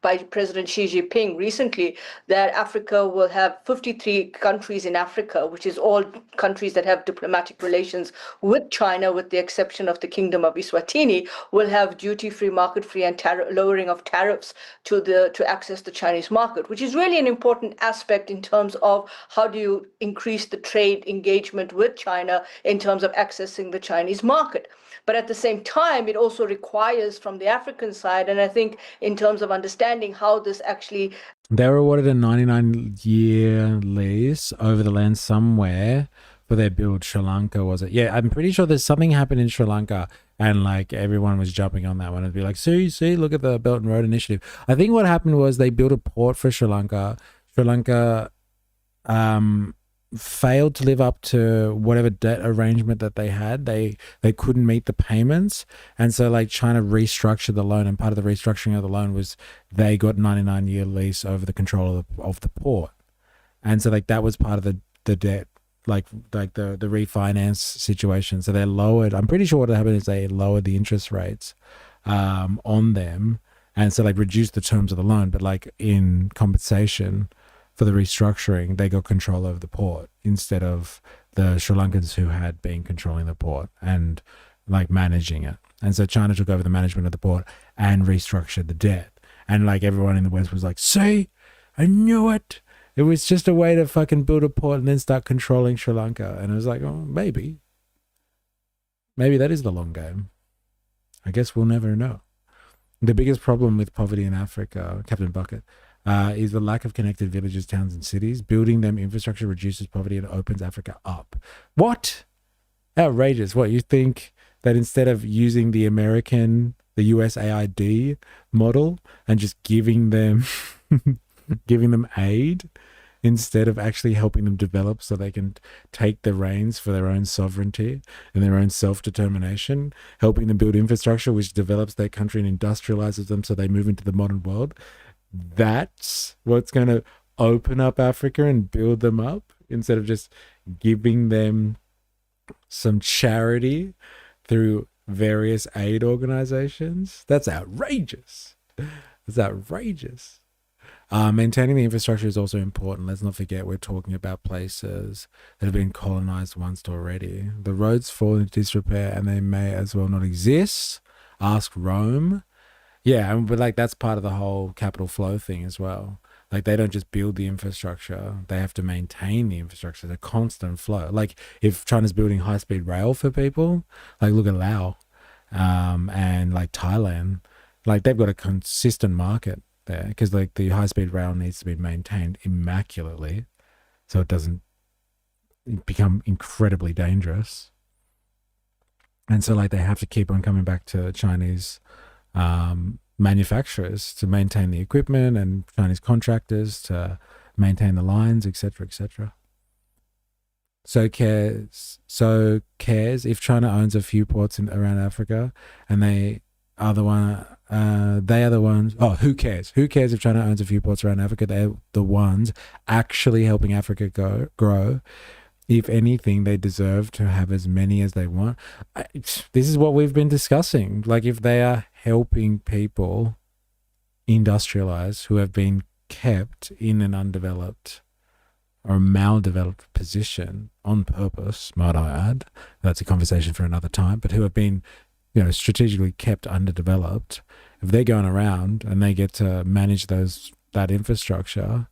by President Xi Jinping recently that Africa will have 53 countries in Africa, which is all countries that have diplomatic relations with China, with the exception of the Kingdom of Eswatini, will have duty-free, market-free, and lowering of tariffs to access the Chinese market, which is really an important aspect in terms of how do you increase the trade engagement with China in terms of accessing the Chinese market. But at the same time, it also requires from the African side, and I think in terms of understanding how this actually... They were awarded a 99-year lease over the land somewhere for their build. Sri Lanka, was it? Yeah, I'm pretty sure there's something happened in Sri Lanka and like everyone was jumping on that one. It'd be like, see, look at the Belt and Road Initiative. I think what happened was they built a port for Sri Lanka. Sri Lanka failed to live up to whatever debt arrangement that they had. They couldn't meet the payments, and so like China restructured the loan, and part of the restructuring of the loan was they got 99-year lease over the control of the port, and so like that was part of the debt, like the refinance situation. So they lowered, I'm pretty sure what happened is they lowered the interest rates on them, and so like reduced the terms of the loan, but like in compensation for the restructuring, they got control over the port instead of the Sri Lankans who had been controlling the port and like managing it. And so China took over the management of the port and restructured the debt. And like everyone in the West was like, see, I knew it. It was just a way to fucking build a port and then start controlling Sri Lanka. And it was like, oh, maybe that is the long game. I guess we'll never know. The biggest problem with poverty in Africa, Captain Bucket, is the lack of connected villages, towns, and cities. Building them infrastructure reduces poverty and opens Africa up. What? Outrageous. What, you think that instead of using the USAID model and just giving them aid instead of actually helping them develop so they can take the reins for their own sovereignty and their own self-determination, helping them build infrastructure which develops their country and industrializes them so they move into the modern world? That's what's going to open up Africa and build them up instead of just giving them some charity through various aid organizations. That's outrageous. That's outrageous. Maintaining the infrastructure is also important. Let's not forget we're talking about places that have been colonized once already. The roads fall into disrepair and they may as well not exist. Ask Rome. Yeah, but like that's part of the whole capital flow thing as well. Like they don't just build the infrastructure, they have to maintain the infrastructure. It's a constant flow. Like if China's building high-speed rail for people, like look at Laos and like Thailand, like they've got a consistent market there because like the high-speed rail needs to be maintained immaculately so it doesn't become incredibly dangerous. And so like they have to keep on coming back to Chinese manufacturers to maintain the equipment and Chinese contractors to maintain the lines, etc., etc. So cares if China owns a few ports around Africa and they are the one they are the ones. Oh, who cares? Who cares if China owns a few ports around Africa? They're the ones actually helping Africa grow. If anything, they deserve to have as many as they want. This is what we've been discussing. Like, if they are helping people industrialize who have been kept in an undeveloped or maldeveloped position on purpose, might I add, that's a conversation for another time, but who have been, strategically kept underdeveloped, if they're going around and they get to manage that infrastructure,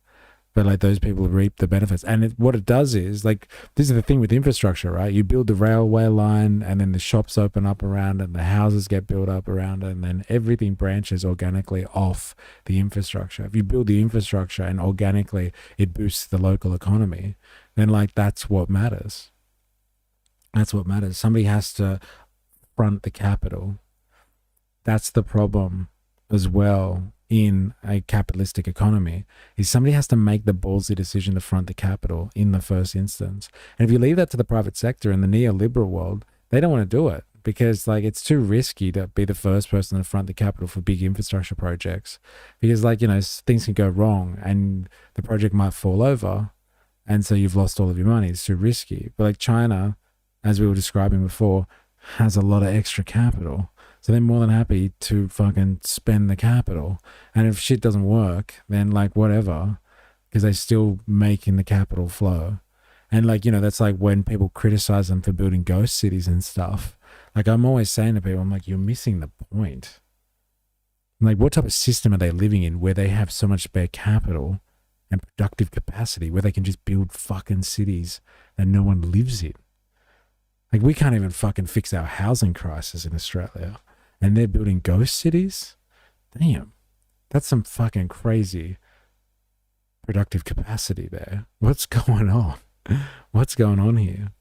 but like those people reap the benefits. And what it does is, like, this is the thing with infrastructure, right? You build the railway line and then the shops open up around it and the houses get built up around it, and then everything branches organically off the infrastructure. If you build the infrastructure and organically it boosts the local economy, then like that's what matters. That's what matters. Somebody has to front the capital. That's the problem as well in a capitalistic economy, is somebody has to make the ballsy decision to front the capital in the first instance. And if you leave that to the private sector in the neoliberal world, they don't want to do it because like it's too risky to be the first person to front the capital for big infrastructure projects, because like, things can go wrong and the project might fall over and so you've lost all of your money. It's too risky. But like China, as we were describing before, has a lot of extra capital. So they're more than happy to fucking spend the capital. And if shit doesn't work, then like whatever, because they're still making the capital flow. And like, that's like when people criticize them for building ghost cities and stuff. Like I'm always saying to people, I'm like, you're missing the point. Like, what type of system are they living in where they have so much spare capital and productive capacity where they can just build fucking cities that no one lives in? Like, we can't even fucking fix our housing crisis in Australia. And they're building ghost cities? Damn. That's some fucking crazy productive capacity there. What's going on? What's going on here?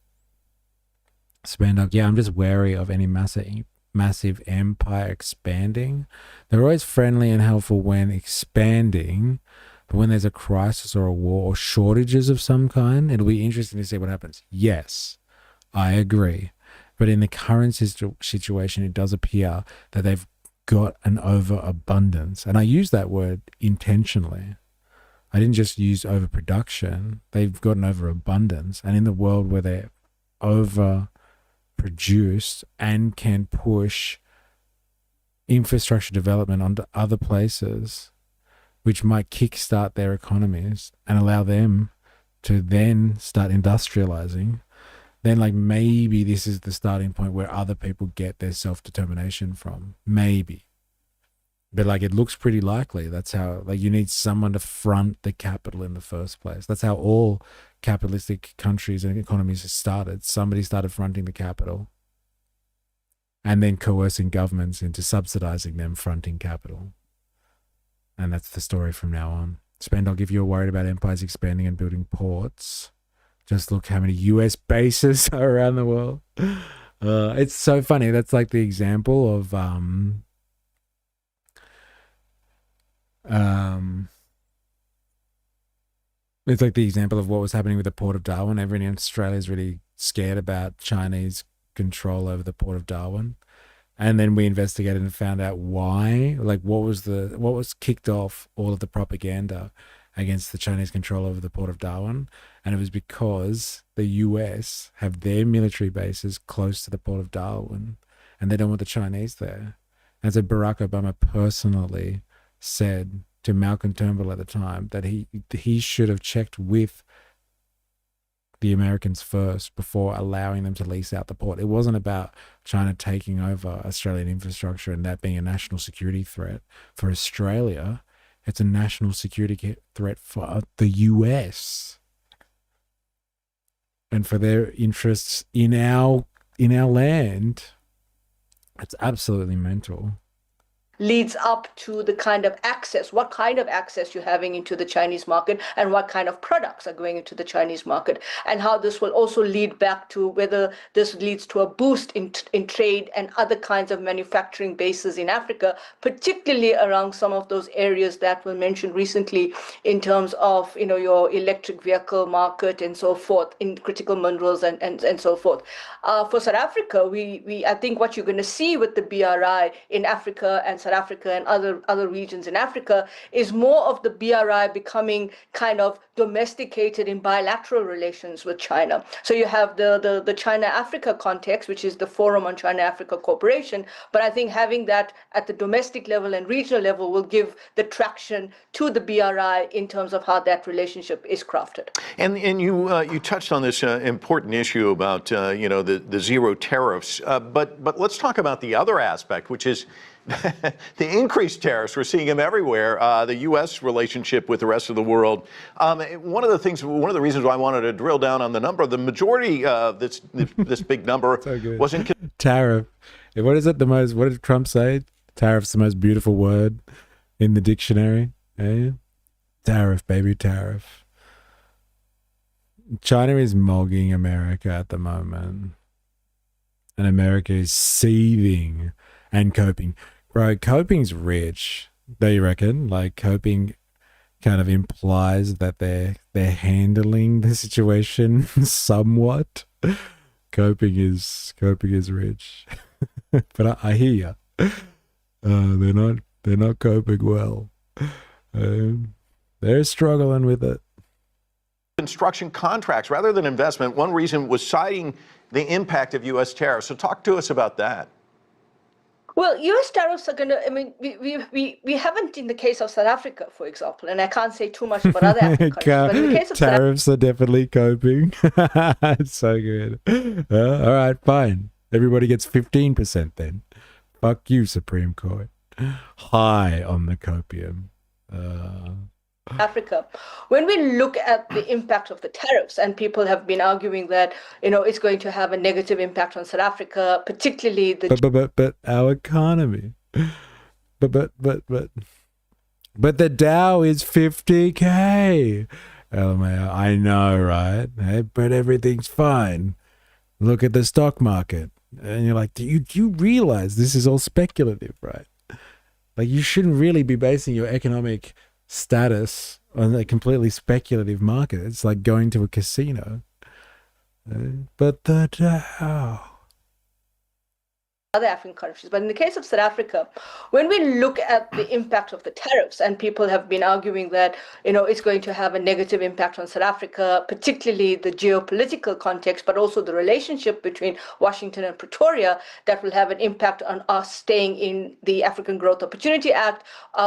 Spandock, yeah, I'm just wary of any massive empire expanding. They're always friendly and helpful when expanding, but when there's a crisis or a war or shortages of some kind, it'll be interesting to see what happens. Yes, I agree. But in the current situation, it does appear that they've got an overabundance. And I use that word intentionally. I didn't just use overproduction. They've got an overabundance. And in the world where they're overproduced and can push infrastructure development onto other places, which might kickstart their economies and allow them to then start industrializing, then like maybe this is the starting point where other people get their self-determination from. Maybe. But like it looks pretty likely. That's how, like, you need someone to front the capital in the first place. That's how all capitalistic countries and economies have started. Somebody started fronting the capital and then coercing governments into subsidizing them fronting capital. And that's the story from now on. Spendog, if you're worried about empires expanding and building ports, just look how many US bases are around the world. It's so funny. That's like the example of it's like the example of what was happening with the Port of Darwin. Everyone in Australia is really scared about Chinese control over the Port of Darwin. And then we investigated and found out why. Like what was kicked off all of the propaganda against the Chinese control over the Port of Darwin. And it was because the US have their military bases close to the Port of Darwin and they don't want the Chinese there. And so Barack Obama personally said to Malcolm Turnbull at the time that he should have checked with the Americans first before allowing them to lease out the port. It wasn't about China taking over Australian infrastructure and that being a national security threat for Australia. It's a national security threat for the US and for their interests in our land. It's absolutely mental. Leads up to the kind of access, what kind of access you're having into the Chinese market and what kind of products are going into the Chinese market, and how this will also lead back to whether this leads to a boost in trade and other kinds of manufacturing bases in Africa, particularly around some of those areas that were mentioned recently in terms of, your electric vehicle market and so forth, in critical minerals and so forth. For South Africa, I think what you're going to see with the BRI in Africa and South South Africa and other regions in Africa is more of the BRI becoming kind of domesticated in bilateral relations with China. So you have the China-Africa context, which is the Forum on China-Africa Cooperation, but I think having that at the domestic level and regional level will give the traction to the BRI in terms of how that relationship is crafted. And you touched on this important issue about the zero tariffs, but let's talk about the other aspect, which is the increased tariffs. We're seeing them everywhere. The U.S. relationship with the rest of the world. One of the reasons why I wanted to drill down on the number, the majority of this big number was in tariff. What is it? What did Trump say? Tariff's the most beautiful word in the dictionary. Eh? Tariff, baby, tariff. China is mogging America at the moment. And America is seething and coping. Bro, coping's rich. Do you reckon? Like, coping kind of implies that they're handling the situation somewhat. Coping is rich. But I hear you. They're not coping well. They're struggling with it. Construction contracts rather than investment. One reason was citing the impact of U.S. tariffs. So talk to us about that. Well, U.S. tariffs are going to, I mean, we haven't in the case of South Africa, for example, and I can't say too much about other African countries, but in the case of tariffs are definitely coping. It's so good. All right, fine. Everybody gets 15% then. Fuck you, Supreme Court. High on the copium. Africa. When we look at the impact of the tariffs, and people have been arguing that, it's going to have a negative impact on South Africa, particularly the... But our economy. But the Dow is 50K. LMAO, I know, right? Hey, but everything's fine. Look at the stock market. And you're like, do you realize this is all speculative, right? Like, you shouldn't really be basing your economic status on a completely speculative market. It's like going to a casino. But the Dow. Other African countries. But in the case of South Africa, when we look at the impact of the tariffs, and people have been arguing that, it's going to have a negative impact on South Africa, particularly the geopolitical context, but also the relationship between Washington and Pretoria, that will have an impact on us staying in the African Growth Opportunity Act,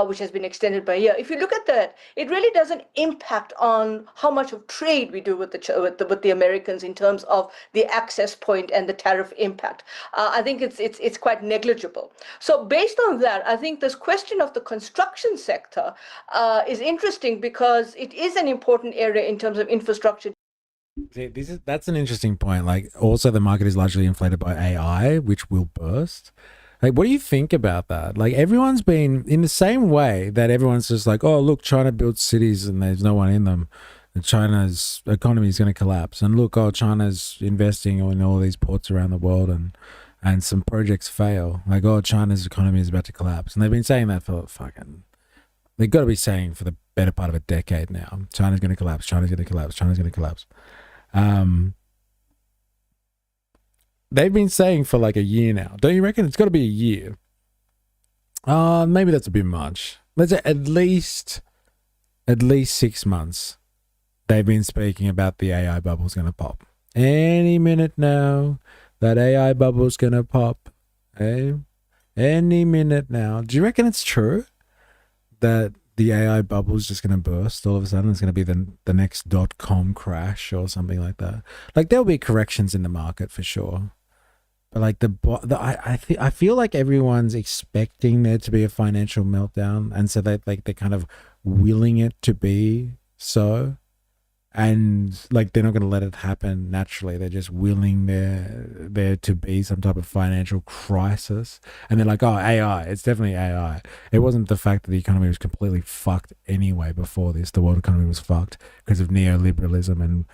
which has been extended by a year. If you look at that, it really doesn't impact on how much of trade we do with the Americans in terms of the access point and the tariff impact. I think it's quite negligible. So based on that, I think this question of the construction sector is interesting because it is an important area in terms of infrastructure. See, that's an interesting point. Like, also the market is largely inflated by AI, which will burst. Like, what do you think about that? Like, everyone's been in the same way that everyone's just like, oh, look, China builds cities and there's no one in them. And China's economy is going to collapse. And look, oh, China's investing in all these ports around the world and some projects fail. Like, oh, China's economy is about to collapse. And they've been saying that for they've got to be saying for the better part of a decade now. China's going to collapse. China's going to collapse. China's going to collapse. They've been saying for like a year now. Don't you reckon? It's got to be a year. Maybe that's a bit much. Let's say at least 6 months. They've been speaking about the AI bubble's going to pop. Any minute now, that AI bubble's going to pop. Eh? Any minute now. Do you reckon it's true that the AI bubble is just going to burst all of a sudden? It's going to be the next .com crash or something like that. Like, there'll be corrections in the market for sure. But like I feel like everyone's expecting there to be a financial meltdown, and so they're kind of willing it to be so. And like, they're not going to let it happen naturally. They're just willing there to be some type of financial crisis. And they're like, oh, AI, it's definitely AI. It wasn't the fact that the economy was completely fucked anyway before this. The world economy was fucked because of neoliberalism and,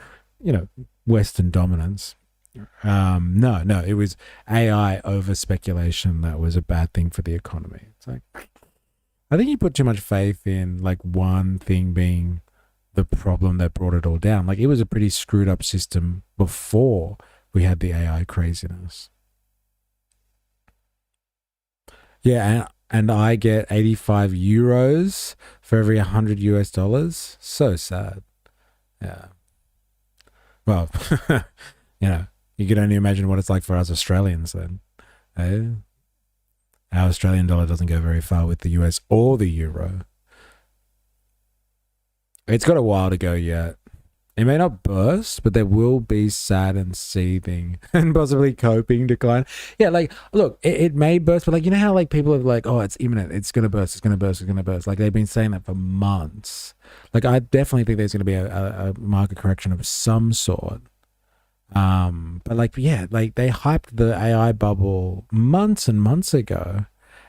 Western dominance. No, it was AI over speculation that was a bad thing for the economy. It's like, I think you put too much faith in like one thing being the problem that brought it all down. Like, it was a pretty screwed up system before we had the AI craziness. Yeah, and I get 85 euros for every 100 US dollars. So sad. Yeah. Well, you know, you can only imagine what it's like for us Australians then. Our Australian dollar doesn't go very far with the US or the euro. It's got a while to go yet. It may not burst, but there will be sad and seething and possibly coping decline. Yeah, like, look, it may burst, but like, you know how like people are like, oh, it's imminent. It's going to burst. It's going to burst. It's going to burst. Like they've been saying that for months. Like I definitely think there's going to be a market correction of some sort. But like, yeah, like they hyped the AI bubble months and months ago.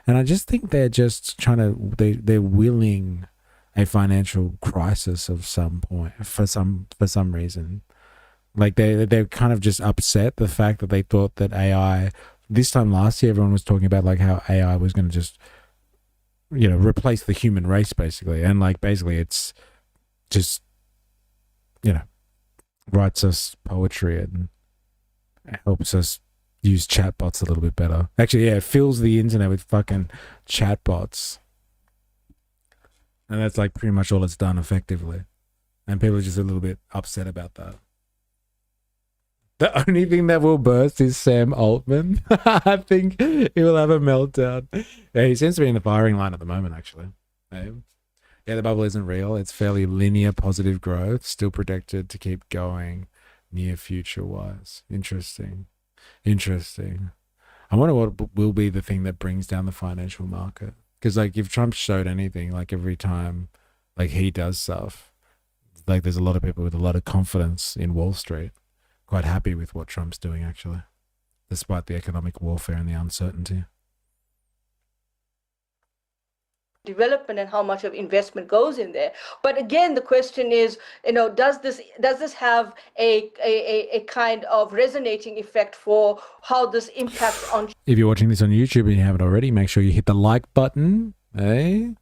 And I just think they're just trying to, they're willing a financial crisis of some point for some reason. Like they're kind of just upset the fact that they thought that AI, this time last year, everyone was talking about like how AI was going to just, you know, replace the human race basically. And like, basically it's just, you know, writes us poetry and helps us use chatbots a little bit better. Actually, yeah, it fills the internet with fucking chatbots. And that's like pretty much all it's done effectively. And people are just a little bit upset about that. The only thing that will burst is Sam Altman. I think he will have a meltdown. Yeah, he seems to be in the firing line at the moment, actually. Yeah, the bubble isn't real. It's fairly linear positive growth, still projected to keep going near future-wise. Interesting. I wonder what will be the thing that brings down the financial market. Because, like, if Trump showed anything, like, every time, like, he does stuff, like, there's a lot of people with a lot of confidence in Wall Street, quite happy with what Trump's doing, actually, despite the economic warfare and the uncertainty. Development and how much of investment goes in there. But again, the question is, you know, does this have a kind of resonating effect for how this impacts on? If you're watching this on YouTube and you haven't already, make sure you hit the like button. Hey,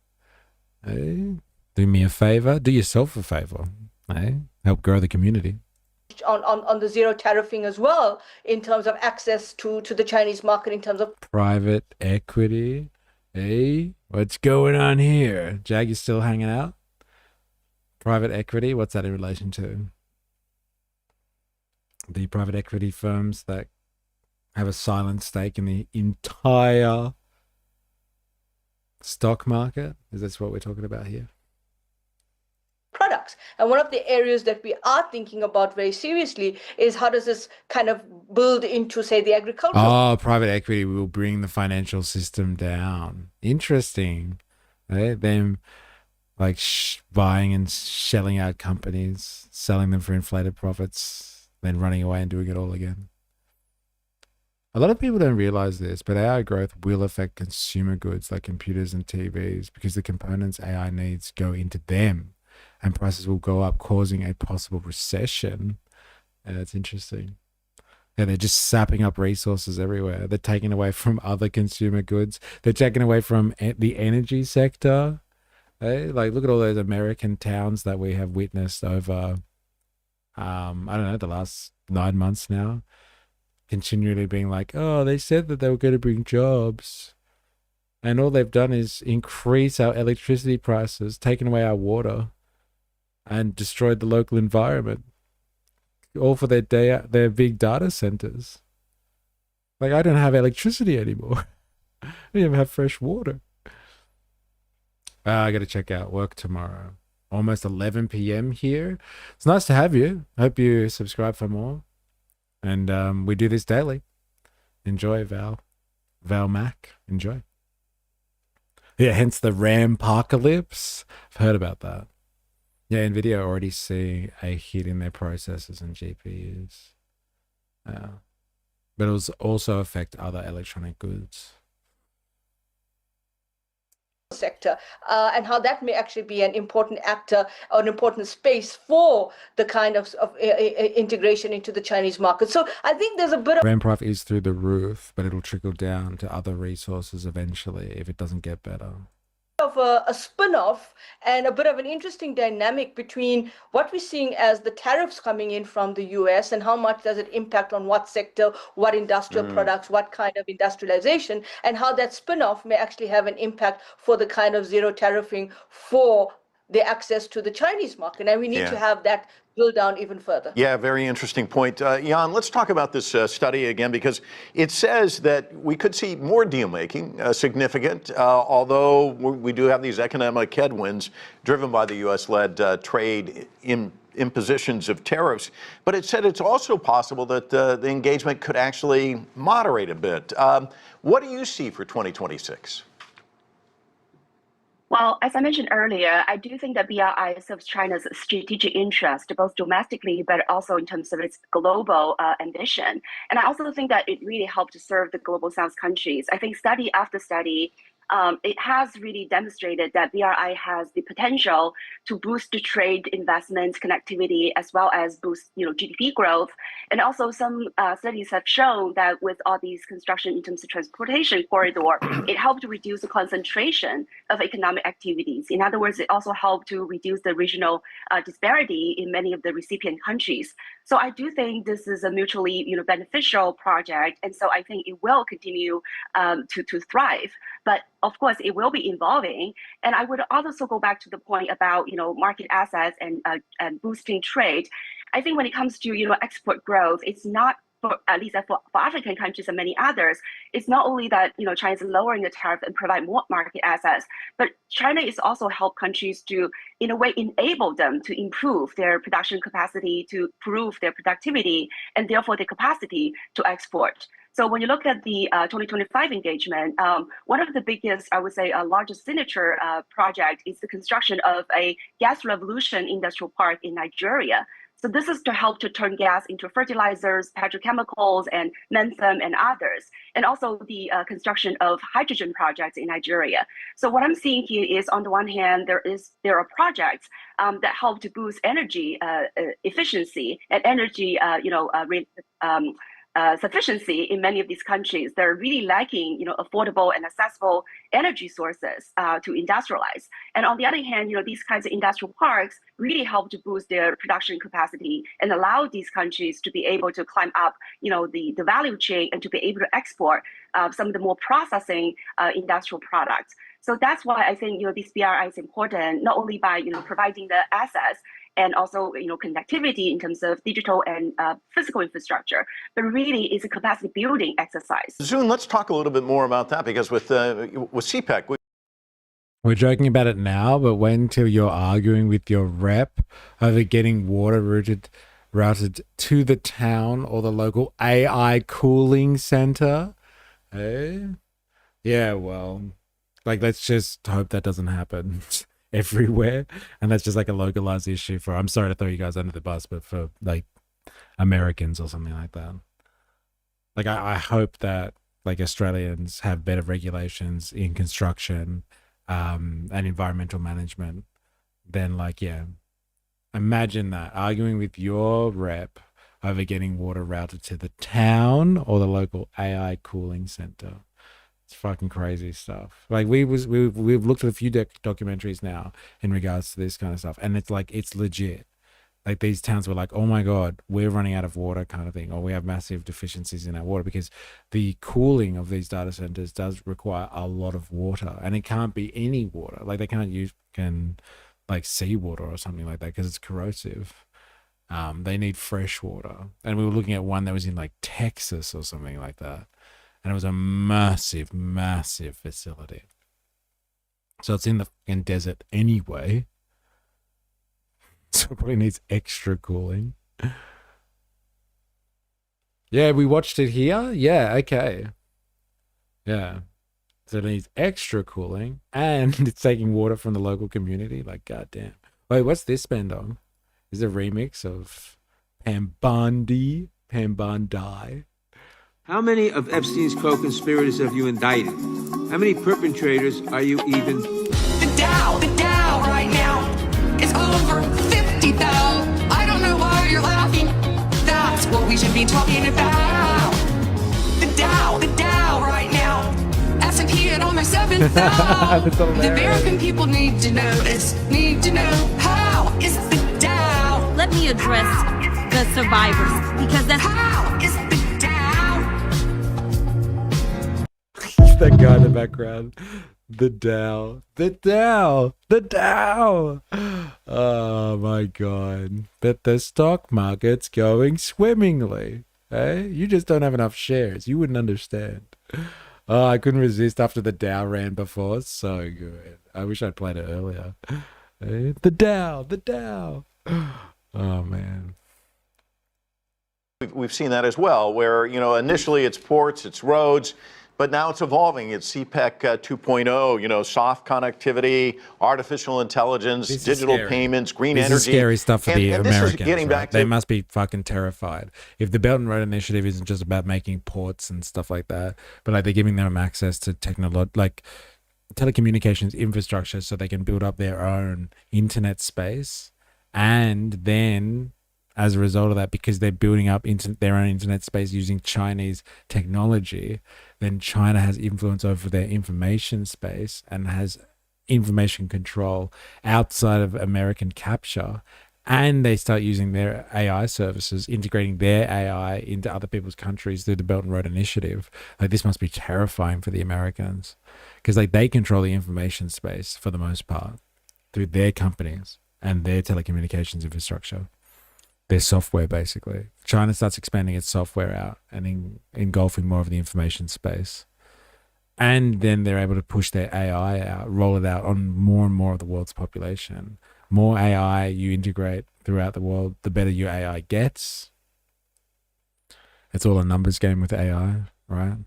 do me a favor, do yourself a favor. Hey, help grow the community. On the zero tariffing as well, in terms of access to the Chinese market, in terms of private equity. Hey, what's going on here? Jag, you still hanging out? Private equity, what's that in relation to? The private equity firms that have a silent stake in the entire stock market? Is this what we're talking about here? Products. And one of the areas that we are thinking about very seriously is how does this kind of build into, say, the agriculture? Oh, private equity will bring the financial system down. Interesting. Them like buying and shelling out companies, selling them for inflated profits, then running away and doing it all again. A lot of people don't realize this, but AI growth will affect consumer goods like computers and TVs because the components AI needs go into them. And prices will go up, causing a possible recession. And that's interesting. Yeah, they're just sapping up resources everywhere. They're taking away from other consumer goods. They're taking away from the energy sector. Like, look at all those American towns that we have witnessed over, I don't know, the last 9 months now. Continually being like, oh, they said that they were going to bring jobs. And all they've done is increase our electricity prices, taken away our water, and destroyed the local environment, all for their big data centers. Like, I don't have electricity anymore. I don't even have fresh water. I got to check out work tomorrow. Almost 11 p.m. here. It's nice to have you. Hope you subscribe for more. And we do this daily. Enjoy, Val Mac. Enjoy. Yeah, hence the RAM-pocalypse. I've heard about that. Yeah, NVIDIA already see a hit in their processors and GPUs. But it will also affect other electronic goods. Sector and how that may actually be an important actor or an important space for the kind of integration into the Chinese market. So I think there's a bit of... RAM price is through the roof, but it'll trickle down to other resources eventually if it doesn't get better. of a spin-off and a bit of an interesting dynamic between what we're seeing as the tariffs coming in from the US and how much does it impact on what sector, what industrial products, what kind of industrialization, and how that spin-off may actually have an impact for the kind of zero tariffing for the access to the Chinese market. And we need to have that drill down even further. Yeah, very interesting point. Jan, let's talk about this study again, because it says that we could see more deal making, significant, although we do have these economic headwinds driven by the U.S.-led trade impositions of tariffs. But it said it's also possible that the engagement could actually moderate a bit. What do you see for 2026? Well, as I mentioned earlier, I do think that BRI serves China's strategic interest, both domestically, but also in terms of its global ambition. And I also think that it really helped to serve the global South countries. I think study after study, it has really demonstrated that BRI has the potential to boost the trade, investments, connectivity, as well as boost, GDP growth. And also some studies have shown that with all these construction in terms of transportation corridor, it helped to reduce the concentration of economic activities. In other words, it also helped to reduce the regional disparity in many of the recipient countries. So I do think this is a mutually, beneficial project, and so I think it will continue to thrive. But of course, it will be evolving. And I would also go back to the point about, market assets and boosting trade. I think when it comes to, export growth, it's not, at least for African countries and many others, it's not only that, China is lowering the tariff and provide more market assets, but China is also help countries to, in a way, enable them to improve their production capacity, to improve their productivity, and therefore their capacity to export. So when you look at the 2025 engagement, one of the biggest, I would say, largest signature project is the construction of a gas revolution industrial park in Nigeria. So this is to help to turn gas into fertilizers, petrochemicals, and menthem and others, and also the construction of hydrogen projects in Nigeria. So what I'm seeing here is, on the one hand, there are projects that help to boost energy efficiency and energy, sufficiency in many of these countries. They're really lacking, affordable and accessible energy sources to industrialize. And on the other hand, these kinds of industrial parks really help to boost their production capacity and allow these countries to be able to climb up, the value chain and to be able to export some of the more processing industrial products. So that's why I think, this BRI is important, not only by, providing the assets and also, connectivity in terms of digital and physical infrastructure, but really is a capacity building exercise. Zun, let's talk a little bit more about that, because with CPEC, we're joking about it now, but wait until you're arguing with your rep over getting water routed to the town or the local AI cooling center. Hey? Yeah, well, let's just hope that doesn't happen everywhere, and that's just a localized issue for, I'm sorry to throw you guys under the bus, but for Americans or something like that. I hope that Australians have better regulations in construction and environmental management than imagine that, arguing with your rep over getting water routed to the town or the local AI cooling center. It's fucking crazy stuff. We've looked at a few documentaries now in regards to this kind of stuff, and it's legit. These towns were oh my God, we're running out of water kind of thing, or we have massive deficiencies in our water, because the cooling of these data centers does require a lot of water, and it can't be any water. They can't use seawater or something like that, because it's corrosive. They need fresh water, and we were looking at one that was in Texas or something like that. And it was a massive, massive facility. So it's in the fucking desert anyway. So it probably needs extra cooling. Yeah, we watched it here. Yeah, okay. Yeah. So it needs extra cooling, and it's taking water from the local community. Goddamn. Wait, what's this band on? Is it a remix of Pambandi? How many of Epstein's co-conspirators have you indicted? How many perpetrators are you even? The Dow right now is over 50,000. I don't know why you're laughing. That's what we should be talking about. The Dow right now. S&P and all my seventh Dow. The American people need to know this. Need to know how is the Dow. Let me address the survivors because that's How is the Dow. That guy in the background. The Dow. The Dow. The Dow. Oh my God. But the stock market's going swimmingly. Eh? You just don't have enough shares. You wouldn't understand. Oh, I couldn't resist after the Dow ran before. It's so good. I wish I'd played it earlier. Eh? The Dow. The Dow. Oh man. We've seen that as well, where, initially it's ports, it's roads, but now it's evolving. It's CPEC 2.0, soft connectivity, artificial intelligence, digital payments, green energy. This is scary stuff for the and this is Americans, getting right? back to They must be fucking terrified. If the Belt and Road Initiative isn't just about making ports and stuff like that, but like they're giving them access to telecommunications infrastructure so they can build up their own internet space, and then as a result of that, because they're building up their own internet space using Chinese technology, then China has influence over their information space and has information control outside of American capture. And they start using their AI services, integrating their AI into other people's countries through the Belt and Road Initiative. Like, this must be terrifying for the Americans, because like they control the information space for the most part through their companies and their telecommunications infrastructure. Their software, basically. China starts expanding its software out and engulfing more of the information space. And then they're able to push their AI out, roll it out on more and more of the world's population. More AI you integrate throughout the world, the better your AI gets. It's all a numbers game with AI, right?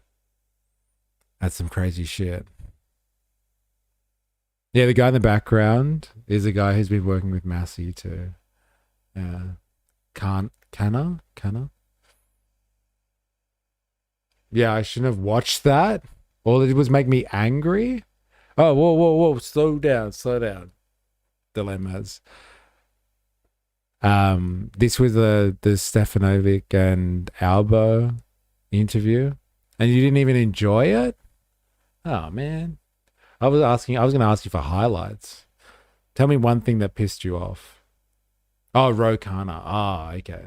That's some crazy shit. Yeah, the guy in the background is a guy who's been working with Massey too. Yeah. Canna? Yeah, I shouldn't have watched that. All it did was make me angry. Oh, whoa. Slow down. Dilemmas. This was the Stefanovic and Albo interview, and you didn't even enjoy it? Oh, man. I was going to ask you for highlights. Tell me one thing that pissed you off. Oh, Rokana. Oh, okay.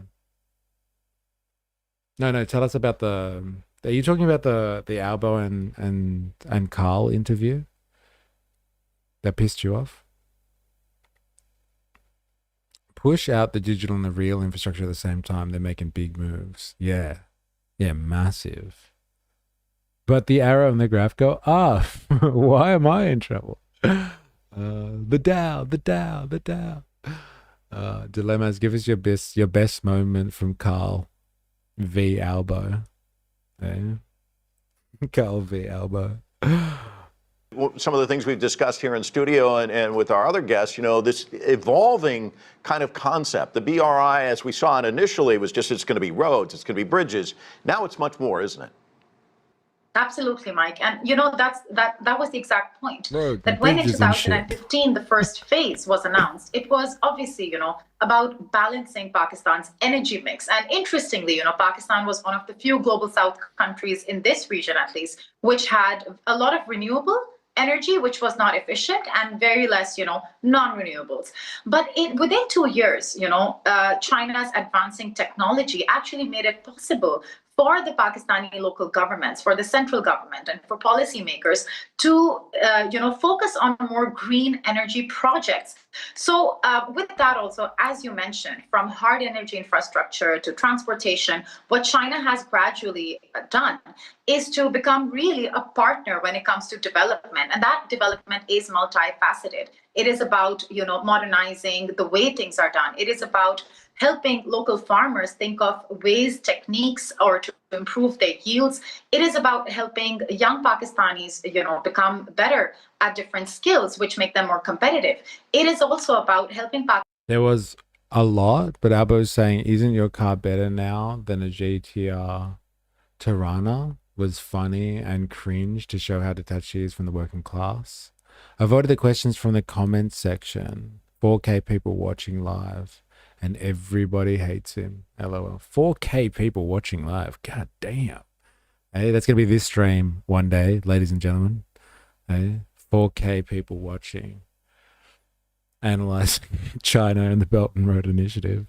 No. Tell us about the. Are you talking about the Albo and Carl interview that pissed you off? Push out the digital and the real infrastructure at the same time. They're making big moves. Yeah, massive. But the arrow and the graph go up. Why am I in trouble? The Dow. Dilemmas, give us your best moment from Carl v. Albo. Carl v. Albo. Some of the things we've discussed here in studio and with our other guests, this evolving kind of concept. The BRI, as we saw it initially, was just it's going to be roads, it's going to be bridges. Now it's much more, isn't it? Absolutely, Mike. And that was the exact point. Road, that when in 2015 the first phase was announced, it was obviously, about balancing Pakistan's energy mix. And interestingly, Pakistan was one of the few global south countries in this region, at least, which had a lot of renewable energy, which was not efficient, and very less, non-renewables. But within 2 years, China's advancing technology actually made it possible for the Pakistani local governments, for the central government, and for policymakers to, focus on more green energy projects. So with that also, as you mentioned, from hard energy infrastructure to transportation, what China has gradually done is to become really a partner when it comes to development. And that development is multifaceted. It is about, modernizing the way things are done. It is about helping local farmers think of ways, techniques, or to improve their yields. It is about helping young Pakistanis, become better at different skills, which make them more competitive. It is also about helping There was a lot, but Albo's saying, isn't your car better now than a GTR Tirana? Was funny and cringe to show how detached she is from the working class. I voted the questions from the comments section. 4K people watching live. And everybody hates him. LOL. 4K people watching live. God damn. Hey, that's going to be this stream one day, ladies and gentlemen. Hey, 4K people watching. Analyzing China and the Belt and Road Initiative.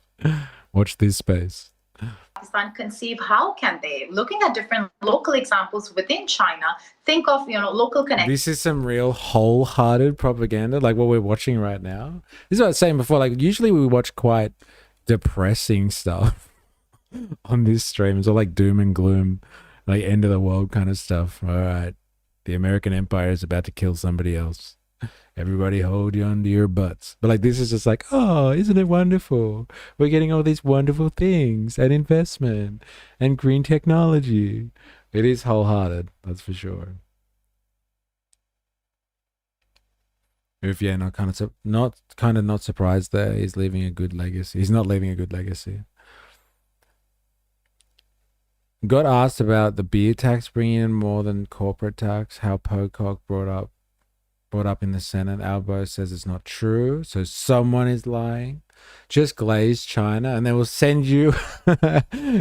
Watch this space. Pakistan conceive, how can they, looking at different local examples within China, think of local connections. This is some real wholehearted propaganda, like what we're watching right now. This is what I was saying before, like usually we watch quite depressing stuff on this stream. It's all like doom and gloom, like end of the world kind of stuff. All right, the American Empire is about to kill somebody else. Everybody hold you onto your butts. But like this is just like, oh, isn't it wonderful? We're getting all these wonderful things and investment and green technology. It is wholehearted, that's for sure. If yeah, not surprised there. He's leaving a good legacy. He's not leaving a good legacy. Got asked about the beer tax bringing in more than corporate tax. How Pocock brought up in the Senate. Albo says it's not true, so someone is lying. Just glaze China and they will send you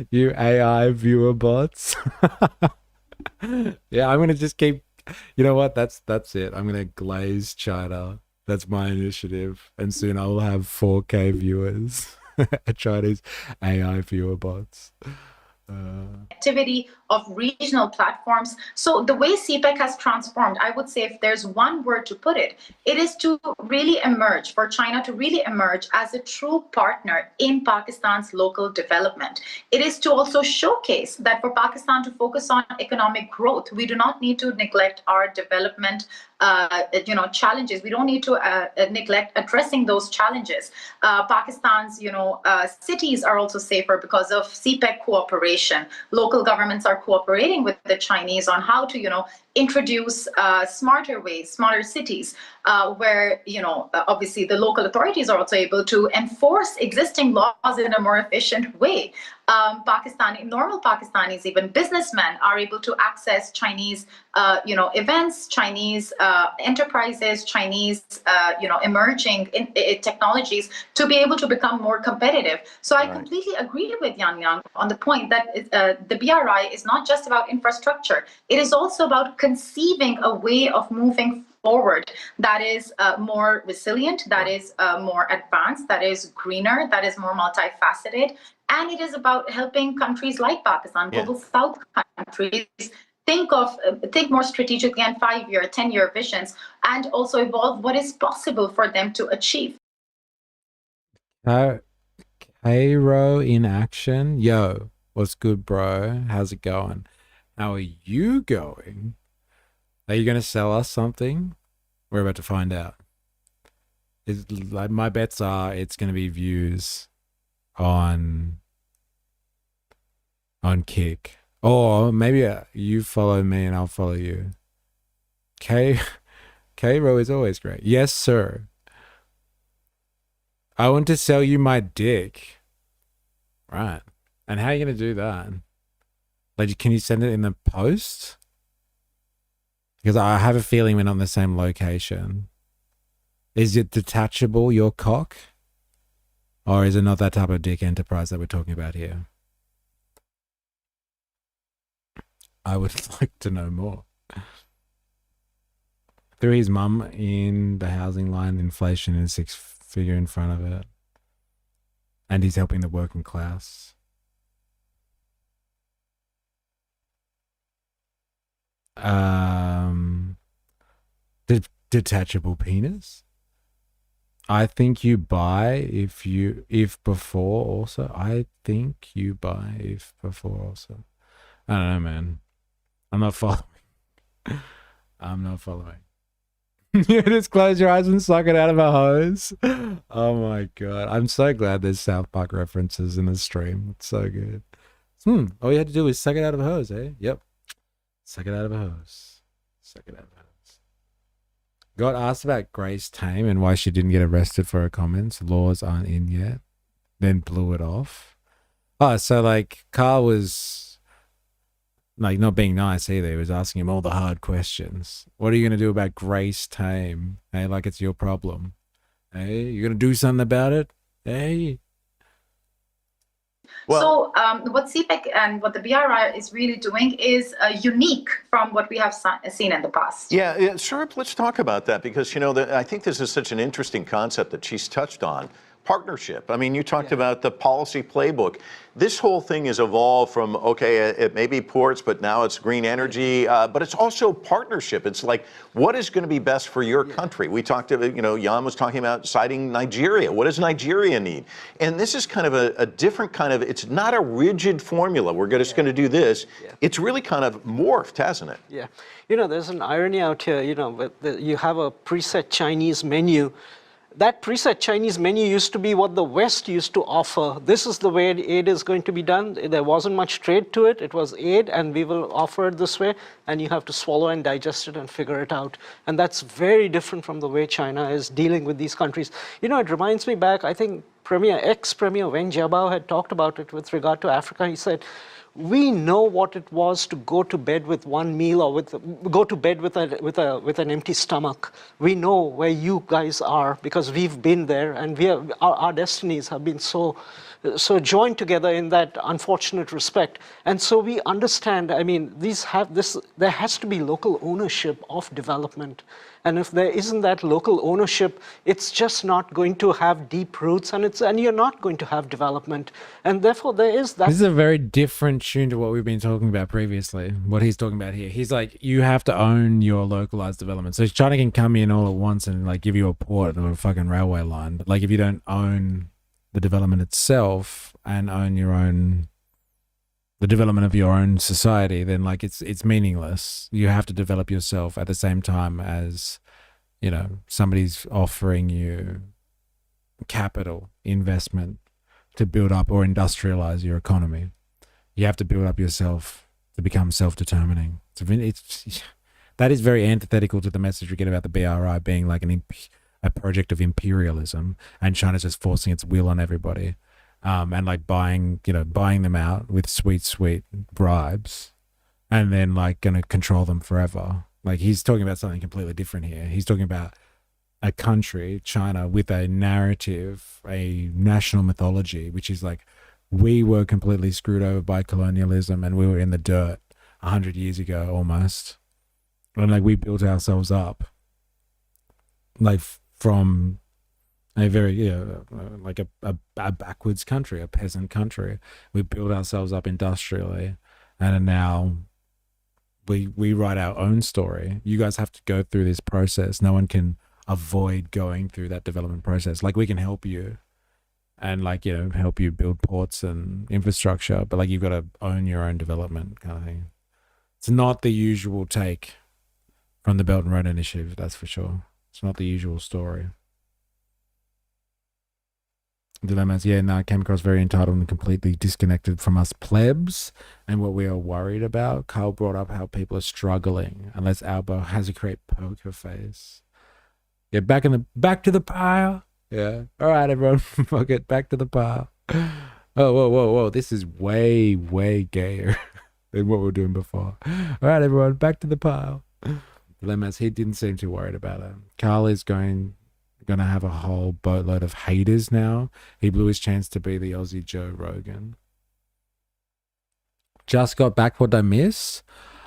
you AI viewer bots. Yeah, I'm gonna just keep, you know what, that's it. I'm gonna glaze China. That's my initiative, and soon I will have 4K viewers. Chinese AI viewer bots. Activity of regional platforms. So the way CPEC has transformed, I would say if there's one word to put it, it is to really emerge, for China to really emerge as a true partner in Pakistan's local development. It is to also showcase that for Pakistan to focus on economic growth, we do not need to neglect our development challenges. We don't need to neglect addressing those challenges. Pakistan's, cities are also safer because of CPEC cooperation. Local governments are cooperating with the Chinese on how to, introduce smarter ways, smarter cities, where, obviously the local authorities are also able to enforce existing laws in a more efficient way. Normal Pakistanis, even businessmen, are able to access Chinese, events, Chinese enterprises, Chinese, emerging technologies to be able to become more competitive. So I completely agree with Yang Yang on the point that the BRI is not just about infrastructure. It is also about conceiving a way of moving forward that is more resilient, that is more advanced, that is greener, that is more multifaceted. And it is about helping countries like Pakistan, global South countries, think more strategically and 5-year, 10-year visions, and also evolve what is possible for them to achieve. Cairo in action. Yo, what's good, bro? How's it going? How are you going? Are you going to sell us something? We're about to find out. My bets are it's going to be views on Kick. Or maybe you follow me and I'll follow you. Cairo is always great. Yes, sir. I want to sell you my dick. Right. And how are you going to do that? Like, can you send it in the post? Because I have a feeling we're not in the same location. Is it detachable, your cock? Or is it not that type of dick enterprise that we're talking about here? I would like to know more. Threw his mum in the housing line, inflation is 6-figure in front of it. And he's helping the working class. Detachable penis. I think you buy if before also. I think you buy if before also. I don't know, man. I'm not following. I'm not following. You just close your eyes and suck it out of a hose. Oh my god. I'm so glad there's South Park references in the stream. It's so good. All you had to do was suck it out of a hose, eh? Yep. Suck it out of a hose. Suck it out of a hose. Got asked about Grace Tame and why she didn't get arrested for her comments. Laws aren't in yet. Then blew it off. Oh, so like Carl was like not being nice either. He was asking him all the hard questions. What are you going to do about Grace Tame? Hey, like it's your problem. Hey, you going to do something about it? Hey. So what CPEC and what the BRI is really doing is unique from what we have seen in the past. Yeah, Sharp, let's talk about that because, I think this is such an interesting concept that she's touched on. Partnership. I mean, you talked about the policy playbook. This whole thing has evolved from, it may be ports, but now it's green energy, but it's also partnership. It's like, what is going to be best for your country? We talked about, Jan was talking about citing Nigeria. What does Nigeria need? And this is kind of a different kind of, it's not a rigid formula. We're just going to do this. It's really kind of morphed, hasn't it? Yeah. There's an irony out here, you have a preset Chinese menu. That preset Chinese menu used to be what the West used to offer. This is the way aid is going to be done. There wasn't much trade to it. It was aid, and we will offer it this way, and you have to swallow and digest it and figure it out. And that's very different from the way China is dealing with these countries. It reminds me back, I think ex-Premier Wen Jiabao had talked about it with regard to Africa. He said, we know what it was to go to bed with one meal or go to bed with an empty stomach. We know where you guys are because we've been there, and our destinies have been so joined together in that unfortunate respect. And so we understand, there has to be local ownership of development. And if there isn't that local ownership, it's just not going to have deep roots, and you're not going to have development. And therefore there is that. This is a very different tune to what we've been talking about previously, what he's talking about here. He's like, you have to own your localized development. So China can come in all at once and like give you a port or a fucking railway line. But like if you don't own the development itself and own the development of your own society, then like it's meaningless. You have to develop yourself at the same time as, somebody's offering you capital investment to build up or industrialize your economy. You have to build up yourself to become self-determining. That is very antithetical to the message we get about the BRI being like a project of imperialism, and China's just forcing its will on everybody. And like buying them out with sweet bribes, and then like going to control them forever. Like he's talking about something completely different here. He's talking about a country, China, with a narrative, a national mythology, which is like, we were completely screwed over by colonialism and we were in the dirt 100 years ago almost. And like we built ourselves up like from a very, like a backwards country, a peasant country. We built ourselves up industrially, and now we write our own story. You guys have to go through this process. No one can avoid going through that development process. Like we can help you and like, help you build ports and infrastructure, but like you've got to own your own development kind of thing. It's not the usual take from the Belt and Road Initiative, that's for sure. It's not the usual story. Dilemmas, came across very entitled and completely disconnected from us plebs and what we are worried about. Carl brought up how people are struggling unless Albo has a great poker face. Yeah, back to the pile. Yeah. All right, everyone. Fuck it. Back to the pile. Oh, whoa. This is way, way gayer than what we were doing before. All right, everyone. Back to the pile. Dilemmas, he didn't seem too worried about it. Carl is going to have a whole boatload of haters now. He blew his chance to be the Aussie Joe Rogan. Just got back. What did I miss?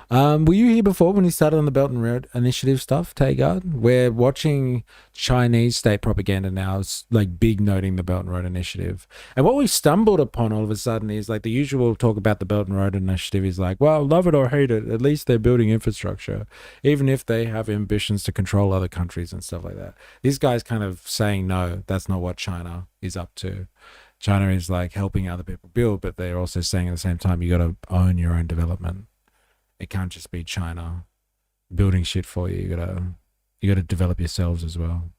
Were you here before when he started on the Belt and Road Initiative stuff, Tagard? We're watching Chinese state propaganda now, it's like big noting the Belt and Road Initiative. And what we stumbled upon all of a sudden is like the usual talk about the Belt and Road Initiative is like, well, love it or hate it, at least they're building infrastructure, even if they have ambitions to control other countries and stuff like that. This guy's kind of saying, no, that's not what China is up to. China is like helping other people build, but they're also saying at the same time, you got to own your own development. It can't just be China building shit for you. You gotta develop yourselves as well.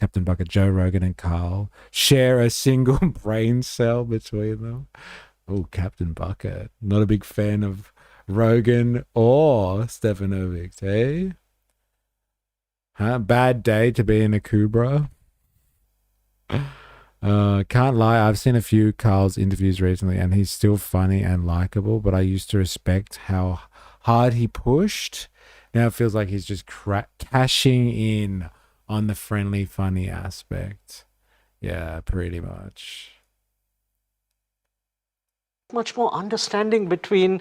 Captain Bucket, Joe Rogan and Carl share a single brain cell between them. Oh, Captain Bucket. Not a big fan of Rogan or Stefanovic, eh? Huh? Bad day to be in a Kubra. Can't lie, I've seen a few Carl's interviews recently and he's still funny and likable, but I used to respect how hard he pushed. Now it feels like he's just cashing in on the friendly, funny aspect. Yeah, pretty much. much more understanding between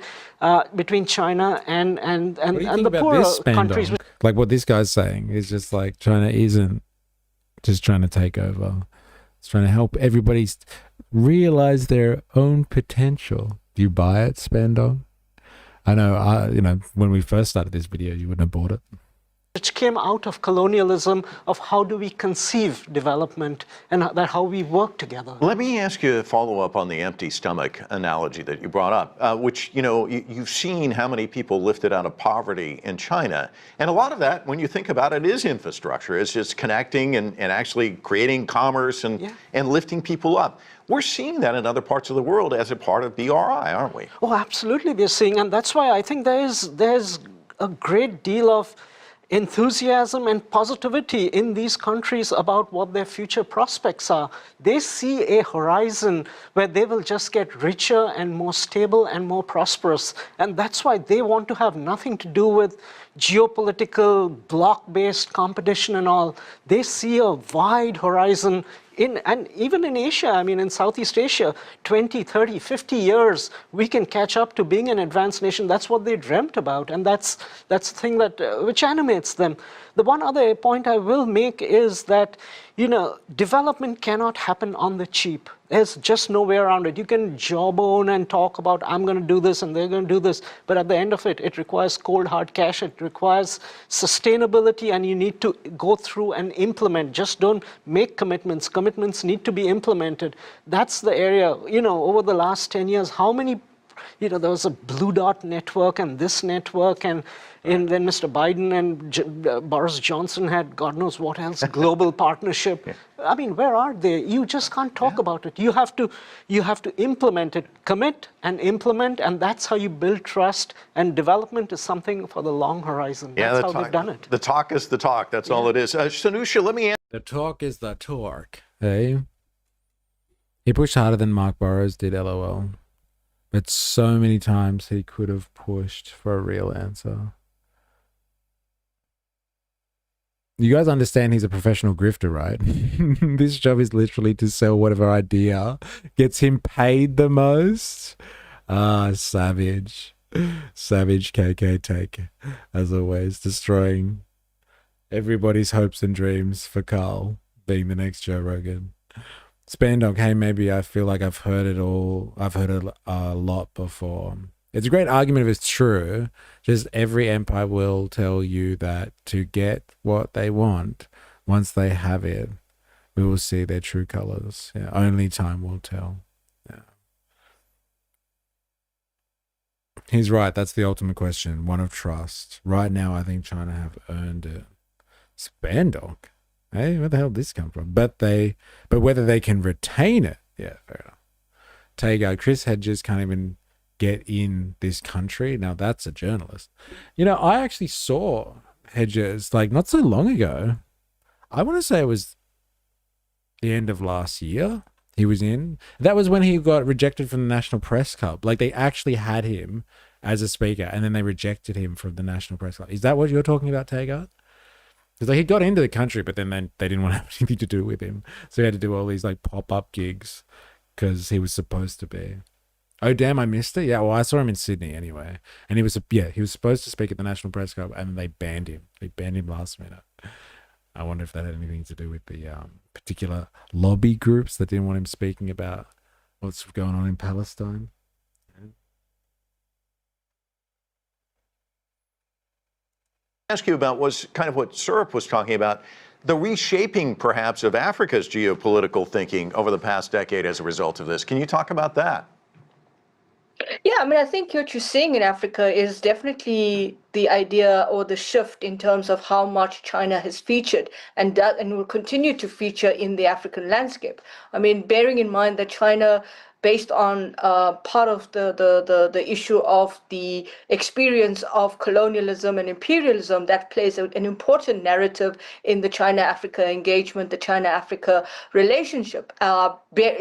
China and What do you think the about poorer this countries. Spandong? Like what this guy's saying is just like China isn't just trying to take over. It's trying to help everybody realize their own potential. Do you buy it, Spandong? I know, when we first started this video, you wouldn't have bought it. Which came out of colonialism, of how do we conceive development and how we work together. Let me ask you a follow-up on the empty stomach analogy that you brought up, which, you've seen how many people lifted out of poverty in China. And a lot of that, when you think about it, is infrastructure. It's just connecting and actually creating commerce and lifting people up. We're seeing that in other parts of the world as a part of BRI, aren't we? Oh, absolutely, we're seeing. And that's why I think there's a great deal of enthusiasm and positivity in these countries about what their future prospects are. They see a horizon where they will just get richer and more stable and more prosperous. And that's why they want to have nothing to do with geopolitical, bloc-based competition and all. They see a wide horizon and even in Asia, in Southeast Asia, 20, 30, 50 years, we can catch up to being an advanced nation. That's what they dreamt about, and that's the thing that which animates them. The one other point I will make is that, development cannot happen on the cheap. There's just no way around it. You can jawbone and talk about, I'm going to do this and they're going to do this, but at the end of it, it requires cold, hard cash. It requires sustainability, and you need to go through and implement. Just don't make commitments. Commitments need to be implemented. That's the area, over the last 10 years, how many, there was a Blue Dot network and this network, and then Mr. Biden and Boris Johnson had God knows what else, global partnership. Where are they? You just can't talk about it. You have to implement it, commit and implement, and that's how you build trust. And development is something for the long horizon. That's how they've done it. The talk is the talk. That's all it is. Sanusha, let me ask. The talk is the talk. Hey? He pushed harder than Mark Burrows did, LOL. But so many times he could have pushed for a real answer. You guys understand he's a professional grifter, right? This job is literally to sell whatever idea gets him paid the most. Savage. Savage KK take, as always, destroying everybody's hopes and dreams for Carl being the next Joe Rogan. Spandog, hey, maybe I feel like I've heard it all. I've heard it a lot before. It's a great argument if it's true. Just every empire will tell you that to get what they want, once they have it, we will see their true colors. Yeah, only time will tell. Yeah. He's right. That's the ultimate question. One of trust. Right now, I think China have earned it. Spandog. Hey, where the hell did this come from? But whether they can retain it, yeah, fair enough. Tago, Chris Hedges can't even get in this country. Now that's a journalist. I actually saw Hedges not so long ago. I want to say it was the end of last year. He was in. That was when he got rejected from the National Press Club. They actually had him as a speaker, and then they rejected him from the National Press Club. Is that what you're talking about, Tago? Because he got into the country, but then they didn't want to have anything to do with him. So he had to do all these pop-up gigs because he was supposed to be. Oh, damn, I missed it? Yeah, well, I saw him in Sydney anyway. And he was supposed to speak at the National Press Club, and they banned him. They banned him last minute. I wonder if that had anything to do with the particular lobby groups that didn't want him speaking about what's going on in Palestine. Ask you about was kind of what Surup was talking about, the reshaping perhaps of Africa's geopolitical thinking over the past decade as a result of this. Can you talk about that? Yeah, I think what you're seeing in Africa is definitely the idea or the shift in terms of how much China has featured and will continue to feature in the African landscape. Bearing in mind that China, based on part of the issue of the experience of colonialism and imperialism, that plays an important narrative in the China-Africa engagement, the China-Africa relationship,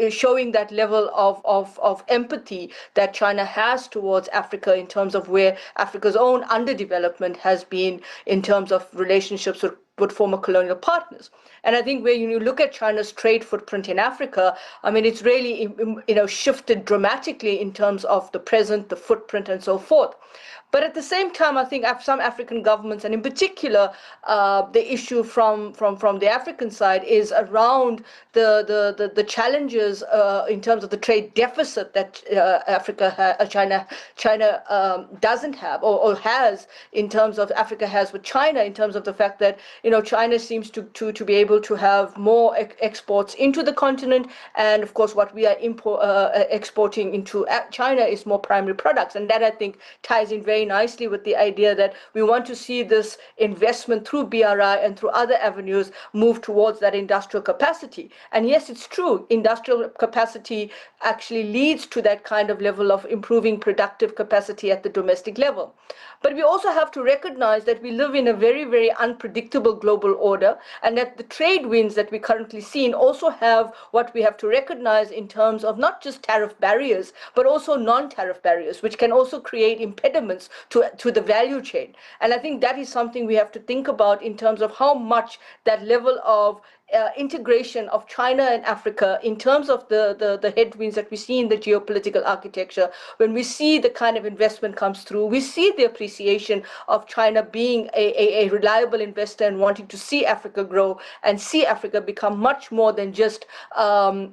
showing that level of empathy that China has towards Africa in terms of where Africa's own underdevelopment has been in terms of relationships with former colonial partners. And I think when you look at China's trade footprint in Africa, I mean, it's really, shifted dramatically in terms of the present, the footprint, and so forth. But at the same time, I think some African governments, and in particular, the issue from the African side is around the challenges in terms of the trade deficit that China doesn't have or has in terms of Africa has with China, in terms of the fact that China seems to be able to have more exports into the continent, and of course what we are exporting into China is more primary products, and that I think ties in very nicely with the idea that we want to see this investment through BRI and through other avenues move towards that industrial capacity. And yes, it's true, industrial capacity actually leads to that kind of level of improving productive capacity at the domestic level. But we also have to recognize that we live in a very, very unpredictable global order, and that the trade winds that we currently see also have what we have to recognize in terms of not just tariff barriers, but also non-tariff barriers, which can also create impediments to the value chain. And I think that is something we have to think about in terms of how much that level of integration of China and Africa in terms of the headwinds that we see in the geopolitical architecture. When we see the kind of investment comes through, we see the appreciation of China being a reliable investor and wanting to see Africa grow and see Africa become much more than just a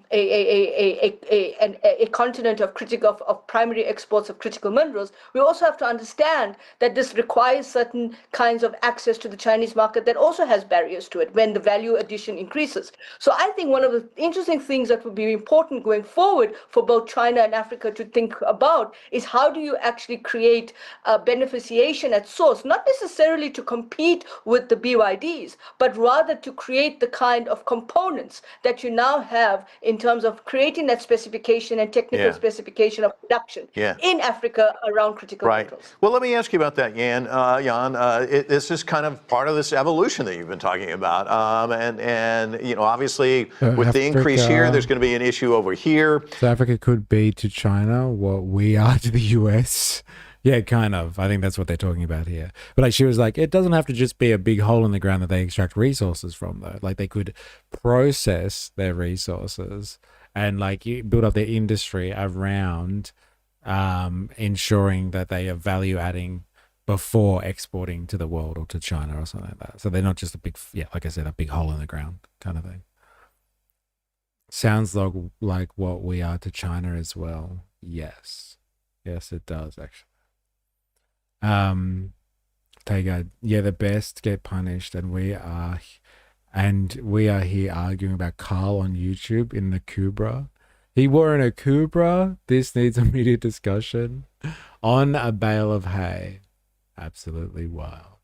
continent of primary exports of critical minerals. We also have to understand that this requires certain kinds of access to the Chinese market that also has barriers to it when the value addition increases. So I think one of the interesting things that would be important going forward for both China and Africa to think about is how do you actually create beneficiation at source, not necessarily to compete with the BYDs, but rather to create the kind of components that you now have in terms of creating that specification and technical specification of production in Africa around critical minerals. Well, let me ask you about that, Jan. This is kind of part of this evolution that you've been talking about, and obviously with the increase here, there's going to be an issue over here. So Africa could be to China what we are to the US. Yeah, kind of. I think that's what they're talking about here. But like she was like, it doesn't have to just be a big hole in the ground that they extract resources from, though. Like they could process their resources and like build up their industry around ensuring that they are value adding before exporting to the world or to China or something like that. So they're not just a big, like I said, a big hole in the ground kind of thing. Sounds like what we are to China as well. Yes, it does actually. Taiga, the best get punished, and we are here arguing about Carl on YouTube in the Kubra. He wore in a Kubra. This needs immediate discussion on a bale of hay. Absolutely wild.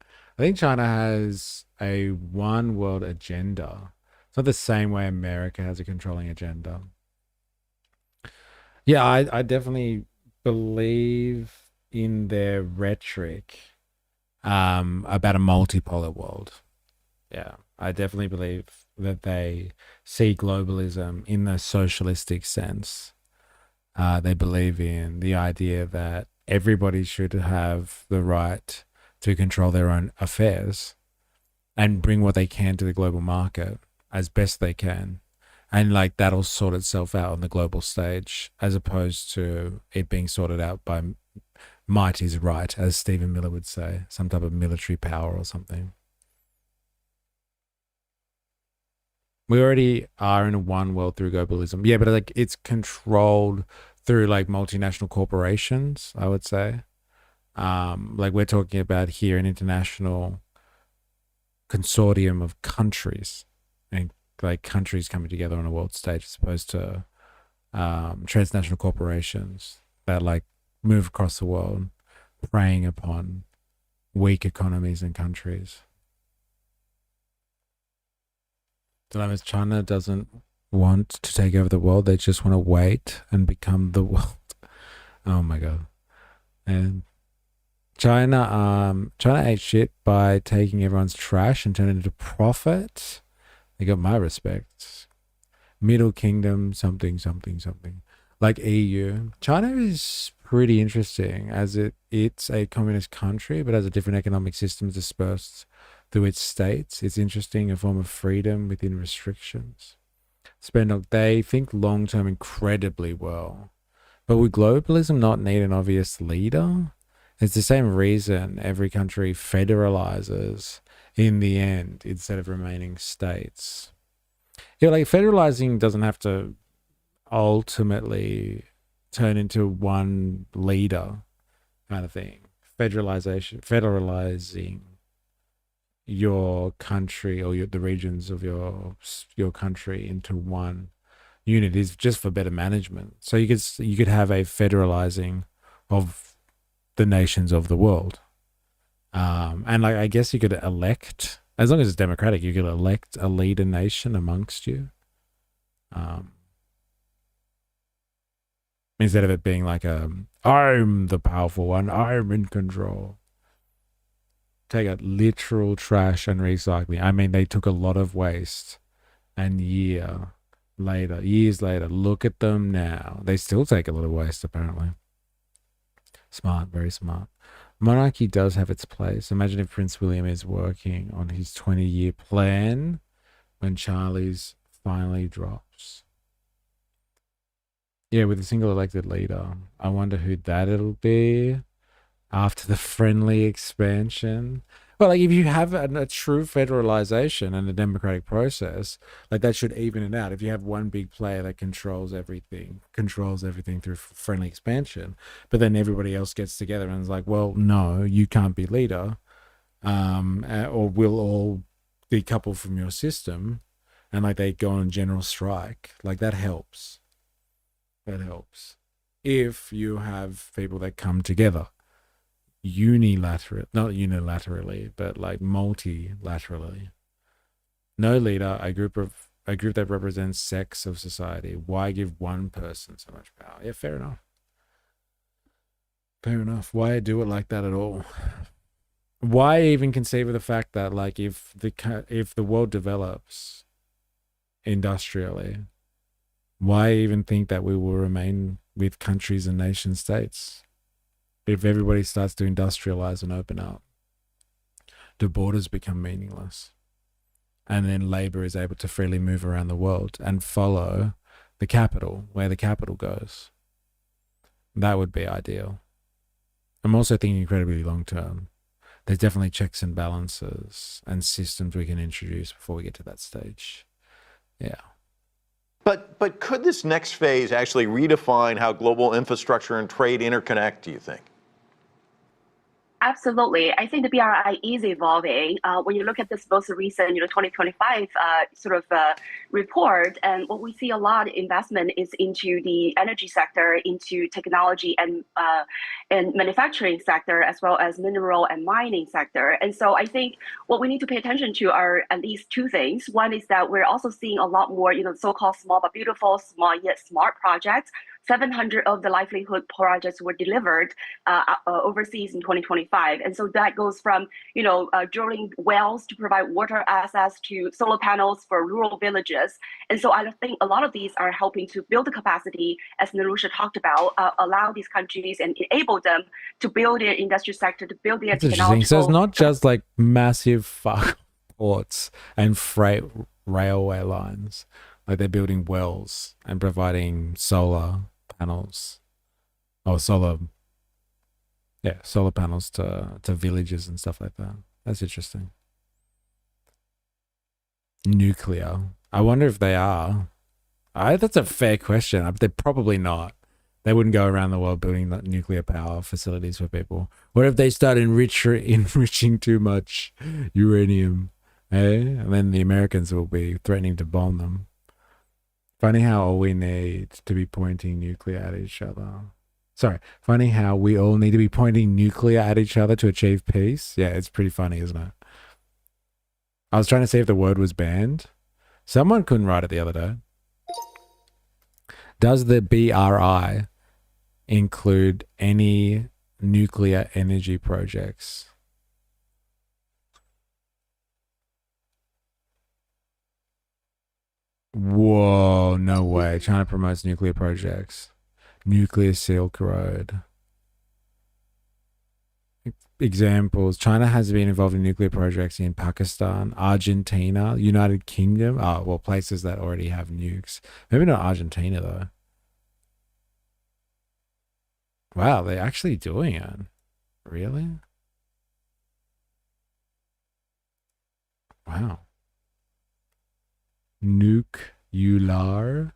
I think China has a one world agenda. It's not the same way America has a controlling agenda. Yeah, I definitely believe in their rhetoric about a multipolar world. Yeah, I definitely believe that they see globalism in the socialistic sense. They believe in the idea that everybody should have the right to control their own affairs and bring what they can to the global market as best they can. And like that'll sort itself out on the global stage, as opposed to it being sorted out by might is right, as Stephen Miller would say, some type of military power or something. We already are in a one world through globalism. Yeah, but like it's controlled through like multinational corporations, I would say. Like we're talking about here an international consortium of countries, and like countries coming together on a world stage, as opposed to transnational corporations that like move across the world, preying upon weak economies and countries. Dilemmas, China doesn't want to take over the world. They just want to wait and become the world. Oh my God. And China ate shit by taking everyone's trash and turning it into profit. They got my respect. Middle Kingdom, something. Like EU. China is pretty interesting as it's a communist country, but has a different economic system dispersed through its states. It's interesting, a form of freedom within restrictions. They think long-term incredibly well. But would globalism not need an obvious leader? It's the same reason every country federalizes in the end instead of remaining states. Yeah, like federalizing doesn't have to ultimately turn into one leader kind of thing. Federalizing your country or the regions of your country into one unit is just for better management. So you could have a federalizing of the nations of the world, and like I guess you could elect, as long as it's democratic, you could elect a leader nation amongst you, instead of it being like I'm the powerful one, I'm in control. Take out literal trash and recycling. I mean, they took a lot of waste, and years later, look at them now. They still take a lot of waste, apparently. Smart, very smart. Monarchy does have its place. Imagine if Prince William is working on his 20-year plan when Charlie's finally drops. Yeah, with a single elected leader. I wonder who that'll be after the friendly expansion. Well, like if you have a true federalization and a democratic process, like that should even it out. If you have one big player that controls everything through friendly expansion, but then everybody else gets together and is like, well, no, you can't be leader, or we'll all decouple from your system, and like they go on general strike. Like that helps. That helps. If you have people that come together. Not unilaterally, but like multilaterally. No leader, a group that represents sex of society. Why give one person so much power? Yeah, fair enough. Fair enough. Why do it like that at all? Why even conceive of the fact that like if the world develops industrially, why even think that we will remain with countries and nation states? If everybody starts to industrialize and open up, the borders become meaningless. And then labor is able to freely move around the world and follow the capital, where the capital goes. That would be ideal. I'm also thinking incredibly long term. There's definitely checks and balances and systems we can introduce before we get to that stage. Yeah. But could this next phase actually redefine how global infrastructure and trade interconnect, do you think? Absolutely. I think the BRI is evolving. When you look at this most recent, 2025 report, and what we see a lot of investment is into the energy sector, into technology and manufacturing sector, as well as mineral and mining sector. And so I think what we need to pay attention to are at least two things. One is that we're also seeing a lot more, so-called small but beautiful, small yet smart projects. 700 of the livelihood projects were delivered overseas in 2025. And so that goes from, drilling wells to provide water access to solar panels for rural villages. And so I think a lot of these are helping to build the capacity, as Narusha talked about, allow these countries and enable them to build their industry sector, to build their technological... So it's not just like massive ports and freight railway lines. Like they're building wells and providing solar panels or solar panels to villages and stuff like that. That's interesting. Nuclear. I wonder if they are. That's a fair question. They're probably not. They wouldn't go around the world building nuclear power facilities for people. What if they start enriching too much uranium? And then the Americans will be threatening to bomb them. Funny how all we need to be pointing nuclear at each other. Funny how we all need to be pointing nuclear at each other to achieve peace. Yeah, it's pretty funny, isn't it? I was trying to see if the word was banned. Someone couldn't write it the other day. Does the BRI include any nuclear energy projects? Whoa, no way. China promotes nuclear projects. Nuclear Silk Road. examples. China has been involved in nuclear projects in Pakistan, Argentina, United Kingdom. Oh, well, places that already have nukes. Maybe not Argentina, though. Wow, they're actually doing it. Really? Wow. Nuclear.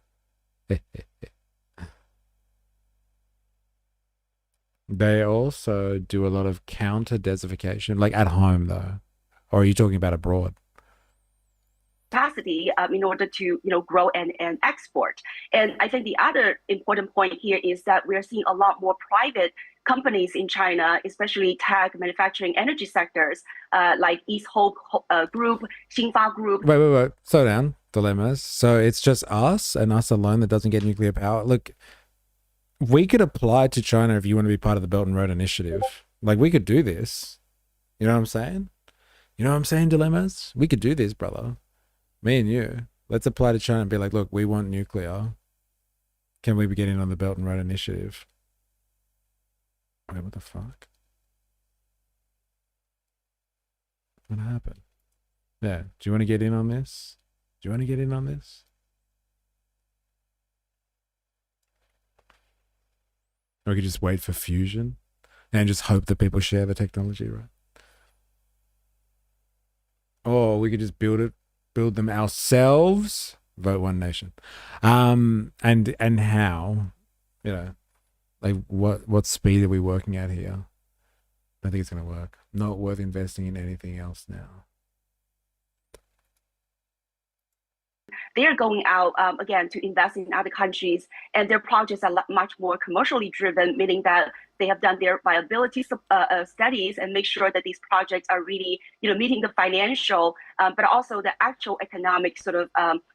They also do a lot of counter desertification, like at home though. Or are you talking about abroad? Capacity in order to grow and export. And I think the other important point here is that we're seeing a lot more private companies in China, especially tech, manufacturing, energy sectors, like East Hope Group, Xinfa Group. Wait. Slow down, dilemmas. So it's just us and us alone that doesn't get nuclear power. Look, we could apply to China if you want to be part of the Belt and Road Initiative. Like, we could do this. You know what I'm saying? You know what I'm saying, dilemmas? We could do this, brother. Me and you. Let's apply to China and be like, look, we want nuclear. Can we be getting on the Belt and Road Initiative? Wait, what the fuck? What happened? Yeah. Do you want to get in on this? Do you want to get in on this? Or we could just wait for fusion and just hope that people share the technology, right? Or we could just build them ourselves. Vote One Nation. And how, like what speed are we working at here? I think it's going to work. Not worth investing in anything else now. They're going out again to invest in other countries, and their projects are much more commercially driven, meaning that they have done their viability studies and make sure that these projects are really, meeting the financial, but also the actual economic sort of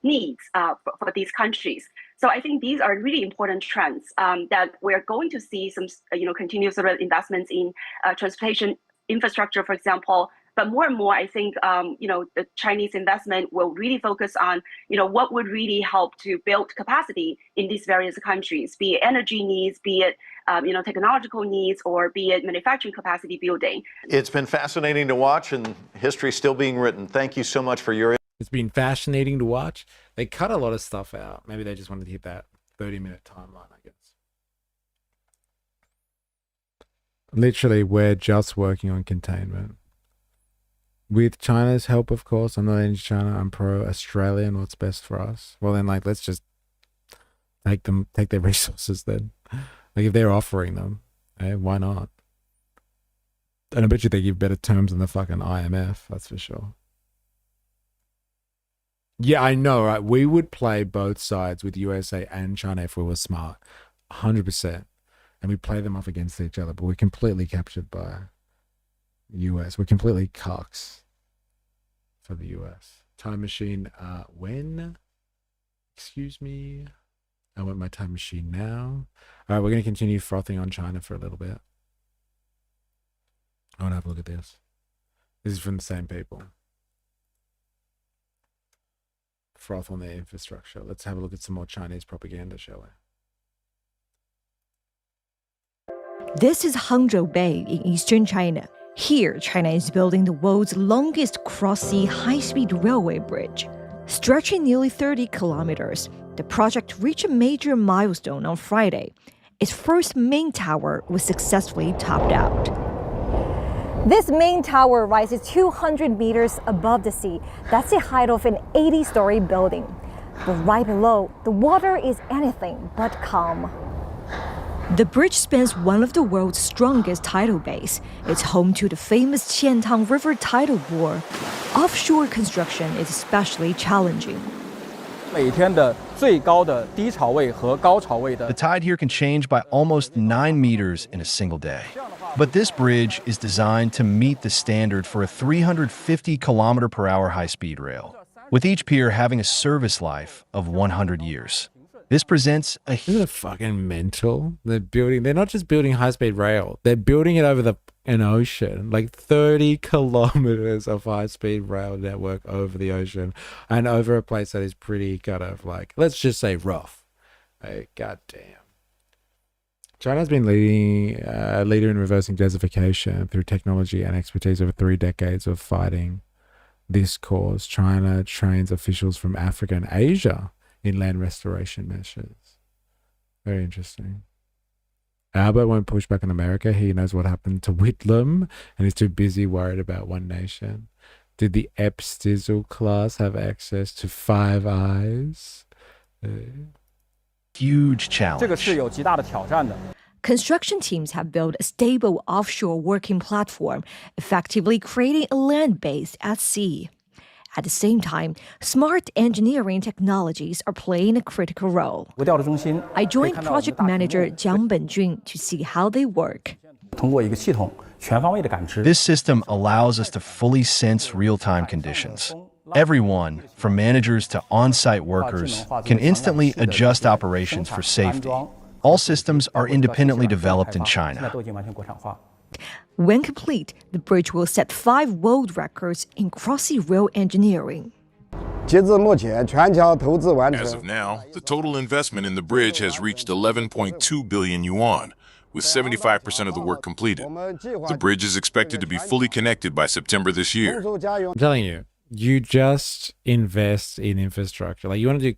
needs for these countries. So I think these are really important trends that we're going to see some, continued sort of investments in transportation infrastructure, for example. But more and more, I think, the Chinese investment will really focus on, what would really help to build capacity in these various countries, be it energy needs, be it, technological needs, or be it manufacturing capacity building. It's been fascinating to watch, and history's still being written. Thank you so much for your. It's been fascinating to watch. They cut a lot of stuff out. Maybe they just wanted to hit that 30-minute timeline, I guess. Literally, we're just working on containment. With China's help, of course. I'm not anti-China. I'm pro-Australia and what's best for us. Well, then, let's just take their resources then. Like, if they're offering them, why not? And I bet you they give better terms than the fucking IMF, that's for sure. Yeah, I know, right? We would play both sides with USA and China if we were smart. 100%. And we play them off against each other, but we're completely captured by US. We're completely cocks for the US. Time machine, when? Excuse me. I want my time machine now. All right, we're going to continue frothing on China for a little bit. I want to have a look at this. This is from the same people. Froth on their infrastructure. Let's have a look at some more Chinese propaganda, shall we? This is Hangzhou Bay in eastern China. Here, China is building the world's longest cross-sea high-speed railway bridge. Stretching nearly 30 kilometers, the project reached a major milestone on Friday. Its first main tower was successfully topped out. This main tower rises 200 meters above the sea. That's the height of an 80-story building. But right below, the water is anything but calm. The bridge spans one of the world's strongest tidal bays. It's home to the famous Qiantang River tidal bore. Offshore construction is especially challenging. The tide here can change by almost 9 meters in a single day. But this bridge is designed to meet the standard for a 350 km/h high-speed rail, with each pier having a service life of 100 years. This presents a... Isn't it fucking mental? They're not just building high-speed rail, they're building it over an ocean, like 30 kilometers of high-speed rail network over the ocean, and over a place that is pretty kind of like, let's just say rough. Hey, goddamn. China's been leading leader in reversing desertification through technology and expertise over 3 decades of fighting this cause. China trains officials from Africa and Asia in land restoration measures. Very interesting. Albert won't push back on America. He knows what happened to Whitlam and he's too busy worried about one nation. Did the Epstizzle class have access to 5 eyes? Huge challenge. Construction teams have built a stable offshore working platform, effectively creating a land base at sea. At the same time, smart engineering technologies are playing a critical role. I joined project manager Jiang Benjun to see how they work. This system allows us to fully sense real-time conditions. Everyone, from managers to on-site workers, can instantly adjust operations for safety. All systems are independently developed in China. When complete, the bridge will set 5 world records in crossy rail engineering. As of now, the total investment in the bridge has reached 11.2 billion yuan, with 75% of the work completed. The bridge is expected to be fully connected by September this year. I'm telling you, you just invest in infrastructure. Like, you want to do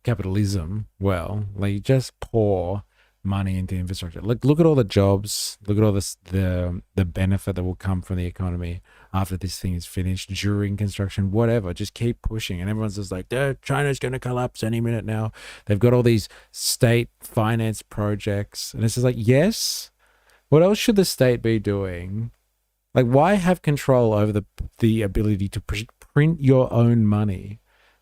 capitalism well, like, you just pour money into infrastructure. Look at all the jobs, look at all the benefit that will come from the economy after this thing is finished, during construction, whatever. Just keep pushing. And everyone's just like, China's going to collapse any minute now. They've got all these state finance projects. And it's just like, yes, what else should the state be doing? Like, why have control over the ability to print your own money?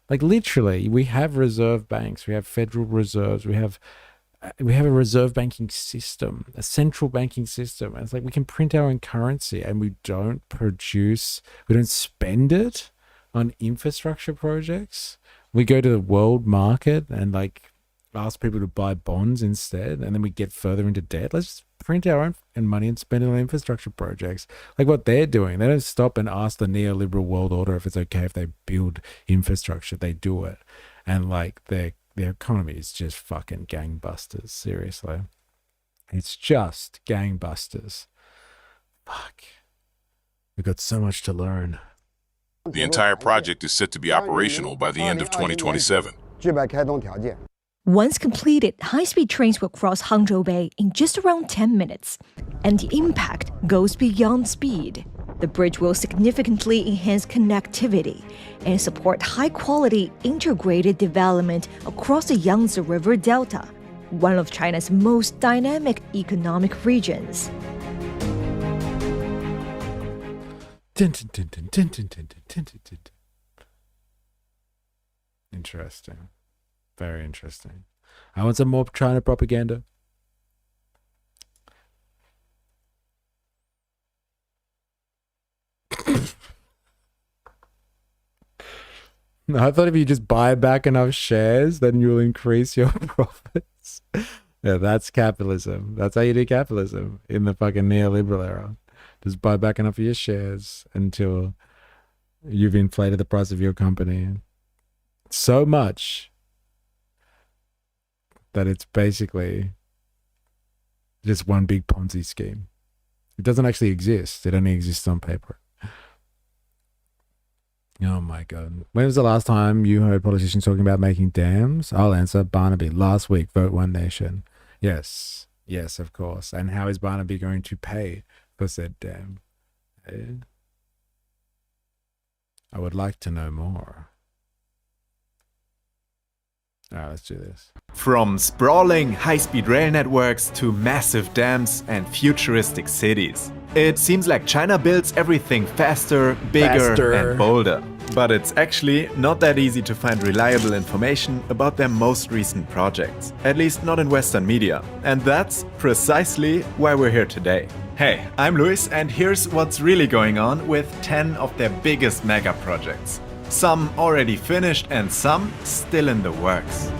Like, literally, we have reserve banks, we have federal reserves, we have a reserve banking system, a central banking system. And it's like, we can print our own currency and we don't spend it on infrastructure projects. We go to the world market and like ask people to buy bonds instead, and then we get further into debt. Let's just print our own money and spend it on infrastructure projects. Like what they're doing. They don't stop and ask the neoliberal world order if it's okay if they build infrastructure. They do it. And like their economy is just fucking gangbusters. Seriously. It's just gangbusters. Fuck. We've got so much to learn. The entire project is set to be operational by the end of 2027. Once completed, high-speed trains will cross Hangzhou Bay in just around 10 minutes. And the impact goes beyond speed. The bridge will significantly enhance connectivity and support high-quality integrated development across the Yangtze River Delta, one of China's most dynamic economic regions. Interesting. Very interesting. I want some more China propaganda. I thought if you just buy back enough shares, then you'll increase your profits. Yeah, that's capitalism. That's how you do capitalism in the fucking neoliberal era. Just buy back enough of your shares until you've inflated the price of your company so much that it's basically just one big Ponzi scheme. It doesn't actually exist. It only exists on paper. Oh my God. When was the last time you heard politicians talking about making dams? I'll answer. Barnaby. Last week, Vote One Nation. Yes. Yes, of course. And how is Barnaby going to pay for said dam? I would like to know more. All right, let's do this. From sprawling high-speed rail networks to massive dams and futuristic cities, it seems like China builds everything faster, bigger, and bolder. But it's actually not that easy to find reliable information about their most recent projects, at least not in Western media. And that's precisely why we're here today. Hey, I'm Luis, and here's what's really going on with 10 of their biggest mega projects. Some already finished and some still in the works.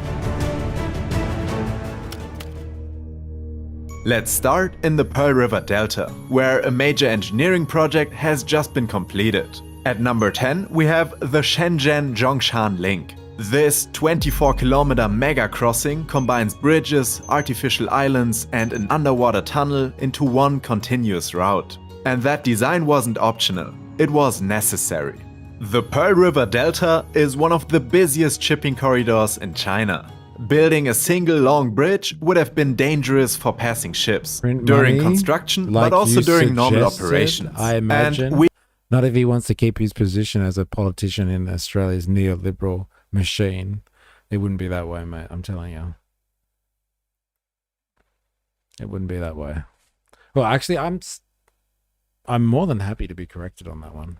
Let's start in the Pearl River Delta, where a major engineering project has just been completed. At number 10, we have the Shenzhen-Zhongshan link. This 24-kilometer mega crossing combines bridges, artificial islands, and an underwater tunnel into one continuous route. And that design wasn't optional, it was necessary. The Pearl River Delta is one of the busiest shipping corridors in China. Building a single long bridge would have been dangerous for passing ships during construction, like but also you during normal suggested, operations. I imagine. And not if he wants to keep his position as a politician in Australia's neoliberal machine. It wouldn't be that way, mate. I'm telling you. It wouldn't be that way. Well, actually, I'm more than happy to be corrected on that one.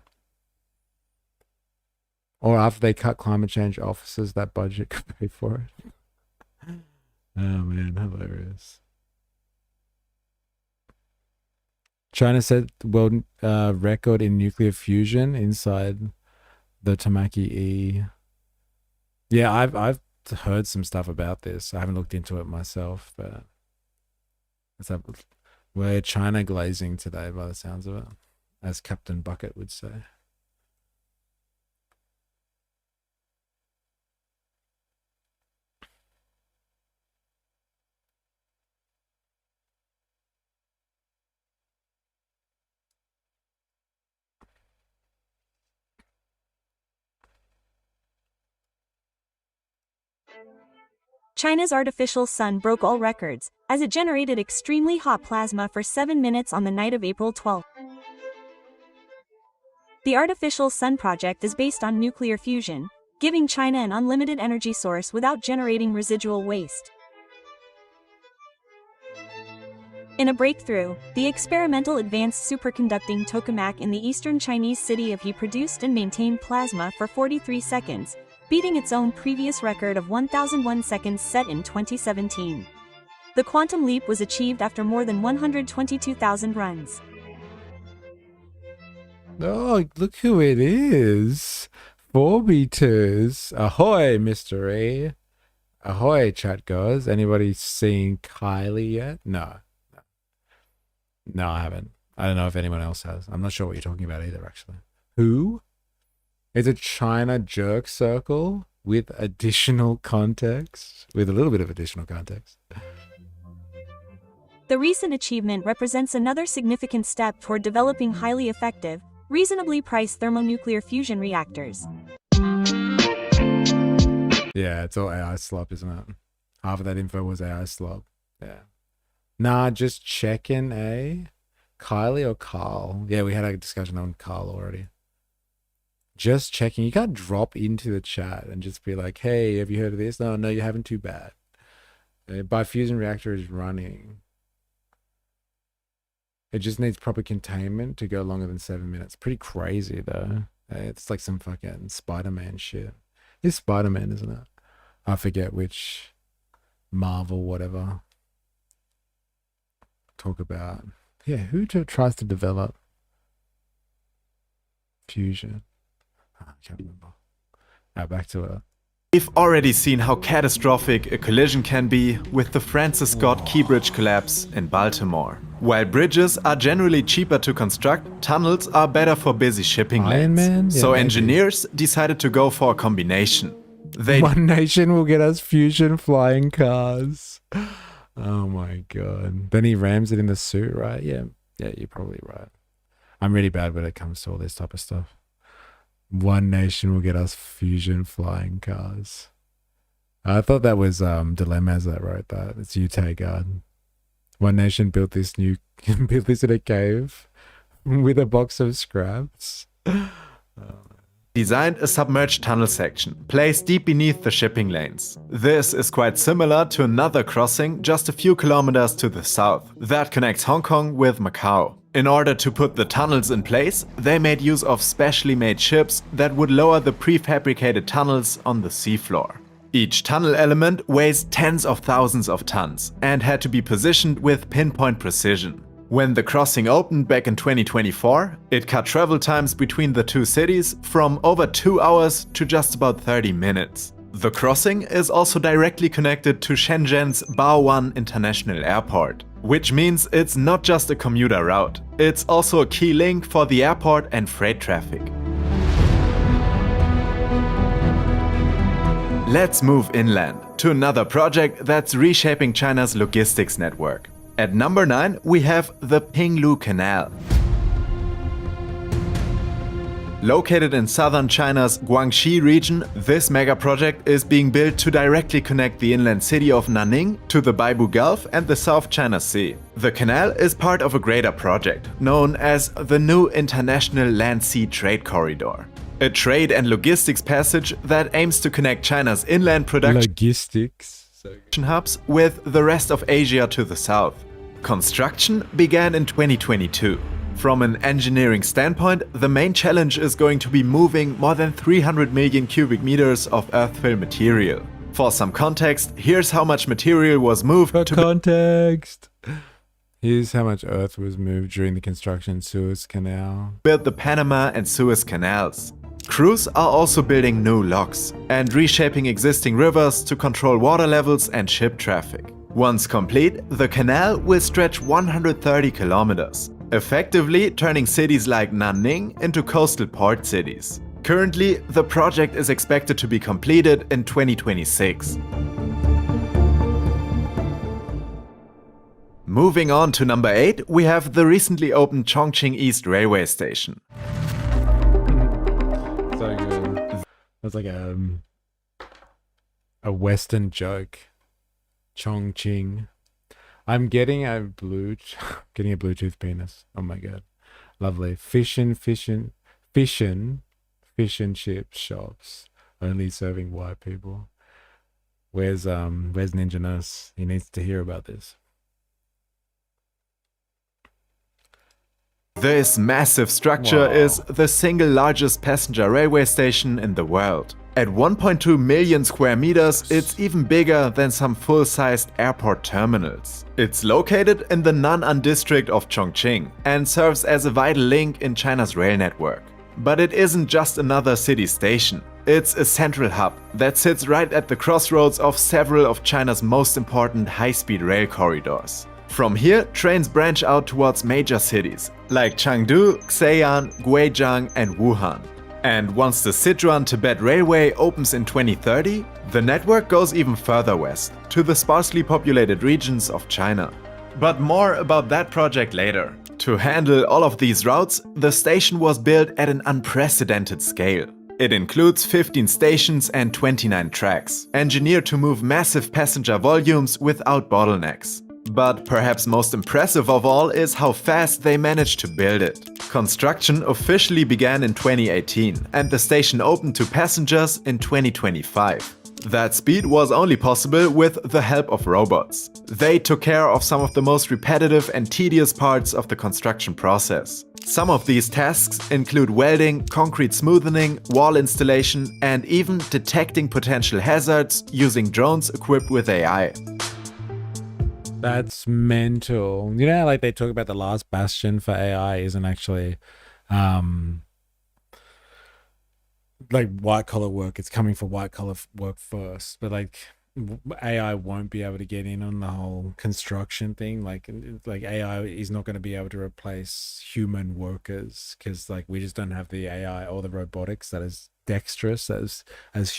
Or after they cut climate change officers, that budget could pay for it. Oh man, hilarious. China set world record in nuclear fusion inside the Tamaki E. Yeah, I've heard some stuff about this. I haven't looked into it myself, but we're China glazing today by the sounds of it, as Captain Bucket would say. China's artificial sun broke all records, as it generated extremely hot plasma for 7 minutes on the night of April 12. The artificial sun project is based on nuclear fusion, giving China an unlimited energy source without generating residual waste. In a breakthrough, the experimental advanced superconducting tokamak in the eastern Chinese city of He produced and maintained plasma for 43 seconds, beating its own previous record of 1001 seconds set in 2017. The quantum leap was achieved after more than 122,000 runs. Oh, look who it is. 4B2s. Ahoy, Mr. E. Ahoy, chat goes. Anybody seen Kylie yet? No, I haven't. I don't know if anyone else has. I'm not sure what you're talking about either, actually. Who? It's a China jerk circle with additional context, with a little bit of additional context. The recent achievement represents another significant step toward developing highly effective, reasonably priced thermonuclear fusion reactors. Yeah, it's all AI slop, isn't it? Half of that info was AI slop. Yeah. Nah, just checking, eh? Kylie or Carl? Yeah, we had a discussion on Carl already. Just checking. You can't drop into the chat and just be like, hey, have you heard of this? No, you haven't. Too bad. Bifusion reactor is running. It just needs proper containment to go longer than 7 minutes. Pretty crazy, though. It's like some fucking Spider-Man shit. It's Spider-Man, isn't it? I forget which Marvel, whatever. Talk about. Yeah, who tries to develop fusion? I can't remember. Now back to it. We've already seen how catastrophic a collision can be with the Francis Scott Key Bridge collapse in Baltimore. While bridges are generally cheaper to construct, tunnels are better for busy shipping lanes. Man? Yeah, so maybe. Engineers decided to go for a combination. One nation will get us fusion flying cars. Oh my god. Then he rams it in the suit, right? Yeah, you're probably right. I'm really bad when it comes to all this type of stuff. One nation will get us fusion flying cars. I thought that was Dilemmas that wrote that. It's Utagard. One nation built this in a cave with a box of scraps. Designed a submerged tunnel section, placed deep beneath the shipping lanes. This is quite similar to another crossing just a few kilometers to the south that connects Hong Kong with Macau. In order to put the tunnels in place, they made use of specially made ships that would lower the prefabricated tunnels on the seafloor. Each tunnel element weighs tens of thousands of tons and had to be positioned with pinpoint precision. When the crossing opened back in 2024, it cut travel times between the two cities from over 2 hours to just about 30 minutes. The crossing is also directly connected to Shenzhen's Bao'an International Airport, which means it's not just a commuter route, it's also a key link for the airport and freight traffic. Let's move inland to another project that's reshaping China's logistics network. At number 9, we have the Pinglu Canal. Located in southern China's Guangxi region, this mega project is being built to directly connect the inland city of Nanning to the Baibu Gulf and the South China Sea. The canal is part of a greater project known as the New International Land-Sea Trade Corridor, a trade and logistics passage that aims to connect China's inland production hubs with the rest of Asia to the south. Construction began in 2022. From an engineering standpoint, the main challenge is going to be moving more than 300 million cubic meters of earthfill material. For some context, here's how much material was moved Here's how much earth was moved during the construction Suez Canal. Build the Panama and Suez Canals. Crews are also building new locks and reshaping existing rivers to control water levels and ship traffic. Once complete, the canal will stretch 130 kilometers, effectively turning cities like Nanning into coastal port cities. Currently, the project is expected to be completed in 2026. Moving on to number 8, we have the recently opened Chongqing East Railway Station. So good. That's like a Western joke. Chongqing. I'm getting a Bluetooth penis. Oh my god. Lovely. Fish and chips shops. Only serving white people. Where's Ninja Nurse? He needs to hear about this. This massive structure is the single largest passenger railway station in the world. At 1.2 million square meters, it's even bigger than some full-sized airport terminals. It's located in the Nan'an district of Chongqing and serves as a vital link in China's rail network. But it isn't just another city station. It's a central hub that sits right at the crossroads of several of China's most important high-speed rail corridors. From here, trains branch out towards major cities like Chengdu, Xi'an, Guizhang and Wuhan. And once the Sichuan-Tibet Railway opens in 2030, the network goes even further west, to the sparsely populated regions of China. But more about that project later. To handle all of these routes, the station was built at an unprecedented scale. It includes 15 stations and 29 tracks, engineered to move massive passenger volumes without bottlenecks. But perhaps most impressive of all is how fast they managed to build it. Construction officially began in 2018 and the station opened to passengers in 2025. That speed was only possible with the help of robots. They took care of some of the most repetitive and tedious parts of the construction process. Some of these tasks include welding, concrete smoothing, wall installation, and even detecting potential hazards using drones equipped with AI. That's mental. You know, like they talk about the last bastion for AI isn't actually like white collar work. It's coming for white collar work first, but like AI won't be able to get in on the whole construction thing. Like AI is not going to be able to replace human workers because like we just don't have the AI or the robotics that is dexterous as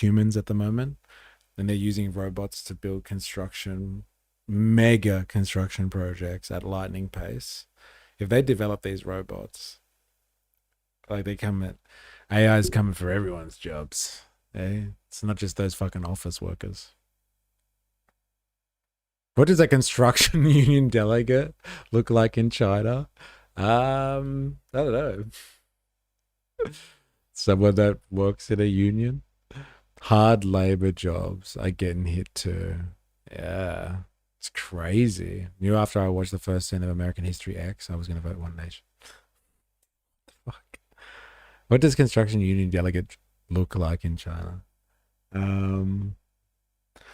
humans at the moment, and they're using robots to build mega construction projects at lightning pace. If they develop these robots, like AI is coming for everyone's jobs. It's not just those fucking office workers. What does a construction union delegate look like in China? I don't know. Someone that works in a union. Hard labor jobs are getting hit too. Yeah. It's crazy. You know, after I watched the first scene of American History X, I was going to vote One Nation. Fuck. What does construction union delegate look like in China?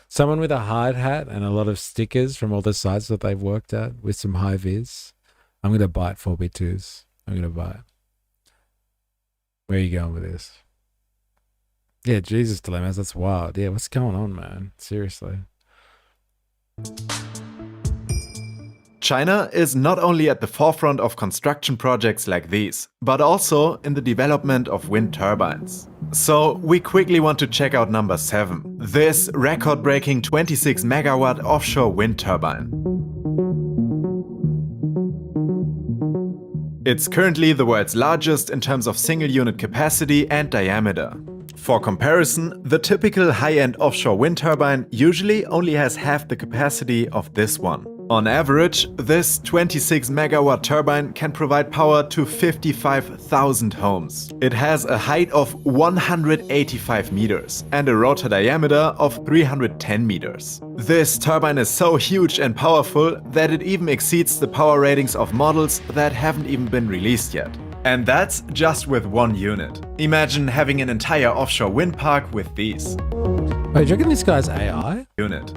Someone with a hard hat and a lot of stickers from all the sites that they've worked at with some high vis. I'm going to bite 4B2s. I'm going to bite. Where are you going with this? Yeah, Jesus dilemmas. That's wild. Yeah, what's going on, man? Seriously. China is not only at the forefront of construction projects like these, but also in the development of wind turbines. So we quickly want to check out number 7, this record-breaking 26 megawatt offshore wind turbine. It's currently the world's largest in terms of single unit capacity and diameter. For comparison, the typical high-end offshore wind turbine usually only has half the capacity of this one. On average, this 26 megawatt turbine can provide power to 55,000 homes. It has a height of 185 meters and a rotor diameter of 310 meters. This turbine is so huge and powerful that it even exceeds the power ratings of models that haven't even been released yet. And that's just with one unit. Imagine having an entire offshore wind park with these. Wait, do you reckon this guy's AI? Unit.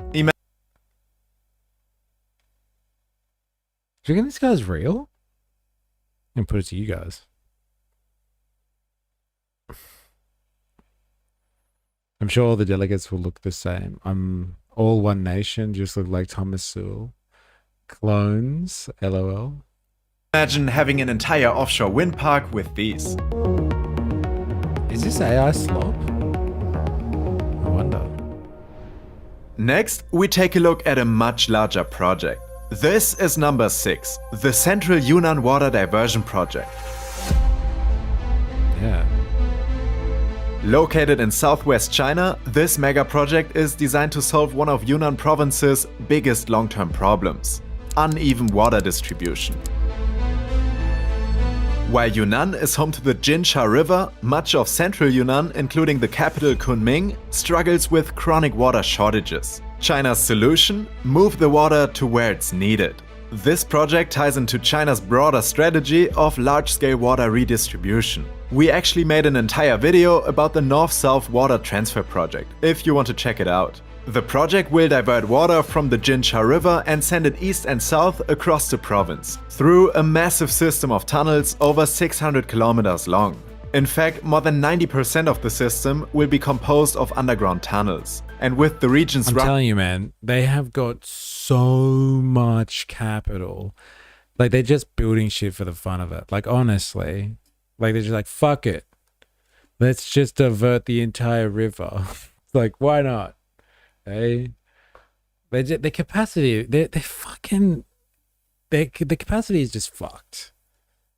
Do you reckon this guy's real? I'm gonna put it to you guys. I'm sure all the delegates will look the same. I'm all one nation, just look like Thomas Sewell. Clones, LOL. Imagine having an entire offshore wind park with these. Is this AI slop? I wonder. Next, we take a look at a much larger project. This is number 6, the Central Yunnan Water Diversion Project. Yeah. Located in southwest China, this mega project is designed to solve one of Yunnan province's biggest long-term problems: uneven water distribution. While Yunnan is home to the Jinsha River, much of central Yunnan, including the capital Kunming, struggles with chronic water shortages. China's solution? Move the water to where it's needed. This project ties into China's broader strategy of large-scale water redistribution. We actually made an entire video about the North-South Water Transfer Project, if you want to check it out. The project will divert water from the Jinsha River and send it east and south across the province, through a massive system of tunnels over 600 kilometers long. In fact, more than 90% of the system will be composed of underground tunnels. And with the region's... I'm telling you, man, they have got so much capital. Like, they're just building shit for the fun of it. Like, honestly. Like, they're just like, fuck it. Let's just divert the entire river. Like, why not? Hey? The capacity, the capacity is just fucked.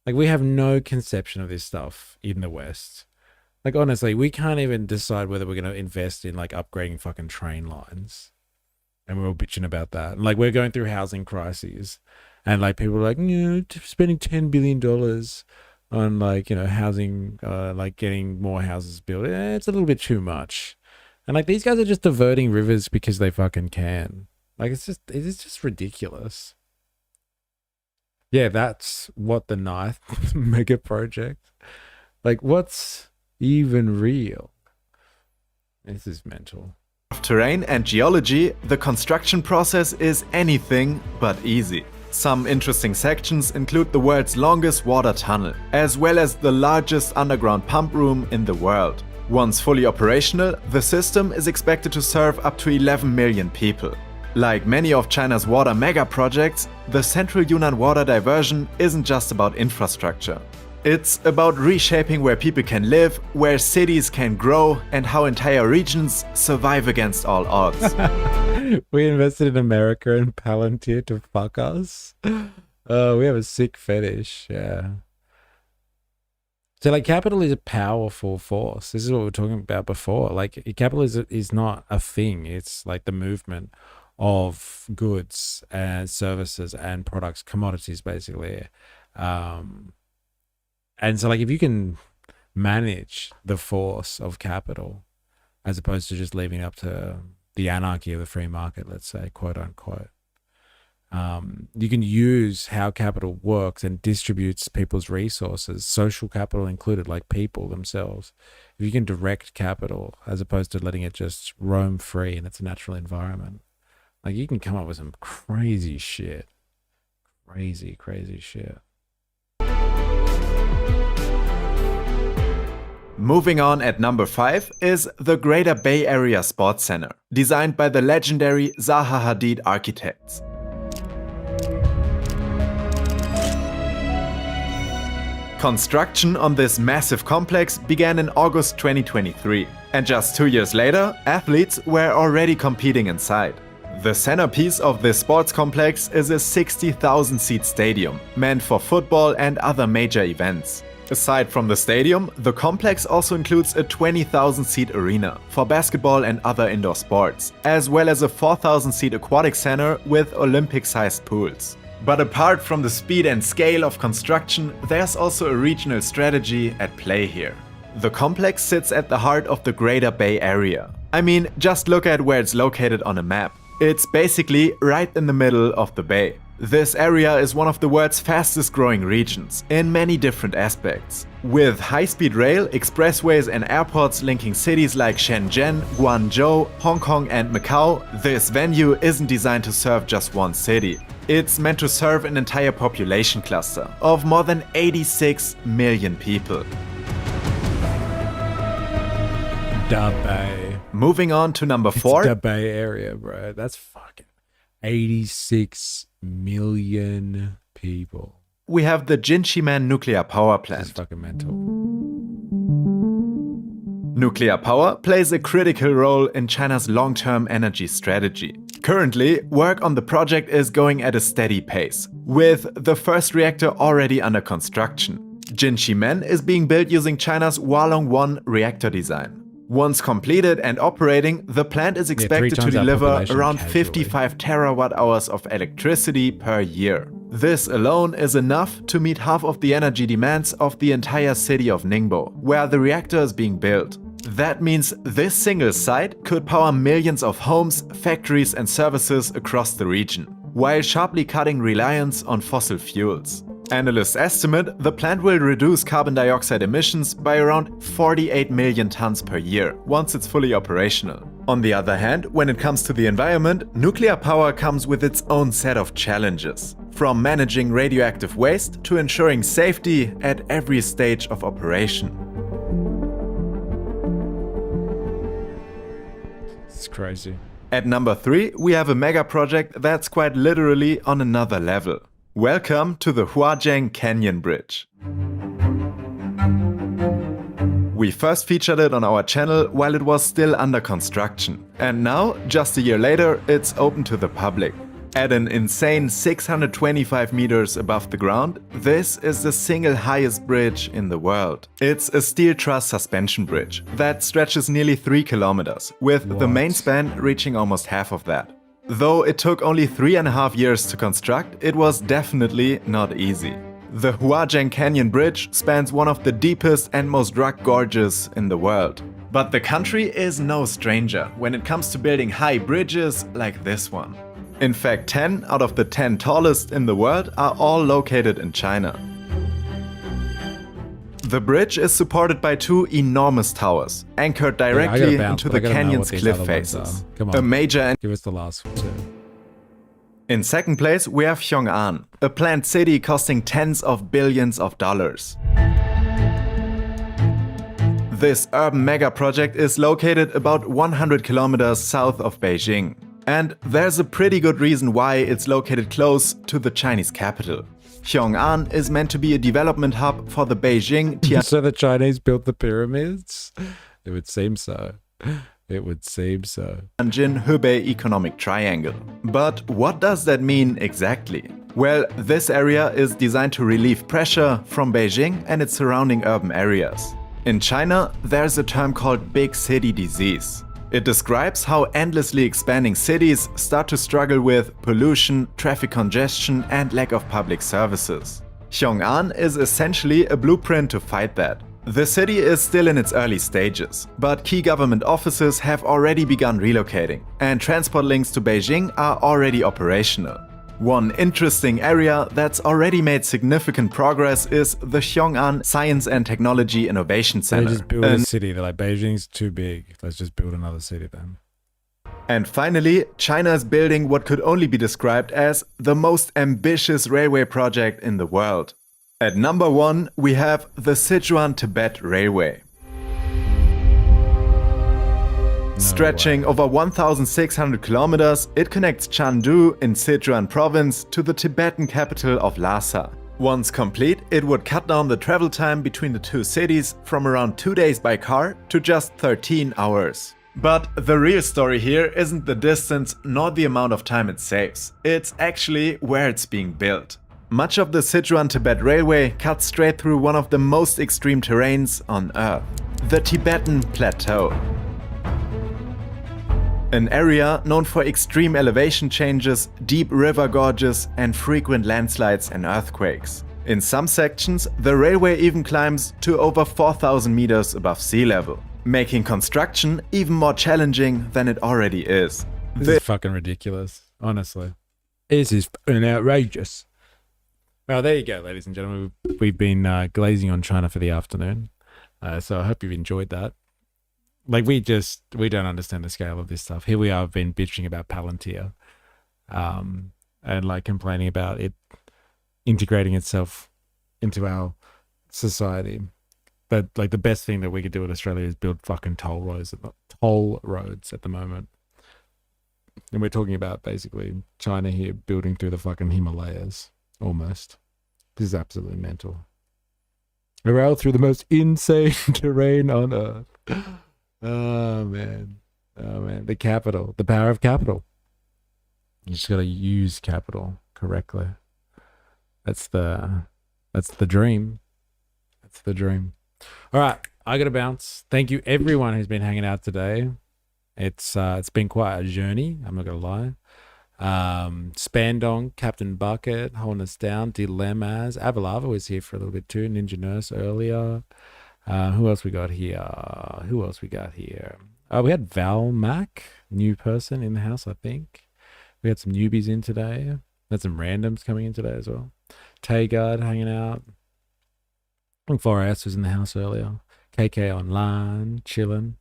Like, we have no conception of this stuff in the West. Like, honestly, we can't even decide whether we're going to invest in, like, upgrading fucking train lines. And we're all bitching about that. Like, we're going through housing crises. And, like, people are like, spending $10 billion on, like, housing, like, getting more houses built. It's a little bit too much. And, like, these guys are just diverting rivers because they fucking can. Like, it's just ridiculous. Yeah, that's what the ninth mega project. Like, what's even real? This is mental. Of terrain and geology, the construction process is anything but easy. Some interesting sections include the world's longest water tunnel, as well as the largest underground pump room in the world. Once fully operational, the system is expected to serve up to 11 million people. Like many of China's water mega projects, the Central Yunnan Water Diversion isn't just about infrastructure. It's about reshaping where people can live, where cities can grow, and how entire regions survive against all odds. We invested in America and Palantir to fuck us. We have a sick fetish, yeah. So, like, capital is a powerful force. This is what we were talking about before. Like, capital is not a thing. It's like the movement of goods and services and products, commodities, basically. And so, like, if you can manage the force of capital as opposed to just leaving it up to the anarchy of the free market, let's say, quote unquote, you can use how capital works and distributes people's resources, social capital included, like people themselves. If you can direct capital as opposed to letting it just roam free in its natural environment, like, you can come up with some crazy shit. Crazy shit. Moving on at number 5 is the Greater Bay Area Sports Center, designed by the legendary Zaha Hadid architects. Construction on this massive complex began in August 2023, and just 2 years later, athletes were already competing inside. The centerpiece of this sports complex is a 60,000-seat stadium, meant for football and other major events. Aside from the stadium, the complex also includes a 20,000-seat arena for basketball and other indoor sports, as well as a 4,000-seat aquatic center with Olympic-sized pools. But apart from the speed and scale of construction, there's also a regional strategy at play here. The complex sits at the heart of the Greater Bay Area. I mean, just look at where it's located on a map. It's basically right in the middle of the bay. This area is one of the world's fastest growing regions in many different aspects. With high-speed rail, expressways and airports linking cities like Shenzhen, Guangzhou, Hong Kong and Macau, this venue isn't designed to serve just one city. It's meant to serve an entire population cluster of more than 86 million people. Da Bay. Moving on to number 4. It's the Bay Area, bro. That's fucking 86 million people. We have the Jinshimen nuclear power plant. This is fucking mental. Nuclear power plays a critical role in China's long-term energy strategy. Currently, work on the project is going at a steady pace, with the first reactor already under construction. Jinshimen is being built using China's Hualong 1 reactor design. Once completed and operating, the plant is expected to deliver around 55 terawatt-hours of electricity per year. This alone is enough to meet half of the energy demands of the entire city of Ningbo, where the reactor is being built. That means this single site could power millions of homes, factories and services across the region, while sharply cutting reliance on fossil fuels. Analysts estimate the plant will reduce carbon dioxide emissions by around 48 million tons per year once it's fully operational. On the other hand, when it comes to the environment, nuclear power comes with its own set of challenges, from managing radioactive waste to ensuring safety at every stage of operation. It's crazy. At number 3, we have a mega project that's quite literally on another level. Welcome to the Huajiang Canyon Bridge. We first featured it on our channel while it was still under construction, and now, just a year later, it's open to the public. At an insane 625 meters above the ground, this is the single highest bridge in the world. It's a steel truss suspension bridge that stretches nearly 3 kilometers, with the main span reaching almost half of that. Though it took only 3.5 years to construct, it was definitely not easy. The Huajiang Canyon Bridge spans one of the deepest and most rock gorges in the world. But the country is no stranger when it comes to building high bridges like this one. In fact, 10 out of the 10 tallest in the world are all located in China. The bridge is supported by 2 enormous towers, anchored directly into the canyon's cliff faces. Come on, a major give us the last one too. In second place, we have Xiong'an, a planned city costing tens of billions of dollars. This urban mega project is located about 100 kilometers south of Beijing. And there's a pretty good reason why it's located close to the Chinese capital. Xiong'an is meant to be a development hub for the Beijing So the Chinese built the pyramids? It would seem so. It would seem so. Tianjin-Hebei economic triangle. But what does that mean exactly? Well, this area is designed to relieve pressure from Beijing and its surrounding urban areas. In China, there's a term called big city disease. It describes how endlessly expanding cities start to struggle with pollution, traffic congestion, and lack of public services. Xiong'an is essentially a blueprint to fight that. The city is still in its early stages, but key government offices have already begun relocating, and transport links to Beijing are already operational. One interesting area that's already made significant progress is the Xiong'an Science and Technology Innovation Center. They just build a city. They're like, Beijing's too big. Let's just build another city then. And finally, China is building what could only be described as the most ambitious railway project in the world. At number 1, we have the Sichuan-Tibet Railway. Stretching over 1,600 kilometers, it connects Chengdu in Sichuan province to the Tibetan capital of Lhasa. Once complete, it would cut down the travel time between the two cities from around 2 days by car to just 13 hours. But the real story here isn't the distance nor the amount of time it saves. It's actually where it's being built. Much of the Sichuan-Tibet Railway cuts straight through one of the most extreme terrains on Earth, the Tibetan Plateau. An area known for extreme elevation changes, deep river gorges, and frequent landslides and earthquakes. In some sections, the railway even climbs to over 4,000 meters above sea level, making construction even more challenging than it already is. This is fucking ridiculous, honestly. This is fucking outrageous. Well, there you go, ladies and gentlemen. We've been glazing on China for the afternoon, so I hope you've enjoyed that. Like, we don't understand the scale of this stuff. Here we are, been bitching about Palantir, and like complaining about it integrating itself into our society. But like the best thing that we could do in Australia is build fucking toll roads at the moment. And we're talking about basically China here building through the fucking Himalayas, almost. This is absolutely mental. A rail through the most insane terrain on Earth. Oh man. The capital, the power of capital. You just gotta use capital correctly. That's the dream. That's the dream. All right, I gotta bounce. Thank you everyone who's been hanging out today. It's been quite a journey, I'm not gonna lie. Spandong, Captain Bucket, holding us down, Dilemmas. Avalava was here for a little bit too, Ninja Nurse earlier. Who else we got here? We had Val Mac, new person in the house, I think. We had some newbies in today. We had some randoms coming in today as well. Taygard hanging out. I think 4S was in the house earlier. KK online, chilling.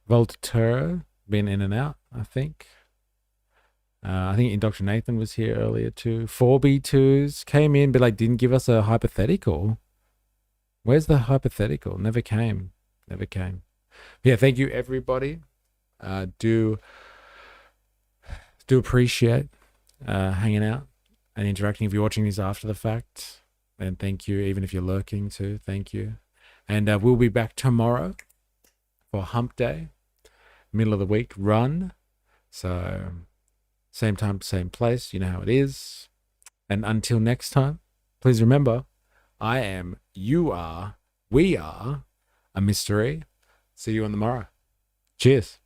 Voltatura, been in and out, I think. I think Dr. Nathan was here earlier too. 4B2s came in, but like didn't give us a hypothetical. Where's the hypothetical? Never came. Yeah, thank you everybody. Do appreciate hanging out and interacting. If you're watching this after the fact, then thank you. Even if you're lurking too, thank you. And we'll be back tomorrow for Hump Day, middle of the week run. So same time, same place. You know how it is. And until next time, please remember, I am, you are, we are a mystery. See you on the morrow. Cheers.